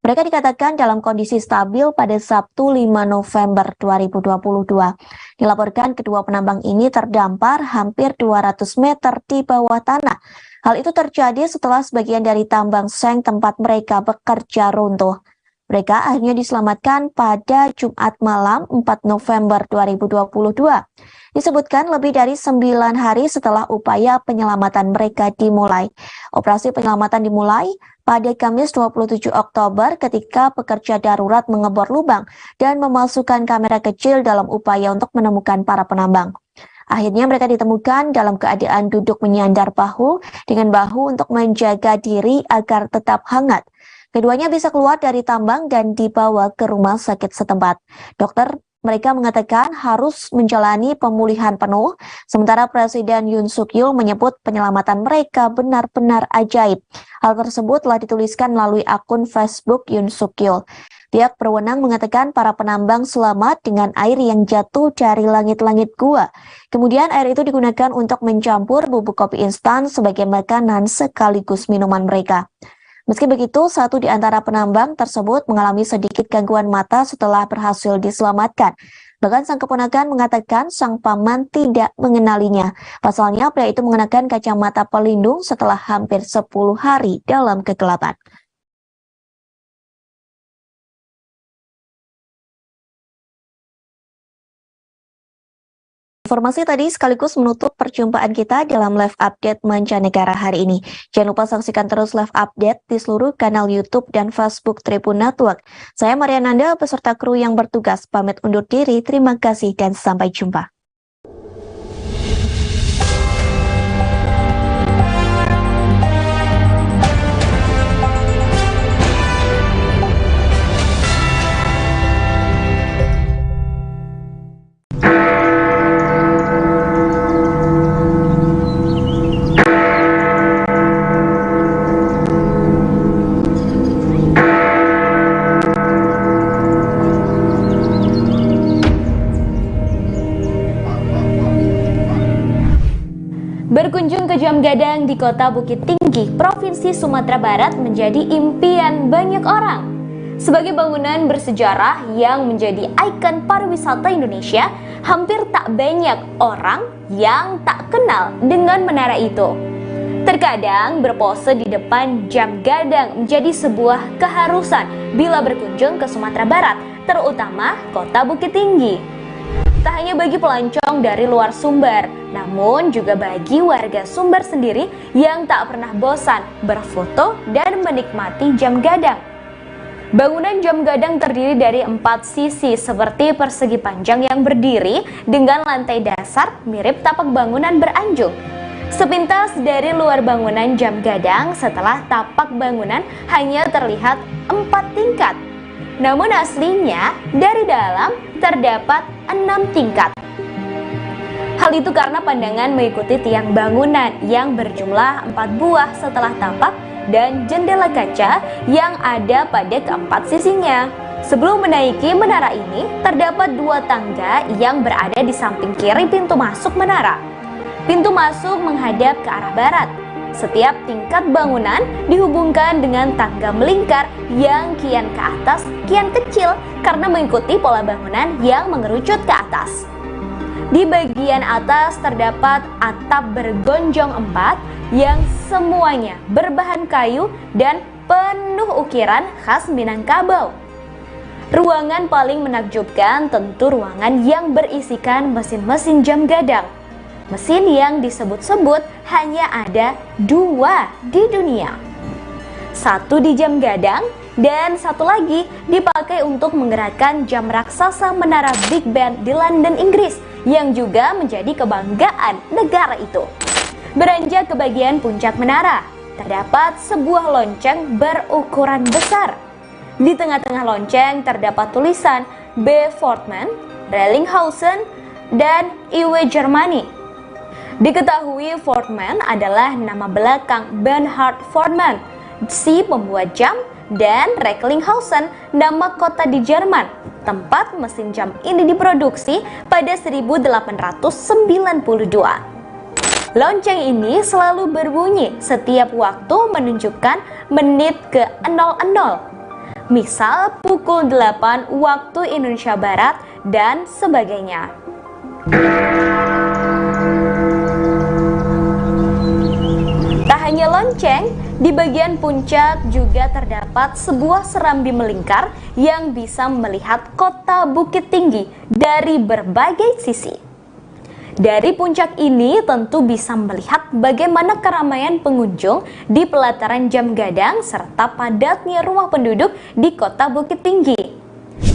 S2: Mereka dikatakan dalam kondisi stabil pada Sabtu 5 November 2022. Dilaporkan kedua penambang ini terdampar hampir 200 meter di bawah tanah. Hal itu terjadi setelah sebagian dari tambang seng tempat mereka bekerja runtuh. Mereka akhirnya diselamatkan pada Jumat malam 4 November 2022. Disebutkan lebih dari 9 hari setelah upaya penyelamatan mereka dimulai. Operasi penyelamatan dimulai pada Kamis 27 Oktober ketika pekerja darurat mengebor lubang dan memasukkan kamera kecil dalam upaya untuk menemukan para penambang. Akhirnya mereka ditemukan dalam keadaan duduk menyandar bahu dengan bahu untuk menjaga diri agar tetap hangat. Keduanya bisa keluar dari tambang dan dibawa ke rumah sakit setempat. Dokter mereka mengatakan harus menjalani pemulihan penuh, sementara Presiden Yoon Suk Yeol menyebut penyelamatan mereka benar-benar ajaib. Hal tersebut telah dituliskan melalui akun Facebook Yoon Suk Yeol. Pihak berwenang mengatakan para penambang selamat dengan air yang jatuh dari langit-langit gua. Kemudian air itu digunakan untuk mencampur bubuk kopi instan sebagai makanan sekaligus minuman mereka. Meski begitu, satu di antara penambang tersebut mengalami sedikit gangguan mata setelah berhasil diselamatkan. Bahkan sang keponakan mengatakan sang paman tidak mengenalinya. Pasalnya, pria itu mengenakan kacamata pelindung setelah hampir 10 hari dalam kegelapan. Informasi tadi sekaligus menutup perjumpaan kita dalam live update mancanegara hari ini. Jangan lupa saksikan terus live update di seluruh kanal YouTube dan Facebook Tribun Network. Saya Mariananda beserta kru yang bertugas pamit undur diri. Terima kasih dan sampai jumpa.
S15: Berkunjung ke Jam Gadang di Kota Bukit Tinggi, Provinsi Sumatera Barat menjadi impian banyak orang. Sebagai bangunan bersejarah yang menjadi ikon pariwisata Indonesia, hampir tak banyak orang yang tak kenal dengan menara itu. Terkadang berpose di depan Jam Gadang menjadi sebuah keharusan bila berkunjung ke Sumatera Barat, terutama Kota Bukit Tinggi. Tak hanya bagi pelancong dari luar Sumber, namun juga bagi warga Sumber sendiri yang tak pernah bosan berfoto dan menikmati Jam Gadang. Bangunan Jam Gadang terdiri dari 4 sisi seperti persegi panjang yang berdiri dengan lantai dasar mirip tapak bangunan beranjung. Sepintas dari luar bangunan Jam Gadang, setelah tapak bangunan hanya terlihat 4 tingkat. Namun aslinya dari dalam terdapat 6 tingkat. Hal itu karena pandangan mengikuti tiang bangunan yang berjumlah 4 buah setelah tapak dan jendela kaca yang ada pada keempat sisinya. Sebelum menaiki menara ini, terdapat 2 tangga yang berada di samping kiri pintu masuk menara. Pintu masuk menghadap ke arah barat. Setiap tingkat bangunan dihubungkan dengan tangga melingkar yang kian ke atas, kian kecil karena mengikuti pola bangunan yang mengerucut ke atas. Di bagian atas terdapat atap bergonjong 4 yang semuanya berbahan kayu dan penuh ukiran khas Minangkabau. Ruangan paling menakjubkan tentu ruangan yang berisikan mesin-mesin jam gadang. Mesin yang disebut-sebut hanya ada 2 di dunia. 1 di jam gadang dan 1 lagi dipakai untuk menggerakkan jam raksasa menara Big Ben di London, Inggris, yang juga menjadi kebanggaan negara itu. Beranjak ke bagian puncak menara, terdapat sebuah lonceng berukuran besar. Di tengah-tengah lonceng terdapat tulisan B. Fortman, Rellinghausen, dan IW Germany. Diketahui Fortman adalah nama belakang Bernhard Fortman, si pembuat jam, dan Recklinghausen nama kota di Jerman, tempat mesin jam ini diproduksi pada 1892. Lonceng ini selalu berbunyi setiap waktu menunjukkan menit ke 00. Misal pukul 8 waktu Indonesia Barat dan sebagainya. Tak hanya lonceng, di bagian puncak juga terdapat sebuah serambi melingkar yang bisa melihat kota Bukit Tinggi dari berbagai sisi. Dari puncak ini tentu bisa melihat bagaimana keramaian pengunjung di pelataran jam gadang serta padatnya rumah penduduk di kota Bukit Tinggi.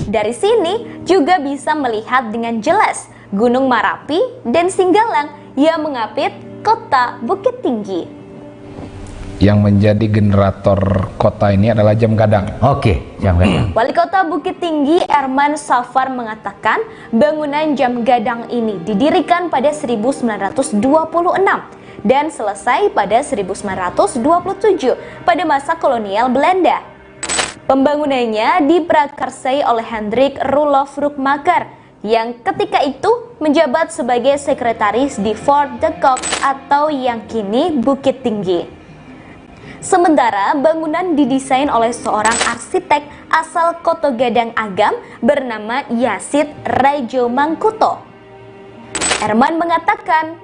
S15: Dari sini juga bisa melihat dengan jelas Gunung Marapi dan Singgalang yang mengapit kota Bukit Tinggi.
S3: Yang menjadi generator kota ini adalah jam gadang.
S4: Oke, jam gadang.
S15: Wali Kota Bukit Tinggi Erman Safar mengatakan bangunan jam gadang ini didirikan pada 1926 dan selesai pada 1927 pada masa kolonial Belanda. Pembangunannya diprakarsai oleh Hendrik Roelof Roekmaker yang ketika itu menjabat sebagai sekretaris di Fort de Kock atau yang kini Bukit Tinggi. Sementara bangunan didesain oleh seorang arsitek asal Koto Gadang Agam bernama Yasid Raijo Mangkuto. Erman mengatakan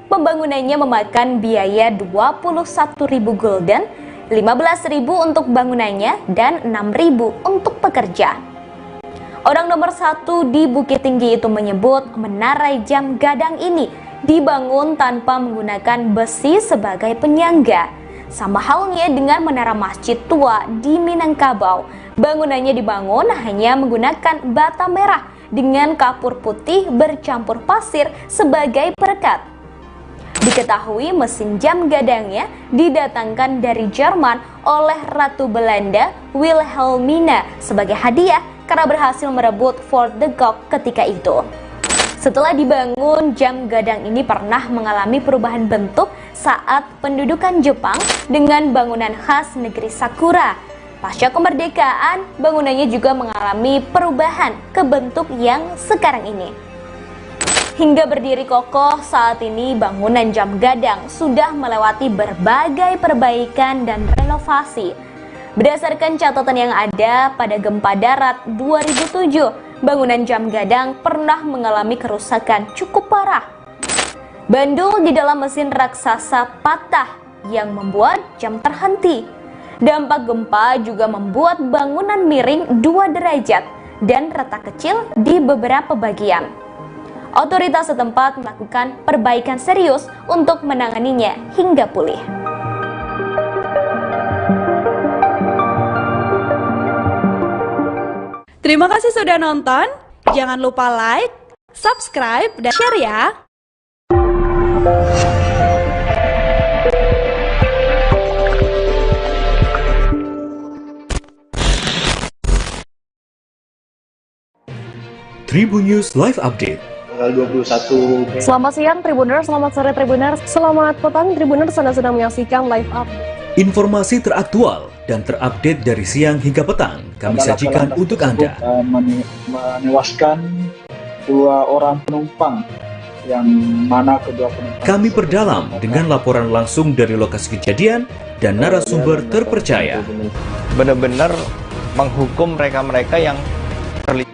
S15: pembangunannya memakan biaya 21.000 gulden, 15.000 untuk bangunannya dan 6.000 untuk pekerja. Orang nomor 1 di Bukit Tinggi itu menyebut menara jam gadang ini dibangun tanpa menggunakan besi sebagai penyangga. Sama halnya dengan menara masjid tua di Minangkabau, bangunannya dibangun hanya menggunakan bata merah dengan kapur putih bercampur pasir sebagai perekat. Diketahui mesin jam gadangnya didatangkan dari Jerman oleh Ratu Belanda Wilhelmina sebagai hadiah karena berhasil merebut Fort de Kock ketika itu. Setelah dibangun, jam gadang ini pernah mengalami perubahan bentuk saat pendudukan Jepang dengan bangunan khas negeri Sakura. Pasca kemerdekaan, bangunannya juga mengalami perubahan ke bentuk yang sekarang ini. Hingga berdiri kokoh saat ini, bangunan jam gadang sudah melewati berbagai perbaikan dan renovasi. Berdasarkan catatan yang ada pada gempa darat 2007, bangunan jam gadang pernah mengalami kerusakan cukup parah. Bandul di dalam mesin raksasa patah yang membuat jam terhenti. Dampak gempa juga membuat bangunan miring 2 derajat dan retak kecil di beberapa bagian. Otoritas setempat melakukan perbaikan serius untuk menanganinya hingga pulih.
S7: Terima kasih sudah nonton. Jangan lupa like, subscribe, dan share ya.
S17: Tribun News Live Update
S19: tanggal 21 Mei.
S11: Selamat siang Tribuners, selamat sore Tribuners, selamat petang Tribuners, Anda sedang menyaksikan live up.
S17: Informasi teraktual dan terupdate dari siang hingga petang kami sajikan untuk Anda.
S19: Menewaskan 2 orang penumpang yang mana kedua penumpang.
S17: Kami perdalam dengan laporan langsung dari lokasi kejadian dan narasumber terpercaya.
S23: Benar-benar menghukum mereka-mereka yang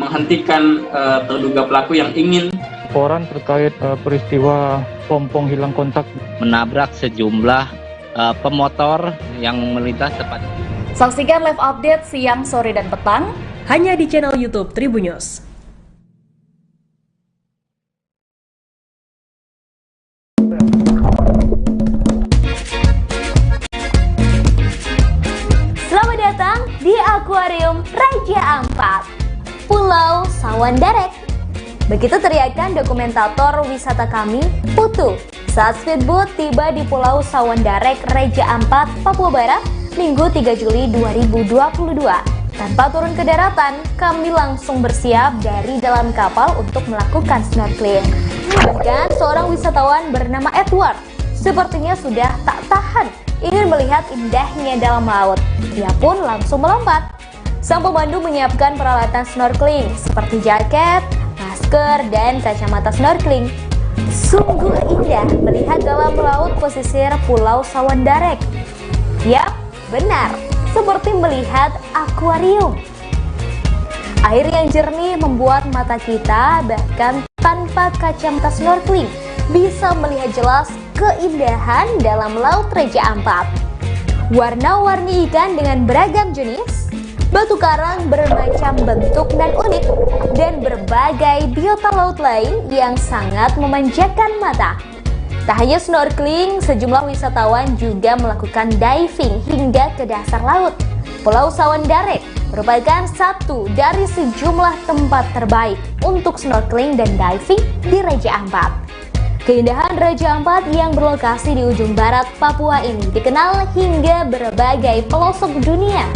S24: menghentikan terduga pelaku yang ingin
S25: Laporan terkait peristiwa pompong hilang kontak
S26: menabrak sejumlah pemotor yang melintas tepat.
S27: Saksikan live update siang, sore, dan petang hanya di channel YouTube Tribunnews.
S15: Selamat datang di Akuarium Raja Ampat, Pulau Sawandarek. Begitu teriakan dokumentator wisata kami, Putu, saat speedboat tiba di Pulau Sawandarek, Raja Ampat, Papua Barat, Minggu 3 Juli 2022. Tanpa turun ke daratan, kami langsung bersiap dari dalam kapal untuk melakukan snorkeling. Bahkan seorang wisatawan bernama Edward sepertinya sudah tak tahan ingin melihat indahnya dalam laut. Dia pun langsung melompat. Sang pemandu menyiapkan peralatan snorkeling seperti jaket, masker, dan kacamata snorkeling. Sungguh indah melihat dalam laut pesisir Pulau Sawandarek. Yap, benar, seperti melihat akuarium. Air yang jernih membuat mata kita bahkan tanpa kacamata snorkeling bisa melihat jelas keindahan dalam laut Raja Ampat. Warna-warni ikan dengan beragam jenis, batu karang bermacam bentuk dan unik, dan berbagai biota laut lain yang sangat memanjakan mata. Tak hanya snorkeling, sejumlah wisatawan juga melakukan diving hingga ke dasar laut. Pulau Sawandarek merupakan satu dari sejumlah tempat terbaik untuk snorkeling dan diving di Raja Ampat. Keindahan Raja Ampat yang berlokasi di ujung barat Papua ini dikenal hingga berbagai pelosok dunia.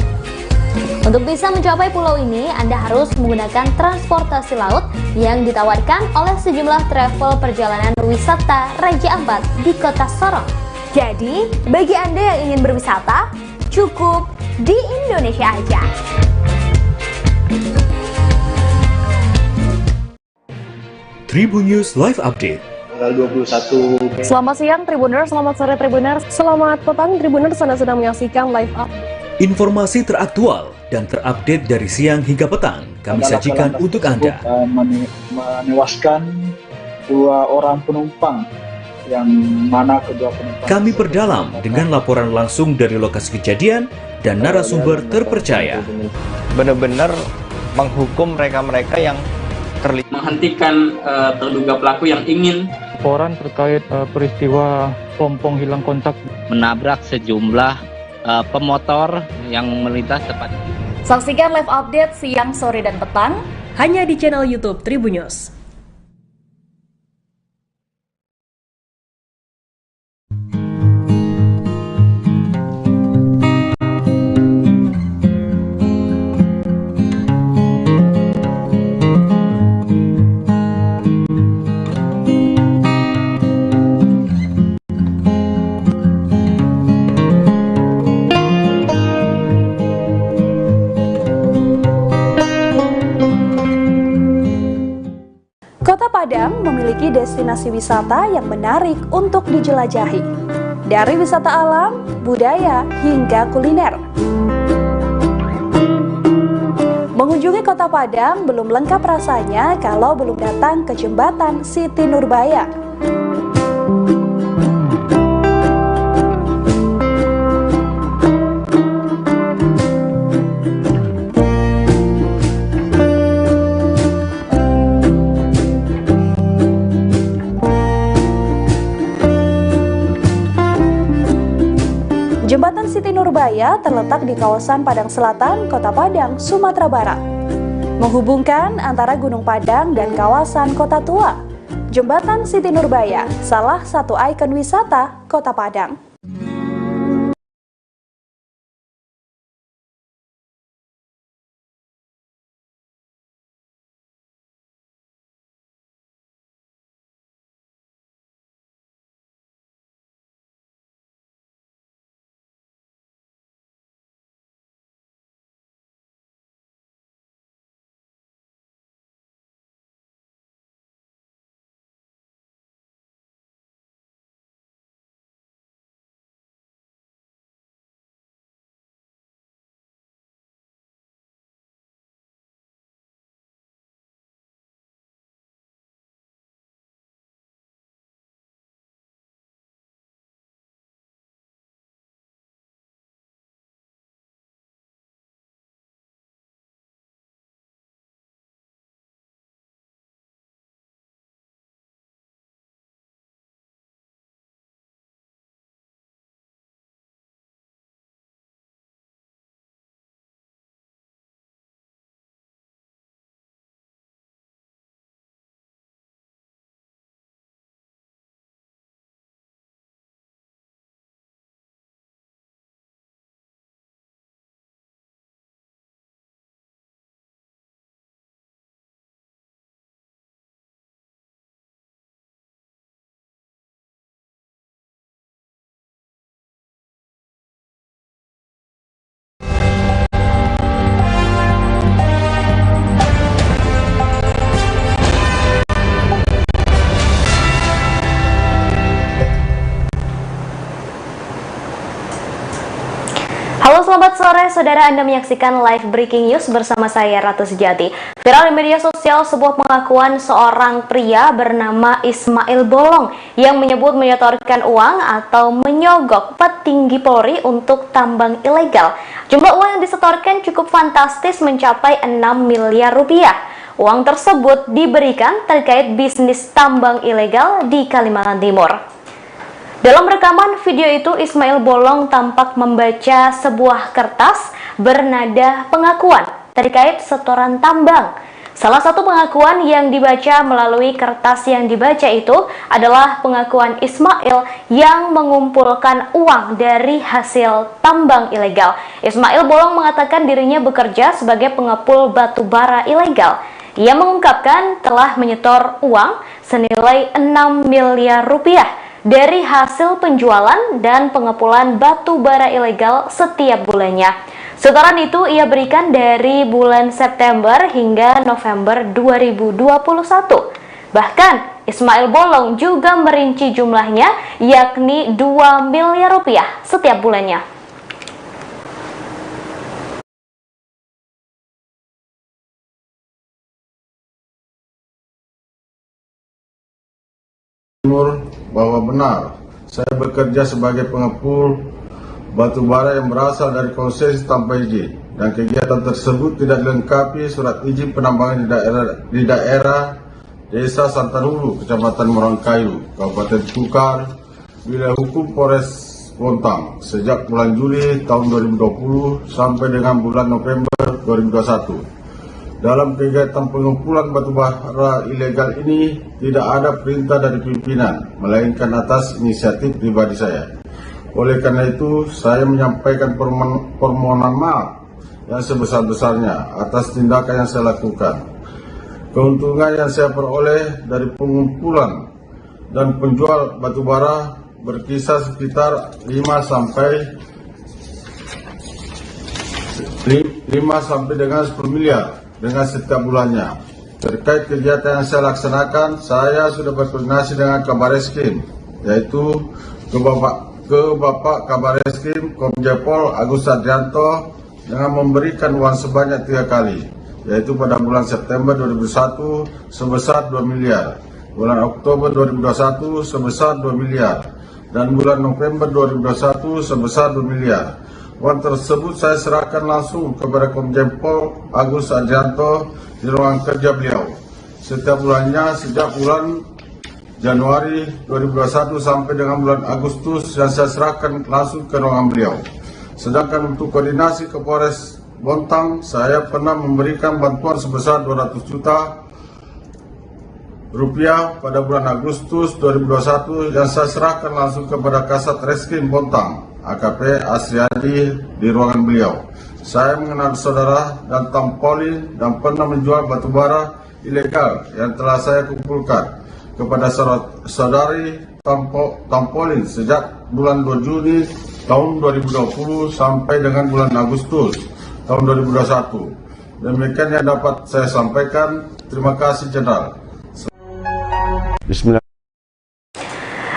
S15: Untuk bisa mencapai pulau ini, Anda harus menggunakan transportasi laut yang ditawarkan oleh sejumlah travel perjalanan wisata Raja Ampat di Kota Sorong. Jadi, bagi Anda yang ingin berwisata, cukup di Indonesia aja.
S17: Tribunnews Live Update.
S19: Tanggal 21 Mei.
S11: Selamat siang Tribuners, selamat sore Tribuners, selamat petang Tribuners, Anda sedang menyaksikan live up.
S17: Informasi teraktual dan terupdate dari siang hingga petang kami sajikan untuk Anda.
S19: Menewaskan 2 orang penumpang yang mana kedua penumpang.
S17: Kami perdalam dengan laporan langsung dari lokasi kejadian dan narasumber terpercaya.
S23: benar-benar menghukum mereka-mereka yang
S24: menghentikan terduga pelaku yang ingin.
S25: Laporan terkait peristiwa pompong hilang kontak
S26: menabrak sejumlah pemotor yang melintas tepat.
S27: Saksikan live update siang, sore, dan petang hanya di channel YouTube Tribunnews.
S7: Kota Padang memiliki destinasi wisata yang menarik untuk dijelajahi. Dari wisata alam, budaya, hingga kuliner. Mengunjungi Kota Padang belum lengkap rasanya kalau belum datang ke Jembatan Siti Nurbaya. Jembatan Siti Nurbaya terletak di kawasan Padang Selatan, Kota Padang, Sumatera Barat. Menghubungkan antara Gunung Padang dan kawasan Kota Tua. Jembatan Siti Nurbaya, salah satu ikon wisata Kota Padang.
S4: sore, saudara. Anda menyaksikan live breaking news bersama saya, Ratu Sejati. Viral di media sosial sebuah pengakuan seorang pria bernama Ismail Bolong yang menyebut menyetorkan uang atau menyogok petinggi Polri untuk tambang ilegal. Jumlah uang yang disetorkan cukup fantastis, mencapai 6 miliar rupiah. Uang tersebut diberikan terkait bisnis tambang ilegal di Kalimantan Timur. Dalam rekaman video itu, Ismail Bolong tampak membaca sebuah kertas bernada pengakuan terkait setoran tambang. Salah satu pengakuan yang dibaca melalui kertas yang dibaca itu adalah pengakuan Ismail yang mengumpulkan uang dari hasil tambang ilegal. Ismail Bolong mengatakan dirinya bekerja sebagai pengepul batu bara ilegal. Ia mengungkapkan telah menyetor uang senilai 6 miliar rupiah dari hasil penjualan dan pengepulan batu bara ilegal setiap bulannya. Setoran itu ia berikan dari bulan September hingga November 2021. Bahkan Ismail Bolong juga merinci jumlahnya, yakni 2 miliar rupiah setiap bulannya.
S10: Bahwa benar saya bekerja sebagai pengepul batu bara yang berasal dari konsesi tanpa izin, dan kegiatan tersebut tidak dilengkapi surat izin penambangan di daerah Desa Santanhulu, Kecamatan Morangkayu, Kabupaten Kukar, wilayah hukum Polres Bontang sejak bulan Juli tahun 2020 sampai dengan bulan November 2021. Dalam kegiatan pengumpulan batu bara ilegal ini tidak ada perintah dari pimpinan, melainkan atas inisiatif pribadi saya. Oleh karena itu, saya menyampaikan permohonan maaf yang sebesar-besarnya atas tindakan yang saya lakukan. Keuntungan yang saya peroleh dari pengumpulan dan penjual batu bara berkisar sekitar 5 sampai dengan 10 miliar. Dengan setiap bulannya. Terkait kegiatan yang saya laksanakan, saya sudah berkoordinasi dengan Kabar Eskrim, yaitu ke Bapak Kabar Eskrim Komjen Pol Agus Adrianto dengan memberikan uang sebanyak 3 kali, yaitu pada bulan September 2001 sebesar 2 miliar, bulan Oktober 2021 sebesar 2 miliar, dan bulan November 2021 sebesar 2 miliar. Uang tersebut saya serahkan langsung kepada Komjen Pol Agus Adrianto di ruangan kerja beliau setiap bulannya sejak bulan Januari 2021 sampai dengan bulan Agustus, yang saya serahkan langsung ke ruangan beliau. Sedangkan untuk koordinasi ke Polres Bontang, saya pernah memberikan bantuan sebesar 200 juta rupiah pada bulan Agustus 2021 yang saya serahkan langsung kepada Kasat Reskrim Bontang AKP Asriadi di ruangan beliau. Saya mengenal saudara dan Tampolin dan pernah menjual batu bara ilegal yang telah saya kumpulkan kepada saudari Tampolin sejak bulan 2 Juni tahun 2020 sampai dengan bulan Agustus tahun 2021. Demikian yang dapat saya sampaikan. Terima kasih, Jenderal.
S12: Bismillah.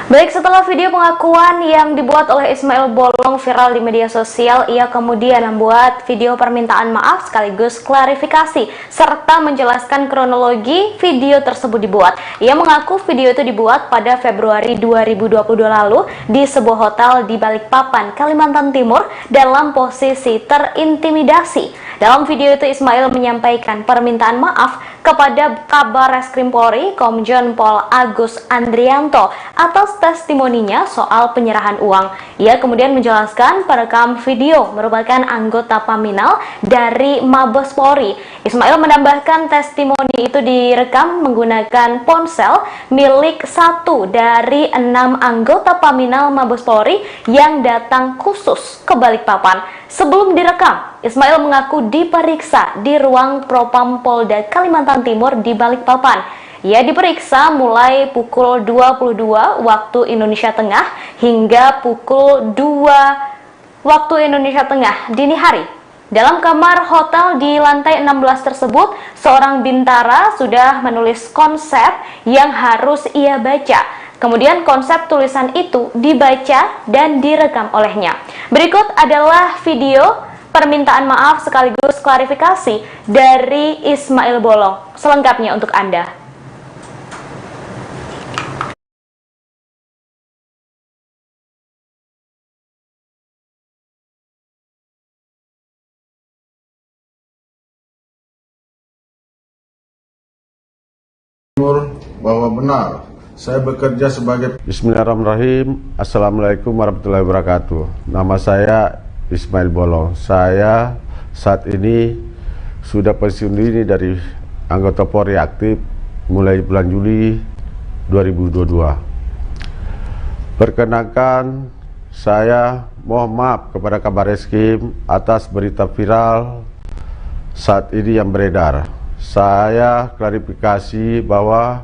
S4: Baik, setelah video pengakuan yang dibuat oleh Ismail Bolong viral di media sosial, ia kemudian membuat video permintaan maaf sekaligus klarifikasi serta menjelaskan kronologi video tersebut dibuat. Ia mengaku video itu dibuat pada Februari 2022 lalu di sebuah hotel di Balikpapan, Kalimantan Timur dalam posisi terintimidasi. Dalam video itu Ismail menyampaikan permintaan maaf kepada Kabar Reskrim Polri Komjen Pol Agus Andrianto atas testimoninya soal penyerahan uang. Ia kemudian menjelaskan perekam video merupakan anggota Paminal dari Mabes Polri. Ismail menambahkan testimoni itu direkam menggunakan ponsel milik 1 dari 6 anggota Paminal Mabes Polri yang datang khusus ke Balikpapan. Sebelum direkam, Ismail mengaku diperiksa di ruang Propam Polda Kalimantan Timur di Balikpapan. Ia diperiksa mulai pukul 22 waktu Indonesia Tengah hingga pukul 2 waktu Indonesia Tengah dini hari. Dalam kamar hotel di lantai 16 tersebut, seorang bintara sudah menulis konsep yang harus ia baca. Kemudian konsep tulisan itu dibaca dan direkam olehnya. Berikut adalah video permintaan maaf sekaligus klarifikasi dari Ismail Bolong. Selengkapnya untuk Anda.
S10: Bahwa benar saya bekerja sebagai
S12: Bismillahirrahmanirrahim. Assalamualaikum warahmatullahi wabarakatuh. Nama saya Ismail Bolong. Saya saat ini sudah pensiun dini dari anggota Polri aktif mulai bulan Juli 2022. Perkenankan saya mohon maaf kepada Kabareskrim atas berita viral saat ini yang beredar. Saya klarifikasi bahwa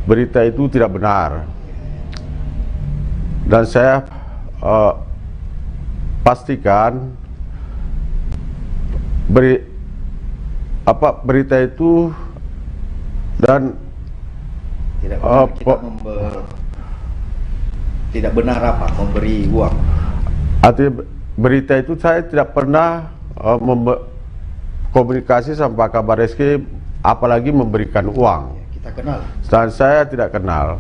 S12: berita itu tidak benar, dan saya pastikan berita itu dan
S5: tidak benar apa memberi uang.
S12: Artinya berita itu saya tidak pernah komunikasi sama Kabareskrim, apalagi memberikan uang.
S5: Kita kenal.
S12: Dan saya tidak kenal.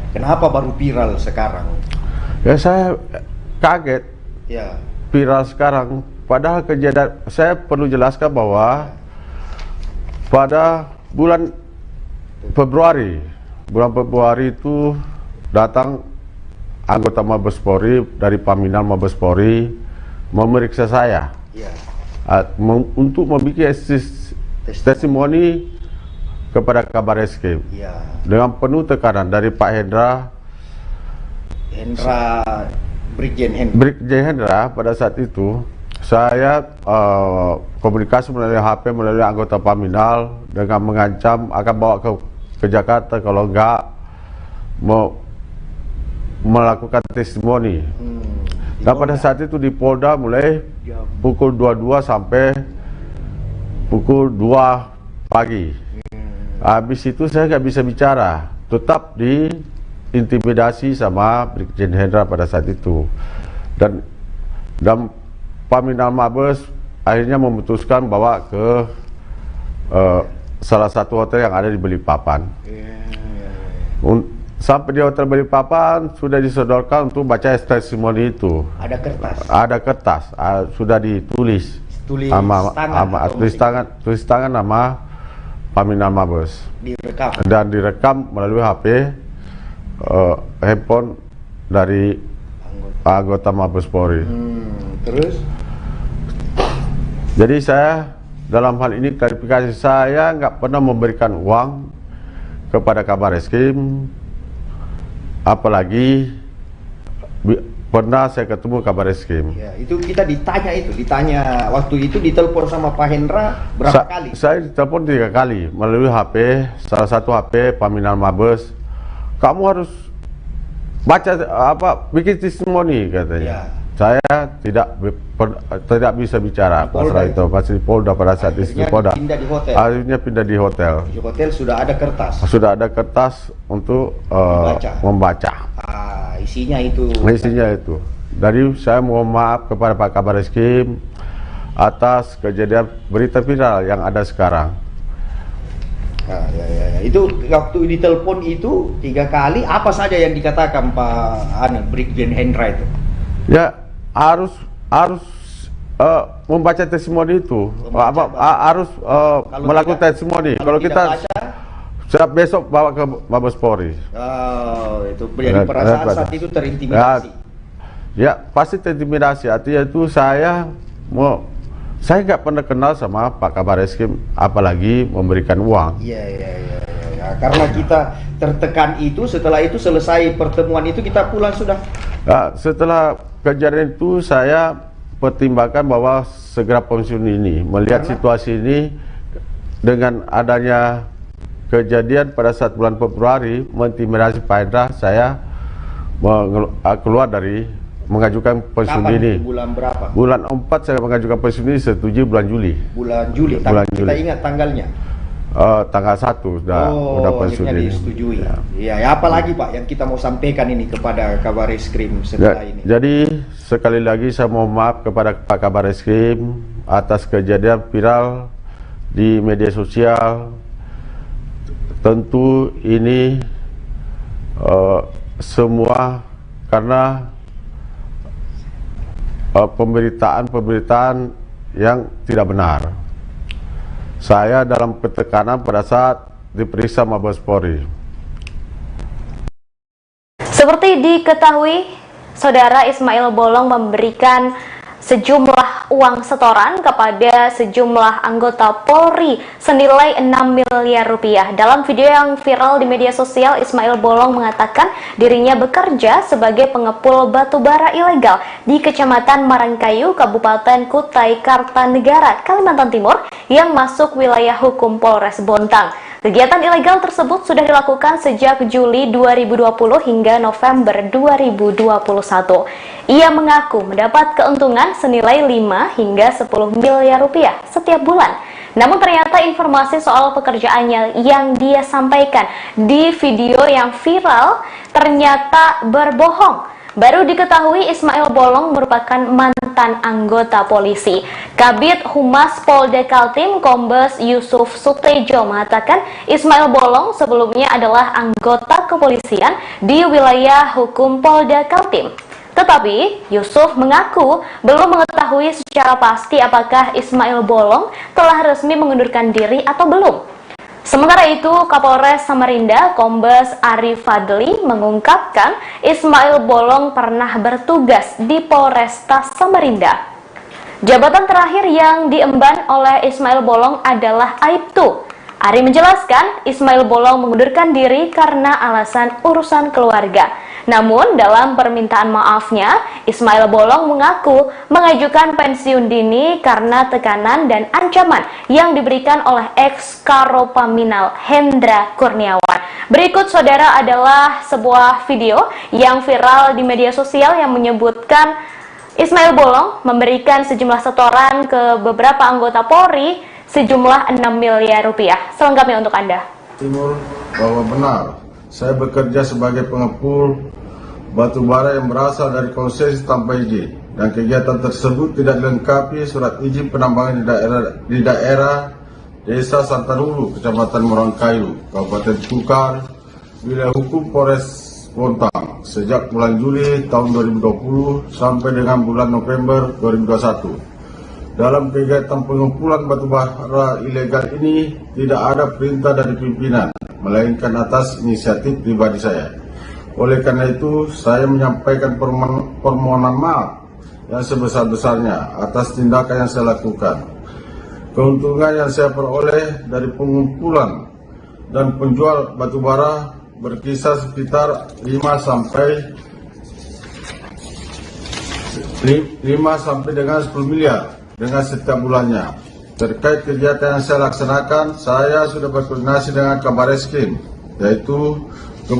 S5: Kenapa baru viral sekarang?
S12: Ya saya kaget.
S5: Ya.
S12: Viral sekarang. Padahal kejadian, saya perlu jelaskan bahwa pada bulan Februari itu datang anggota Mabes Polri dari Paminal Mabes Polri memeriksa saya. Ya. Untuk membuat testimoni kepada Kabareskrim ya. Dengan penuh tekanan dari Pak Brigjen Hendra. Pada saat itu saya komunikasi melalui HP melalui anggota Paminal dengan mengancam akan bawa ke Jakarta kalau enggak mau melakukan testimoni. Dan pada saat itu di Polda mulai pukul 22 sampai pukul 2 pagi. Habis itu saya nggak bisa bicara, tetap diintimidasi sama Brigjen Hendra pada saat itu. Dan Paminal Mabes akhirnya memutuskan bawa ke salah satu hotel yang ada di Balikpapan. Sampai di Hotel Balikpapan sudah disodorkan untuk baca testimoni itu.
S5: Ada kertas.
S12: Ada kertas, sudah ditulis. Tulis tangan nama Paminal Mabes.
S5: Direkam.
S12: Dan direkam melalui HP handphone dari anggota Mabes Polri.
S5: Terus?
S12: Jadi saya dalam hal ini klarifikasi, saya nggak pernah memberikan uang kepada Kabareskrim. Apalagi pernah saya ketemu Kabareskrim.
S5: Ya, itu kita ditanya waktu itu ditelepon sama Pak Hendra berapa kali?
S12: Saya ditelepon 3 kali melalui HP, salah satu HP Paminal Mabes. Kamu harus baca bikin testimoni katanya. Ya. Saya tidak bisa bicara masalah itu, masih Polda pada saat itu. Polda. Akhirnya pindah di hotel.
S5: Di hotel sudah ada kertas.
S12: Sudah ada kertas untuk membaca.
S5: Isinya itu.
S12: Isinya itu. Dari saya mohon maaf kepada Pak Kabareskrim atas kejadian berita viral yang ada sekarang.
S5: Itu waktu ditelepon itu 3 kali, apa saja yang dikatakan Pak Brigjen Hendra itu?
S12: Ya harus membaca testimoni itu, harus melakukan testimoni. Kalau kita siap besok bawa ke Mabes Polri.
S5: Itu jadi perasaan saat itu terintimidasi.
S12: Ya pasti terintimidasi. Artinya itu saya nggak pernah kenal sama Pak Kabareskrim, apalagi memberikan uang.
S5: Iya. Karena kita tertekan itu, setelah itu selesai pertemuan itu kita pulang sudah.
S12: Setelah kejadian itu saya pertimbangkan bahwa segera pensiun ini, melihat situasi ini dengan adanya kejadian pada saat bulan Februari mengintimidasi Pak Hendra, saya keluar dari mengajukan pensiun dini.
S5: Bulan berapa?
S12: Bulan 4 saya mengajukan pensiun dini, setuju bulan Juli.
S5: Bulan Juli. Kita ingat tanggalnya.
S12: Tanggal 1 udah pensiun
S5: akhirnya
S12: ini.
S5: disetujui. Ya, apa lagi Pak yang kita mau sampaikan ini kepada Kabar Reskrim setelah ini?
S12: Jadi sekali lagi saya mohon maaf kepada Pak Kabar Reskrim atas kejadian viral di media sosial. Tentu ini semua karena pemberitaan yang tidak benar. Saya dalam ketekanan pada saat diperiksa Mabes Polri.
S4: Seperti diketahui, Saudara Ismail Bolong memberikan sejumlah uang setoran kepada sejumlah anggota Polri senilai 6 miliar rupiah. Dalam video yang viral di media sosial, Ismail Bolong mengatakan dirinya bekerja sebagai pengepul batubara ilegal di Kecamatan Marangkayu, Kabupaten Kutai Kartanegara, Kalimantan Timur yang masuk wilayah hukum Polres Bontang. Kegiatan ilegal tersebut sudah dilakukan sejak Juli 2020 hingga November 2021. Ia mengaku mendapat keuntungan senilai 5 hingga 10 miliar rupiah setiap bulan. Namun ternyata informasi soal pekerjaannya yang dia sampaikan di video yang viral ternyata berbohong. Baru diketahui Ismail Bolong merupakan mantan anggota polisi. Kabid Humas Polda Kaltim Kombes Yusuf Sutejo mengatakan Ismail Bolong sebelumnya adalah anggota kepolisian di wilayah hukum Polda Kaltim. Tetapi Yusuf mengaku belum mengetahui secara pasti apakah Ismail Bolong telah resmi mengundurkan diri atau belum. Sementara itu, Kapolres Samarinda Kombes Arif Fadli mengungkapkan Ismail Bolong pernah bertugas di Polresta Samarinda. Jabatan terakhir yang diemban oleh Ismail Bolong adalah Aibtu. Ari menjelaskan Ismail Bolong mengundurkan diri karena alasan urusan keluarga. Namun dalam permintaan maafnya, Ismail Bolong mengaku mengajukan pensiun dini karena tekanan dan ancaman yang diberikan oleh ex-Karopaminal Hendra Kurniawan. Berikut saudara adalah sebuah video yang viral di media sosial yang menyebutkan Ismail Bolong memberikan sejumlah setoran ke beberapa anggota Polri sejumlah 6 miliar rupiah. Selengkapnya untuk Anda.
S10: Timur bahwa benar saya bekerja sebagai pengepul batubara yang berasal dari konsesi tanpa izin dan kegiatan tersebut tidak dilengkapi surat izin penambangan di daerah Desa Santanulu, Kecamatan Marangkayu, Kabupaten Tukar, wilayah hukum Polres Bontang sejak bulan Juli tahun 2020 sampai dengan bulan November 2021. Dalam kegiatan pengumpulan batubara ilegal ini tidak ada perintah dari pimpinan, melainkan atas inisiatif pribadi saya. Oleh karena itu, saya menyampaikan permohonan maaf yang sebesar-besarnya atas tindakan yang saya lakukan. Keuntungan yang saya peroleh dari pengumpulan dan penjual batubara berkisar sekitar 5 sampai dengan 10 miliar dengan setiap bulannya. Terkait kegiatan yang saya laksanakan, saya sudah berkoordinasi dengan Kabar Reskrim, yaitu ke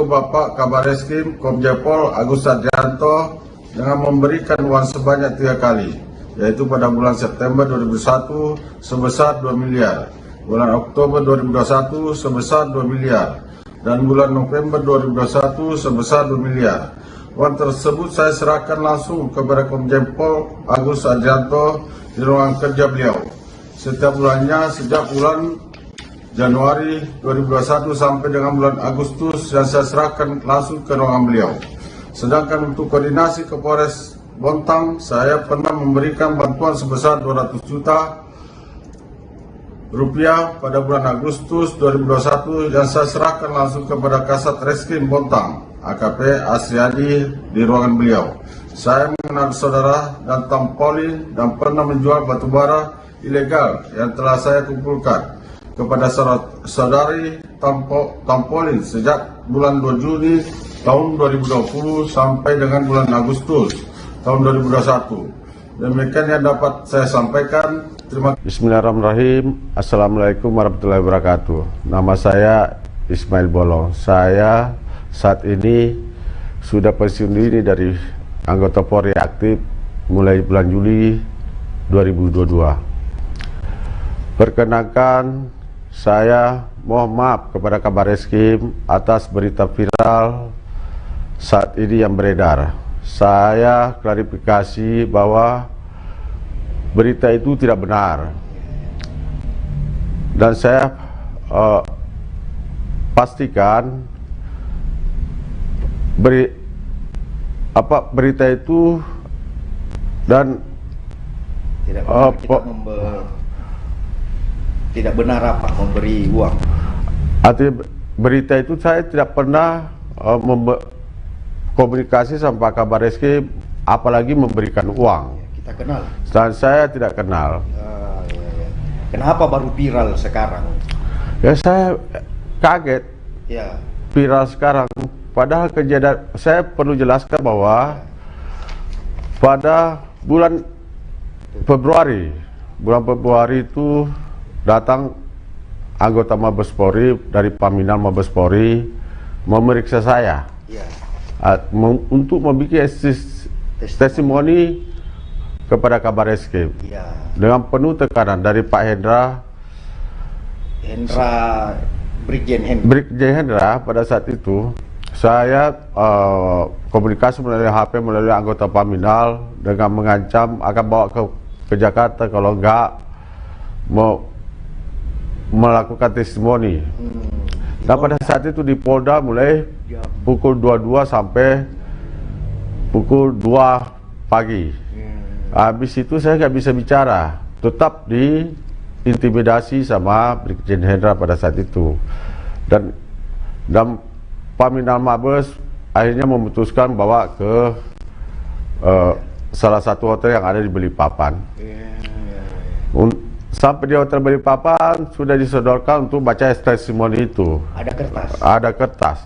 S10: Bapak Kabar Reskrim Komjen Pol Agus Sarjanto dengan memberikan uang sebanyak 3 kali, yaitu pada bulan September 2001 sebesar 2 miliar, bulan Oktober 2021 sebesar 2 miliar, dan bulan November 2021 sebesar 2 miliar. Uang tersebut saya serahkan langsung kepada Komjen Pol Agus Sarjanto di ruangan kerja beliau setiap bulannya sejak bulan Januari 2021 sampai dengan bulan Agustus yang saya serahkan langsung ke ruangan beliau. Sedangkan untuk koordinasi ke Polres Bontang, saya pernah memberikan bantuan sebesar 200 juta rupiah pada bulan Agustus 2021 yang saya serahkan langsung kepada Kasat Reskrim Bontang AKP Asriadi di ruangan beliau. Saya mengenal saudara dan Tampolin dan pernah menjual batubara ilegal yang telah saya kumpulkan kepada saudari Tampolin sejak bulan 2 Juni tahun 2020 sampai dengan bulan Agustus tahun 2021. Demikian yang dapat saya sampaikan. Terima kasih.
S12: Bismillahirrahmanirrahim. Assalamualaikum warahmatullahi wabarakatuh. Nama saya Ismail Bolong. Saya saat ini sudah pensiun dini dari anggota Polri aktif mulai bulan Juli 2022. Perkenalkan, saya mohon maaf kepada Kabar Eskrim atas berita viral saat ini yang beredar. Saya klarifikasi bahwa berita itu tidak benar. Dan saya pastikan berita itu dan
S5: tidak benar apa memberi uang.
S12: Artinya berita itu saya tidak pernah komunikasi sama Kabar Eskrim, apalagi memberikan uang.
S5: Kita kenal.
S12: Dan saya tidak kenal.
S5: Kenapa baru viral sekarang?
S12: Ya saya kaget.
S5: Ya.
S12: Viral sekarang. Padahal kejadian, saya perlu jelaskan bahwa pada bulan Februari itu datang anggota Mabes Polri dari Paminal Mabes Polri memeriksa saya untuk membuat testimoni kepada Kabar Eskrim dengan penuh tekanan dari Pak Brigjen Hendra. Pada saat itu saya komunikasi melalui HP melalui anggota Paminal dengan mengancam akan bawa ke Jakarta kalau enggak mau melakukan testimoni. Dan pada saat itu di Polda mulai pukul 22 sampai pukul 2 pagi. Habis itu saya nggak bisa bicara, tetap diintimidasi sama Brigjen Hendra pada saat itu. Dan Paminal Mabes akhirnya memutuskan bawa ke salah satu hotel yang ada di Balikpapan. Sampai di hotel Balikpapan sudah disodorkan untuk baca testimoni itu.
S5: Ada kertas.
S12: Ada kertas,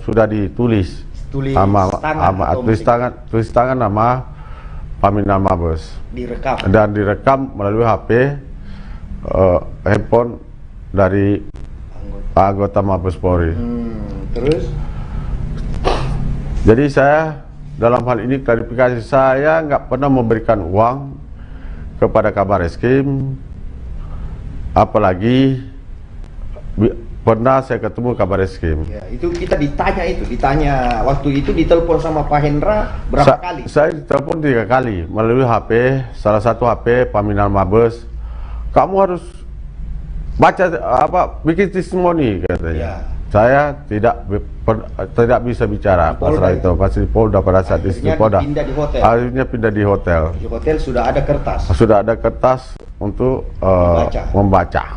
S12: sudah ditulis. Tulis tangan nama Paminal Mabes.
S5: Direkam.
S12: Dan direkam melalui HP handphone dari anggota Mabes Polri.
S5: Terus?
S12: Jadi saya dalam hal ini klarifikasi, saya nggak pernah memberikan uang kepada Kabar Eskrim, apalagi pernah saya ketemu Kabar Eskrim.
S5: Ya, itu kita ditanya waktu itu ditelepon sama Pak Hendra berapa kali?
S12: Saya ditelepon 3 kali melalui HP, salah satu HP Paminal Mabes. Kamu harus baca bikin testimoni katanya. Saya tidak bisa bicara masalah itu. Pasti Polda pada saat itu Polda. Akhirnya pindah di hotel.
S5: Di hotel sudah ada kertas.
S12: Sudah ada kertas untuk membaca.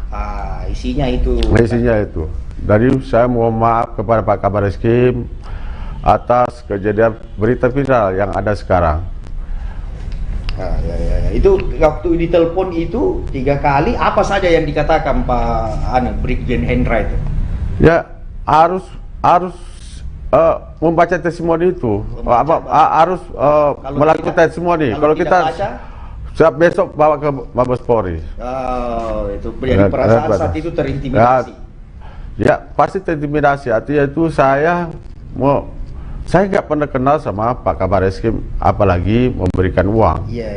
S5: Isinya itu.
S12: Isinya itu. Dari saya mohon maaf kepada Pak Kabar Eskrim atas kejadian berita viral yang ada sekarang.
S5: Itu waktu ditelepon itu 3 kali, apa saja yang dikatakan Pak Brigjen Hendra itu?
S12: Ya harus membaca testimoni itu, harus melakukan testimoni. Kalau kita siap besok bawa ke Mabes Polri.
S5: Itu jadi perasaan saat itu terintimidasi.
S12: Ya pasti terintimidasi. Artinya itu saya nggak pernah kenal sama Pak Kabar Eskrim, apalagi memberikan uang.
S5: Iya.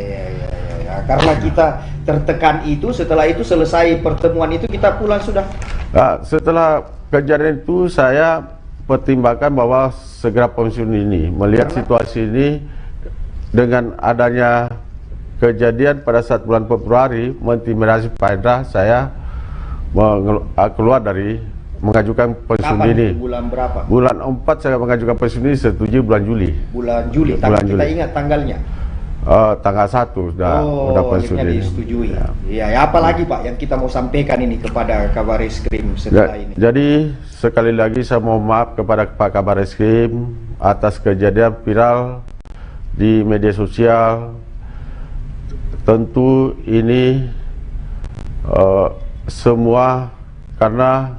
S5: Karena kita tertekan itu, setelah itu selesai pertemuan itu kita pulang sudah.
S12: Setelah kejadian itu saya pertimbangkan bahwa segera pensiun ini, melihat situasi ini dengan adanya kejadian pada saat bulan Februari mengintimidasi Pak Hendra, saya keluar dari mengajukan pensiun dini.
S5: Bulan berapa?
S12: Bulan 4 saya mengajukan pensiun ini, setujui bulan Juli.
S5: Bulan Juli, kita ingat tanggalnya.
S12: Tanggal 1 sudah pensiun ini.
S5: Disetujui. Ya, apalagi Pak yang kita mau sampaikan ini kepada Kabar Eskrim setelah ini.
S12: Jadi sekali lagi saya mohon maaf kepada Pak Kabar Eskrim atas kejadian viral di media sosial. Tentu ini semua karena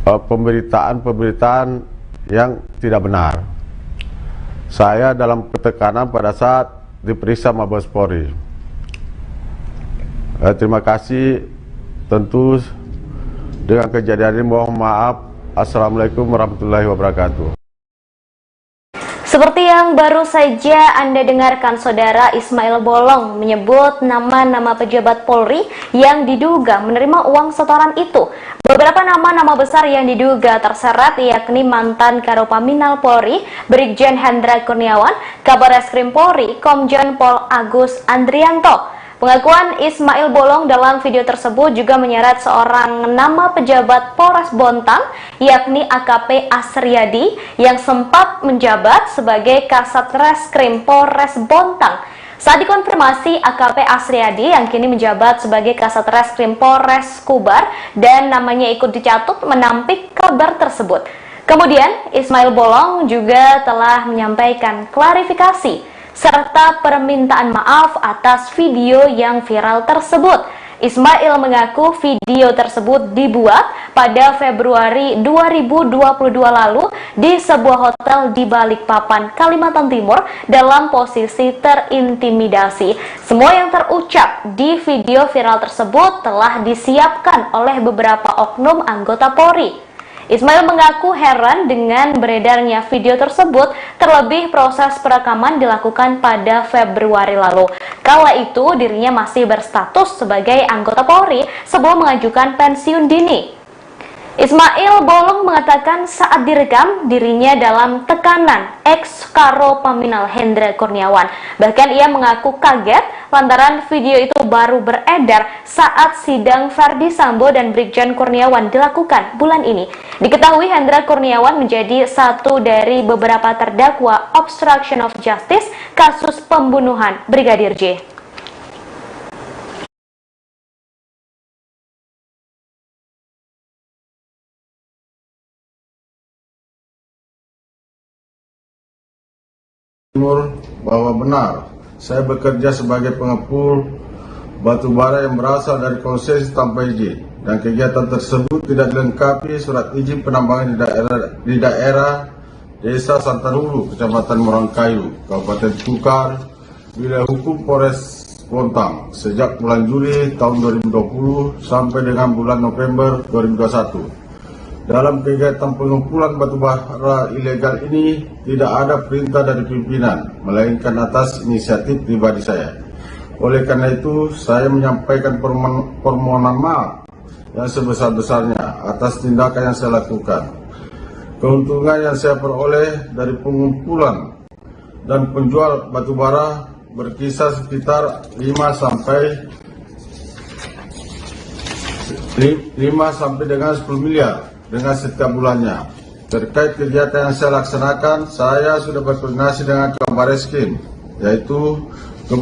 S12: pemberitaan yang tidak benar. Saya dalam ketekanan pada saat diperiksa Mabes Polri. Terima kasih. Tentu dengan kejadian ini mohon maaf. Assalamualaikum warahmatullahi wabarakatuh.
S4: Seperti yang baru saja Anda dengarkan, Saudara, Ismail Bolong menyebut nama-nama pejabat Polri yang diduga menerima uang setoran itu. Beberapa nama-nama besar yang diduga terseret yakni mantan Karopaminal Polri, Brigjen Hendra Kurniawan, Kabareskrim Polri, Komjen Pol Agus Andrianto. Pengakuan Ismail Bolong dalam video tersebut juga menyeret seorang nama pejabat Polres Bontang, yakni AKP Asriadi, yang sempat menjabat sebagai Kasat Reskrim Polres Bontang. Saat dikonfirmasi, AKP Asriadi yang kini menjabat sebagai Kasat Reskrim Polres Kubar dan namanya ikut dicatut menampik kabar tersebut. Kemudian, Ismail Bolong juga telah menyampaikan klarifikasi serta permintaan maaf atas video yang viral tersebut. Ismail mengaku video tersebut dibuat pada Februari 2022 lalu di sebuah hotel di Balikpapan, Kalimantan Timur dalam posisi terintimidasi. Semua yang terucap di video viral tersebut telah disiapkan oleh beberapa oknum anggota Polri. Ismail mengaku heran dengan beredarnya video tersebut, terlebih proses perekaman dilakukan pada Februari lalu. Kala itu dirinya masih berstatus sebagai anggota Polri sebelum mengajukan pensiun dini. Ismail Bolong mengatakan saat direkam dirinya dalam tekanan ex-Karopaminal Hendra Kurniawan. Bahkan ia mengaku kaget lantaran video itu baru beredar saat sidang Ferdi Sambo dan Brigjen Kurniawan dilakukan bulan ini. Diketahui Hendra Kurniawan menjadi satu dari beberapa terdakwa obstruction of justice kasus pembunuhan Brigadir J.
S10: Bahwa benar saya bekerja sebagai pengepul batu bara yang berasal dari konsesi tanpa izin dan kegiatan tersebut tidak dilengkapi surat izin penambangan di daerah Desa Santanulu, Kecamatan Morangkayu, Kabupaten Kukar, wilayah hukum Polres Bontang sejak bulan Juli tahun 2020 sampai dengan bulan November 2021. Dalam kegiatan pengumpulan batu bara ilegal ini tidak ada perintah dari pimpinan, melainkan atas inisiatif pribadi saya. Oleh karena itu, saya menyampaikan permohonan maaf yang sebesar-besarnya atas tindakan yang saya lakukan. Keuntungan yang saya peroleh dari pengumpulan dan penjual batu bara berkisar sekitar 5 sampai dengan 10 miliar. Dengan setiap bulannya. Terkait kegiatan yang saya laksanakan, saya sudah berkoordinasi dengan Kabareskrim, yaitu ke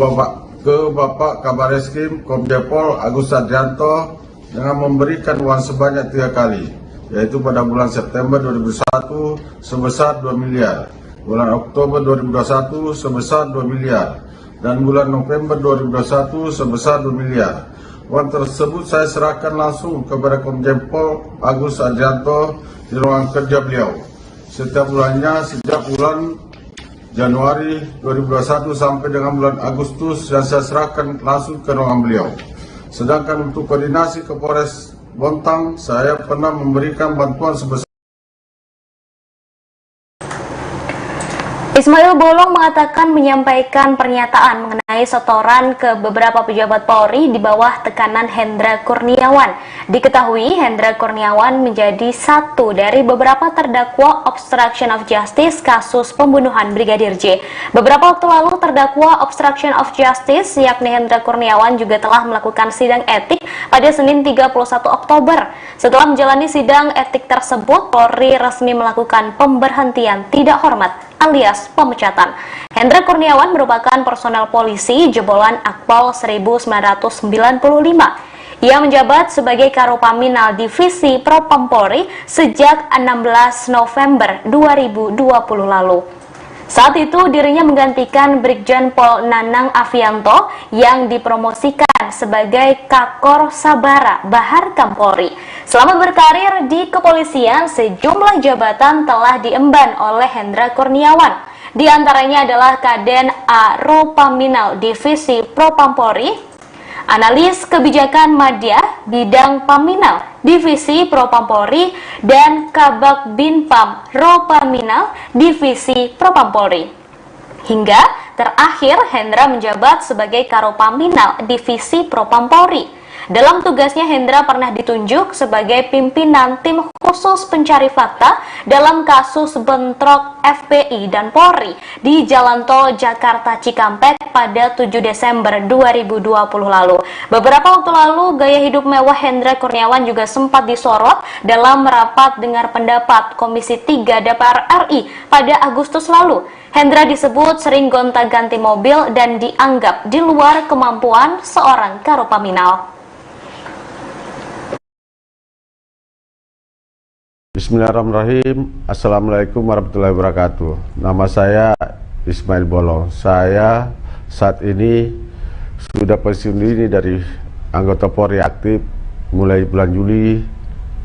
S10: Bapak Kabareskrim Komjen Pol Agus Andrianto dengan memberikan uang sebanyak 3 kali, yaitu pada bulan September 2021 sebesar 2 miliar, bulan Oktober 2021 sebesar 2 miliar, dan bulan November 2021 sebesar 2 miliar. Uang tersebut saya serahkan langsung kepada Komjen Pol Agus Andrianto di ruangan kerja beliau setiap bulannya sejak bulan Januari 2021 sampai dengan bulan Agustus, yang saya serahkan langsung ke ruangan beliau. Sedangkan untuk koordinasi ke Polres Bontang, saya pernah memberikan bantuan sebesar.
S4: Ismail Bolong mengatakan menyampaikan pernyataan mengenai setoran ke beberapa pejabat Polri di bawah tekanan Hendra Kurniawan. Diketahui Hendra Kurniawan menjadi satu dari beberapa terdakwa obstruction of justice kasus pembunuhan Brigadir J. Beberapa waktu lalu terdakwa obstruction of justice yakni Hendra Kurniawan juga telah melakukan sidang etik pada Senin 31 Oktober. Setelah menjalani sidang etik tersebut, Polri resmi melakukan pemberhentian tidak hormat alias pemecatan. Hendra Kurniawan merupakan personel polisi jebolan Akpol 1995. Ia menjabat sebagai Karopaminal Divisi Propam Polri sejak 16 November 2020 lalu. Saat itu dirinya menggantikan Brigjen Pol Nanang Afianto yang dipromosikan sebagai Kakor Sabara Bahar Kampolri. Selama berkarir di kepolisian, sejumlah jabatan telah diemban oleh Hendra Kurniawan. Di antaranya adalah Kaden A. Ropaminal Divisi Propam Polri, Analis Kebijakan Madya Bidang Paminal, Divisi Propam Polri, dan Kabak Binpam Ropaminal, Divisi Propam Polri. Hingga terakhir Hendra menjabat sebagai Karopaminal Divisi Propam Polri. Dalam tugasnya, Hendra pernah ditunjuk sebagai pimpinan tim khusus pencari fakta dalam kasus bentrok FPI dan Polri di Jalan Tol Jakarta Cikampek pada 7 Desember 2020 lalu. Beberapa waktu lalu, gaya hidup mewah Hendra Kurniawan juga sempat disorot dalam rapat dengar pendapat Komisi 3 DPR RI pada Agustus lalu. Hendra disebut sering gonta-ganti mobil dan dianggap di luar kemampuan seorang Karopaminal.
S12: Bismillahirrahmanirrahim. Assalamualaikum warahmatullahi wabarakatuh. Nama saya Ismail Bolong. Saya saat ini sudah pensiun dini dari anggota Polri aktif mulai bulan Juli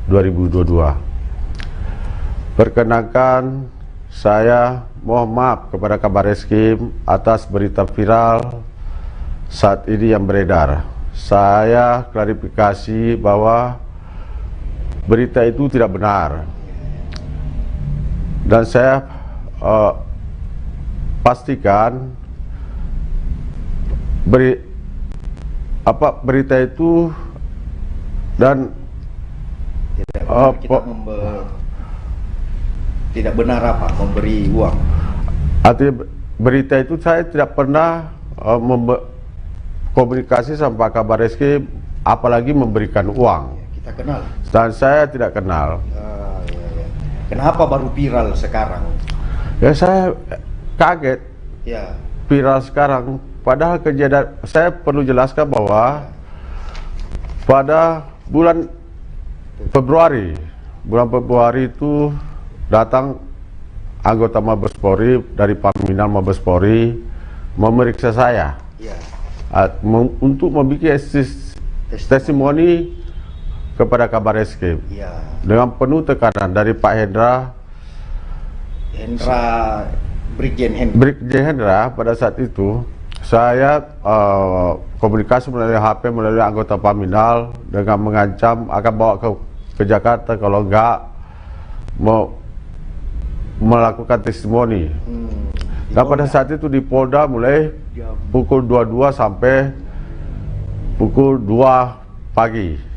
S12: 2022. Perkenankan saya mohon maaf kepada Kabar Reskrim atas berita viral saat ini yang beredar. Saya klarifikasi bahwa berita itu tidak benar, dan saya pastikan berita itu dan
S5: tidak benar apa memberi uang.
S12: Artinya berita itu saya tidak pernah komunikasi sama Pak Kabar Reskrim, apalagi memberikan uang.
S5: Kita kenal.
S12: Dan saya tidak kenal.
S5: Kenapa baru viral sekarang?
S12: Ya saya kaget.
S5: Ya.
S12: Viral sekarang. Padahal kejadian, saya perlu jelaskan bahwa pada bulan Februari itu datang anggota Mabes Polri dari Paminal Mabes Polri memeriksa saya. Ya. Untuk membuat testimoni kepada Kabar Reskrim, ya, dengan penuh tekanan dari Pak Hendra Brigjen Hendra. Pada saat itu saya komunikasi melalui HP melalui anggota Paminal dengan mengancam akan bawa ke Jakarta kalau enggak mau melakukan testimoni. Dan pada saat itu di Polda mulai pukul 22 sampai pukul 2 pagi.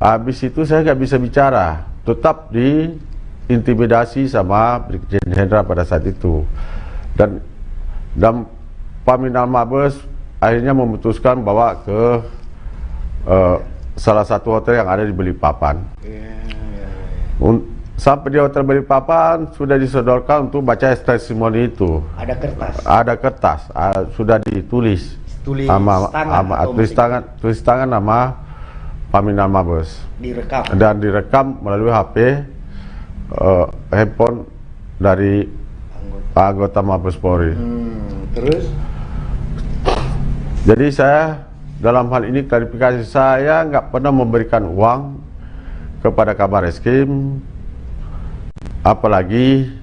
S12: Habis itu saya nggak bisa bicara, tetap diintimidasi sama Brigjen Hendra pada saat itu. Dan Paminal Mabes akhirnya memutuskan bawa ke salah satu hotel yang ada di Balikpapan. Sampai di hotel Balikpapan sudah disodorkan untuk baca testimoni itu.
S5: Ada kertas.
S12: Ada kertas, sudah ditulis. Tulis tangan nama Paminal Mabes.
S5: Direkam.
S12: Dan direkam melalui HP handphone dari anggota Mabes Polri.
S5: Terus?
S12: Jadi saya dalam hal ini klarifikasi, saya nggak pernah memberikan uang kepada Kabar Reskrim, apalagi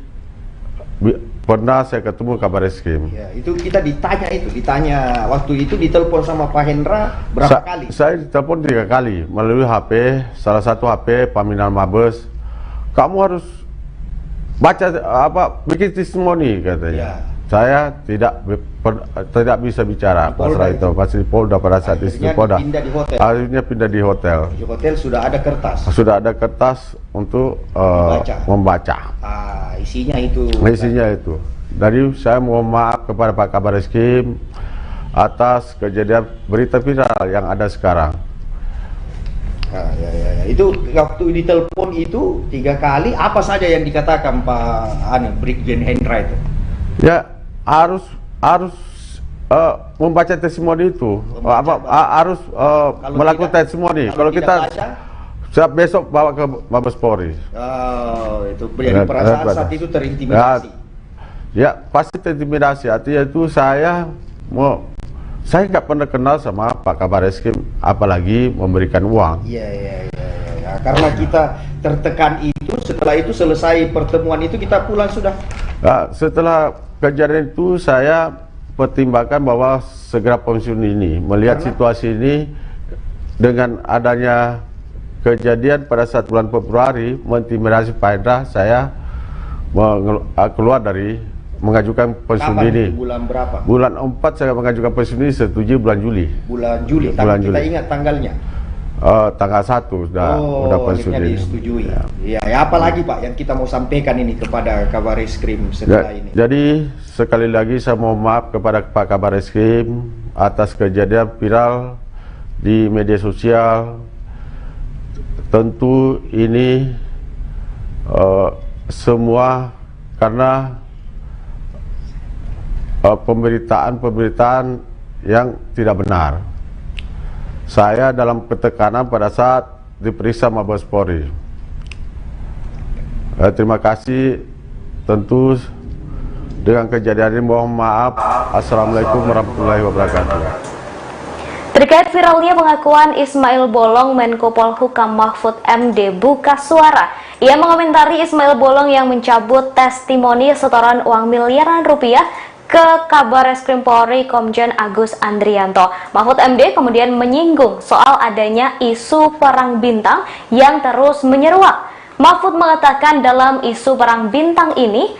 S12: pernah saya ketemu Kabar Reskrim.
S5: Ya, itu kita ditanya waktu itu ditelepon sama Pak Hendra berapa kali?
S12: Saya ditelepon 3 kali melalui HP, salah satu HP Paminal Mabes. Kamu harus baca bikin testimoni katanya. Ya. Saya tidak bisa bicara masalah itu. Masih di Polda pada saat itu. Akhirnya pindah di hotel.
S5: Di hotel sudah ada kertas.
S12: Sudah ada kertas untuk membaca.
S5: Isinya itu.
S12: Isinya itu. Dari saya mohon maaf kepada Pak Kabar Reskrim atas kejadian berita viral yang ada sekarang.
S5: Ya. Itu waktu ditelepon itu 3 kali, apa saja yang dikatakan Pak Brigjen Hendra itu?
S12: Ya harus membaca testimoni itu, harus melakukan testimoni. Kalau kita siap besok bawa ke Mabes Polri.
S5: Itu jadi perasaan saat itu terintimidasi.
S12: Ya pasti terintimidasi. Artinya itu saya nggak pernah kenal sama Pak Kabar Reskrim, apalagi memberikan uang.
S5: Iya. Karena kita tertekan itu, setelah itu selesai pertemuan itu kita pulang sudah.
S12: Setelah kejadian itu saya pertimbangkan bahwa segera pensiun ini, melihat situasi ini dengan adanya kejadian pada saat bulan Februari mengintimidasi Pak Hendra, saya keluar dari mengajukan pensiun dini.
S5: Bulan berapa?
S12: Bulan 4 saya mengajukan pensiun dini, setujui bulan Juli.
S5: Bulan Juli.
S12: Bulan
S5: Kita
S12: Juli.
S5: ingat tanggalnya.
S12: Tanggal 1 udah pensiun
S5: akhirnya
S12: dini.
S5: disetujui. Ya, apa lagi Pak yang kita mau sampaikan ini kepada Kabareskrim setelah ini?
S12: Jadi sekali lagi saya mohon maaf kepada Pak Kabareskrim atas kejadian viral di media sosial. Tentu ini semua karena pemberitaan yang tidak benar. Saya dalam ketekanan pada saat diperiksa Mabes Polri. Terima kasih. Tentu dengan kejadian ini mohon maaf. Assalamualaikum warahmatullahi wabarakatuh.
S4: Terkait viralnya pengakuan Ismail Bolong, Menko Polhukam Mahfud MD buka suara. Ia mengomentari Ismail Bolong yang mencabut testimoni setoran uang miliaran rupiah ke Kabareskrim Polri Komjen Agus Andrianto. Mahfud MD kemudian menyinggung soal adanya isu perang bintang yang terus menyeruak. Mahfud mengatakan dalam isu perang bintang ini,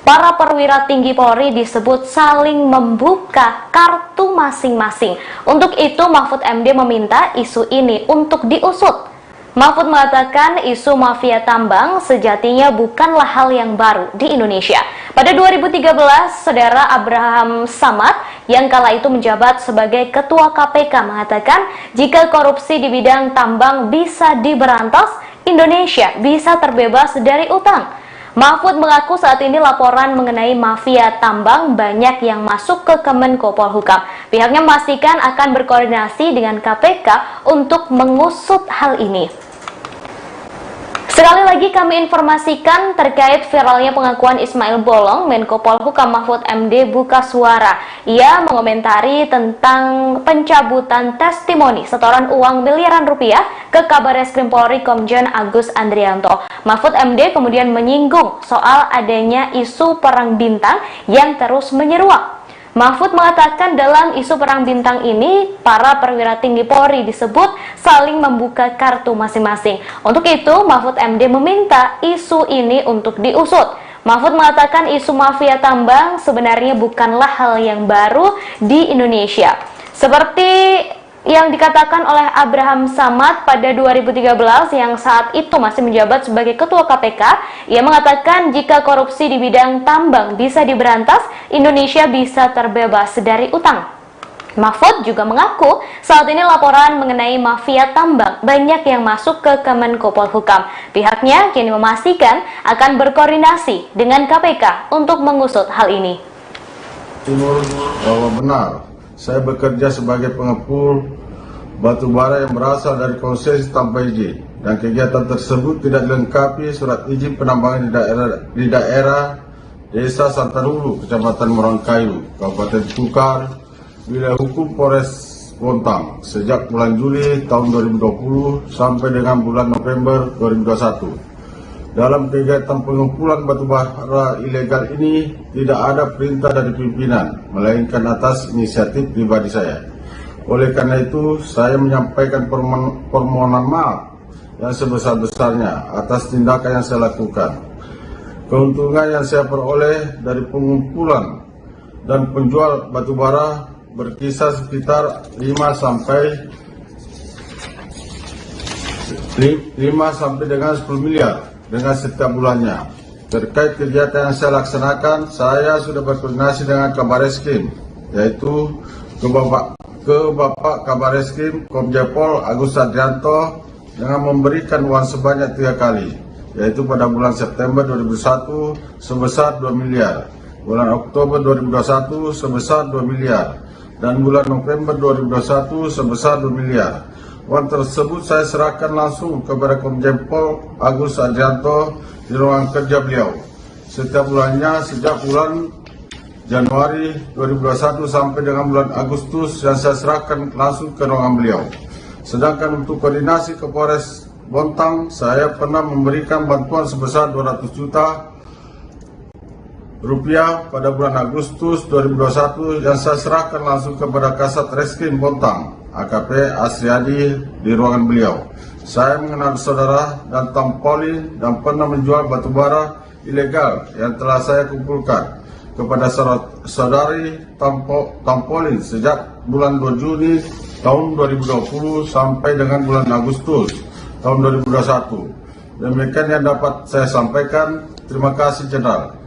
S4: para perwira tinggi Polri disebut saling membuka kartu masing-masing. Untuk itu Mahfud MD meminta isu ini untuk diusut. Mahfud mengatakan isu mafia tambang sejatinya bukanlah hal yang baru di Indonesia. Pada 2013, Saudara Abraham Samad yang kala itu menjabat sebagai Ketua KPK mengatakan jika korupsi di bidang tambang bisa diberantas, Indonesia bisa terbebas dari utang. Mahfud mengaku saat ini laporan mengenai mafia tambang banyak yang masuk ke Kemenko Polhukam. Pihaknya memastikan akan berkoordinasi dengan KPK untuk mengusut hal ini. Sekali lagi kami informasikan terkait viralnya pengakuan Ismail Bolong, Menko Polhukam Mahfud MD buka suara. Ia mengomentari tentang pencabutan testimoni setoran uang miliaran rupiah ke Kabareskrim Polri Komjen Agus Andrianto. Mahfud MD kemudian menyinggung soal adanya isu perang bintang yang terus menyeruak. Mahfud mengatakan dalam isu perang bintang ini, para perwira tinggi Polri disebut saling membuka kartu masing-masing. Untuk itu, Mahfud MD meminta isu ini untuk diusut. Mahfud mengatakan isu mafia tambang sebenarnya bukanlah hal yang baru di Indonesia. Seperti yang dikatakan oleh Abraham Samad pada 2013 yang saat itu masih menjabat sebagai Ketua KPK, ia mengatakan jika korupsi di bidang tambang bisa diberantas, Indonesia bisa terbebas dari utang. Mahfud juga mengaku saat ini laporan mengenai mafia tambang banyak yang masuk ke Kemenko Polhukam. Pihaknya kini memastikan akan berkoordinasi dengan KPK untuk mengusut hal ini.
S10: Bahwa benar, saya bekerja sebagai pengepul batu bara yang berasal dari konsesi tanpa izin dan kegiatan tersebut tidak dilengkapi surat izin penambangan di daerah Desa Santarulu, Kecamatan Morangkayu, Kabupaten Tukar, wilayah hukum Polres Bontang sejak bulan Juli tahun 2020 sampai dengan bulan November 2021. Dalam kegiatan pengumpulan batu bara ilegal ini tidak ada perintah dari pimpinan, melainkan atas inisiatif pribadi saya. Oleh karena itu, saya menyampaikan permohonan maaf yang sebesar-besarnya atas tindakan yang saya lakukan. Keuntungan yang saya peroleh dari pengumpulan dan penjual batu bara berkisar sekitar 5 sampai dengan 10 miliar. Dengan setiap bulannya. Terkait kegiatan yang saya laksanakan, saya sudah berkoordinasi dengan Kabareskrim, yaitu ke Bapak Kabareskrim Komjen Pol Agus Andrianto dengan memberikan uang sebanyak 3 kali, yaitu pada bulan September 2001 sebesar 2 miliar, bulan Oktober 2021 sebesar 2 miliar, dan bulan November 2021 sebesar 2 miliar. Uang tersebut saya serahkan langsung kepada Komjen Pol Agus Andrianto di ruangan kerja beliau setiap bulannya sejak bulan Januari 2021 sampai dengan bulan Agustus yang saya serahkan langsung ke ruangan beliau. Sedangkan untuk koordinasi ke Polres Bontang, saya pernah memberikan bantuan sebesar 200 juta rupiah pada bulan Agustus 2021 yang saya serahkan langsung kepada Kasat Reskrim Bontang AKP Asriadi di ruangan beliau. Saya mengenal saudara dan Tampolin dan pernah menjual batubara ilegal yang telah saya kumpulkan kepada saudari Tampolin sejak bulan 2 Juni tahun 2020 sampai dengan bulan Agustus tahun 2021. Demikian yang dapat saya sampaikan. Terima kasih, Jenderal.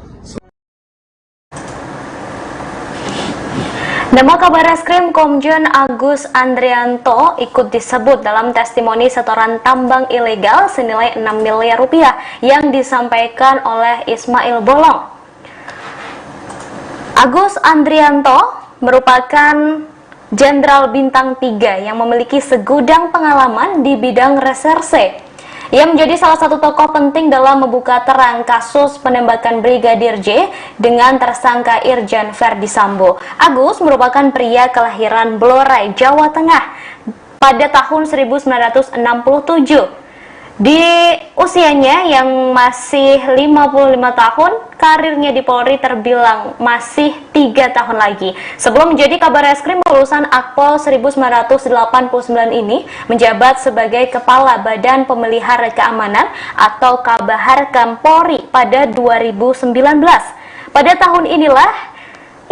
S4: Nama Kabarreskrim Komjen Agus Andrianto ikut disebut dalam testimoni setoran tambang ilegal senilai 6 miliar rupiah yang disampaikan oleh Ismail Bolong. Agus Andrianto merupakan Jenderal Bintang 3 yang memiliki segudang pengalaman di bidang reserse. Ia menjadi salah satu tokoh penting dalam membuka terang kasus penembakan Brigadir J dengan tersangka Irjen Verdi Sambo. Agus merupakan pria kelahiran Blorai, Jawa Tengah pada tahun 1967. Di usianya yang masih 55 tahun, karirnya di Polri terbilang masih 3 tahun lagi. Sebelum menjadi Kabarreskrim, lulusan Akpol 1989 ini menjabat sebagai Kepala Badan Pemelihara Keamanan atau Kabaharkam Polri pada 2019. Pada tahun inilah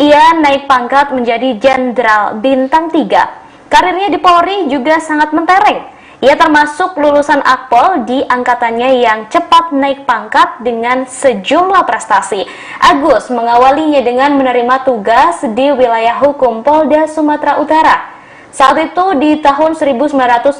S4: ia naik pangkat menjadi Jenderal Bintang 3. Karirnya di Polri juga sangat mentereng. Ia termasuk lulusan Akpol di angkatannya yang cepat naik pangkat dengan sejumlah prestasi. Agus mengawalinya dengan menerima tugas di wilayah hukum Polda Sumatera Utara. Saat itu di tahun 1992,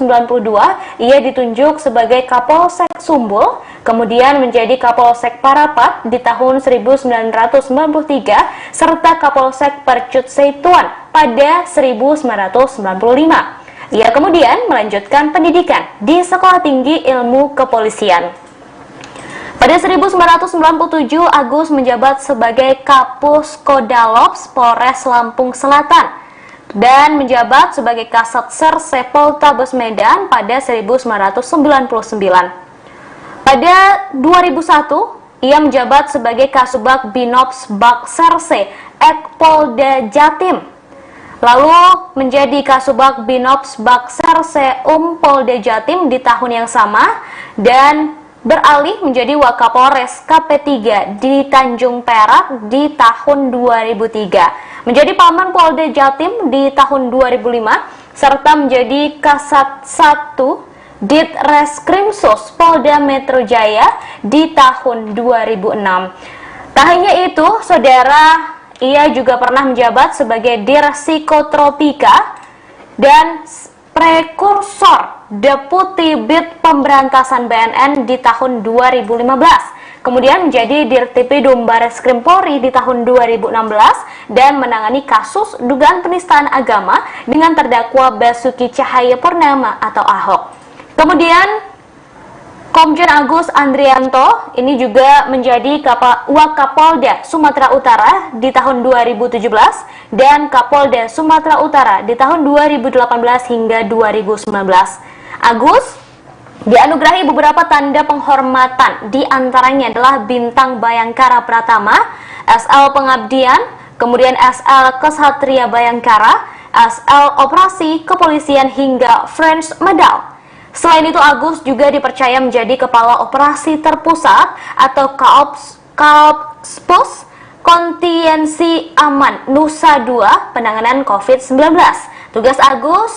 S4: ia ditunjuk sebagai Kapolsek Sumbul, kemudian menjadi Kapolsek Parapat di tahun 1993, serta Kapolsek Percut Seituan pada 1995. Ia kemudian melanjutkan pendidikan di Sekolah Tinggi Ilmu Kepolisian. Pada 1997, Agus menjabat sebagai Kapus Kodalops Polres Lampung Selatan dan menjabat sebagai Kasat Serse Poltabes Medan pada 1999. Pada 2001, ia menjabat sebagai Kasubag Binops Bak Serse Ek Polda Jatim. Lalu menjadi Kasubag Binops Bak Serse Polda Jatim di tahun yang sama dan beralih menjadi Wakapolres KP3 di Tanjung Perak di tahun 2003. Menjadi Paman Polda Jatim di tahun 2005 serta menjadi Kasat 1 Ditreskrimsus Polda Metro Jaya di tahun 2006. Tak hanya itu, saudara, ia juga pernah menjabat sebagai Dir Psikotropika dan prekursor Deputi Bid Pemberantasan BNN di tahun 2015. Kemudian menjadi Dirtipidum Barreskrim Polri di tahun 2016 dan menangani kasus dugaan penistaan agama dengan terdakwa Basuki Cahayapurnama atau Ahok. Kemudian Komjen Agus Andrianto ini juga menjadi Wakapolda Sumatera Utara di tahun 2017 dan Kapolda Sumatera Utara di tahun 2018 hingga 2019. Agus dianugerahi beberapa tanda penghormatan, di antaranya adalah Bintang Bayangkara Pratama, SL Pengabdian, kemudian SL Kesatria Bayangkara, SL Operasi Kepolisian hingga French Medal. Selain itu, Agus juga dipercaya menjadi Kepala Operasi Terpusat atau Kaopspus Kontingensi Aman Nusa 2 penanganan COVID-19. Tugas Agus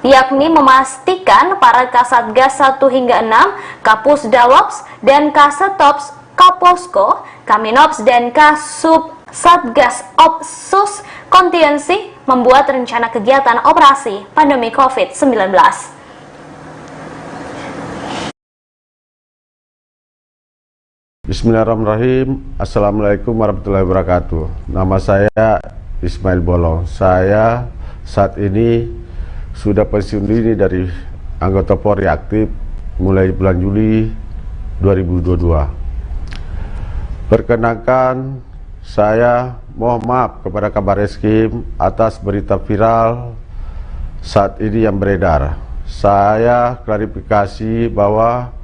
S4: yakni memastikan para Kasatgas 1 hingga 6, Kapus Dalops dan Kasetops Kaposko, Kaminops dan Kasub Satgas Opsus Kontingensi membuat rencana kegiatan operasi pandemi COVID-19.
S12: Bismillahirrahmanirrahim. Assalamualaikum warahmatullahi wabarakatuh. Nama saya Ismail Bolong. Saya saat ini sudah pensiun dini dari anggota Polri aktif mulai bulan Juli 2022. Perkenankan saya mohon maaf kepada Kabarreskrim atas berita viral saat ini yang beredar. Saya klarifikasi bahwa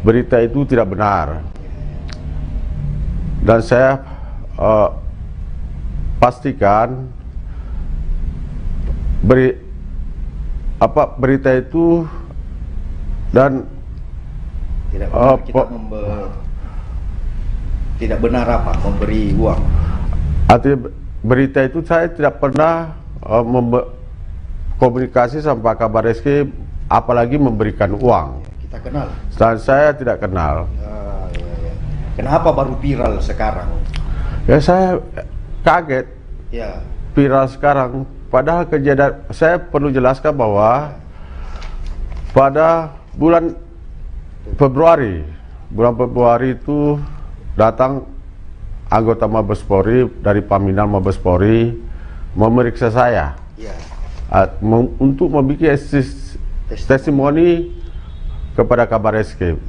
S12: berita itu tidak benar. dan saya pastikan berita itu dan
S5: tidak benar kita tidak benar apa memberi uang.
S12: Artinya berita itu saya tidak pernah komunikasi sama kabar reskrim, apalagi memberikan uang.
S5: Kita kenal.
S12: Dan saya tidak kenal.
S5: Kenapa baru viral sekarang?
S12: Ya saya kaget.
S5: Ya.
S12: Viral sekarang. Padahal kejadian, saya perlu jelaskan bahwa pada bulan Februari itu datang anggota Mabes Polri dari Paminal Mabes Polri memeriksa saya untuk membuat testimoni kepada kabar reskrim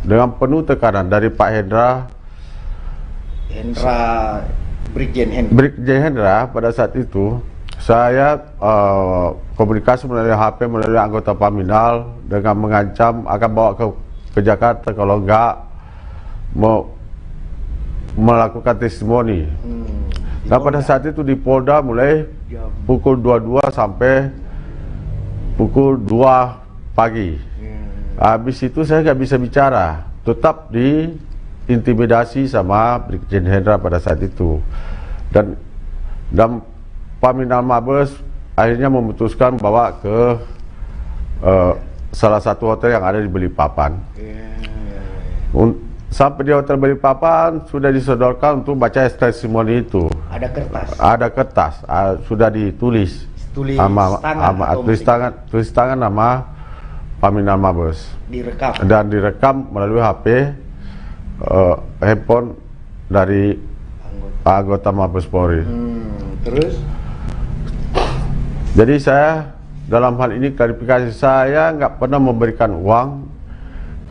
S12: dengan penuh tekanan dari Pak Brigjen Hendra. Pada saat itu saya komunikasi melalui HP melalui anggota Paminal dengan mengancam akan bawa ke Jakarta kalau enggak mau melakukan testimoni. Nah pada saat itu di Polda mulai pukul 22 sampai pukul 2 pagi. Habis itu saya nggak bisa bicara, tetap diintimidasi sama Brigjen Hendra pada saat itu. Dan Paminal Mabes akhirnya memutuskan bawa ke salah satu hotel yang ada di Balikpapan. Sampai di hotel Balikpapan sudah disodorkan untuk baca testimoni itu.
S5: Ada kertas.
S12: Ada kertas, sudah ditulis. Tulis tangan nama Paminal Mabes.
S5: Direkam.
S12: Dan direkam melalui HP handphone dari anggota Mabes Polri.
S5: Terus?
S12: Jadi saya dalam hal ini klarifikasi, saya nggak pernah memberikan uang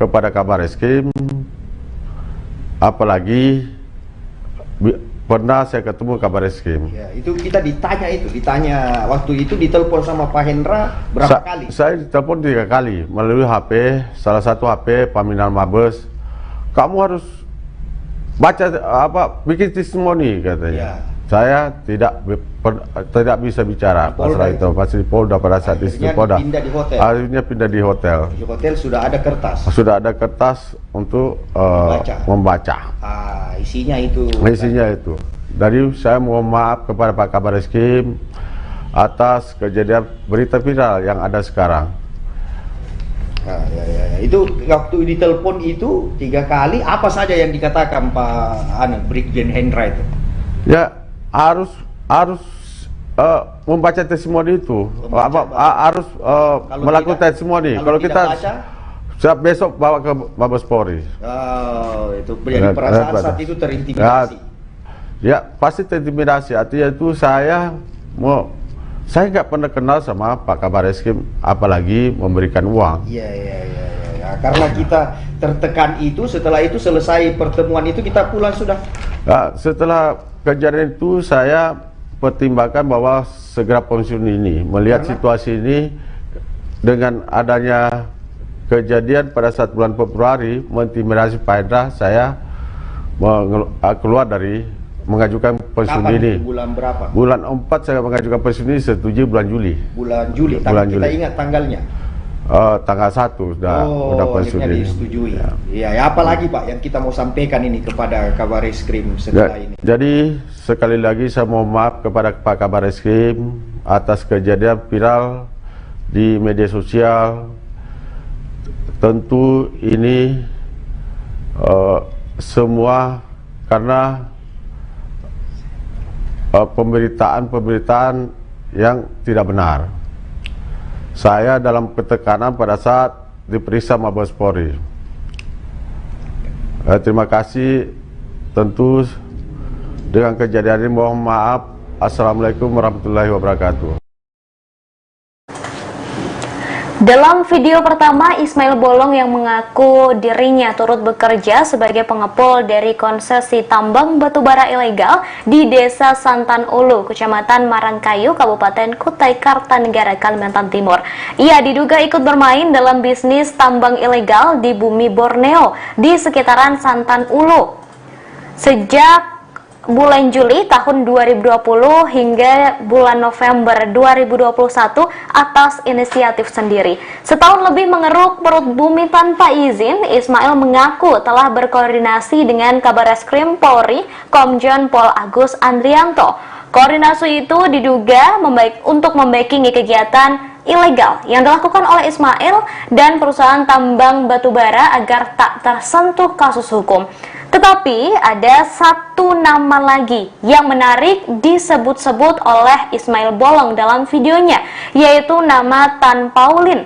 S12: kepada kabar reskrim, apalagi pernah saya ketemu kabar reskrim.
S5: Ya, itu kita ditanya waktu itu ditelepon sama Pak Hendra berapa kali?
S12: Saya ditelepon 3 kali melalui HP, salah satu HP Paminal Mabes. Kamu harus baca bikin testimoni katanya. Ya. Saya tidak bisa bicara masalah itu, masih di Polda pada saat itu.
S5: Pindah di hotel.
S12: Akhirnya pindah di hotel.
S5: Di hotel sudah ada kertas.
S12: Sudah ada kertas untuk membaca.
S5: Isinya itu.
S12: Isinya itu. Jadi saya mohon maaf kepada Pak Kabar Reskrim atas kejadian berita viral yang ada sekarang.
S5: Itu waktu ditelepon itu 3 kali, apa saja yang dikatakan Pak Brigjen Hendra itu?
S12: Ya harus membaca testimoni itu, harus melakukan testimoni. Kalau kita siap besok bawa ke Mabes Polri.
S5: Itu jadi perasaan saat itu terintimidasi.
S12: Ya pasti terintimidasi. Artinya itu saya nggak pernah kenal sama Pak Kabar Reskrim, apalagi memberikan uang.
S5: Iya. Karena kita tertekan itu, setelah itu selesai pertemuan itu kita pulang sudah.
S12: Setelah kejadian itu saya pertimbangkan bahwa segera pensiun ini, melihat situasi ini dengan adanya kejadian pada saat bulan Februari mengintimidasi Pak Hendra, saya keluar dari mengajukan pensiun ini.
S5: Bulan berapa?
S12: Bulan 4 saya mengajukan pensiun ini, setujui bulan Juli.
S5: Bulan Juli. Kita ingat tanggalnya.
S12: Tanggal 1 sudah pensiun ini.
S5: Disetujui. Ya, apalagi Pak yang kita mau sampaikan ini kepada Kabar Reskrim setelah ini.
S12: Jadi sekali lagi saya mohon maaf kepada Pak Kabar Reskrim atas kejadian viral di media sosial. Tentu ini semua karena pemberitaan yang tidak benar. Saya dalam ketekanan pada saat diperiksa Mabes Polri. Terima kasih. Tentu dengan kejadian ini mohon maaf. Assalamualaikum warahmatullahi wabarakatuh.
S4: Dalam video pertama, Ismail Bolong yang mengaku dirinya turut bekerja sebagai pengepul dari konsesi tambang batubara ilegal di Desa Santan Ulu, Kecamatan Marangkayu, Kabupaten Kutai Kartanegara, Kalimantan Timur. Ia diduga ikut bermain dalam bisnis tambang ilegal di bumi Borneo di sekitaran Santan Ulu. Sejak bulan Juli tahun 2020 hingga bulan November 2021 atas inisiatif sendiri. Setahun lebih mengeruk perut bumi tanpa izin, Ismail mengaku telah berkoordinasi dengan Kabareskrim Polri, Komjen Pol Agus Andrianto. Koordinasi itu diduga untuk membackingi kegiatan ilegal yang dilakukan oleh Ismail dan perusahaan tambang batubara agar tak tersentuh kasus hukum. Tetapi ada satu nama lagi yang menarik disebut-sebut oleh Ismail Bolong dalam videonya, yaitu nama Tan Paulin.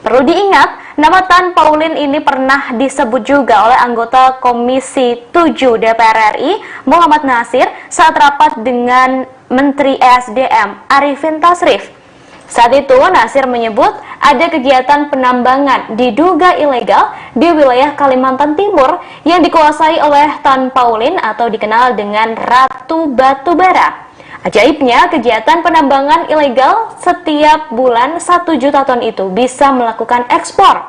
S4: Perlu diingat, nama Tan Paulin ini pernah disebut juga oleh anggota Komisi 7 DPR RI Muhammad Nasir saat rapat dengan Menteri ESDM Arifin Tasrif. Saat itu Nasir menyebut ada kegiatan penambangan diduga ilegal di wilayah Kalimantan Timur yang dikuasai oleh Tan Paulin atau dikenal dengan Ratu Batubara. Ajaibnya, kegiatan penambangan ilegal setiap bulan 1 juta ton itu bisa melakukan ekspor.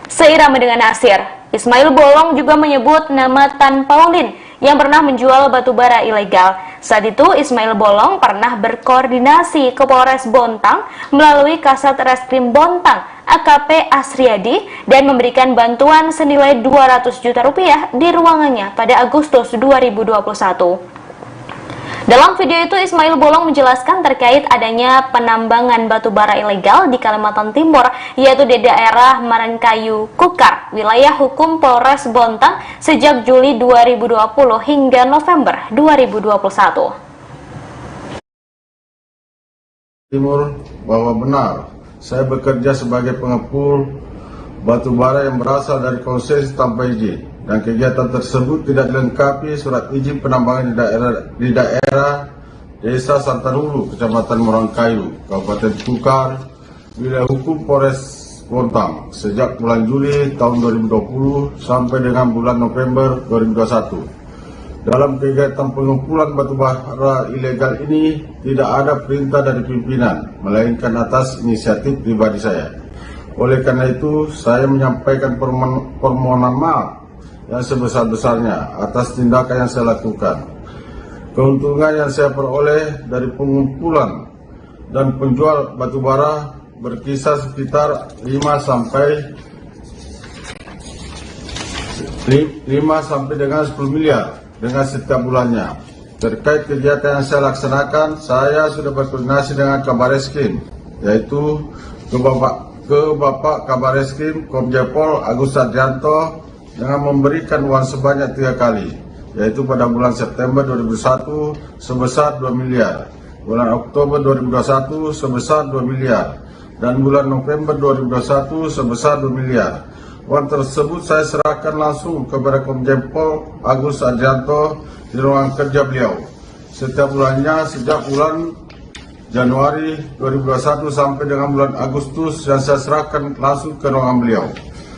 S4: Seirama dengan Nasir, Ismail Bolong juga menyebut nama Tan Paulin yang pernah menjual batubara ilegal. Saat itu Ismail Bolong pernah berkoordinasi ke Polres Bontang melalui Kasat Reskrim Bontang AKP Asriadi dan memberikan bantuan senilai 200 juta rupiah di ruangannya pada Agustus 2021. Dalam video itu Ismail Bolong menjelaskan terkait adanya penambangan batubara ilegal di Kalimantan Timur, yaitu di daerah Marangkayu Kukar, wilayah hukum Polres Bontang sejak Juli 2020 hingga November 2021.
S10: Timur bahwa benar saya bekerja sebagai pengepul batubara yang berasal dari konsesi tanpa izin, dan kegiatan tersebut tidak dilengkapi surat izin penambangan di daerah Desa Santanulu, Kecamatan Marangkayu, Kabupaten Kukar, wilayah hukum Polres Bontang sejak bulan Juli tahun 2020 sampai dengan bulan November 2021. Dalam kegiatan pengumpulan batubara ilegal ini tidak ada perintah dari pimpinan, melainkan atas inisiatif pribadi saya. Oleh karena itu, saya menyampaikan permohonan maaf yang sebesar-besarnya atas tindakan yang saya lakukan. Keuntungan yang saya peroleh dari pengumpulan dan penjual batubara berkisar sekitar 5 sampai dengan 10 miliar dengan setiap bulannya. Terkait kegiatan yang saya laksanakan, saya sudah berkoordinasi dengan Kabareskrim, yaitu ke Bapak Kabareskrim Komjen Pol Agus Andrianto dengan memberikan uang sebanyak 3 kali, yaitu pada bulan September 2021 sebesar 2 miliar, bulan Oktober 2021 sebesar 2 miliar, dan bulan November 2021 sebesar 2 miliar. Uang tersebut saya serahkan langsung kepada Komjen Pol Agus Andrianto di ruangan kerja beliau setiap bulannya sejak bulan Januari 2021 sampai dengan bulan Agustus, yang saya serahkan langsung ke ruangan beliau.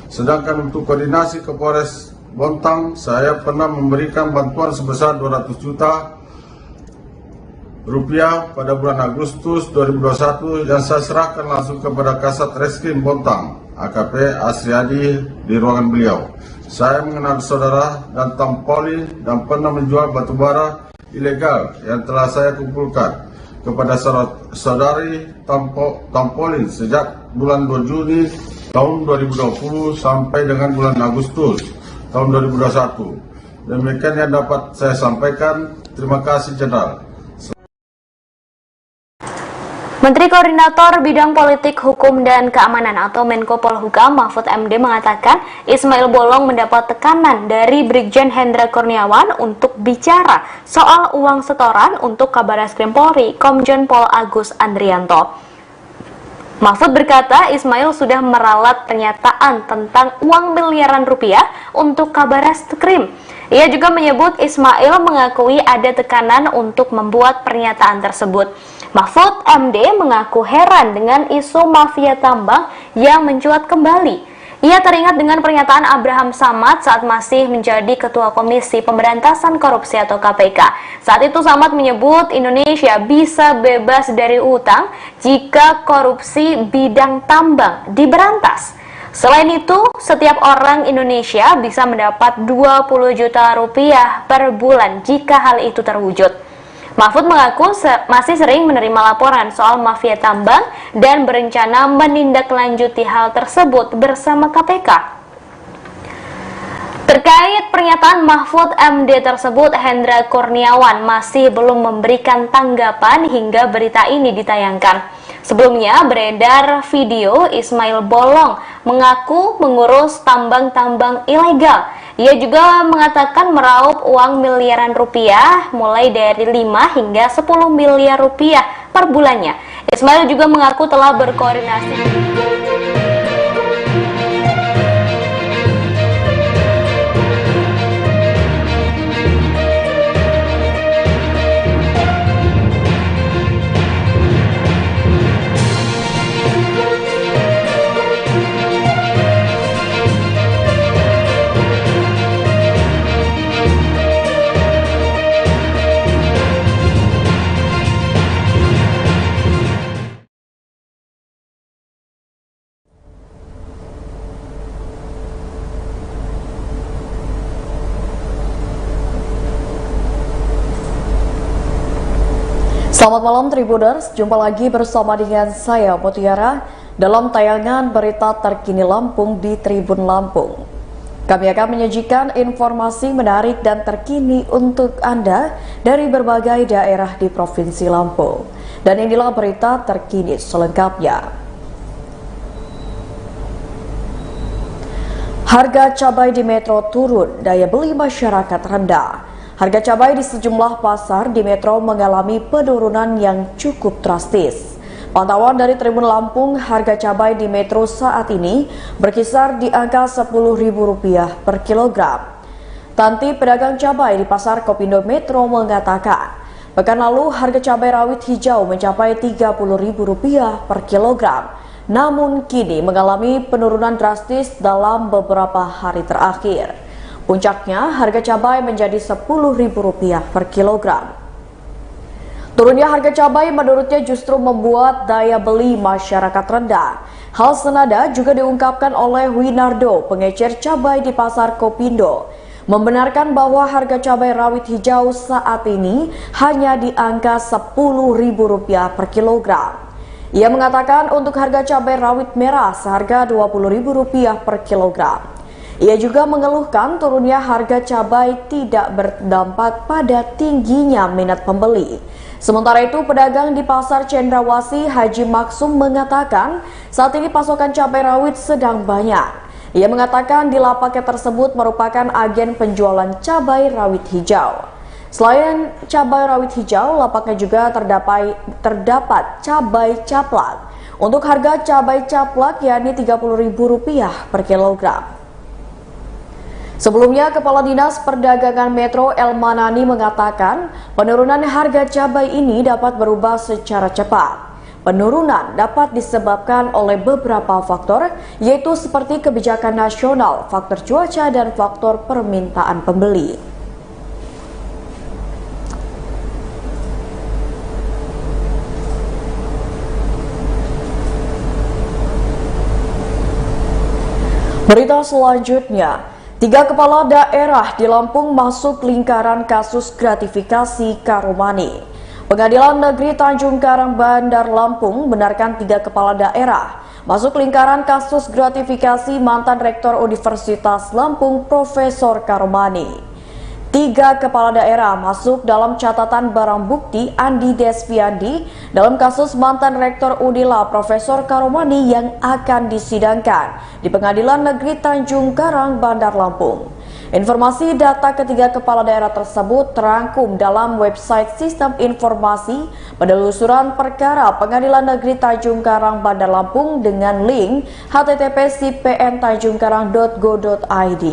S10: Sedangkan untuk koordinasi ke Polres Bontang, saya pernah memberikan bantuan sebesar 200 juta rupiah pada bulan Agustus 2021 yang saya serahkan langsung kepada Kasat Reskrim Bontang AKP Asriadi di ruangan beliau. Saya mengenal saudara dan Tan Paulin dan pernah menjual batubara ilegal yang telah saya kumpulkan kepada saudari Tan Paulin sejak bulan 2 Juni tahun 2020 sampai dengan bulan Agustus tahun 2021. Demikian yang dapat saya sampaikan. Terima kasih, Jenderal.
S4: Menteri Koordinator Bidang Politik, Hukum, dan Keamanan atau Menko Polhukam Mahfud MD mengatakan Ismail Bolong mendapat tekanan dari Brigjen Hendra Kurniawan untuk bicara soal uang setoran untuk Kabareskrim Polri Komjen Pol Agus Andrianto. Mahfud berkata Ismail sudah meralat pernyataan tentang uang miliaran rupiah untuk Kabareskrim. Ia juga menyebut Ismail mengakui ada tekanan untuk membuat pernyataan tersebut. Mahfud MD mengaku heran dengan isu mafia tambang yang mencuat kembali. Ia teringat dengan pernyataan Abraham Samad saat masih menjadi Ketua Komisi Pemberantasan Korupsi atau KPK. Saat itu Samad menyebut Indonesia bisa bebas dari utang jika korupsi bidang tambang diberantas. Selain itu, setiap orang Indonesia bisa mendapat 20 juta rupiah per bulan jika hal itu terwujud. Mahfud mengaku masih sering menerima laporan soal mafia tambang dan berencana menindaklanjuti hal tersebut bersama KPK. Terkait pernyataan Mahfud MD tersebut, Hendra Kurniawan masih belum memberikan tanggapan hingga berita ini ditayangkan. Sebelumnya beredar video Ismail Bolong mengaku mengurus tambang-tambang ilegal. Ia juga mengatakan meraup uang miliaran rupiah mulai dari 5 hingga 10 miliar rupiah per bulannya. Ismail juga mengaku telah berkoordinasi.
S6: Selamat malam Tribuners, jumpa lagi bersama dengan saya Mutiara dalam tayangan berita terkini Lampung di Tribun Lampung. Kami akan menyajikan informasi menarik dan terkini untuk Anda dari berbagai daerah di Provinsi Lampung. Dan inilah berita terkini selengkapnya. Harga cabai di Metro turun, daya beli masyarakat rendah. Harga cabai di sejumlah pasar di Metro mengalami penurunan yang cukup drastis. Pantauan dari Tribun Lampung, harga cabai di Metro saat ini berkisar di angka Rp10.000 per kilogram. Tanti pedagang cabai di Pasar Kopindo Metro mengatakan, pekan lalu harga cabai rawit hijau mencapai Rp30.000 per kilogram. Namun kini mengalami penurunan drastis dalam beberapa hari terakhir. Puncaknya, harga cabai menjadi Rp10.000 per kilogram. Turunnya harga cabai menurutnya justru membuat daya beli masyarakat rendah. Hal senada juga diungkapkan oleh Winardo, pengecer cabai di Pasar Kopindo, membenarkan bahwa harga cabai rawit hijau saat ini hanya di angka Rp10.000 per kilogram. Ia mengatakan untuk harga cabai rawit merah seharga Rp20.000 per kilogram. Ia juga mengeluhkan turunnya harga cabai tidak berdampak pada tingginya minat pembeli. Sementara itu, pedagang di Pasar Cendrawasih Haji Maksum mengatakan saat ini pasokan cabai rawit sedang banyak. Ia mengatakan di lapaknya tersebut merupakan agen penjualan cabai rawit hijau. Selain cabai rawit hijau, lapaknya juga terdapat cabai caplak. Untuk harga cabai caplak yakni Rp30.000 per kilogram. Sebelumnya, Kepala Dinas Perdagangan Metro El Manani mengatakan penurunan harga cabai ini dapat berubah secara cepat. Penurunan dapat disebabkan oleh beberapa faktor, yaitu seperti kebijakan nasional, faktor cuaca, dan faktor permintaan pembeli. Berita selanjutnya. 3 kepala daerah di Lampung masuk lingkaran kasus gratifikasi Karomani. Pengadilan Negeri Tanjung Karang Bandar Lampung benarkan 3 kepala daerah masuk lingkaran kasus gratifikasi mantan Rektor Universitas Lampung Profesor Karomani. 3 kepala daerah masuk dalam catatan barang bukti Andi Desviandi dalam kasus mantan Rektor Unila Profesor Karomani yang akan disidangkan di Pengadilan Negeri Tanjung Karang Bandar Lampung. Informasi data ketiga kepala daerah tersebut terangkum dalam website Sistem Informasi Penelusuran Perkara Pengadilan Negeri Tanjung Karang Bandar Lampung dengan link http://cpntanjungkarang.go.id.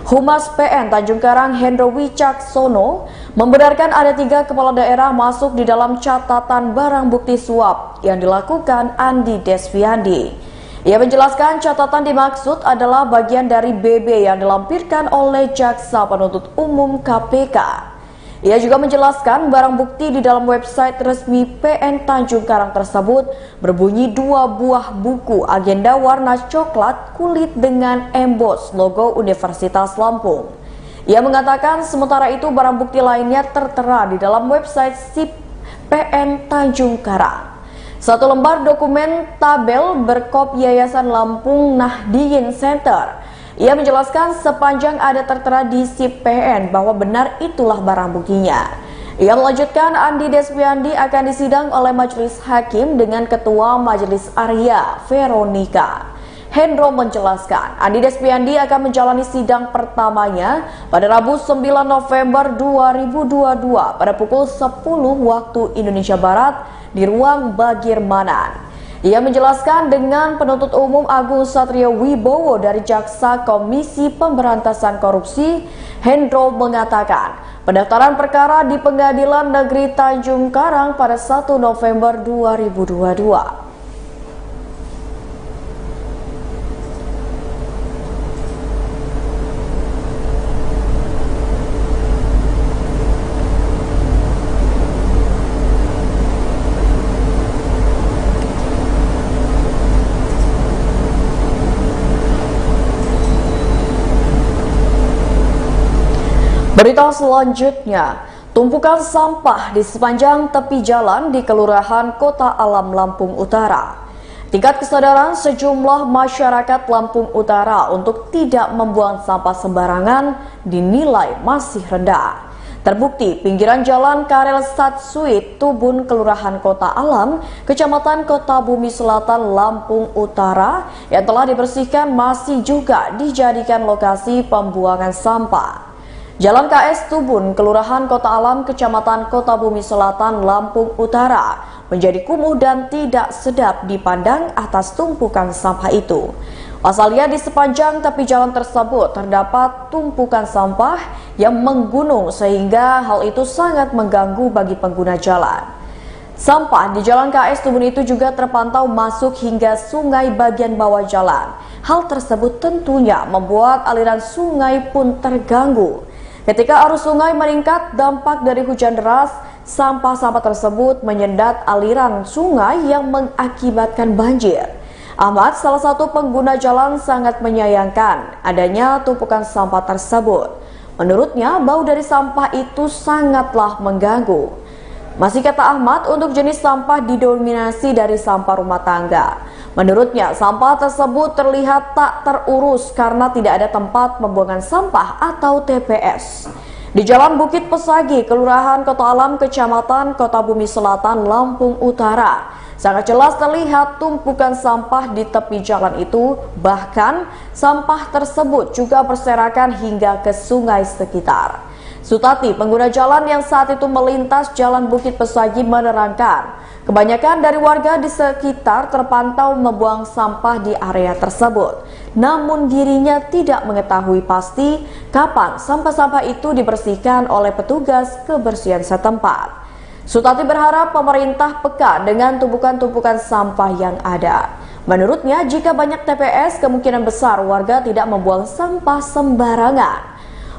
S6: Humas PN Tanjung Karang Hendro Wicaksono membenarkan ada 3 kepala daerah masuk di dalam catatan barang bukti suap yang dilakukan Andi Desviandi. Ia menjelaskan catatan dimaksud adalah bagian dari BB yang dilampirkan oleh Jaksa Penuntut Umum KPK. Ia juga menjelaskan barang bukti di dalam website resmi PN Tanjung Karang tersebut berbunyi 2 buah buku agenda warna coklat kulit dengan embos logo Universitas Lampung. Ia mengatakan sementara itu barang bukti lainnya tertera di dalam website SIP PN Tanjung Karang. 1 lembar dokumen tabel berkop Yayasan Lampung Nahdien Center. Ia menjelaskan sepanjang ada tertera di SIP PN bahwa benar itulah barang buktinya. Ia melanjutkan Andi Despiandi akan disidang oleh Majelis Hakim dengan Ketua Majelis Arya Veronica. Hendro menjelaskan Andi Despiandi akan menjalani sidang pertamanya pada Rabu 9 November 2022 pada pukul 10 waktu Indonesia Barat di ruang Bagirmanan. Ia menjelaskan dengan penuntut umum Agung Satrio Wibowo dari Jaksa Komisi Pemberantasan Korupsi, Hendro mengatakan pendaftaran perkara di Pengadilan Negeri Tanjung Karang pada 1 November 2022. Berita selanjutnya, tumpukan sampah di sepanjang tepi jalan di Kelurahan Kota Alam Lampung Utara. Tingkat kesadaran sejumlah masyarakat Lampung Utara untuk tidak membuang sampah sembarangan dinilai masih rendah. Terbukti pinggiran jalan Karel Satsuit Tubun Kelurahan Kota Alam, Kecamatan Kota Bumi Selatan, Lampung Utara yang telah dibersihkan masih juga dijadikan lokasi pembuangan sampah. Jalan KS Tubun, Kelurahan Kota Alam, Kecamatan Kota Bumi Selatan, Lampung Utara menjadi kumuh dan tidak sedap dipandang atas tumpukan sampah itu. Pasalnya di sepanjang tepi jalan tersebut terdapat tumpukan sampah yang menggunung sehingga hal itu sangat mengganggu bagi pengguna jalan. Sampah di Jalan KS Tubun itu juga terpantau masuk hingga sungai bagian bawah jalan. Hal tersebut tentunya membuat aliran sungai pun terganggu. Ketika arus sungai meningkat dampak dari hujan deras, sampah-sampah tersebut menyendat aliran sungai yang mengakibatkan banjir. Ahmad, salah satu pengguna jalan, sangat menyayangkan adanya tumpukan sampah tersebut. Menurutnya, bau dari sampah itu sangatlah mengganggu. Masih kata Ahmad, untuk jenis sampah didominasi dari sampah rumah tangga. Menurutnya, sampah tersebut terlihat tak terurus karena tidak ada tempat pembuangan sampah atau TPS. Di Jalan Bukit Pesagi, Kelurahan Kota Alam, Kecamatan Kota Bumi Selatan, Lampung Utara, sangat jelas terlihat tumpukan sampah di tepi jalan itu. Bahkan, sampah tersebut juga berserakan hingga ke sungai sekitar. Sutati, pengguna jalan yang saat itu melintas Jalan Bukit Pesagi, menerangkan kebanyakan dari warga di sekitar terpantau membuang sampah di area tersebut. Namun dirinya tidak mengetahui pasti kapan sampah-sampah itu dibersihkan oleh petugas kebersihan setempat. Sutati berharap pemerintah peka dengan tumpukan-tumpukan sampah yang ada. Menurutnya, jika banyak TPS, kemungkinan besar warga tidak membuang sampah sembarangan.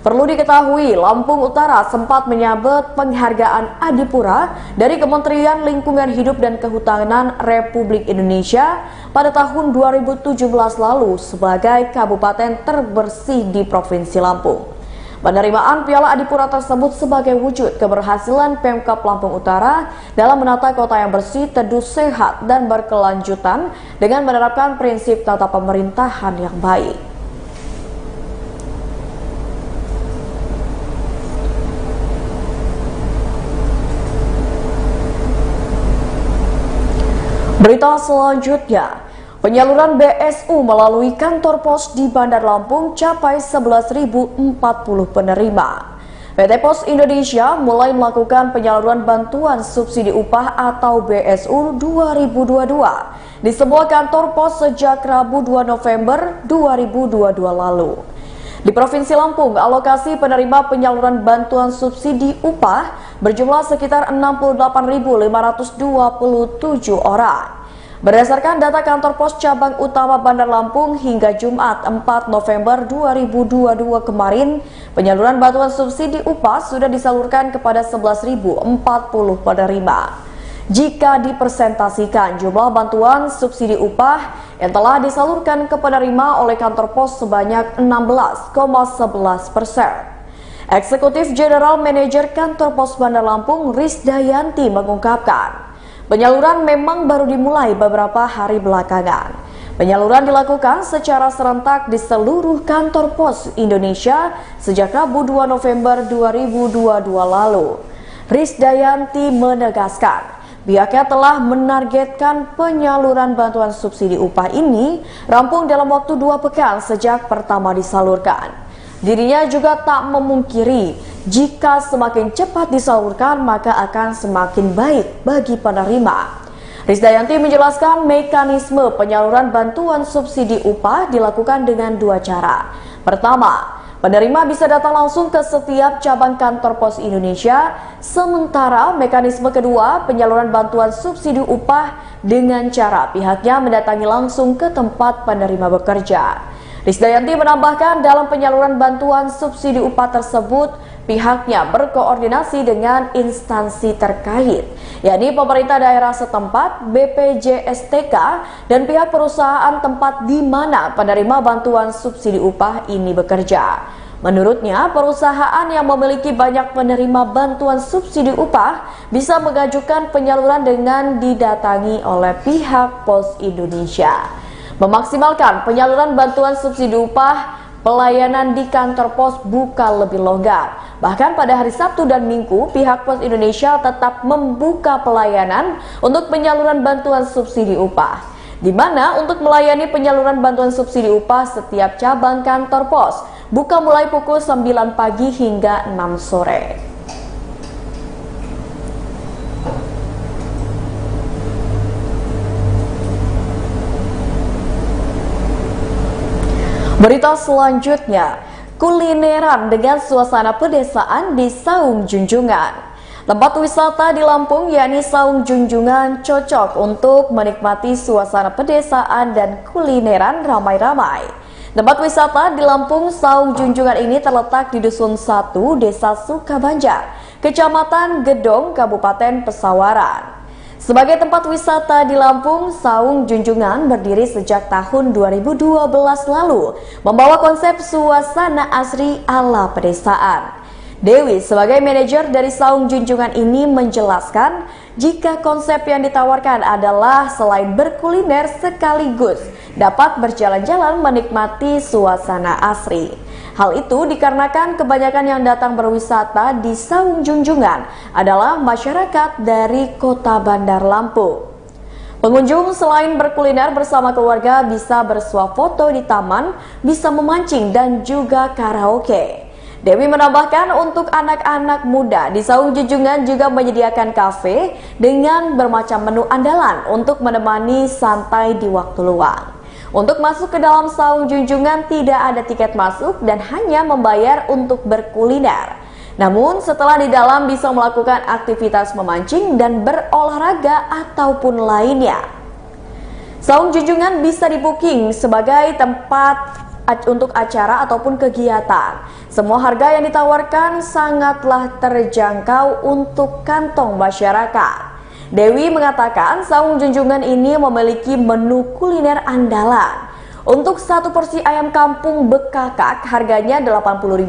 S6: Perlu diketahui, Lampung Utara sempat menyabet penghargaan Adipura dari Kementerian Lingkungan Hidup dan Kehutanan Republik Indonesia pada tahun 2017 lalu sebagai kabupaten terbersih di Provinsi Lampung. Penerimaan Piala Adipura tersebut sebagai wujud keberhasilan Pemkab Lampung Utara dalam menata kota yang bersih, teduh, sehat, dan berkelanjutan dengan menerapkan prinsip tata pemerintahan yang baik. Berita selanjutnya, penyaluran BSU melalui kantor pos di Bandar Lampung capai 11.040 penerima. PT Pos Indonesia mulai melakukan penyaluran bantuan subsidi upah atau BSU 2022 di sebuah kantor pos sejak Rabu 2 November 2022 lalu. Di Provinsi Lampung, alokasi penerima penyaluran bantuan subsidi upah berjumlah sekitar 68.527 orang. Berdasarkan data kantor pos cabang utama Bandar Lampung hingga Jumat 4 November 2022 kemarin, penyaluran bantuan subsidi upah sudah disalurkan kepada 11.040 penerima. Jika dipresentasikan jumlah bantuan subsidi upah yang telah disalurkan ke penerima oleh kantor pos sebanyak 16,11%. Eksekutif General Manager Kantor Pos Bandar Lampung Risdayanti mengungkapkan, penyaluran memang baru dimulai beberapa hari belakangan. Penyaluran dilakukan secara serentak di seluruh kantor pos Indonesia sejak Rabu 2 November 2022 lalu. Risdayanti menegaskan, pihaknya telah menargetkan penyaluran bantuan subsidi upah ini rampung dalam waktu 2 pekan sejak pertama disalurkan. Dirinya juga tak memungkiri jika semakin cepat disalurkan maka akan semakin baik bagi penerima. Risdayanti menjelaskan mekanisme penyaluran bantuan subsidi upah dilakukan dengan 2 cara. Pertama, penerima bisa datang langsung ke setiap cabang kantor pos Indonesia, sementara mekanisme kedua penyaluran bantuan subsidi upah dengan cara pihaknya mendatangi langsung ke tempat penerima bekerja. Risdayanti menambahkan dalam penyaluran bantuan subsidi upah tersebut, pihaknya berkoordinasi dengan instansi terkait, yakni pemerintah daerah setempat, BPJSTK, dan pihak perusahaan tempat di mana penerima bantuan subsidi upah ini bekerja. Menurutnya, perusahaan yang memiliki banyak penerima bantuan subsidi upah bisa mengajukan penyaluran dengan didatangi oleh pihak Pos Indonesia. Memaksimalkan penyaluran bantuan subsidi upah, pelayanan di kantor pos buka lebih longgar. Bahkan pada hari Sabtu dan Minggu, pihak Pos Indonesia tetap membuka pelayanan untuk penyaluran bantuan subsidi upah, di mana untuk melayani penyaluran bantuan subsidi upah setiap cabang kantor pos buka mulai pukul 9 pagi hingga 6 sore. Berita selanjutnya, kulineran dengan suasana pedesaan di Saung Junjungan. Tempat wisata di Lampung yakni Saung Junjungan cocok untuk menikmati suasana pedesaan dan kulineran ramai-ramai. Tempat wisata di Lampung Saung Junjungan ini terletak di Dusun 1, Desa Sukabanjar, Kecamatan Gedong, Kabupaten Pesawaran. Sebagai tempat wisata di Lampung, Saung Junjungan berdiri sejak tahun 2012 lalu, membawa konsep suasana asri ala pedesaan. Dewi sebagai manajer dari Saung Junjungan ini menjelaskan jika konsep yang ditawarkan adalah selain berkuliner sekaligus dapat berjalan-jalan menikmati suasana asri. Hal itu dikarenakan kebanyakan yang datang berwisata di Saung Junjungan adalah masyarakat dari kota Bandar Lampung. Pengunjung selain berkuliner bersama keluarga bisa bersuah foto di taman, bisa memancing dan juga karaoke. Dewi menambahkan untuk anak-anak muda di Saung Junjungan juga menyediakan kafe dengan bermacam menu andalan untuk menemani santai di waktu luang. Untuk masuk ke dalam Saung Junjungan tidak ada tiket masuk dan hanya membayar untuk berkuliner. Namun setelah di dalam bisa melakukan aktivitas memancing dan berolahraga ataupun lainnya. Saung Junjungan bisa di-booking sebagai tempat untuk acara ataupun kegiatan. Semua harga yang ditawarkan sangatlah terjangkau untuk kantong masyarakat. Dewi mengatakan Saung Junjungan ini memiliki menu kuliner andalan. Untuk satu porsi ayam kampung bekakak harganya Rp80.000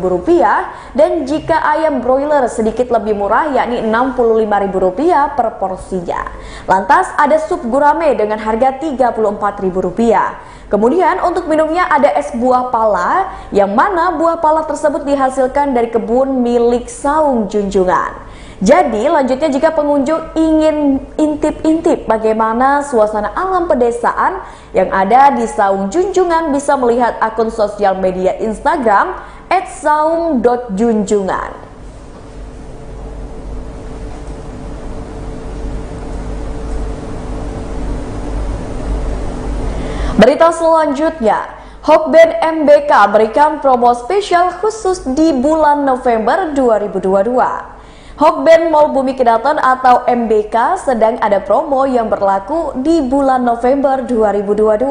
S6: dan jika ayam broiler sedikit lebih murah yakni Rp65.000 per porsinya. Lantas ada sup gurame dengan harga Rp34.000. Kemudian untuk minumnya ada es buah pala yang mana buah pala tersebut dihasilkan dari kebun milik Saung Junjungan. Jadi lanjutnya jika pengunjung ingin intip-intip bagaimana suasana alam pedesaan yang ada di Saung Junjungan bisa melihat akun sosial media Instagram @saung.junjungan. Berita selanjutnya, Hokben MBK berikan promo spesial khusus di bulan November 2022. Hokben Mall Bumi Kedaton atau MBK sedang ada promo yang berlaku di bulan November 2022.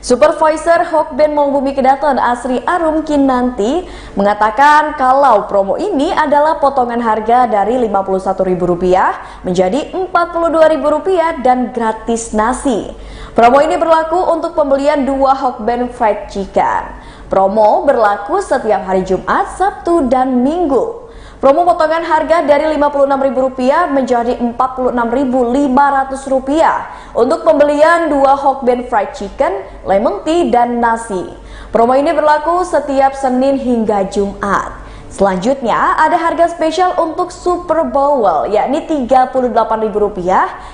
S6: Supervisor Hokben Mall Bumi Kedaton Asri Arum Kinanti mengatakan kalau promo ini adalah potongan harga dari Rp51.000 menjadi Rp42.000 dan gratis nasi. Promo ini berlaku untuk pembelian 2 Hokben Fried Chicken. Promo berlaku setiap hari Jumat, Sabtu, dan Minggu. Promo potongan harga dari Rp56.000 menjadi Rp45.500 untuk pembelian 2 Hokben Fried Chicken, lemon tea, dan nasi. Promo ini berlaku setiap Senin hingga Jumat. Selanjutnya ada harga spesial untuk Super Bowl yakni Rp38.000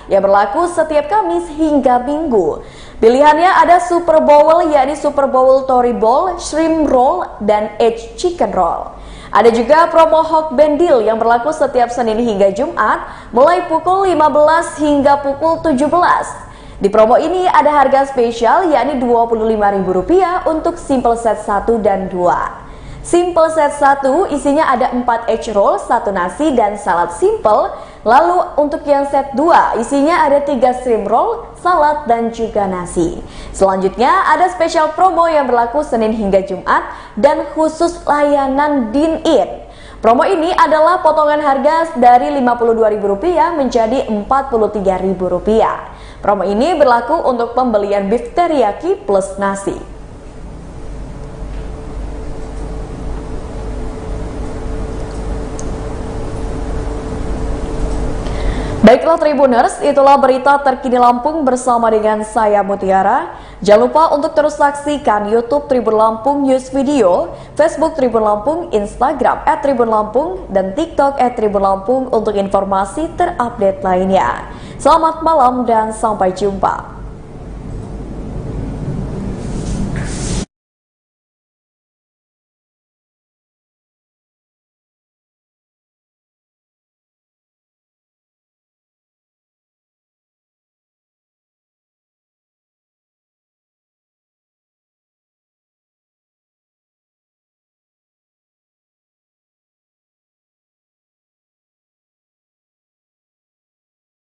S6: yang berlaku setiap Kamis hingga Minggu. Pilihannya ada Super Bowl yakni Super Bowl Tori Bowl, Shrimp Roll, dan Edge Chicken Roll. Ada juga promo Hokben Deal yang berlaku setiap Senin hingga Jumat mulai pukul 15 hingga pukul 17. Di promo ini ada harga spesial yakni Rp25.000 untuk simple set 1 dan 2. Simple set 1 isinya ada 4 egg roll, 1 nasi, dan salad simple. Lalu untuk yang set 2 isinya ada 3 shrimp roll, salad, dan juga nasi. Selanjutnya ada spesial promo yang berlaku Senin hingga Jumat dan khusus layanan dine-in. Promo ini adalah potongan harga dari Rp52.000 menjadi Rp43.000. Promo ini berlaku untuk pembelian beef teriyaki plus nasi. Baiklah Tribuners, itulah berita terkini Lampung bersama dengan saya Mutiara. Jangan lupa untuk terus saksikan YouTube Tribun Lampung News Video, Facebook Tribun Lampung, Instagram @tribunlampung, dan TikTok @tribun Lampung untuk informasi terupdate lainnya. Selamat malam dan sampai jumpa.